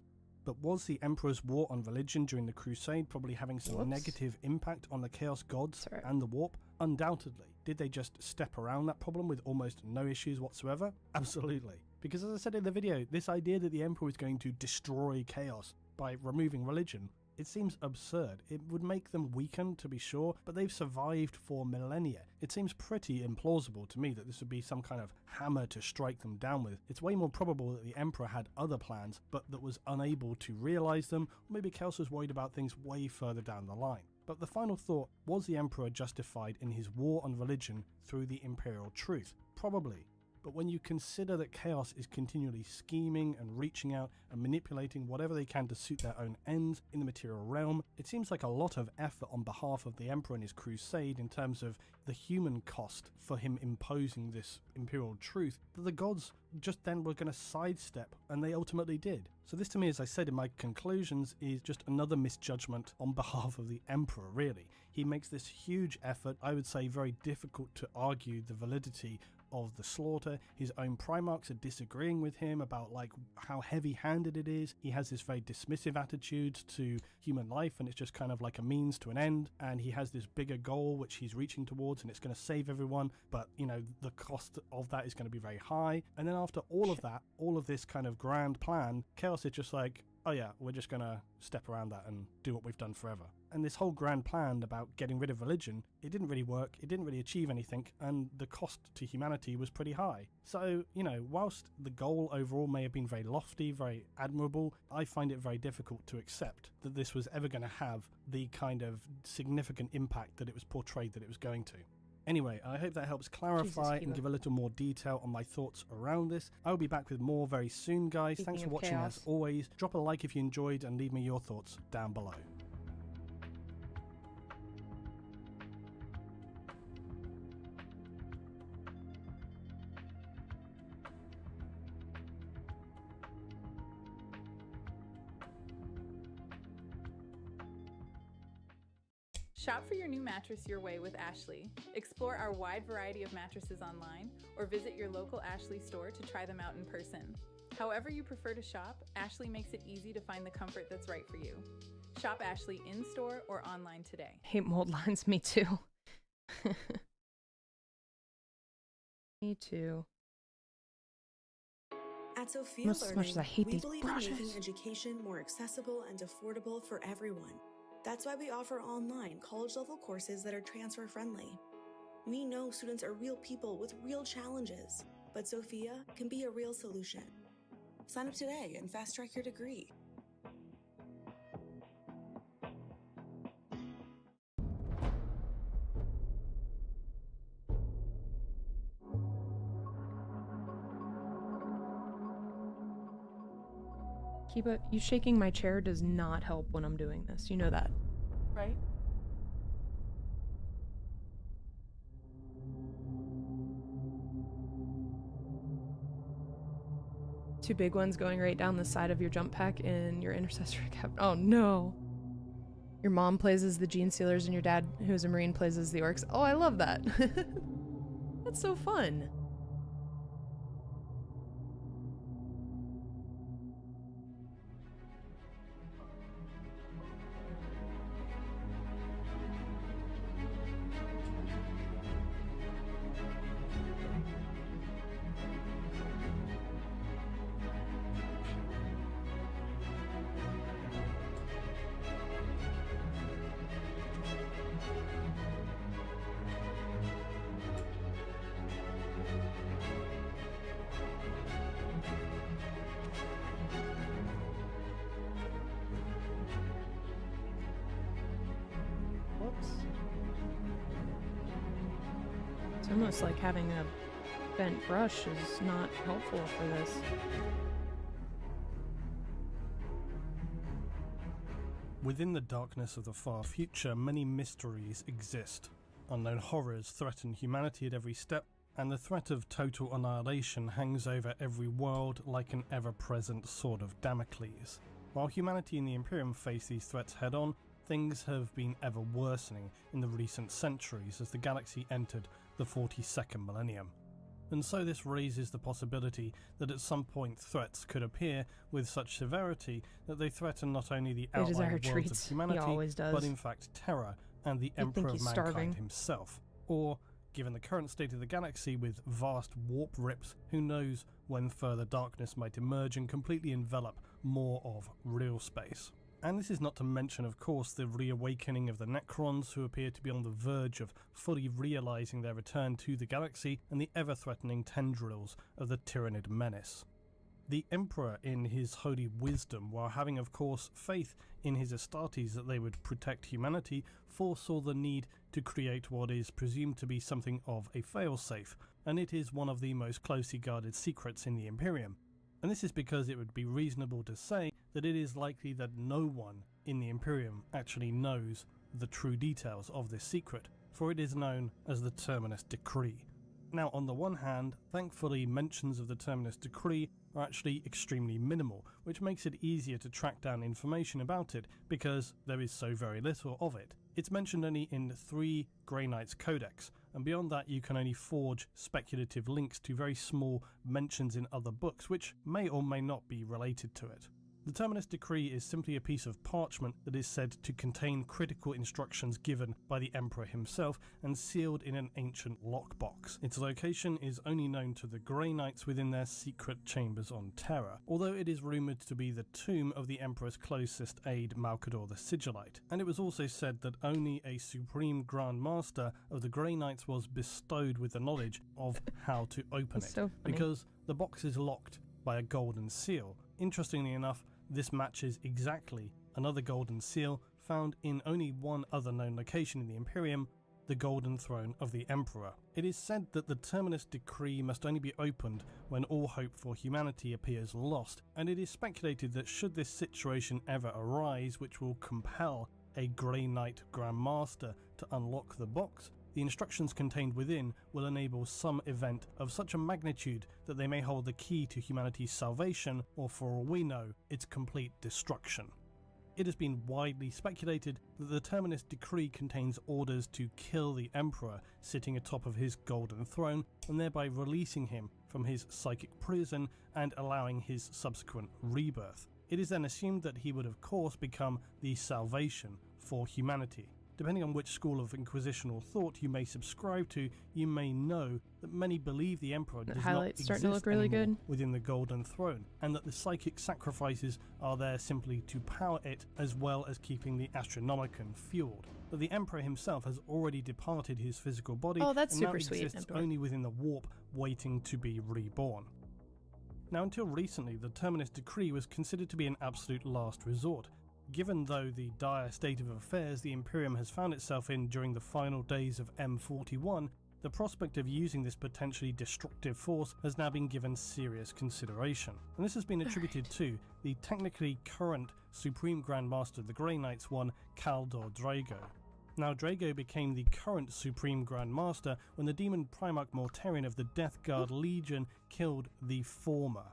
But was the Emperor's war on religion during the Crusade probably having some negative impact on the Chaos Gods and the Warp? Undoubtedly. Did they just step around that problem with almost no issues whatsoever? Absolutely. Because as I said in the video, this idea that the Emperor was going to destroy chaos by removing religion, it seems absurd. It would make them weaken, to be sure, but they've survived for millennia. It seems pretty implausible to me that this would be some kind of hammer to strike them down with. It's way more probable that the Emperor had other plans, but that was unable to realise them, or maybe Chaos was worried about things way further down the line. But the final thought, was the Emperor justified in his war on religion through the Imperial Truth? Probably. But when you consider that Chaos is continually scheming and reaching out and manipulating whatever they can to suit their own ends in the material realm, it seems like a lot of effort on behalf of the Emperor and his crusade in terms of the human cost for him imposing this imperial truth that the gods just then were going to sidestep, and they ultimately did. So this to me, as I said in my conclusions, is just another misjudgment on behalf of the Emperor, really. He makes this huge effort, I would say very difficult to argue the validity of the slaughter. His own Primarchs are disagreeing with him about like how heavy-handed it is. He has this very dismissive attitude to human life, and it's just kind of like a means to an end, and he has this bigger goal which he's reaching towards, and it's going to save everyone, but you know, the cost of that is going to be very high. And then after all of that, all of this kind of grand plan, Chaos is just like, oh yeah, we're just going to step around that and do what we've done forever. And this whole grand plan about getting rid of religion, it didn't really work, it didn't really achieve anything, and the cost to humanity was pretty high. So, you know, whilst the goal overall may have been very lofty, very admirable, I find it very difficult to accept that this was ever going to have the kind of significant impact that it was portrayed that it was going to. Anyway, I hope that helps clarify and give a little more detail on my thoughts around this. I'll be back with more very soon, guys. Thanks for watching as always. Drop a like if you enjoyed and leave me your thoughts down below. Shop for your new mattress your way with Ashley. Explore our wide variety of mattresses online or visit your local Ashley store to try them out in person. However you prefer to shop, Ashley makes it easy to find the comfort that's right for you. Shop Ashley in-store or online today. Hate mold lines, me too. Me too. At Sophia Almost as much Learning, as I hate we these believe brushes. in making education more accessible and affordable for everyone. That's why we offer online college-level courses that are transfer-friendly. We know students are real people with real challenges, but Sophia can be a real solution. Sign up today and fast-track your degree. Kiba, you shaking my chair does not help when I'm doing this. You know that, right? Two big ones going right down the side of your jump pack in your intercessory cap. Oh no. Your mom plays as the Gene Stealers and your dad, who's a Marine, plays as the Orcs. Oh, I love that. That's so fun. It's almost like having a bent brush is not helpful for this. Within the darkness of the far future, many mysteries exist. Unknown horrors threaten humanity at every step, and the threat of total annihilation hangs over every world like an ever-present sword of Damocles. While humanity and the Imperium face these threats head-on, things have been ever worsening in the recent centuries as the galaxy entered the 42nd millennium. And so this raises the possibility that at some point threats could appear with such severity that they threaten not only the outlying worlds of humanity, but in fact Terra and the Emperor of Mankind himself. Or, given the current state of the galaxy with vast warp rips, who knows when further darkness might emerge and completely envelop more of real space. And this is not to mention, of course, the reawakening of the Necrons, who appear to be on the verge of fully realising their return to the galaxy, and the ever-threatening tendrils of the Tyranid menace. The Emperor, in his holy wisdom, while having of course faith in his Astartes that they would protect humanity, foresaw the need to create what is presumed to be something of a failsafe, and it is one of the most closely guarded secrets in the Imperium. And this is because it would be reasonable to say that it is likely that no one in the Imperium actually knows the true details of this secret, for it is known as the Terminus Decree. Now, on the one hand, thankfully mentions of the Terminus Decree are actually extremely minimal, which makes it easier to track down information about it because there is so very little of it. It's mentioned only in 3 Grey Knights Codex, and beyond that you can only forge speculative links to very small mentions in other books which may or may not be related to it. The Terminus Decree is simply a piece of parchment that is said to contain critical instructions given by the Emperor himself and sealed in an ancient lockbox. Its location is only known to the Grey Knights within their secret chambers on Terra, although it is rumoured to be the tomb of the Emperor's closest aide Malcador the Sigillite, and it was also said that only a Supreme Grand Master of the Grey Knights was bestowed with the knowledge of how to open it, because the box is locked by a golden seal. Interestingly enough, this matches exactly another golden seal found in only one other known location in the Imperium, the Golden Throne of the Emperor. It is said that the Terminus Decree must only be opened when all hope for humanity appears lost, and it is speculated that should this situation ever arise which will compel a Grey Knight Grand Master to unlock the box, the instructions contained within will enable some event of such a magnitude that they may hold the key to humanity's salvation, or for all we know, its complete destruction. It has been widely speculated that the Terminus Decree contains orders to kill the Emperor sitting atop of his golden throne, and thereby releasing him from his psychic prison and allowing his subsequent rebirth. It is then assumed that he would of course become the salvation for humanity. Depending on which school of inquisitional thought you may subscribe to, you may know that many believe the Emperor does not exist anymore within the Golden Throne, and that the psychic sacrifices are there simply to power it as well as keeping the Astronomicon fueled. That the Emperor himself has already departed his physical body and now exists only within the warp, waiting to be reborn. Now, until recently, the Terminus Decree was considered to be an absolute last resort. Given though the dire state of affairs the Imperium has found itself in during the final days of M41, the prospect of using this potentially destructive force has now been given serious consideration. And this has been attributed to the technically current Supreme Grand Master of the Grey Knights, one Kaldor Draigo. Now, Draigo became the current Supreme Grand Master when the Demon Primarch Mortarion of the Death Guard Legion killed the former.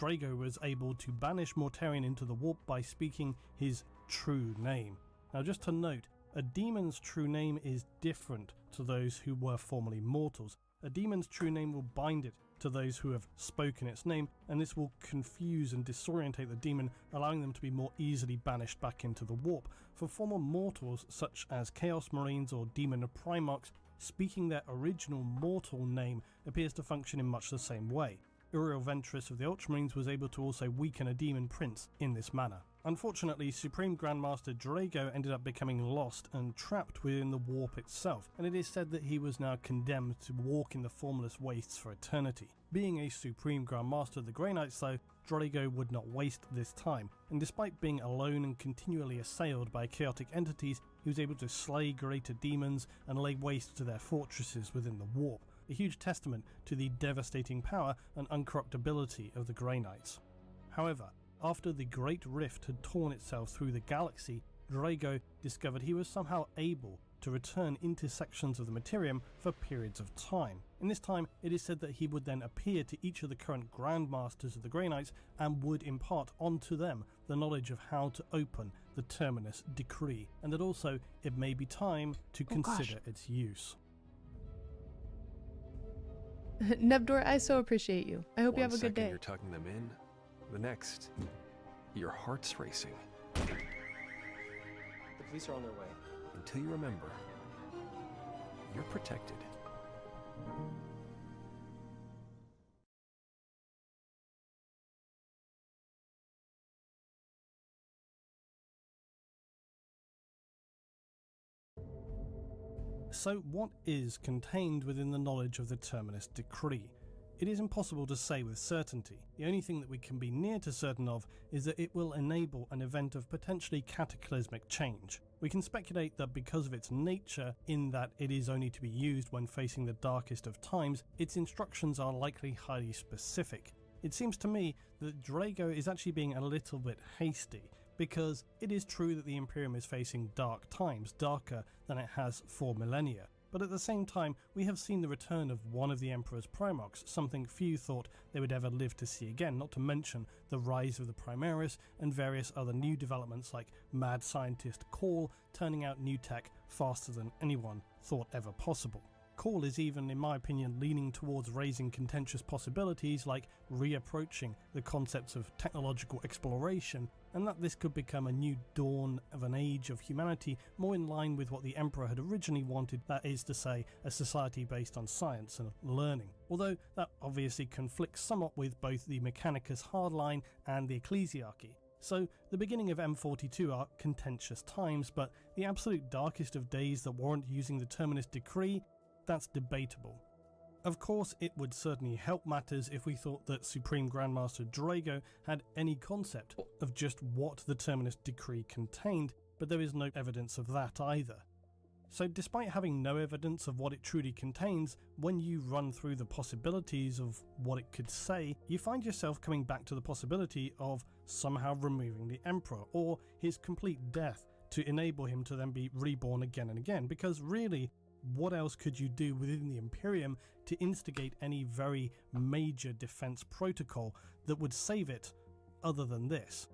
Draigo was able to banish Mortarion into the warp by speaking his true name. Now, just to note, a demon's true name is different to those who were formerly mortals. A demon's true name will bind it to those who have spoken its name, and this will confuse and disorientate the demon, allowing them to be more easily banished back into the warp. For former mortals such as Chaos Marines or Demon Primarchs, speaking their original mortal name appears to function in much the same way. Uriel Ventress of the Ultramarines was able to also weaken a demon prince in this manner. Unfortunately, Supreme Grandmaster Draigo ended up becoming lost and trapped within the warp itself, and it is said that he was now condemned to walk in the formless wastes for eternity. Being a Supreme Grandmaster of the Grey Knights though, Draigo would not waste this time, and despite being alone and continually assailed by chaotic entities, he was able to slay greater demons and lay waste to their fortresses within the warp. A huge testament to the devastating power and uncorruptibility of the Grey Knights. However, after the Great Rift had torn itself through the galaxy, Draigo discovered he was somehow able to return into sections of the Materium for periods of time. In this time, it is said that he would then appear to each of the current Grandmasters of the Grey Knights and would impart onto them the knowledge of how to open the Terminus Decree, and that also it may be time to consider its use. Nebdor, I so appreciate you. I hope you have a good day. You're tucking them in. The next, your heart's racing. The police are on their way. Until you remember, you're protected. So what is contained within the knowledge of the Terminus Decree? It is impossible to say with certainty. The only thing that we can be near to certain of is that it will enable an event of potentially cataclysmic change. We can speculate that because of its nature, in that it is only to be used when facing the darkest of times, its instructions are likely highly specific. It seems to me that Draigo is actually being a little bit hasty, because it is true that the Imperium is facing dark times, darker than it has for millennia. But at the same time, we have seen the return of one of the Emperor's Primarchs, something few thought they would ever live to see again, not to mention the rise of the Primaris and various other new developments like Mad Scientist Call turning out new tech faster than anyone thought ever possible. call is even, in my opinion, leaning towards raising contentious possibilities like reapproaching the concepts of technological exploration, and that this could become a new dawn of an age of humanity more in line with what the Emperor had originally wanted, that is to say, a society based on science and learning. Although that obviously conflicts somewhat with both the Mechanicus hardline and the Ecclesiarchy. So the beginning of M42 are contentious times, but the absolute darkest of days that warrant using the Terminus Decree, that's debatable. Of course, it would certainly help matters if we thought that Supreme Grandmaster Drago had any concept of just what the Terminus Decree contained, but there is no evidence of that either. So despite having no evidence of what it truly contains, when you run through the possibilities of what it could say, you find yourself coming back to the possibility of somehow removing the Emperor, or his complete death, to enable him to then be reborn again and again, because really, what else could you do within the Imperium to instigate any very major defense protocol that would save it other than this?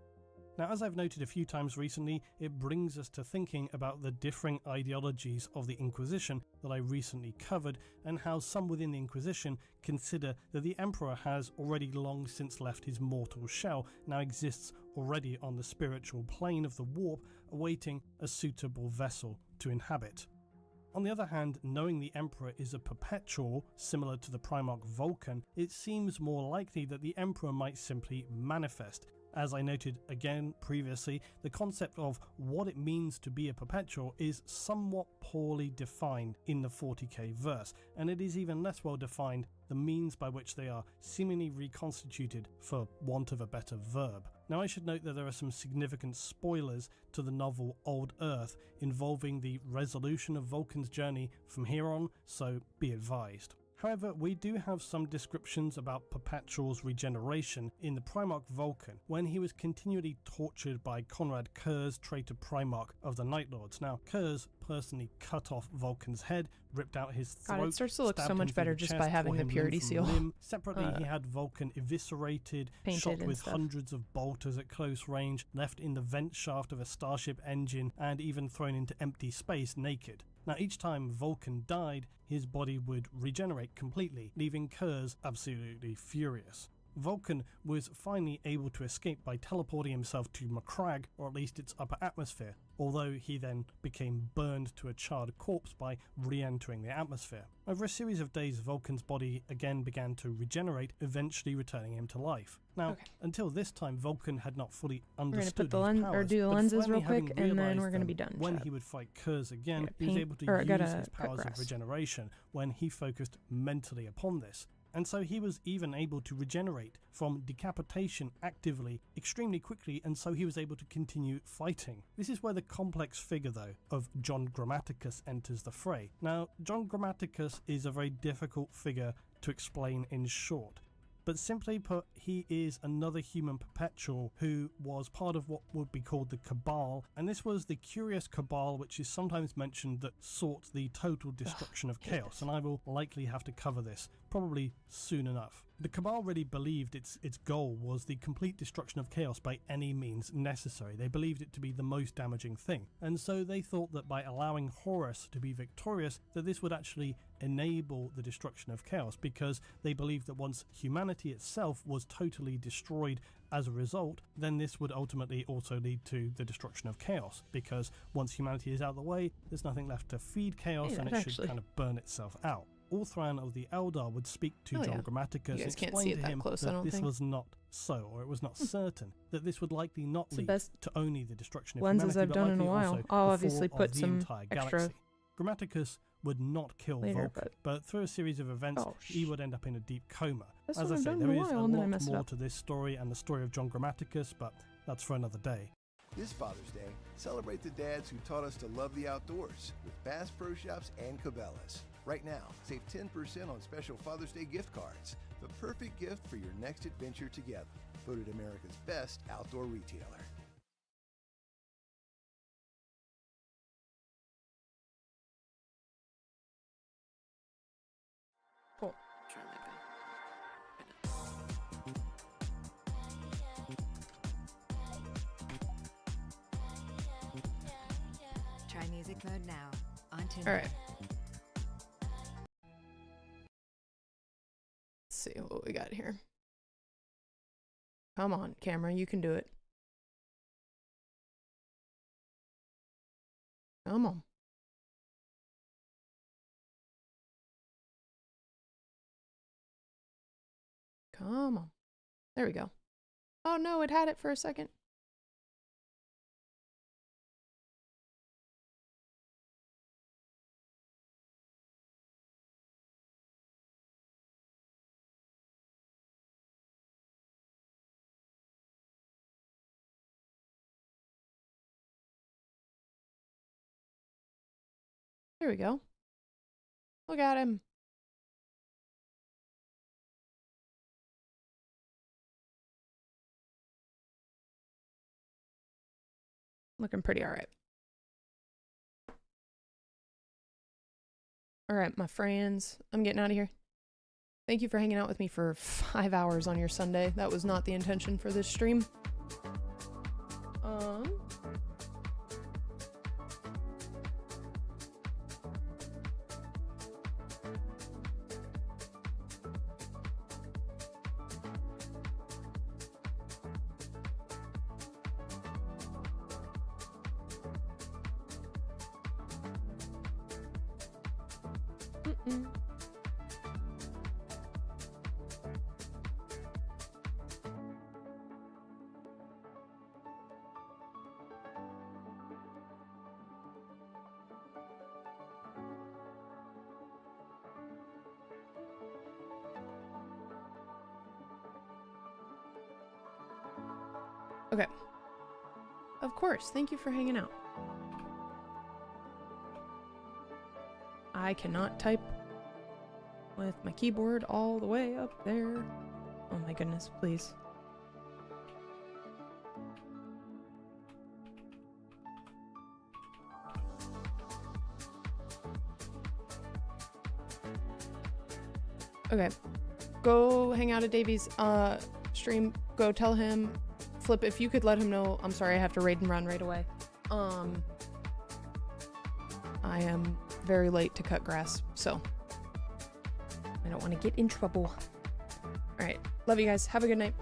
Now, as I've noted a few times recently, it brings us to thinking about the differing ideologies of the Inquisition that I recently covered, and how some within the Inquisition consider that the Emperor has already long since left his mortal shell, now exists already on the spiritual plane of the warp, awaiting a suitable vessel to inhabit. On the other hand, knowing the Emperor is a perpetual, similar to the Primarch Vulcan, it seems more likely that the Emperor might simply manifest. As I noted again previously, the concept of what it means to be a perpetual is somewhat poorly defined in the 40k verse, and it is even less well defined the means by which they are seemingly reconstituted, for want of a better verb. Now, I should note that there are some significant spoilers to the novel Old Earth involving the resolution of Vulcan's journey from here on, so be advised. However, we do have some descriptions about Perpetual's regeneration in the Primarch Vulcan, when he was continually tortured by Konrad Curze, traitor Primarch of the Night Lords. Now, Curze personally cut off Vulcan's head, ripped out his throat. God, it starts to look so much better just by having the purity seal. Separately, he had Vulcan eviscerated, shot with hundreds of bolters at close range, left in the vent shaft of a starship engine, and even thrown into empty space naked. Now, each time Vulcan died, his body would regenerate completely, leaving Curze absolutely furious. Vulcan was finally able to escape by teleporting himself to Macragge, or at least its upper atmosphere, although he then became burned to a charred corpse by re-entering the atmosphere. Over a series of days, Vulcan's body again began to regenerate, eventually returning him to life. Now, until this time, Vulcan had not fully understood we're his gonna put powers, do the but lenses real finally quick, having and then we're realised gonna be them, done. when Chad. he would fight Curze again, Yeah, he was paint- able to or I use gotta his cut powers of grass. regeneration when he focused mentally upon this. And so he was even able to regenerate from decapitation actively, extremely quickly, and so he was able to continue fighting. This is where the complex figure, though, of John Grammaticus enters the fray. Now, John Grammaticus is a very difficult figure to explain in short. But simply put, he is another human perpetual who was part of what would be called the Cabal, and this was the curious Cabal which is sometimes mentioned that sought the total destruction of chaos, and I will likely have to cover this, probably soon enough. The Cabal really believed its goal was the complete destruction of chaos by any means necessary. They believed it to be the most damaging thing, and so they thought that by allowing Horus to be victorious, that this would actually enable the destruction of chaos, because they believed that once humanity itself was totally destroyed as a result, then this would ultimately also lead to the destruction of chaos, because once humanity is out of the way, there's nothing left to feed chaos, and it should kind of burn itself out. Ulthran of the Eldar would speak to John Grammaticus and explain to him that this was not so, or it was not certain, that this would likely not lead to only the destruction of lenses humanity, I've but done in a likely while. also I'll the obviously fall put of the some entire extra galaxy. Grammaticus would not kill later, Vulcan, but through a series of events, he would end up in a deep coma. That's As what I I've say, done there in a is a while, and then I lot messed it more up. to this story and the story of John Grammaticus, but that's for another day. This Father's Day, celebrate the dads who taught us to love the outdoors with Bass Pro Shops and Cabela's. Right now, save 10% on special Father's Day gift cards. The perfect gift for your next adventure together. Voted America's best outdoor retailer. Cool. Try music mode now on Tinder. All right. Come on, camera, you can do it. Come on. Come on. There we go. Oh no, it had it for a second. There we go. Look at him. Looking pretty all right. All right, my friends, I'm getting out of here. Thank you for hanging out with me for 5 hours on your Sunday. That was not the intention for this stream. Okay. Of course, thank you for hanging out. I cannot type with my keyboard all the way up there. Oh my goodness, please. Okay. Go hang out at Davy's stream. Go tell him. Flip, if you could let him know, I'm sorry I have to raid and run right away. I am very late to cut grass, so I don't want to get in trouble. Alright, love you guys. Have a good night.